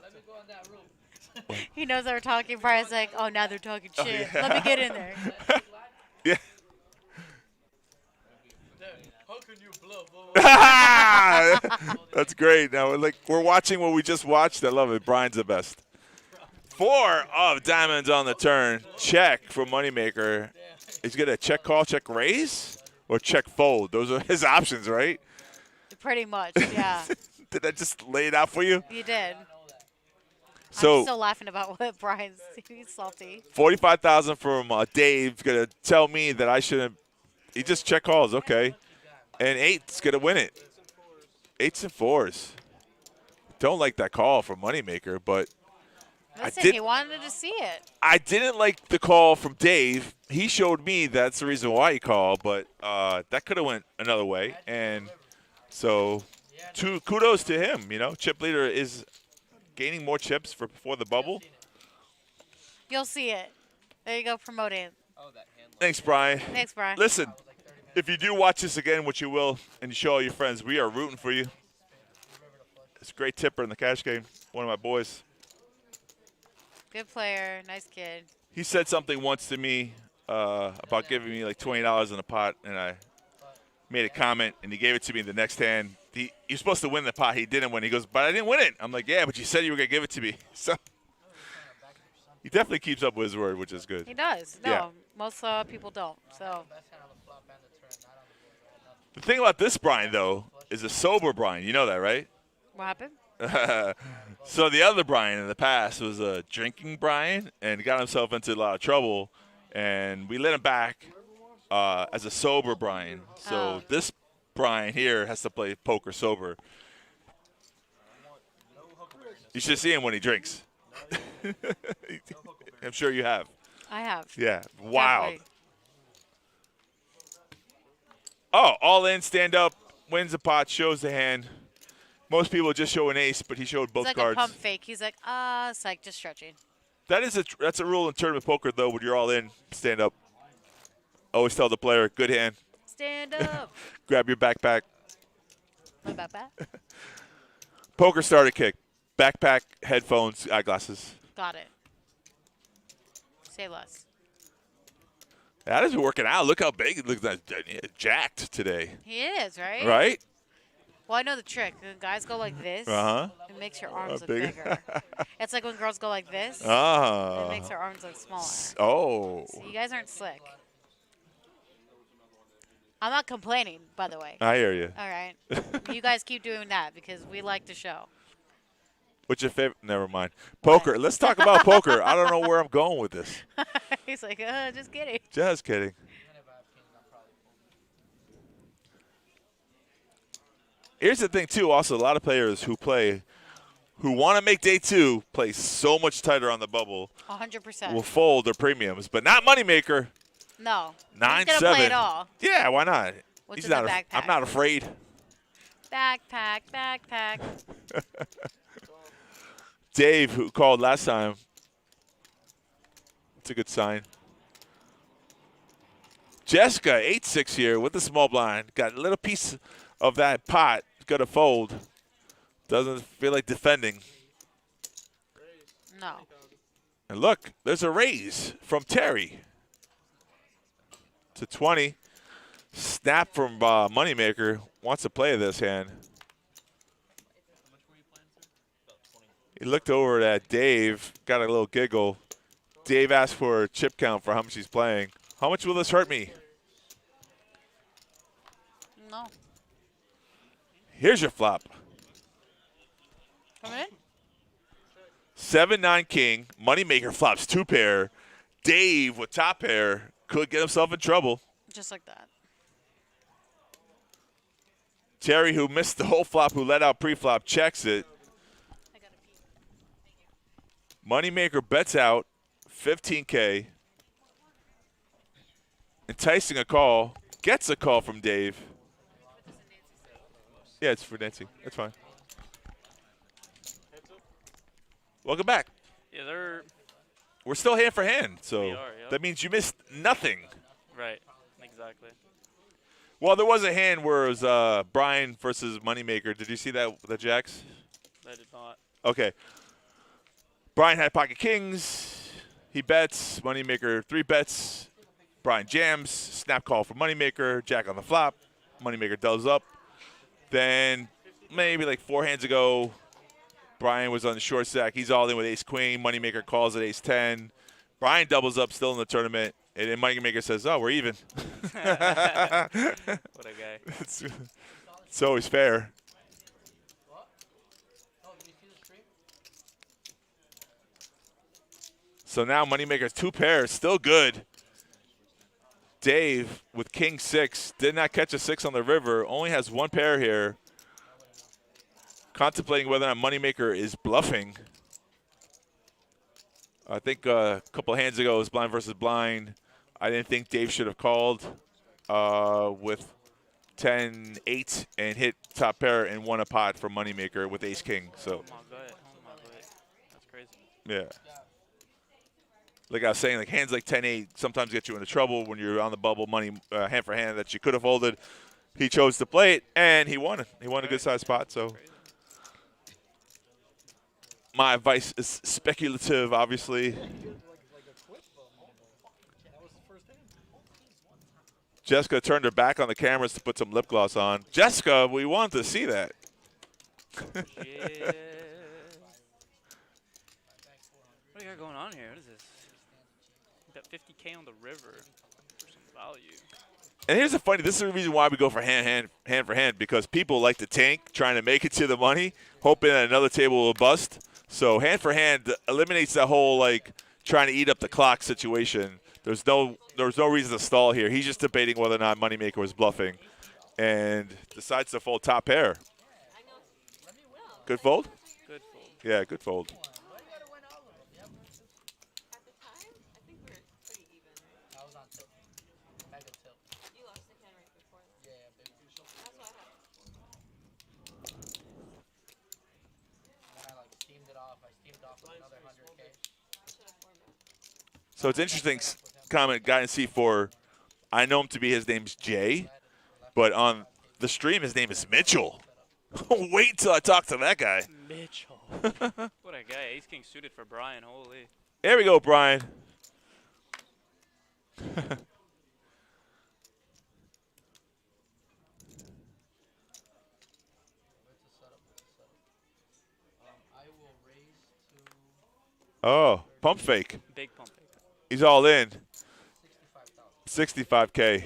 Let me go on that roof. He knows that we're talking. Brian's like, oh, now they're talking shit. Oh, yeah. Let me get in there. Yeah. How can you bluff? That's great. Now we're watching what we just watched. I love it. Brian's the best. 4 of diamonds on the turn. Check for Moneymaker. He's gonna check call, check raise, or check fold. Those are his options, right? Pretty much, yeah. Did I just lay it out for you? You did. So I'm still laughing about what Brian's he's salty. 45,000 from Dave. Gonna tell me that I shouldn't. He just check calls, okay. And 8's gonna win it. 8s and 4s. Don't like that call from Moneymaker, but Listen, he wanted to see it. I didn't like the call from Dave. He showed me that's the reason why he called, but that could have went another way. And so, kudos to him. Chip leader is gaining more chips for before the bubble. You'll see it. There you go, promoting. Thanks, Brian. Thanks, Brian. Listen, if you do watch this again, which you will, and you show all your friends, we are rooting for you. It's a great tipper in the cash game. One of my boys. Good player, nice kid. He said something once to me about giving me like $20 in a pot, and I made a comment, and he gave it to me the next hand. You're supposed to win the pot. He didn't win. He goes, but I didn't win it. I'm like, yeah, but you said you were going to give it to me. So he definitely keeps up with his word, which is good. He does. No, Yeah. most people don't. So The thing about this Brian, though, is a sober Brian. You know that, right? what happened? So the other Brian in the past was a drinking Brian and got himself into a lot of trouble, and we let him back as a sober Brian. So this Brian here has to play poker sober. You should see him when he drinks. I'm sure you have. I have. Yeah, wild. Definitely. Oh, all in, stand up, wins the pot, shows the hand. Most people just show an ace, but he showed both It's like cards. a pump fake. He's like, psych, just stretching. That's a rule in tournament poker, though, when you're all in, stand up. Always tell the player, good hand. Stand up. Grab your backpack. My backpack. Poker starter kick. Backpack, headphones, eyeglasses. Got it. Say less. That is working out. Look how big it looks. Jacked today. He is, right? Right? Well, I know the trick. When guys go like this, Uh-huh. it makes your arms look bigger. bigger. It's like when girls go like this, Ah. it makes their arms look smaller. Oh. So you guys aren't slick. I'm not complaining, by the way. I hear you. All right. You guys keep doing that because we like the show. What's your favorite? Never mind. Poker. Let's talk about poker. I don't know where I'm going with this. He's like, just kidding. Just kidding. Here's the thing, too. Also, a lot of players who want to make day 2 play so much tighter on the bubble. 100%. Will fold their premiums, but not Moneymaker. No. 9-7. He's gonna play it all. Yeah, why not? Which He's is a not. backpack. I'm not afraid. Backpack. Dave, who called last time. It's a good sign. Jessica, 8-6 here with the small blind. Got a little piece of that pot. Got to fold. Doesn't feel like defending. No. And look, there's a raise from Terry to 20. snap from Moneymaker. Wants to play this hand. He looked over at Dave, got a little giggle. Dave asked for a chip count for how much he's playing. How much will this hurt me? No. Here's your flop. Come in. 7-9 king. Moneymaker flops 2 pair. Dave with top pair could get himself in trouble. Just like that. Terry, who missed the whole flop, who let out pre-flop, checks it. Moneymaker bets out 15K. Enticing a call. Gets a call from Dave. Yeah, it's for Nancy. That's fine. Welcome back. Yeah, we're still hand for hand, so We are, yep. that means you missed nothing. Right. Exactly. Well, there was a hand where it was Brian versus Moneymaker. Did you see that, the jacks? I did not. Okay. Brian had pocket kings. He bets. Moneymaker 3 bets. Brian jams. Snap call for Moneymaker. Jack on the flop. Moneymaker does up. Then maybe like 4 hands ago, Brian was on the short stack. He's all in with ace-queen. Moneymaker calls at ace-10. Brian doubles up still in the tournament. And then Moneymaker says, oh, we're even. What a guy. It's always fair. So now Moneymaker's 2 pairs, still good. Dave with king 6, did not catch a 6 on the river, only has 1 pair here. Contemplating whether or not Moneymaker is bluffing. I think a couple hands ago it was blind versus blind. I didn't think Dave should have called with 10-8 and hit top pair and won a pot for Moneymaker with ace-king. So, Oh my god. That's crazy. yeah. Like I was saying, like hands like 10-8 sometimes get you into trouble when you're on the bubble money hand for hand that you could have folded. He chose to play it, and he won it. He won a good-sized spot, so. My advice is speculative, obviously. Jessica turned her back on the cameras to put some lip gloss on. Jessica, we wanted to see that. Yeah. What do you got going on here? What is this? You got 50K on the river for some value. And here's the funny, this is the reason why we go for hand for hand, because people like to tank, trying to make it to the money, hoping that another table will bust. So hand for hand eliminates that whole like trying to eat up the clock situation. There's no reason to stall here. He's just debating whether or not Moneymaker was bluffing, and decides to fold top pair. Good fold? Good fold. Yeah, good fold. So it's interesting comment, guy in C4. I know him to be, his name's Jay, but on the stream his name is Mitchell. Wait until I talk to that guy. Mitchell. What a guy. Ace King suited for Brian. Holy. There we go, Brian. Oh, pump fake. Big pump fake. He's all in. 65K.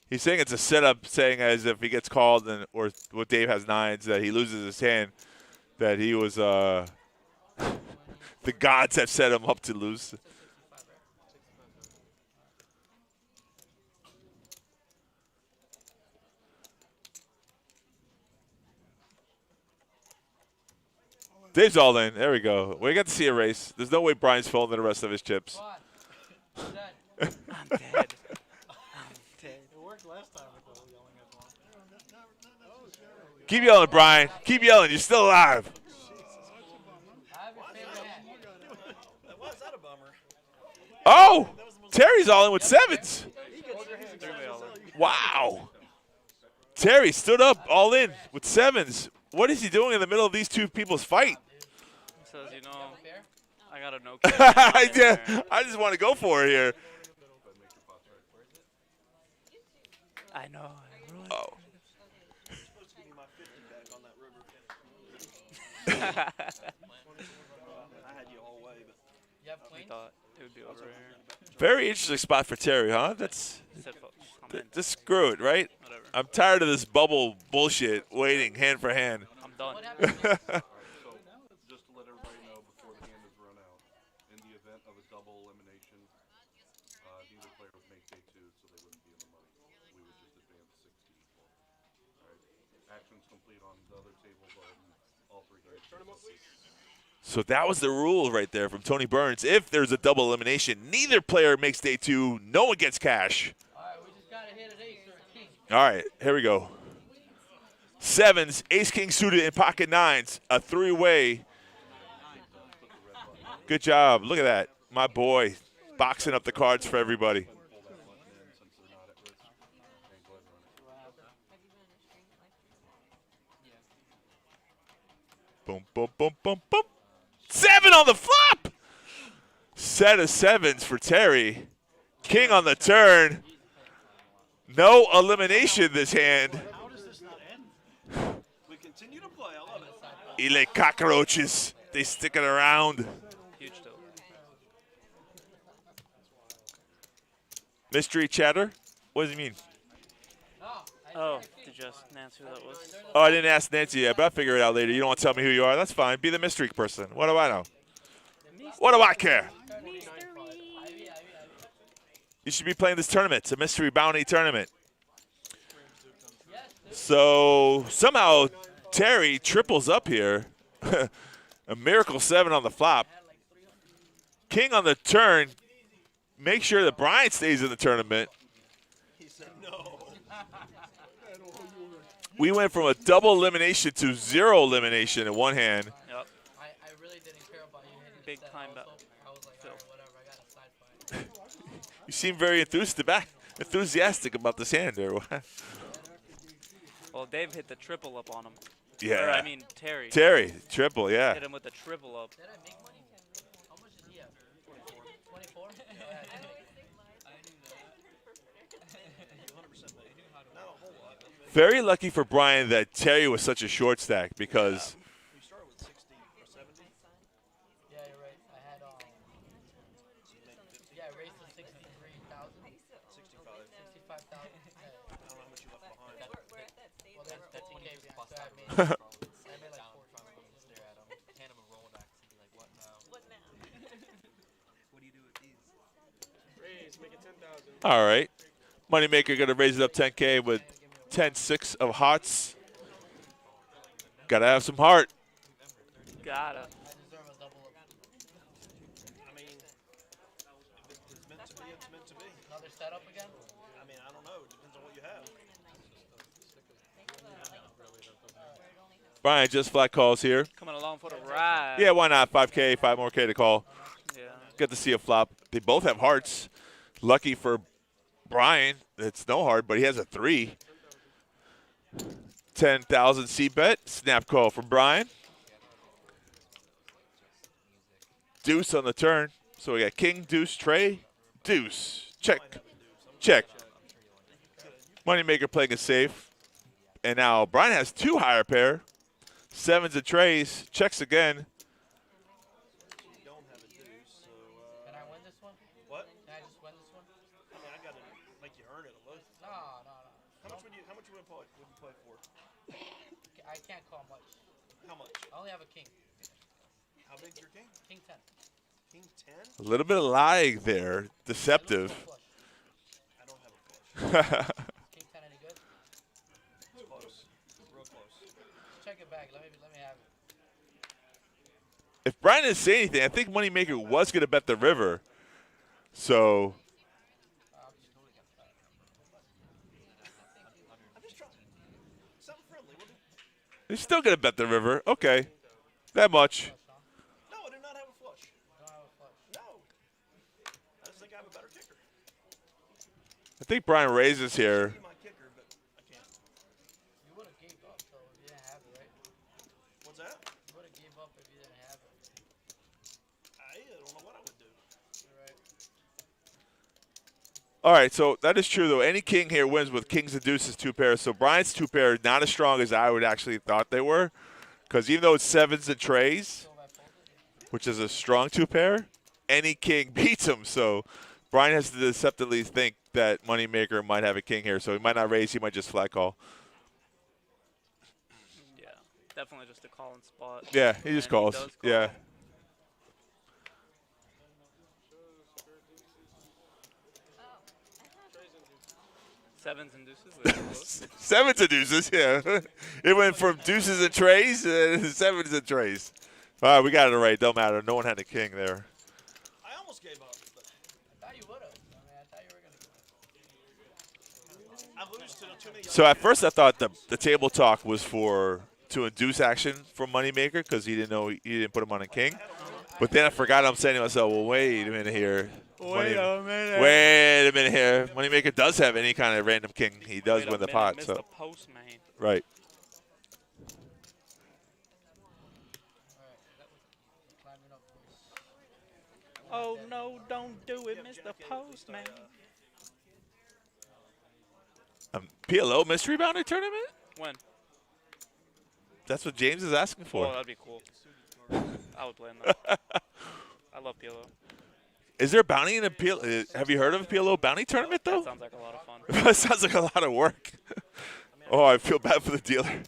He's saying it's a setup, saying as if he gets called and or what Dave has 9s, that he loses his hand, that he was the gods have set him up to lose. Dave's all in. There we go. We got to see a race. There's no way Brian's folding the rest of his chips. I'm dead. I'm dead. It worked last time with the yelling at one. Keep yelling, Brian. Keep yelling. You're still alive. Why is that a bummer? Oh! Terry's all in with 7s. Wow. Terry stood up all in with 7s. What is he doing in the middle of these two people's fight? Says, you know, I got a no kick. Yeah, I just want to go for it here. I know. Oh. I had you all way, but We thought it would be over here. Very interesting spot for Terry, huh? That's Said I'm in. just screw it, right? Whatever. I'm tired of this bubble bullshit, waiting hand for hand. I'm done. Just to let everybody know before the hand is run out, in the event of a double elimination, neither player would make day 2, so they wouldn't be in the money. We would just advance 60 equal. All right. Actions complete on the other tables on all 3 games. So that was the rule right there from Tony Burns. If there's a double elimination, neither player makes day 2. No one gets cash. All right, here we go. Sevens, ace king suited in pocket 9s, a 3-way. Good job. Look at that. My boy boxing up the cards for everybody. Boom, boom, boom, boom, boom. 7 on the flop. Set of 7s for Terry. King on the turn. No elimination this hand. how does this not end? We continue to play. I love it. Ele cockroaches. They sticking around. Huge still. Mystery chatter? What does he mean? Oh, did you ask Nancy who that was? Oh, I didn't ask Nancy yet, but I'll figure it out later. You don't want to tell me who you are? That's fine. Be the mystery person. What do I know? What do I care? You should be playing this tournament. It's a mystery bounty tournament. So somehow Terry triples up here. A miracle 7 on the flop. King on the turn. Make sure that Brian stays in the tournament. We went from a double elimination to 0 elimination in one hand. Yep. I really didn't care about you hitting Big that time also. bet. I was like, alright, whatever, I got a side fight. You seem very enthusiastic about this hand there. Well, Dave hit the triple up on him. Yeah. Or, I mean, Terry. Terry, triple, yeah. Hit him with the triple up. Did I make money? How much did he have? 24? Very lucky for Brian that Terry was such a short stack because You started with 60 or 70. Yeah, you're right. I had yeah, I raised to 63,000. 65,000. I don't know how much you left behind. Well, that's 20K behind, so I made like 4. Stare at him, hand him a Rolodex and be like, what now? What now? What do you do with these? Raise, make it 10,000. all right. Moneymaker going to raise it up 10K with 10-6 of hearts. Got to have some heart. Gotta. I deserve a double up. I mean, if it's meant to be, it's meant to be. Another setup again? I mean, I don't know. It depends on what you have. Brian just flat calls here. Coming along for the ride. Yeah, why not? 5K, 5 more K to call. Yeah. Good to see a flop. They both have hearts. Lucky for Brian, it's no heart, but he has a 3. 10,000 C bet. Snap call from Brian. Deuce on the turn. So we got king, deuce, tray, deuce. Check. Check. Moneymaker playing it safe. And now Brian has 2 higher pair. 7s and trays. Checks again. Can I win this one? What? Can I just win this one? I mean, I gotta make you earn it a little. No. How much would you play? Would you play for? I can't call much. How much? I only have a king. How big's your king? King 10. King 10? A little bit of lying there. Deceptive. I don't have a flush. King 10 any good? It's close. Real close. Check it back. Let me have it. If Brian didn't say anything, I think Moneymaker was going to bet the river. So I'm just trying. Something friendly. he's still going to bet the river. Okay. That much. No, I do not have a flush. No. I just think I have a better kicker. I think Brian raises here. My kicker, but I can't. You would have gave up though if you didn't have it, right? What's that? You would have gave up if you didn't have it. don't know what I would do. All right, so that is true, though. Any king here wins with kings and deuces, 2 pairs. So Brian's 2 pair not as strong as I would actually thought they were, because even though it's sevens and trays, which is a strong 2 pair, any king beats him. So Brian has to deceptively think that Moneymaker might have a king here, so he might not raise, he might just flat call. Yeah, definitely just a calling spot. Yeah, he just calls. He does call. Yeah. Sevens and deuces. Sevens and deuces, yeah. It went from deuces and trays to sevens and trays. All right, we got it right. Don't matter. No one had a king there. I almost gave up. I thought you would have. I mean, I thought you were gonna. I lose to too many. So at first I thought the table talk was to induce action from Moneymaker because he didn't know he didn't put him on a king. But then I forgot. I'm saying to myself, well, wait a minute here. Wait a minute here. Moneymaker does have any kind of random king. He does win the pot. So. Right. Oh, no, don't do it, Mr. Postman. PLO Mystery Bounty Tournament? When? That's what James is asking for. Oh, that'd be cool. I would play in that. I love PLO. Is there a bounty in a PLO? Have you heard of a PLO bounty tournament, though? That sounds like a lot of fun. That sounds like a lot of work. Oh, I feel bad for the dealer.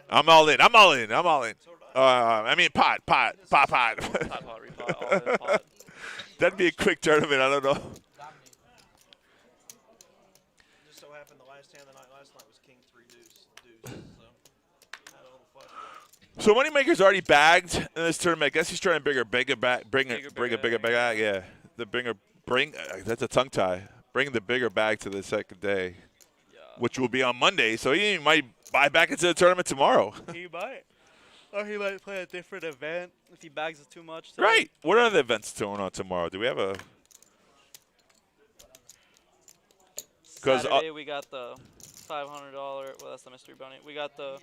I'm all in. I'm all in. I'm all in. I mean, pot. Pot, repot, all in pot. That'd be a quick tournament. I don't know. Just so happened the last hand of the night last night was king 3 deuce. So had a little fun. So Moneymaker's already bagged in this tournament. I guess he's trying to bring a bigger bag. Bring a bigger bag. Yeah, that's a tongue tie. Bring the bigger bag to the second day, which will be on Monday. So he might buy back into the tournament tomorrow. He might. Or he might play a different event if he bags it too much. Right. What are the events going on tomorrow? Do we have a? Saturday we got the $500. Well, that's the mystery bounty. We got the.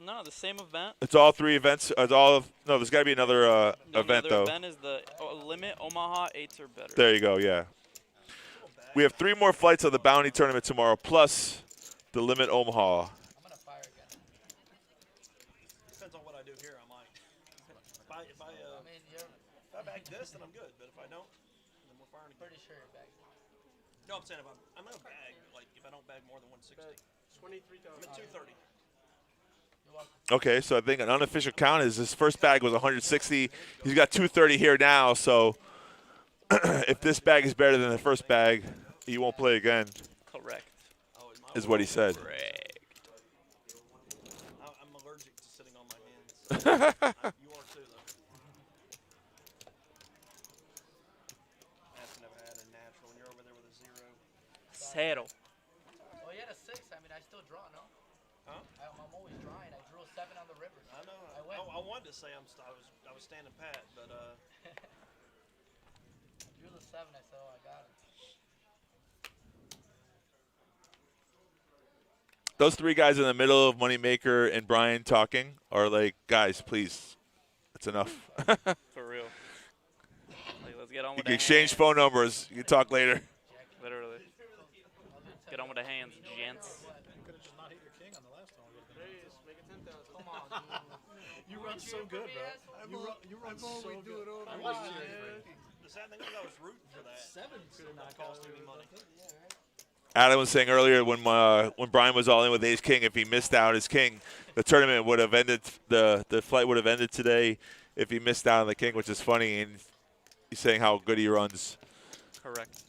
No, the same event. It's all 3 events. It's all no. There's got to be another event though. The event is the limit Omaha 8s or better. There you go. Yeah. We have 3 more flights of the bounty tournament tomorrow, plus the limit Omaha. Depends on what I do here. I might. If I bag this, then I'm good. But if I don't, then we're firing again. Pretty sure you're bagging. No, I'm saying if I'm gonna bag. Like if I don't bag more than 160. 23,000. I'm at 230. Okay, so I think an unofficial count is his first bag was 160. He's got 230 here now. So if this bag is better than the first bag, he won't play again. Correct. Is what he said. Correct. I'm allergic to sitting on my hands. You are too, though. I've never had a natural when you're over there with a 0. Cero. Oh, you had a 6. I mean, I still draw, no? Huh? I'm always drawing. I drew a 7 on the river. I know. I wanted to say I was standing pat, but drew the 7. I said, oh, I got it. Those 3 guys in the middle of Moneymaker and Brian talking are like, guys, please, it's enough. For real. Like, let's get on You with can the exchange hands. phone numbers. You can talk later. Literally. Get on with the hands, gents. You could have just not hit your king on the last one. Come on, you run so good, bro. You run so good. the sad thing is I was rooting for that. 7 could have not cost any money. Adam was saying earlier when Brian was all in with Ace King, if he missed out his king, the tournament would have ended. The flight would have ended today if he missed out on the king, which is funny. And he's saying how good he runs. Correct.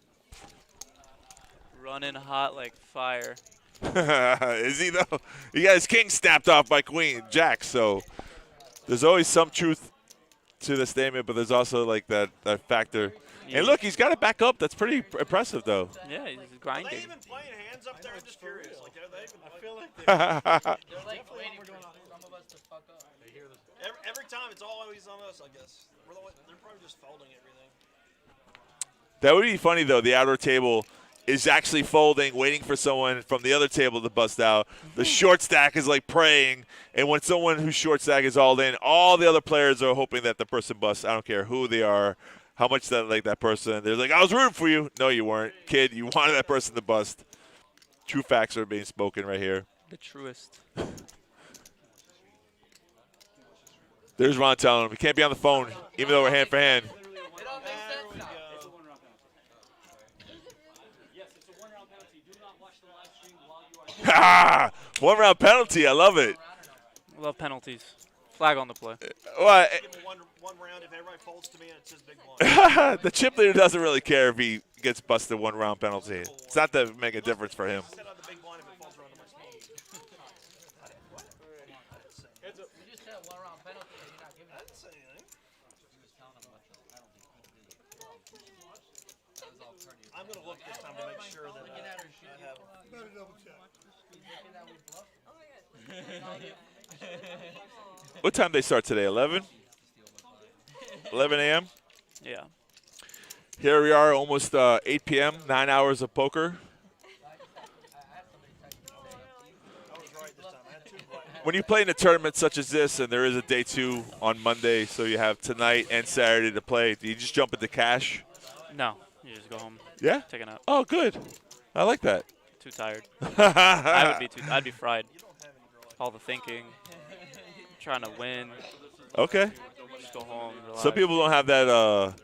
Running hot like fire. Is he though? He got his king snapped off by Queen Jack. So there's always some truth to the statement, but there's also like that factor. Yeah. And look, he's got it back up. That's pretty impressive, though. Yeah, he's grinding. Are they even playing hands up there? I'm just curious. Like, are they even? I feel like they're like waiting for some of us to fuck up. Every time it's always on us, I guess. They're probably just folding everything. That would be funny, though. The outer table is actually folding, waiting for someone from the other table to bust out. The short stack is like praying, and when someone who's short stack is all in, all the other players are hoping that the person busts. I don't care who they are, how much they like that person. They're like, I was rooting for you. No, you weren't. Kid, you wanted that person to bust. True facts are being spoken right here. The truest. There's Ron telling him he can't be on the phone, even though we're hand for hand. Ha! 1 round penalty. I love it. Love penalties. Flag on the play. Well, Give me one round if everybody folds to me and it says big blind. the chip leader doesn't really care if he gets busted 1 round penalty. It's not to make a difference for him. You just said 1 round penalty and you're not giving it. I didn't say anything. I'm going to look this time to make sure that I have. Better double check. What time they start today? 11? 11 a.m.? Yeah. Here we are, almost 8 p.m., 9 hours of poker. When you play in a tournament such as this, and there is a day 2 on Monday, so you have tonight and Saturday to play, do you just jump into cash? No, you just go home. Yeah? Take a nap. Oh, good. I like that. Too tired. I'd be fried. All the thinking, trying to win. Okay. Just go home. Relax. Some people don't have that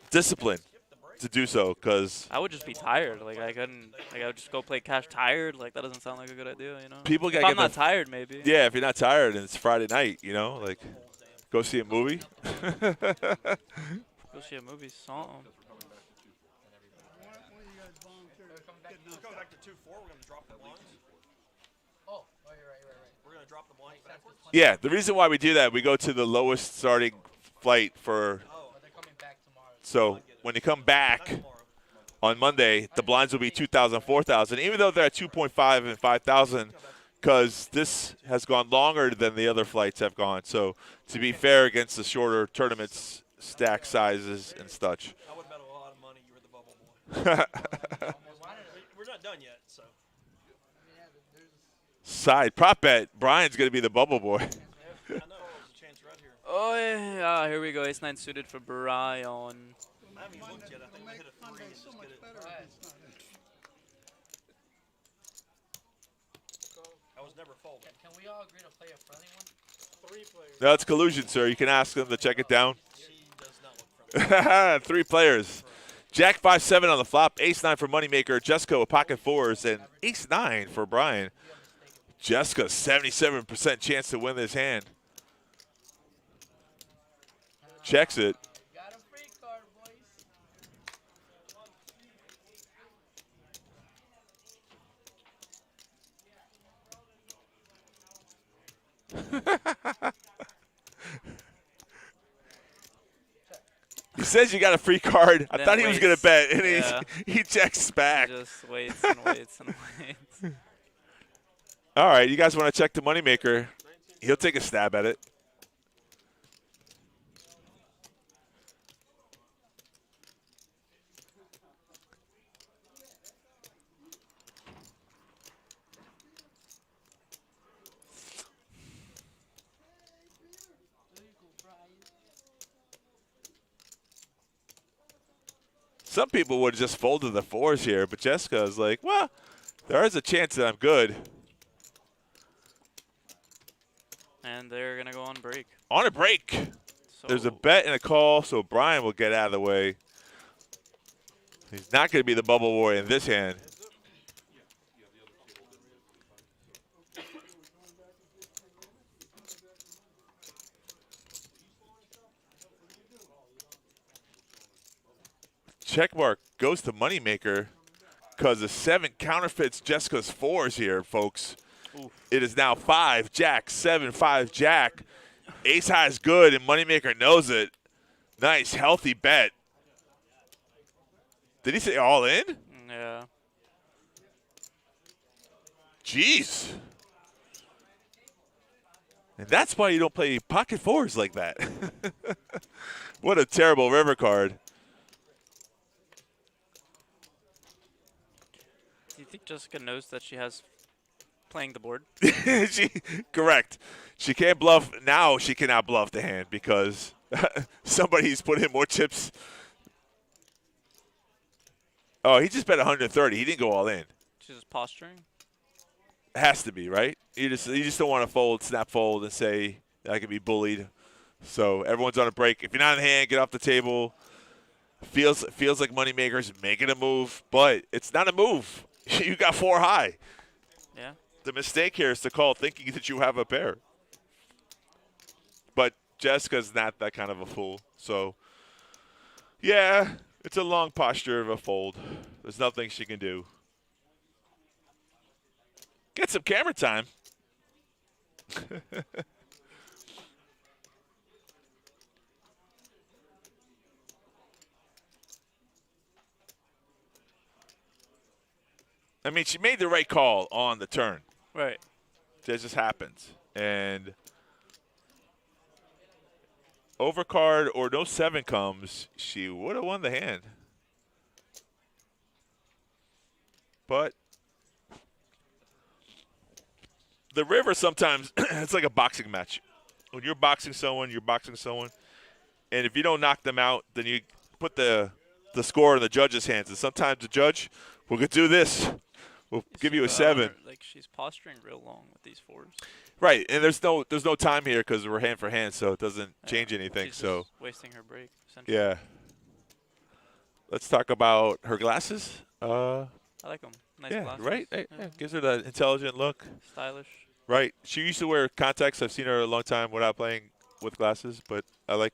discipline to do so, because I would just be tired. Like I couldn't. Like I would just go play cash tired. Like that doesn't sound like a good idea, you know. people if gotta I'm get not tired, maybe. Yeah, if you're not tired and it's Friday night, you know, like go see a movie. Go see a movie, something. Going back to 2-4, we're going to drop the blinds. Oh, you're right. We're going to drop the blinds backwards. Yeah, the reason why we do that, we go to the lowest starting flight for. So when you come back on Monday, the blinds will be 2,000, 4,000, even though they're at 2.5 and 5,000, because this has gone longer than the other flights have gone. So to be fair against the shorter tournaments, stack sizes and such. I would bet a lot of money you were the bubble boy. We're not done yet, so. Side prop bet. Brian's going to be the bubble boy. I know, there's a chance right here. Oh yeah, here we go. Ace-9 suited for Brian. I haven't even looked yet. I think we hit a 3 and just get it. I was never folding. Can we all agree to play a friendly one? 3 players. No, it's collusion, sir. You can ask them to check it down. She does not look friendly. 3 players. Jack 5-7 on the flop. Ace-9 for Moneymaker. Jessica with pocket 4s. And Ace-9 for Brian. Jessica, 77% chance to win this hand. Checks it. Got a free card, boys. He says you got a free card. I Then thought he was going to bet, and Yeah. he checks back. He just waits and waits and waits. All right, you guys want to check the Moneymaker? He'll take a stab at it. Some people would have just folded the 4s here, but Jessica is like, well, there is a chance that I'm good. And they're going to go on break. On a break. There's a bet and a call, so Brian will get out of the way. He's not going to be the bubble boy in this hand. Check mark goes to Moneymaker because the 7 counterfeits Jessica's 4s here, folks. Oof. It is now 5 Jack, 7, 5 Jack. Ace high is good, and Moneymaker knows it. Nice, healthy bet. Did he say all in? Yeah. Jeez. And that's why you don't play pocket 4s like that. What a terrible river card. think Jessica knows that she has playing the board. Correct. She can't bluff. Now she cannot bluff the hand because somebody's put in more chips. Oh, he just bet 130. He didn't go all in. She's just posturing. It has to be, right? You just don't want to fold, snap fold, and say I can be bullied. So everyone's on a break. If you're not in the hand, get off the table. Feels like moneymakers making a move, but it's not a move. You got 4 high. Yeah. The mistake here is to call thinking that you have a pair. But Jessica's not that kind of a fool. So, yeah, it's a long posture of a fold. There's nothing she can do. Get some camera time. I mean, she made the right call on the turn. Right. That just happens. And overcard or no 7 comes, she would have won the hand. But the river sometimes, it's like a boxing match. When you're boxing someone, and if you don't knock them out, then you put the score in the judge's hands. And sometimes the judge will do this. We'll give you a 7. Like she's posturing real long with these 4s. Right, and there's no time here because we're hand for hand, so it doesn't change anything. She's So just wasting her break. Essentially. yeah. Let's talk about her glasses. I like them. Nice yeah, glasses. right. Yeah. Yeah, gives her that intelligent look. Stylish. Right. She used to wear contacts. I've seen her a long time without playing with glasses, but I like.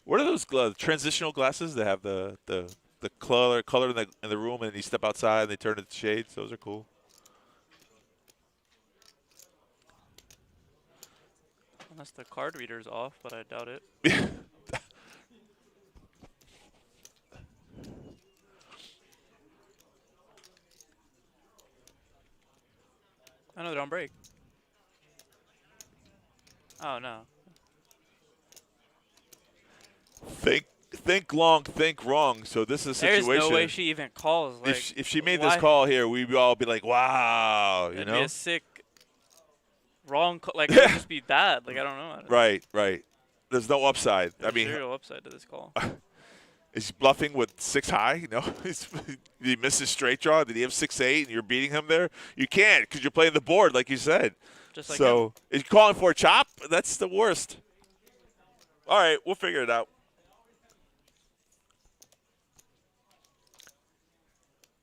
What are those transitional glasses that have the color in the room, and you step outside and they turn into shades? Those are cool. Unless the card reader's off, but I doubt it. I know they're on break. Oh no. Think long, think wrong. So this is a situation. There's no way she even calls. Like, if she made this call here, we'd all be like, wow, It'd you be know? a sick wrong call. Like, it would just be bad. Like, I don't know. Right. There's no upside. There's I mean, zero upside to this call. is he bluffing with 6 high? No. Did he miss his straight draw? Did he have 6-8 and you're beating him there? You can't because you're playing the board, like you said. Just like so, is he calling for a chop? That's the worst. All right, we'll figure it out.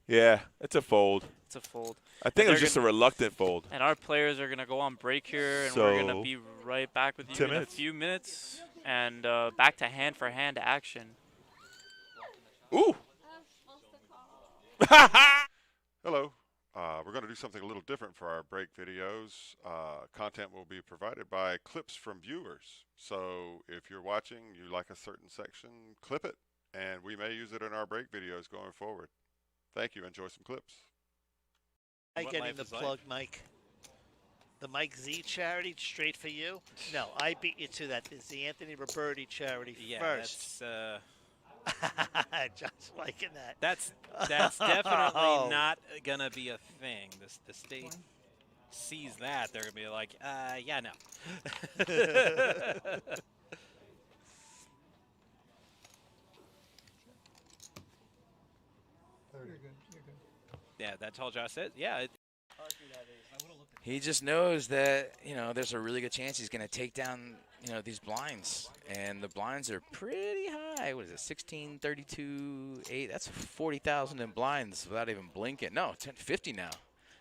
Yeah, it's a fold. It's a fold. I think it was just a reluctant fold. And our players are going to go on break here, and So, we're going to be right back with you 10 in minutes. a few minutes. And back to hand-for-hand action. Ooh. Hello. We're going to do something a little different for our break videos. Content will be provided by clips from viewers. So if you're watching, you like a certain section, clip it, and we may use it in our break videos going forward. Thank you. Enjoy some clips. I getting the plug, Mike? The Mike Z charity straight for you? No, I beat you to that. It's the Anthony Roberti charity first. That's Just liking that. That's definitely not gonna be a thing. The state sees that, they're gonna be like, yeah, no. Yeah, that told you I said. Yeah. He just knows that, there's a really good chance he's going to take down, these blinds. And the blinds are pretty high. What is it, 16, 32, 8? That's 40,000 in blinds without even blinking. No, 50 now.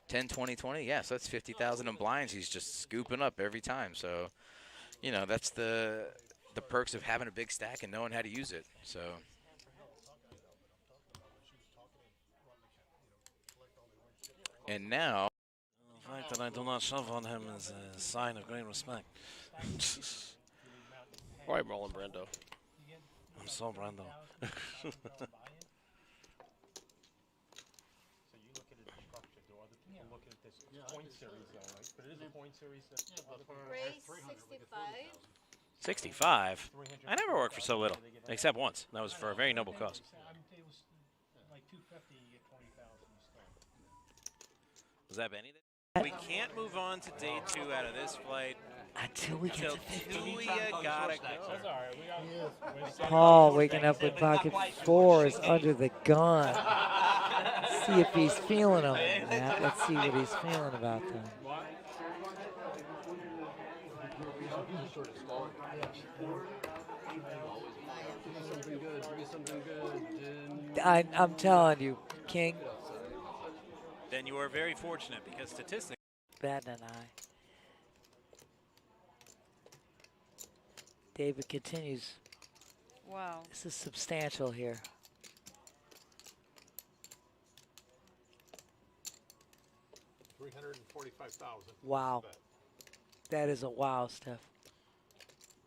10, 20, 20. Yeah, so that's 50,000 in blinds. He's just scooping up every time. So, that's the perks of having a big stack and knowing how to use it. So. And now. The fact that I do not shove on him is a sign of great respect. All right, Marlon Brando. I'm so Brando. Point series, though, right? But it is a point series. Race 65. 65? I never worked for so little, except once. That was for a very noble cause. Was that Benny? We can't move on to day 2 out of this flight until we get to 50. Tulia gotta go. Paul waking up with pocket 4s under the gun. See if he's feeling them, Matt. Let's see what he's feeling about them. I'm telling you, King. Then you are very fortunate because statistically. Bad than I. David continues. Wow. This is substantial here. $345,000. Wow. That is a wow, Steph.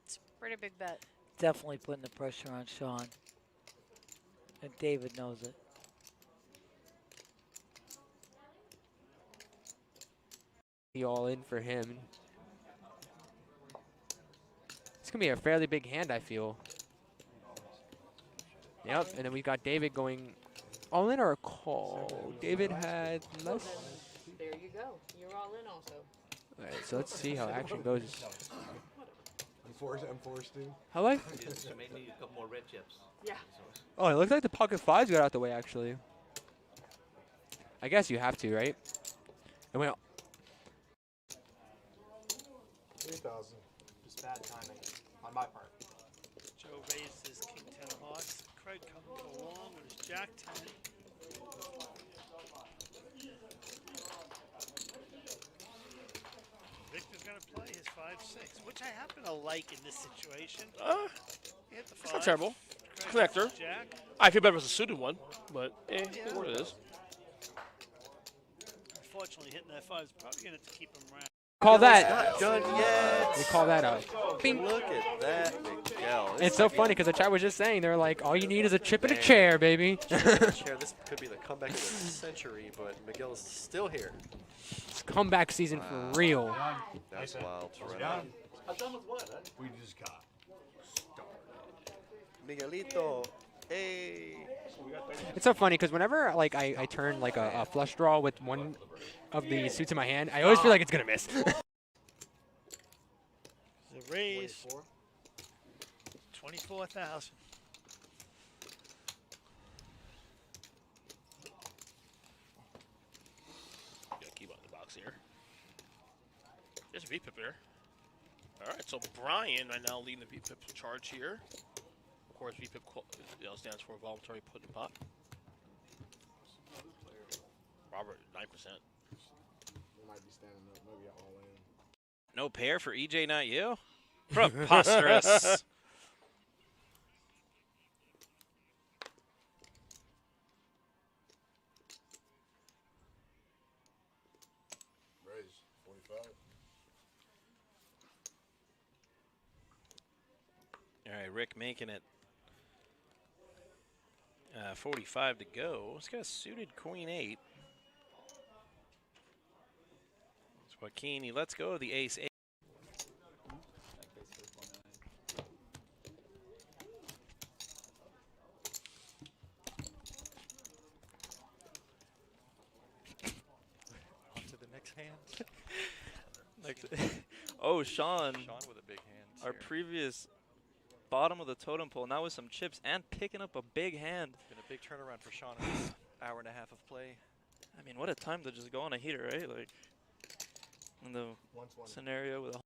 It's a pretty big bet. Definitely putting the pressure on Sean. And David knows it. All in for him. It's going to be a fairly big hand, I feel. Yep, and then we've got David going all in or a call. David had less. There you go. You're all in also. All right, so let's see how action goes. I'm forced to. How like? Maybe need a couple more red chips. Yeah. Oh, it looks like the pocket 5s got out the way, actually. I guess you have to, right? And we 3,000. Just bad timing on my part. Joe raised his king 10 of hearts. Craig coming to go along with his jack 10. Victor's going to play his 5-6, which I happen to like in this situation. He hit the 5. It's not terrible. Craig Connector. Jack. I feel better as a suited one, but Yeah. what it is. Unfortunately, hitting that 5 is probably going to keep him around. Call that. Not done yet. We call that out. Bing. Look at that, Miguel. It's so funny because the chat was just saying, they're like, all you need is a chip and a chair, baby. Chair. This could be the comeback of the century, but Miguel is still here. It's comeback season for real. That's wild to run out. I'm done with what? Huh? We just got Miguelito, hey. It's so funny because whenever like I turn like a flush draw with one of the suits in my hand, I always feel like it's gonna miss. The raise. 24,000. Got a key on the box here. There's a VPIP there. All right, so Brian right now leading the VPIP charge here. Of course, VPIP stands for voluntary put in pot. Robert, 9%. We might be standing up, maybe all in. No pair for EJ, not you? Preposterous. raise 45. All right, Rick making it 45 to go. He's got a suited queen 8. It's Joaquin. He lets go of the ace 8. On to the next hand. Oh, Sean. Sean with a big hand. Our previous bottom of the totem pole, now with some chips and picking up a big hand. It's been a big turnaround for Sean in this hour and a half of play. I mean, what a time to just go on a heater, right? Like, in the scenario with a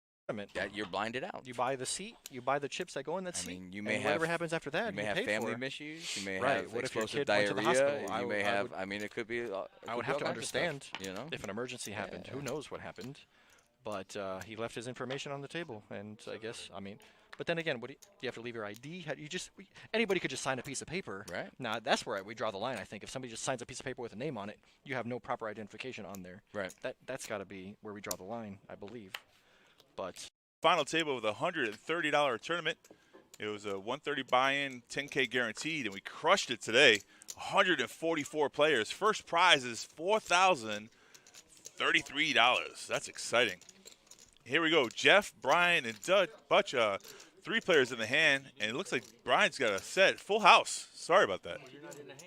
Yeah, you're blinded out. You buy the seat, you buy the chips that go in that I seat. mean, you may and have whatever happens after that, You may have pay family for. issues. You may Right. have What if your explosive kid went to the diarrhea. hospital? You may have. I mean, it could be. I would have to understand, you know, if an emergency happened. Who knows what happened? But he left his information on the table, and I guess, I mean, but then again, what do you have to leave your ID? Anybody could just sign a piece of paper. Right. Now that's where we draw the line. I think if somebody just signs a piece of paper with a name on it, you have no proper identification on there. Right. That's got to be where we draw the line, I believe. But Final table with a $130 tournament. It was a 130 buy-in, 10K guaranteed, and we crushed it today. 144 players. First prize is $4,033. That's exciting. Here we go. Jeff, Brian, and Butch, 3 players in the hand, and it looks like Brian's got a set. Full house. Sorry about that. You're not in the hand.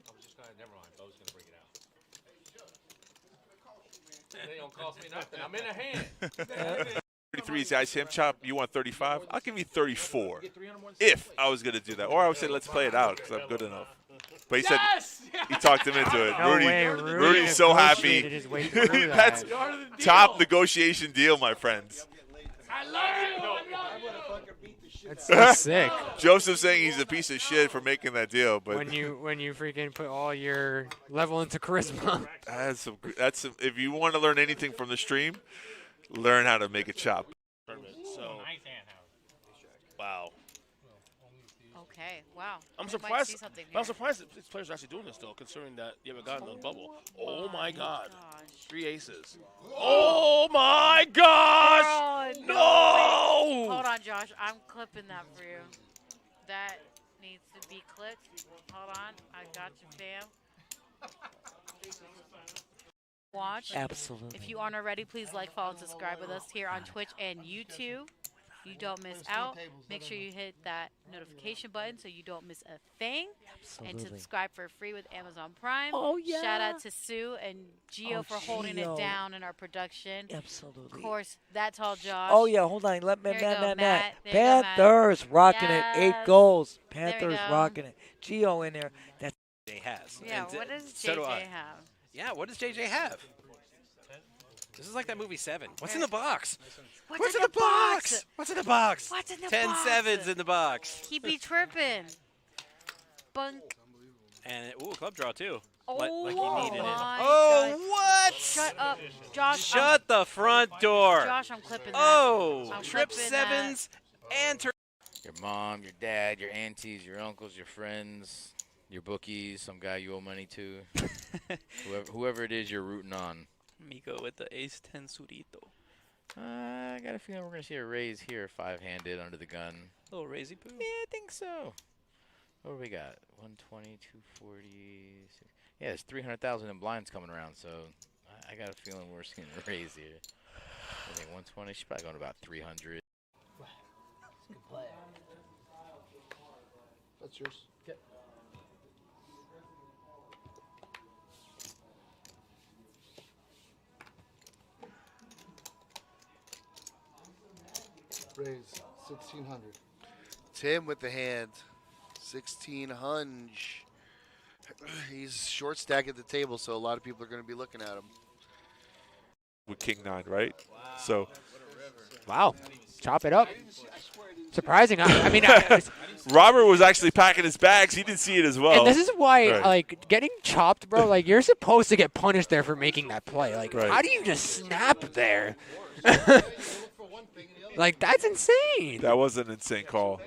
I was just going to, never mind. I was going to bring it out. It don't cost me nothing. I'm in a hand. 33 is the ICM chop. You want 35? I'll give you 34 if I was going to do that. Or I would say let's play it out because I'm good enough. But he said he talked him into it. No Rudy, way, Rudy's so happy. negotiated his way through That's that. top negotiation deal, my friends. I love you. That's so sick. Joseph's saying he's a piece of shit for making that deal, but When you freaking put all your level into charisma. that's some, if you want to learn anything from the stream, learn how to make a chop. So, wow. Okay, wow. I'm We might surprised. see something I'm here. surprised that these players are actually doing this, though, considering that you haven't gotten on bubble. Oh my God! 3 aces. Oh my gosh! Oh, No! Hold on, Josh. I'm clipping that for you. That needs to be clipped. Hold on. I got you, fam. Watch. Absolutely. If you aren't already, please like, follow, and subscribe with us here on Twitch and YouTube. You don't miss out. Make sure you hit that notification button so you don't miss a thing. And Absolutely. subscribe for free with Amazon Prime. Oh, yeah. Shout out to Sue and Gio Oh, for holding Gio. it down in our production. Absolutely. Of course, that's all Josh. Oh yeah, hold on. Let me There you go, Matt. Matt. There you go, Matt. Panthers rocking it. 8 Yes. goals. There we Panthers go. rocking it. Gio in there. That's JJ has. Yeah, And, what does so do JJ I. have? Yeah, what does JJ have? This is like that movie 7. What's in the box? What's in the box? What's in the box? What's in the 10 box? sevens in the box. He be tripping. Bunk. And ooh, club draw too. Oh, like he needed it. my Oh, God. what? Shut up, Josh. Shut the front door. Josh, I'm clipping that. Oh, I'm trip clipping sevens and Your mom, your dad, your aunties, your uncles, your friends, your bookies, some guy you owe money to. whoever it is you're rooting on. Miko with the ace 10 surito. I got a feeling we're going to see a raise here, 5-handed under the gun. Little raisy poo. Yeah, I think so. What do we got? 120, 240. Yeah, there's 300,000 in blinds coming around, so I got a feeling we're seeing a raise here. I think 120. She's probably going to about 300. Good play. That's yours. Yep. Raise 1,600. Tim with the hand. 1600. He's short stack at the table, so a lot of people are going to be looking at him. With King 9, right? So. Wow. Chop it up. Surprising. I mean, Robert was actually packing his bags. He didn't see it as well. and this is why, Right. like, getting chopped, bro, like, you're supposed to get punished there for making that play. Like, Right. how do you just snap there? Like, that's insane. That was an insane call.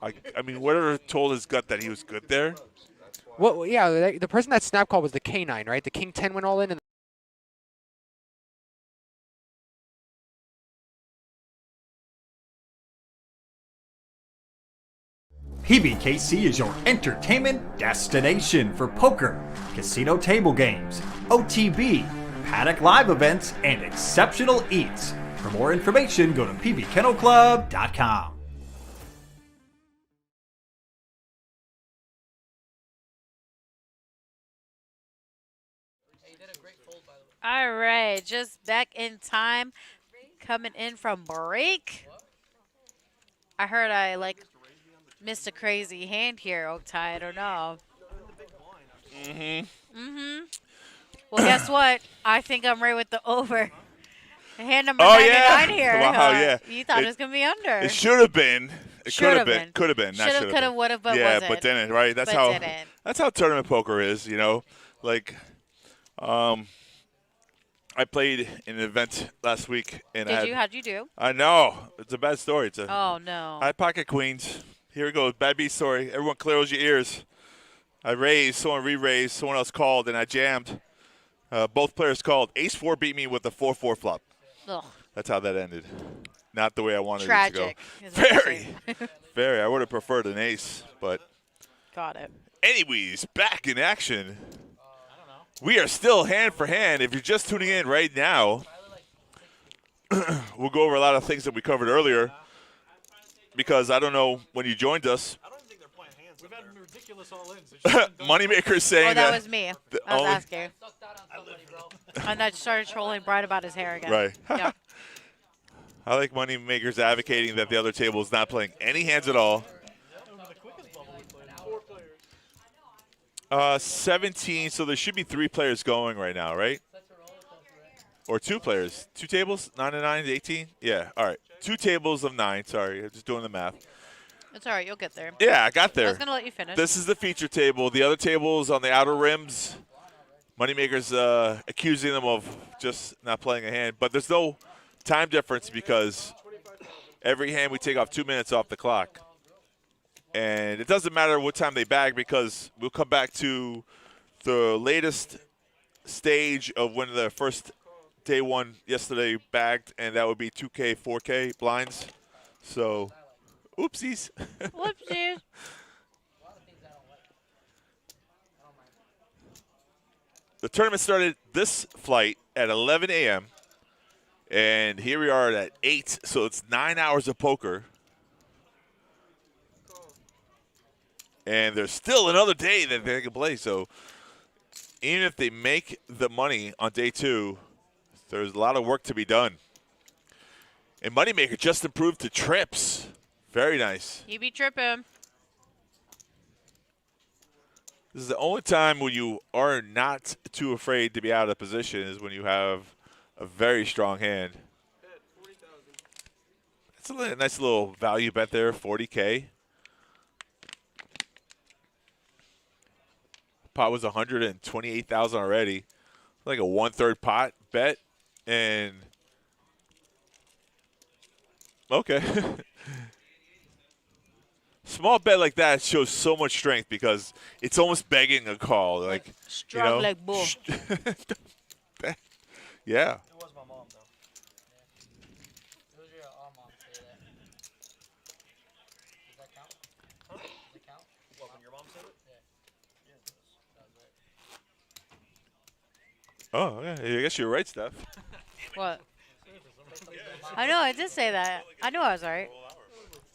I mean, whatever told his gut that he was good there. What? Yeah, the person that snap called was the K9, right? The King 10 went all in, and PBKC is your entertainment destination for poker, casino table games, OTB, paddock live events, and exceptional eats. For more information, go to pbkennelclub.com. All right, just back in time, coming in from break. I heard I missed a crazy hand here, Oaktie. I don't know. Well, guess what? I think I'm right with the over. Hand number 99 here. Wow, yeah. You thought it was gonna be under. It should have been. It could have Should've been. been. Could have been. Not Should've, should coulda, have. would've, but yeah, wasn't. but didn't. Right. That's But how. didn't. That's how tournament poker is. You know, like, I played in an event last week, and How'd you do? I know it's a bad story. It's a. Oh no. I had pocket queens. Here we go. Bad beat story. Everyone, close your ears. I raised. Someone re-raised. Someone else called, and I jammed. Both players called. Ace-4 beat me with a 4-4 flop. Ugh. That's how that ended. Not the way I wanted Tragic, it is to what go. you're Very, saying. very. I would have preferred an ace, but. Got it. Anyways, back in action. We are still hand for hand. If you're just tuning in right now, we'll go over a lot of things that we covered earlier. Because I don't know when you joined us. We've had ridiculous all-ins. Moneymaker's saying Oh, that was me. I was asking. And that started trolling Brian about his hair again. Right. Yeah. I like Moneymakers advocating that the other table is not playing any hands at all. 17, so there should be 3 players going right now, right? Or 2 players. 2 tables? 9 and 9, 18? Yeah, all right. 2 tables of 9. Sorry, I'm just doing the math. It's all right. You'll get there. Yeah, I got there. I was going to let you finish. This is the feature table. The other tables on the outer rims, Moneymakers accusing them of just not playing a hand. But there's no time difference because every hand we take off 2 minutes off the clock. And it doesn't matter what time they bag because we'll come back to the latest stage of when the first day one yesterday bagged, and that would be 2K, 4K blinds. So, oopsies. Whoopsies. The tournament started this flight at 11 a.m., and here we are at 8, so it's 9 hours of poker. And there's still another day that they can play. So even if they make the money on day 2, there's a lot of work to be done. And Moneymaker just improved to trips. Very nice. You be tripping. This is the only time when you are not too afraid to be out of position is when you have a very strong hand. It's a nice little value bet there, 40K. Pot was 128,000 already. Like a 1/3 pot bet, and okay. Small bet like that shows so much strength because it's almost begging a call. Like strong you know, like bull. Yeah. It was my mom, though. It was your mom say that. Does that count? Does it count? What, when your mom said it? Yeah. Yeah, that was right. Oh, yeah. I guess you're right, Steph. What? I know, I did say that. I knew I was right.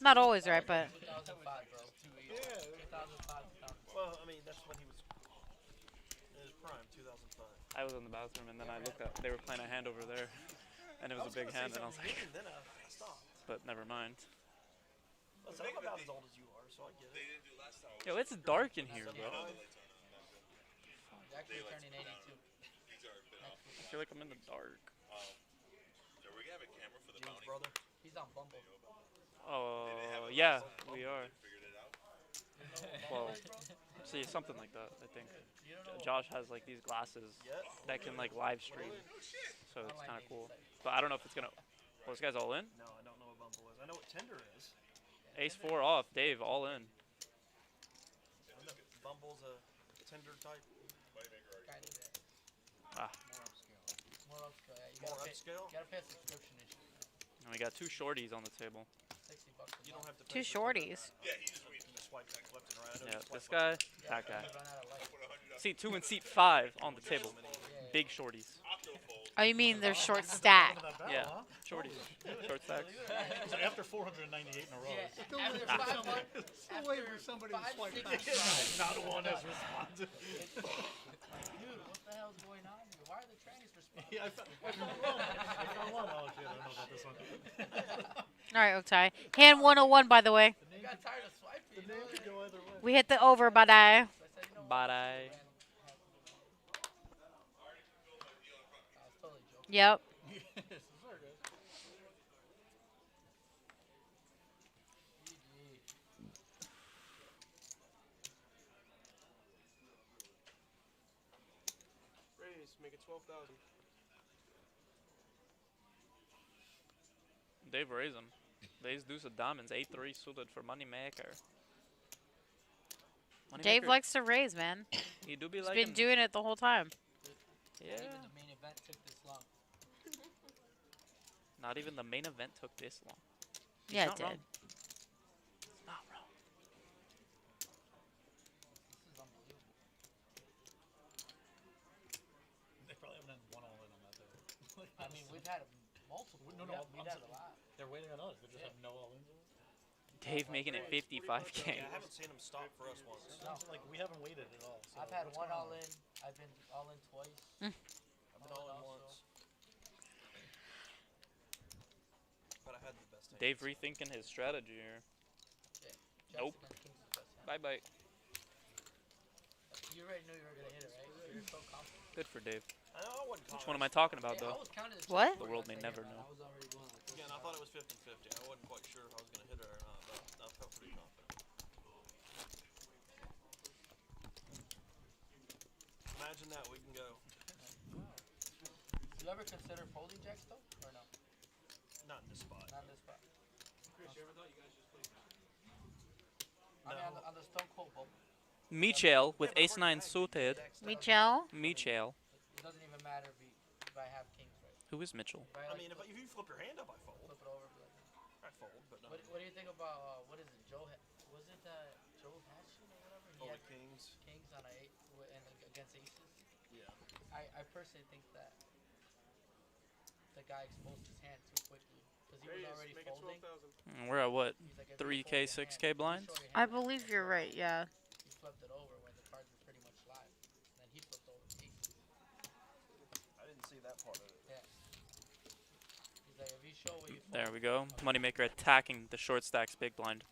Not always right, but. 2005, bro. 2005. Well, I mean, that's when he was in his prime, 2005. I was in the bathroom and then I looked at, they were playing a hand over there, and it was a big hand, and I was like, Then I stopped. but never mind. Listen, I'm about as old as you are, so I get it. Yo, it's dark in here, bro. Actually turning 82. I feel like I'm in the dark. James' brother. He's on Bumble. Oh, yeah, we are. Well, see, something like that, I think. Josh has like these glasses that can like live stream, so it's kind of cool. But I don't know if it's gonna. Well, this guy's all in. No, I don't know what Bumble is. I know what Tinder is. Ace 4 off, Dave all in. Bumble's a Tinder type. Ah. More upscale. Yeah, you More gotta upscale? You gotta pay a subscription and shit. And we got 2 shorties on the table. $60 a You don't have to 2 shorties. Yeah, he just swipe back left and right. I know Yeah, you swipe this guy, left. that guy. Seat 2 and seat 5 on the table. Big shorties. Oh, you mean they're short stack? Yeah, shorties. Short stacks. So after 498 in a row. Still waiting for somebody to swipe back. Not one has responded. Dude, what the hell's going on here? Why are the trannies responding? Yeah, I found one. I found one. Oh, shit, I don't know about this one. All right, Otai. Hand 101, by the way. I got tired of swiping. The name could go either way. We hit the over, but I. Bye. Yep. Raise, make it 12,000. Dave raise him. Ace deuce of diamonds, 8-3 suited for Moneymaker. Dave likes to raise, man. He do be He's like been doing it the whole time. Yeah. Even the main event took this long. Not even the main event took this long. He's Yeah, it not wrong. did. It's not wrong. This is unbelievable. They probably haven't had one all in on that though. I mean, we've had multiple. No, we've I'm had saying a lot. they're waiting on us. They just have no all ins. Dave making it 55K. Yeah, I haven't seen him stop for us once. No. Like we haven't waited at all. So I've had what's one going all on? in. I've been all in twice. Dave rethinking his strategy here. Nope. Bye bye. You already knew you were gonna hit it, right? You're so confident. Good for Dave. I know I wasn't Which one am I talking about, Yeah, I though? was counting the What? The world may never know. I was already going like Again, I thought it was 50-50. I wasn't quite sure if I was going to hit it or not, but I felt pretty confident. Imagine that, we can go. You ever consider folding jacks though, or no? Not in this spot. Not in this spot. Chris, you ever thought you guys just played? I mean, on the Stone Cold bubble. Michel with ace-9 suited. Michel? Michel. It doesn't even matter if I have kings, right? Who is Mitchell? Right, I like mean, if you flip your hand up, I fold. flip it over. Like, I fold, but no. what do you think about what is it? Was it Joe Hatchet or whatever? He Folded had kings. Kings on a 8 and against aces. Yeah. I personally think that the guy exposed his hand too quickly because he was already folding. We're at what? He's like, if you 3K, fold your 6K hand, blinds? show your I hand. believe you're right, yeah. He flipped it over when the cards were pretty much live. And then he flipped over the aces. I didn't see that part of it. Yeah. He's like, if you show what you fold. There we go. Moneymaker attacking the short stacks big blind.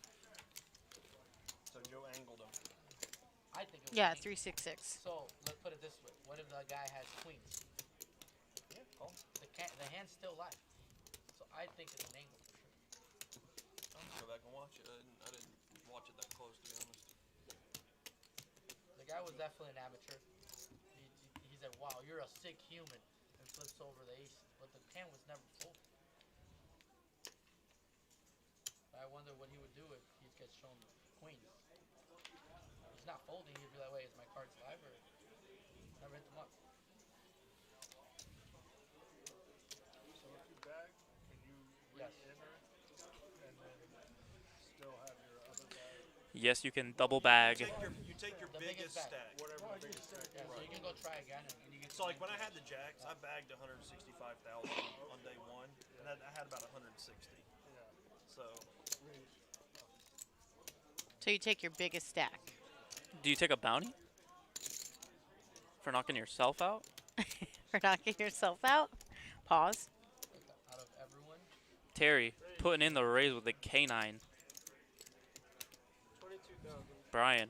So Joe angled him. I think it was Yeah, kings. 366. So let's put it this way: what if the guy has queens? Yeah, call. The hand's still live. So I think it's an angle for sure. I'll have to go back and watch it. I didn't watch it that close, to be honest. The guy was definitely an amateur. He said, "Wow, you're a sick human," and flips over the aces. But the hand was never folded. I wonder what he would do if he gets shown queens. He's not folding. He'd be like, "Wait, is my cards live or never hit them up?" So if you bag and you Yes. re-enter and then still have your other bag. Yes, you can double bag. You take your The biggest biggest bag. stack. Whatever the biggest stack Yeah, so you can go try again and you get. So like when I had the jacks, I bagged 165,000 on day one, and I had about 160. Yeah. So So you take your biggest stack. Do you take a bounty? For knocking yourself out? For knocking yourself out? Pause. Out of everyone, Terry putting in the raise with the K9. 22,000. Brian.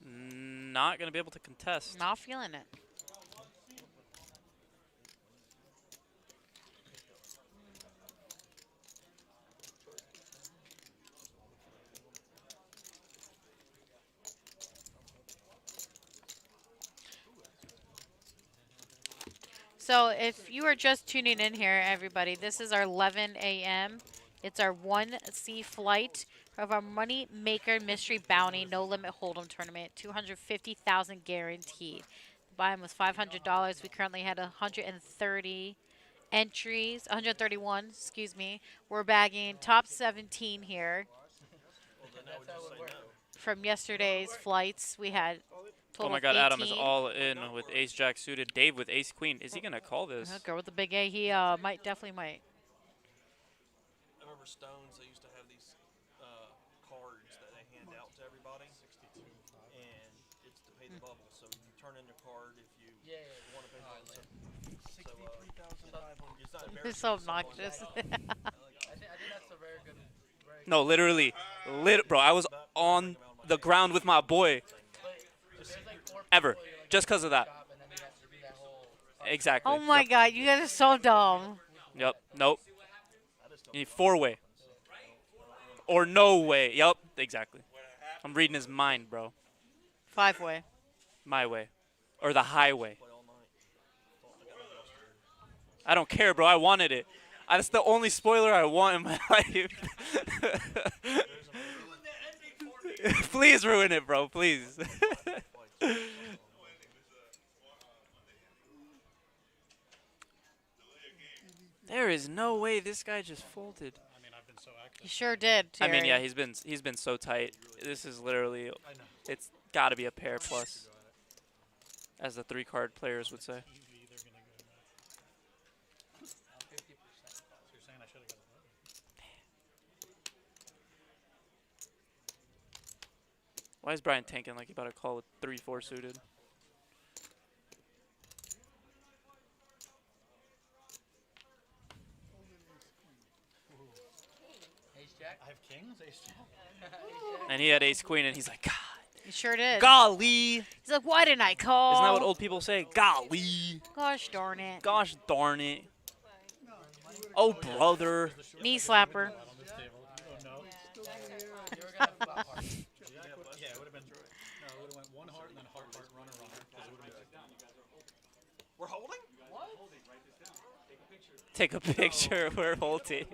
Not going to be able to contest. Not feeling it. So if you are just tuning in here, everybody, this is our 11 a.m. It's our 1C flight of our Money Maker Mystery Bounty No Limit Hold'em tournament, 250,000 guaranteed. The buy-in was $500. We currently had 130 entries, 131, excuse me. We're bagging top 17 here. From yesterday's flights, we had total Oh my god, of 18. Adam is all in with ace-jack suited. Dave with ace-queen. Is he going to call this? Girl with the big A, he definitely might. I remember Stones. They used to have these cards that they hand out to everybody. 62. And it's to pay the bubble. So you turn in your card if you want to pay the bubble. So, 63,500. it's not It's so embarrassing to obnoxious. someone. I think that's a very good. No, literally. Bro, I was on the ground with my boy. Ever. Just because of that. Exactly. Oh my god, you guys are so dumb. Yep. Nope. You need 4-way. Or no way. Yep. Exactly. I'm reading his mind, bro. 5-way. My way. Or the highway. I don't care, bro. I wanted it. That's the only spoiler I want in my life. Please ruin it, bro. Please. There is no way this guy just folded. I mean, I've been so active. He sure did, I mean, Terry. yeah, he's been so tight. This is literally, it's got to be a pair plus, as the 3-card players would say. Why is Brian tanking like he about to call with 3-4 suited? I have kings, ace jack. And he had ace queen, and he's like, God. You sure did. Golly. He's like, why didn't I call? Isn't that what old people say? Golly. Gosh darn it. Gosh darn it. Oh, brother. Knee slapper. Yeah, it would have been. No, it would have went one heart and then heart, heart, runner, runner. We're holding? What? Take a picture. We're holding.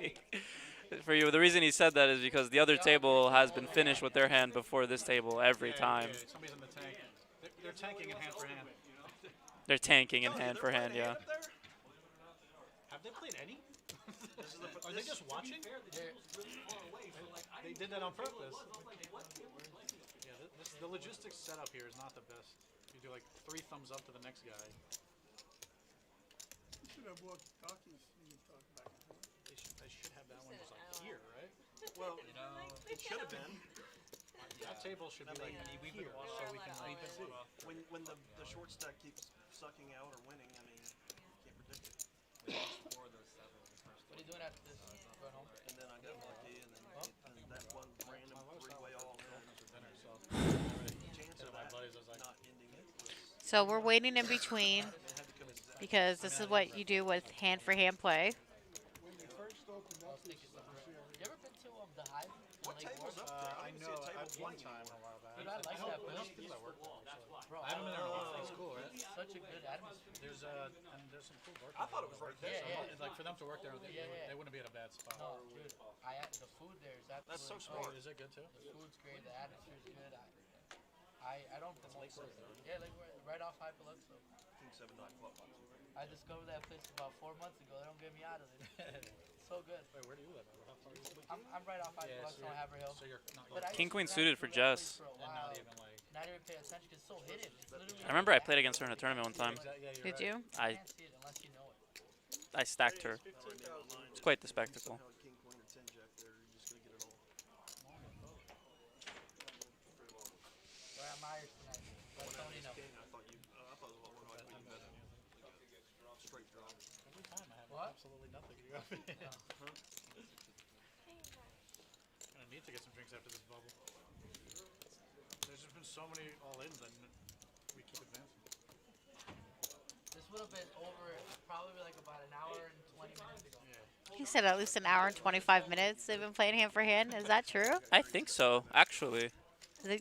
For you, the reason he said that is because the other table has been finished with their hand before this table every time. Somebody's in the tank. They're tanking in hand for hand. They're tanking in hand for hand, yeah. Have they played any? Are they just watching? They did that on purpose. Yeah, the logistics setup here is not the best. You do like 3 thumbs up to the next guy. You should have more talkies. You can talk back and forth. They should have that one just like here, right? Well, it should have been. That table should be like here, so we can read it. When the short stack keeps sucking out or winning, I mean, you can't predict it. What are you doing after this? Going home? And then I got lucky, and then that one random three-way all chance of that not ending it. So we're waiting in between because this is what you do with hand-for-hand play. You ever been to the Hive? What table's up there? I know. At one time a while back. Dude, I like that place. Bro, I haven't been there in a while. It's cool, right? Such a good atmosphere. There's some cool work. I thought it was right there. So like for them to work there, they wouldn't be at a bad spot. No, dude. The food there is absolutely. That's so smart. Is it good too? The food's great. The atmosphere's good. I don't promote. Yeah, like right off High Palazzo. King 7-9 Club. I discovered that place about 4 months ago. They don't get me out of it. So good. Wait, where do you live? How far are you? I'm right off High Palazzo on Haverhill. So you're not King Queen suited for Jess. not even like. Not even pay attention because it's so hidden. It's literally I remember I played against her in a tournament one time. Did you? You can't see it unless you know it. I stacked her. It's quite the spectacle. King, queen, or 10 jack there. You're just going to get it all. Where am I tonight? Let Tony know. I thought it was one like you bet it. Straight draw. Every time I have What? absolutely nothing. I need to get some drinks after this bubble. There's just been so many all-ins that we keep advancing. This would have been over probably like about an hour and 20 minutes ago. He said at least an hour and 25 minutes they've been playing hand-for-hand. Is that true? I think so, actually.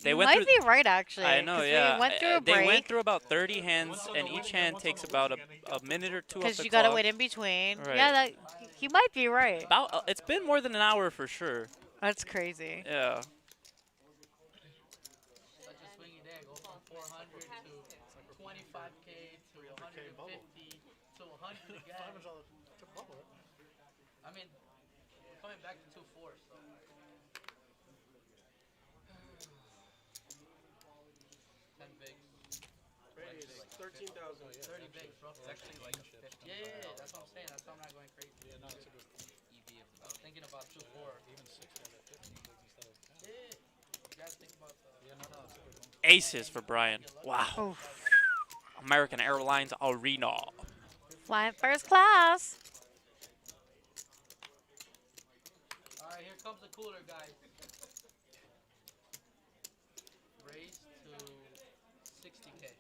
You might be right, actually. I know, 'cause yeah. We went through a break. They went through about 30 hands, and each hand takes about a minute or two off the Because you got to clock. wait in between. Right. Yeah, he might be right. About, it's been more than an hour for sure. That's crazy. Yeah. Such a swingy day. Go from 400 to 25K to 150 to 100 again. I mean, we're coming back to 2-4, so. 10 bigs. 13,000. 30 bigs, bro. It's actually like a 50. Yeah, that's what I'm saying. That's why I'm not going crazy. Yeah, no, it's a good EV of the I was thinking about 2-4. Even 6 guys at 15 instead of 10. Yeah. You guys think about the. Yeah, no, it's a good one. Aces for Brian. Wow. American Airlines Arena. Flying first class. Alright, here comes the cooler, guys. Raise to 60K.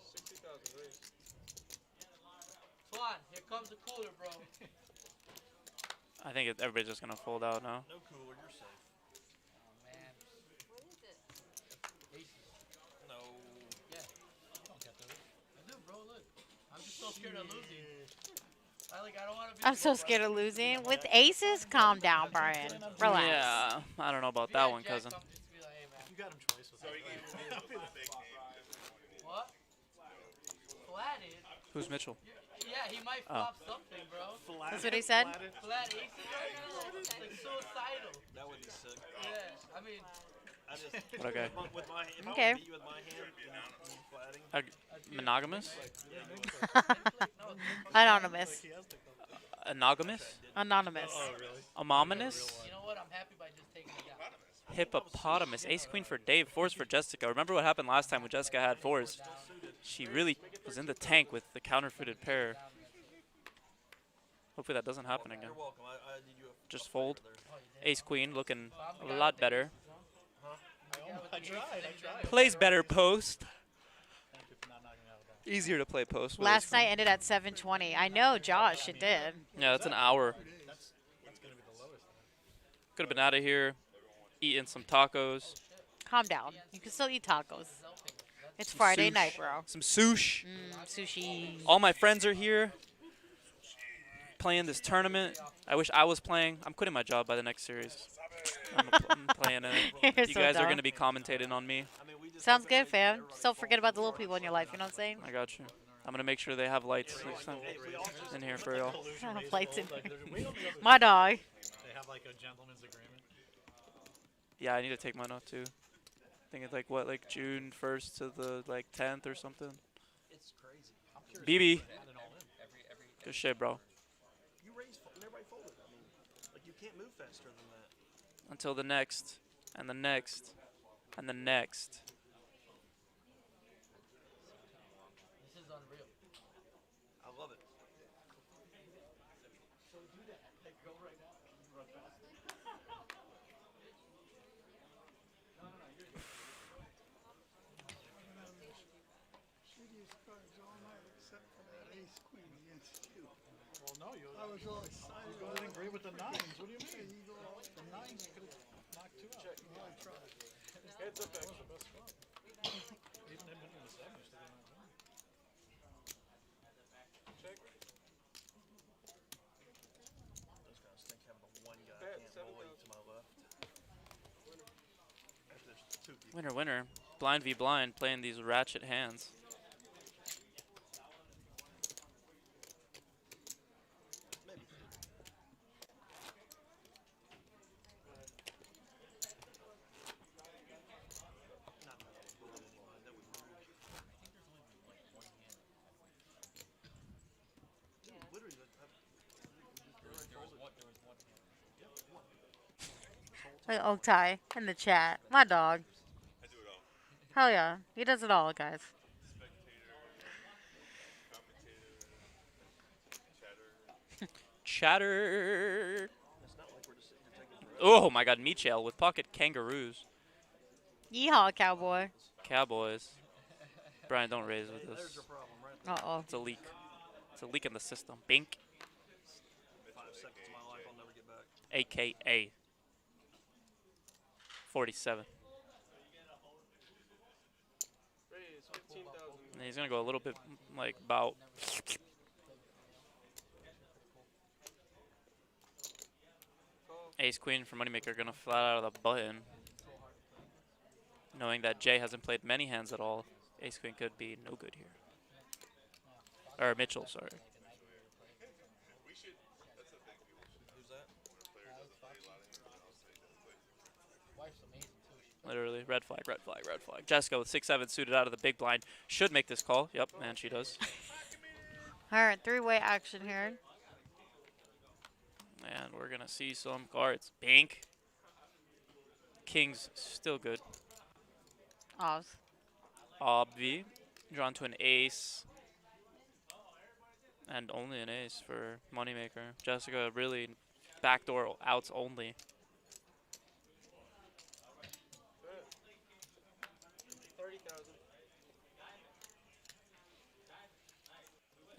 60,000 raise. Swan, here comes the cooler, bro. I think everybody's just going to fold out now. No cooler, you're safe. Oh, man. What is it? Aces. No. Yeah. You don't get those. I do, bro, look. I'm just so scared of losing. I don't want to be. I'm so scared of losing. With aces, calm down, Brian. Relax. Yeah, I don't know about that one, cousin. You got him twice. What? Flatted? Who's Mitchell? Yeah, he might flop something, bro. That's what he said? Flat aces right now? It's like suicidal. That would be sick. Yeah, I mean. I just. What, okay. With my, if Okay. I would beat you with my hand, flatting. Monogamous? Anonymous. Anogamous? Anonymous. Amominous? You know what? I'm happy by just taking it down. Hippopotamus. Ace queen for Dave. Fours for Jessica. Remember what happened last time when Jessica had fours? She really was in the tank with the counterfeited pair. Hopefully that doesn't happen again. You're welcome. I did you a Just fold. Ace queen looking a lot better. I tried. Plays better post. Easier to play post. With Last ace queen. night ended at 7:20. I know, Josh, it did. Yeah, that's an hour. Could have been out of here, eating some tacos. Calm down. You can still eat tacos. It's Friday night, bro. Some sushi. Sushi. All my friends are here playing this tournament. I wish I was playing. I'm quitting my job by the next series. I'm playing in it. You're You so guys are dumb. going to be commentating on me. Sounds good, fam. Just don't forget about the little people in your life, you know what I'm saying? I got you. I'm going to make sure they have lights next time in here for y'all. Lights in here. My dog. They have like a gentleman's agreement. Yeah, I need to take mine off too. I think it's like what, like June 1st to the like 10th or something. It's crazy. BB. Good shit, bro. You raised and everybody folded. I mean, like you can't move faster than that. Until the next, and the next, and the next. This is unreal. I love it. Shittiest cards all night except for that ace queen against you. Well, no, I was all excited. You didn't agree with the nines. What do you mean? You go From nines, you could have knocked two out. Well, I tried. Heads up, that was the best spot. Even him hitting the seven, you still got knocked down. Check. Those guys think having the one guy can't bully to my left. There's two people. Winner, winner. Blind v blind, playing these ratchet hands. Look at Oaktai in the chat. My dog. Hell yeah. He does it all, guys. Chatter. Oh my god, Michel with pocket kangaroos. Yeehaw, cowboy. Cowboys. Brian, don't raise with this. Uh-oh. It's a leak. It's a leak in the system. Bink. 5 seconds of my life I'll never get back. AKA 47. And he's going to go a little bit like about. Ace Queen for Moneymaker going to flat out of the button. Knowing that Jay hasn't played many hands at all, Ace Queen could be no good here. Or Mitchell, sorry. Literally, red flag, red flag, red flag. Jessica with 6-7 suited out of the big blind should make this call. Yep, and she does. All right, three-way action here. And we're going to see some cards. Bink. King's still good. Oz. Obvi. Drawn to an ace. And only an ace for Moneymaker. Jessica really backdoor outs only.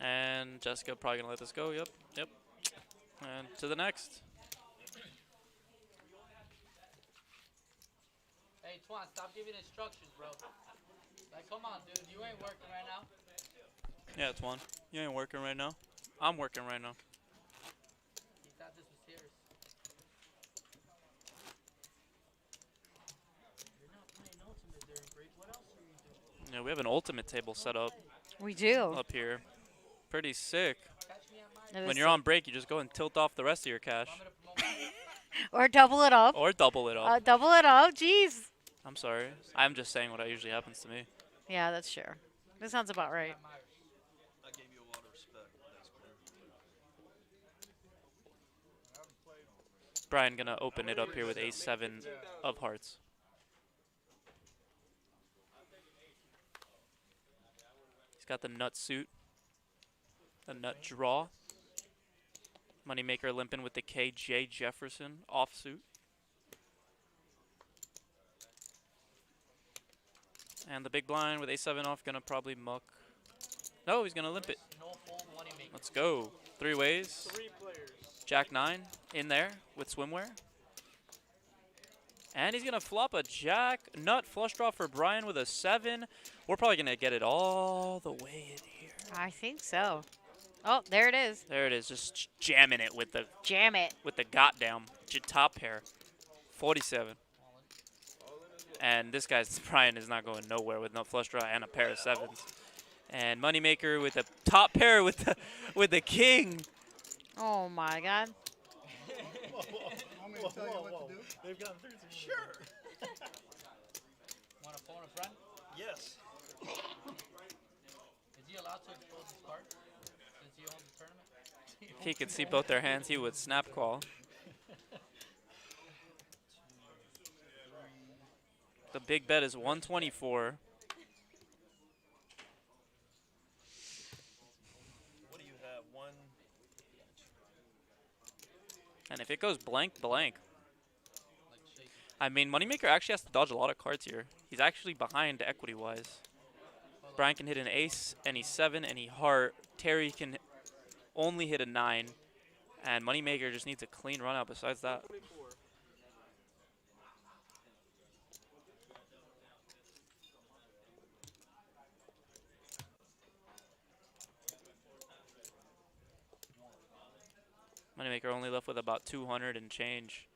And Jessica probably going to let this go. Yep, yep. And to the next. Hey, Twan, stop giving instructions, bro. Like, come on, dude. You ain't working right now. Yeah, it's one. You ain't working right now. I'm working right now. He thought this was serious. You're not playing ultimate during break. What else are you doing? Yeah, we have an ultimate table set up. We do. Up here. Pretty sick. It When is you're on break, you just go and tilt off the rest of your cash. Or double it up. Or double it up. Double it up. Jeez. I'm sorry. I'm just saying what usually happens to me. Yeah, that's true. That sounds about right. I gave you a lot of respect. That's clear. Brian gonna open it up here with ace-7 of hearts. He's got the nut suit. The nut draw. Moneymaker limping with the KJ Jefferson offsuit. And the big blind with A7 off gonna probably muck. No, he's gonna limp it. Let's go. 3 ways. Jack 9 in there with swimwear. And he's gonna flop a jack nut flush draw for Brian with a 7. We're probably gonna get it all the way in here. I think so. Oh, there it is. There it is, just jamming it with the with the goddamn top pair. 47. And this guy's Brian is not going nowhere with no flush draw and a pair of 7s. And Moneymaker with a top pair with the king. Oh my God. They've gone through some. Sure. Want to phone a friend? Yes. Is he allowed to expose his card since he owns the tournament? If he could see both their hands, he would snap call. The big bet is 124. What do you have? One. And if it goes blank, blank. I mean, Moneymaker actually has to dodge a lot of cards here. He's actually behind equity-wise. Brian can hit an ace, any 7, any heart. Terry can only hit a 9. And Moneymaker just needs a clean run out besides that. Moneymaker only left with about 200 and change.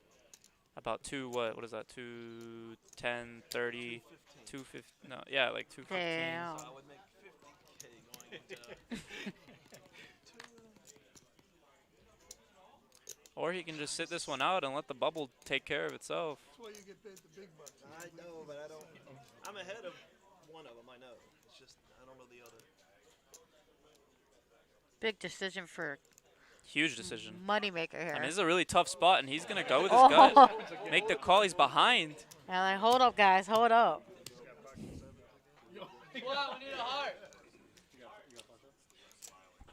About what is that? 210, 30, 250. No, yeah, like 215. Damn. So I would make 50K going into. Or he can just sit this one out and let the bubble take care of itself. That's why you get paid the big bucks. I know, but I don't. I'm ahead of one of them. I know. It's just I don't know the other. Big decision for Huge decision. Moneymaker here. I mean, this is a really tough spot, and he's going to go with his gut. Make the call. He's behind. And like, hold up, guys. Hold up. Wow, we need a heart.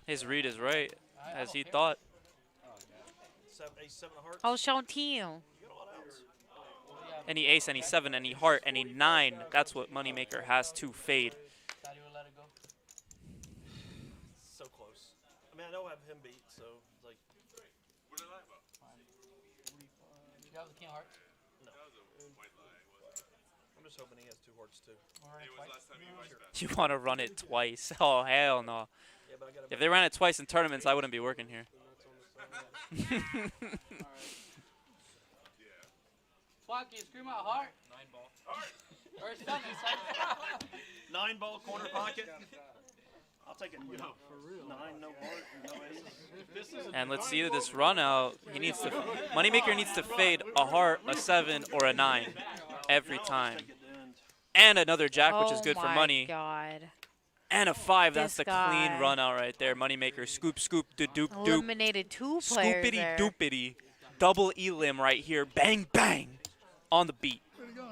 His read is right, as he thought. Ace 7 of hearts. Oh, Sean Team. Any ace, any 7, any heart, any 9. That's what Moneymaker has to fade. So close. I mean, I know I have him beat, so it's like. Do you have the king heart? No. I'm just hoping he has 2 hearts too. You want to run it twice? Oh, hell no. Yeah, but I gotta If they ran it twice in tournaments, I wouldn't be working here. Fuck, can you scream out heart? 9 ball. Heart. Or 7, 9 ball corner pocket. I'll take it. For real. 9, no heart, no ace. And let's see this run out. He needs to. Moneymaker needs to fade a heart, a 7, or a 9 every time. And another jack, which is good for money. Oh my God. And a 5. That's This the guy. clean run out right there. Moneymaker, scoop, scoop, doop, doop. Eliminated 2 players Scoopity there. doopity. Double elim right here. Bang, bang. On the beat.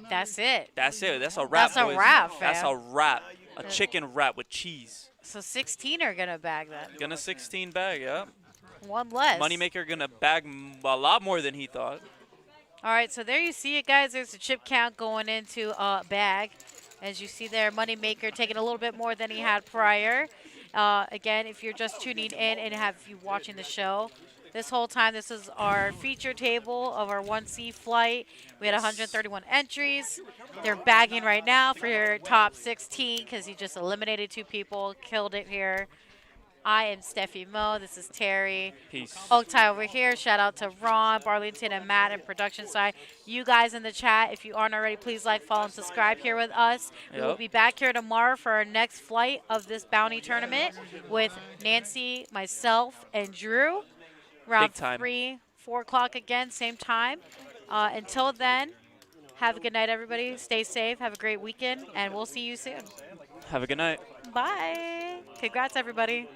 That's it. That's it. That's a wrap. That's a boys. wrap, That's a fam. wrap. A chicken wrap with cheese. So 16 are going to bag that. Gonna 16 bag, yeah. 1 less. Moneymaker gonna bag a lot more than he thought. All right, so there you see it, guys. There's a chip count going into bag. As you see there, Moneymaker taking a little bit more than he had prior. Again, if you're just tuning in and have you watching the show, this whole time, this is our feature table of our 1C flight. We had 131 entries. They're bagging right now for your top 16 because he just eliminated 2 people, killed it here. I am Steffi Mo. This is Terry. Peace. Oaktai over here. Shout out to Ron, Barlington, and Matt in production side. You guys in the chat, if you aren't already, please like, follow, and subscribe here with us. We will Yep. be back here tomorrow for our next flight of this bounty tournament with Nancy, myself, and Drew. Around Big time. 3, 4 o'clock again, same time. Until then, have a good night, everybody. Stay safe. Have a great weekend, and we'll see you soon. Have a good night. Bye. Congrats, everybody.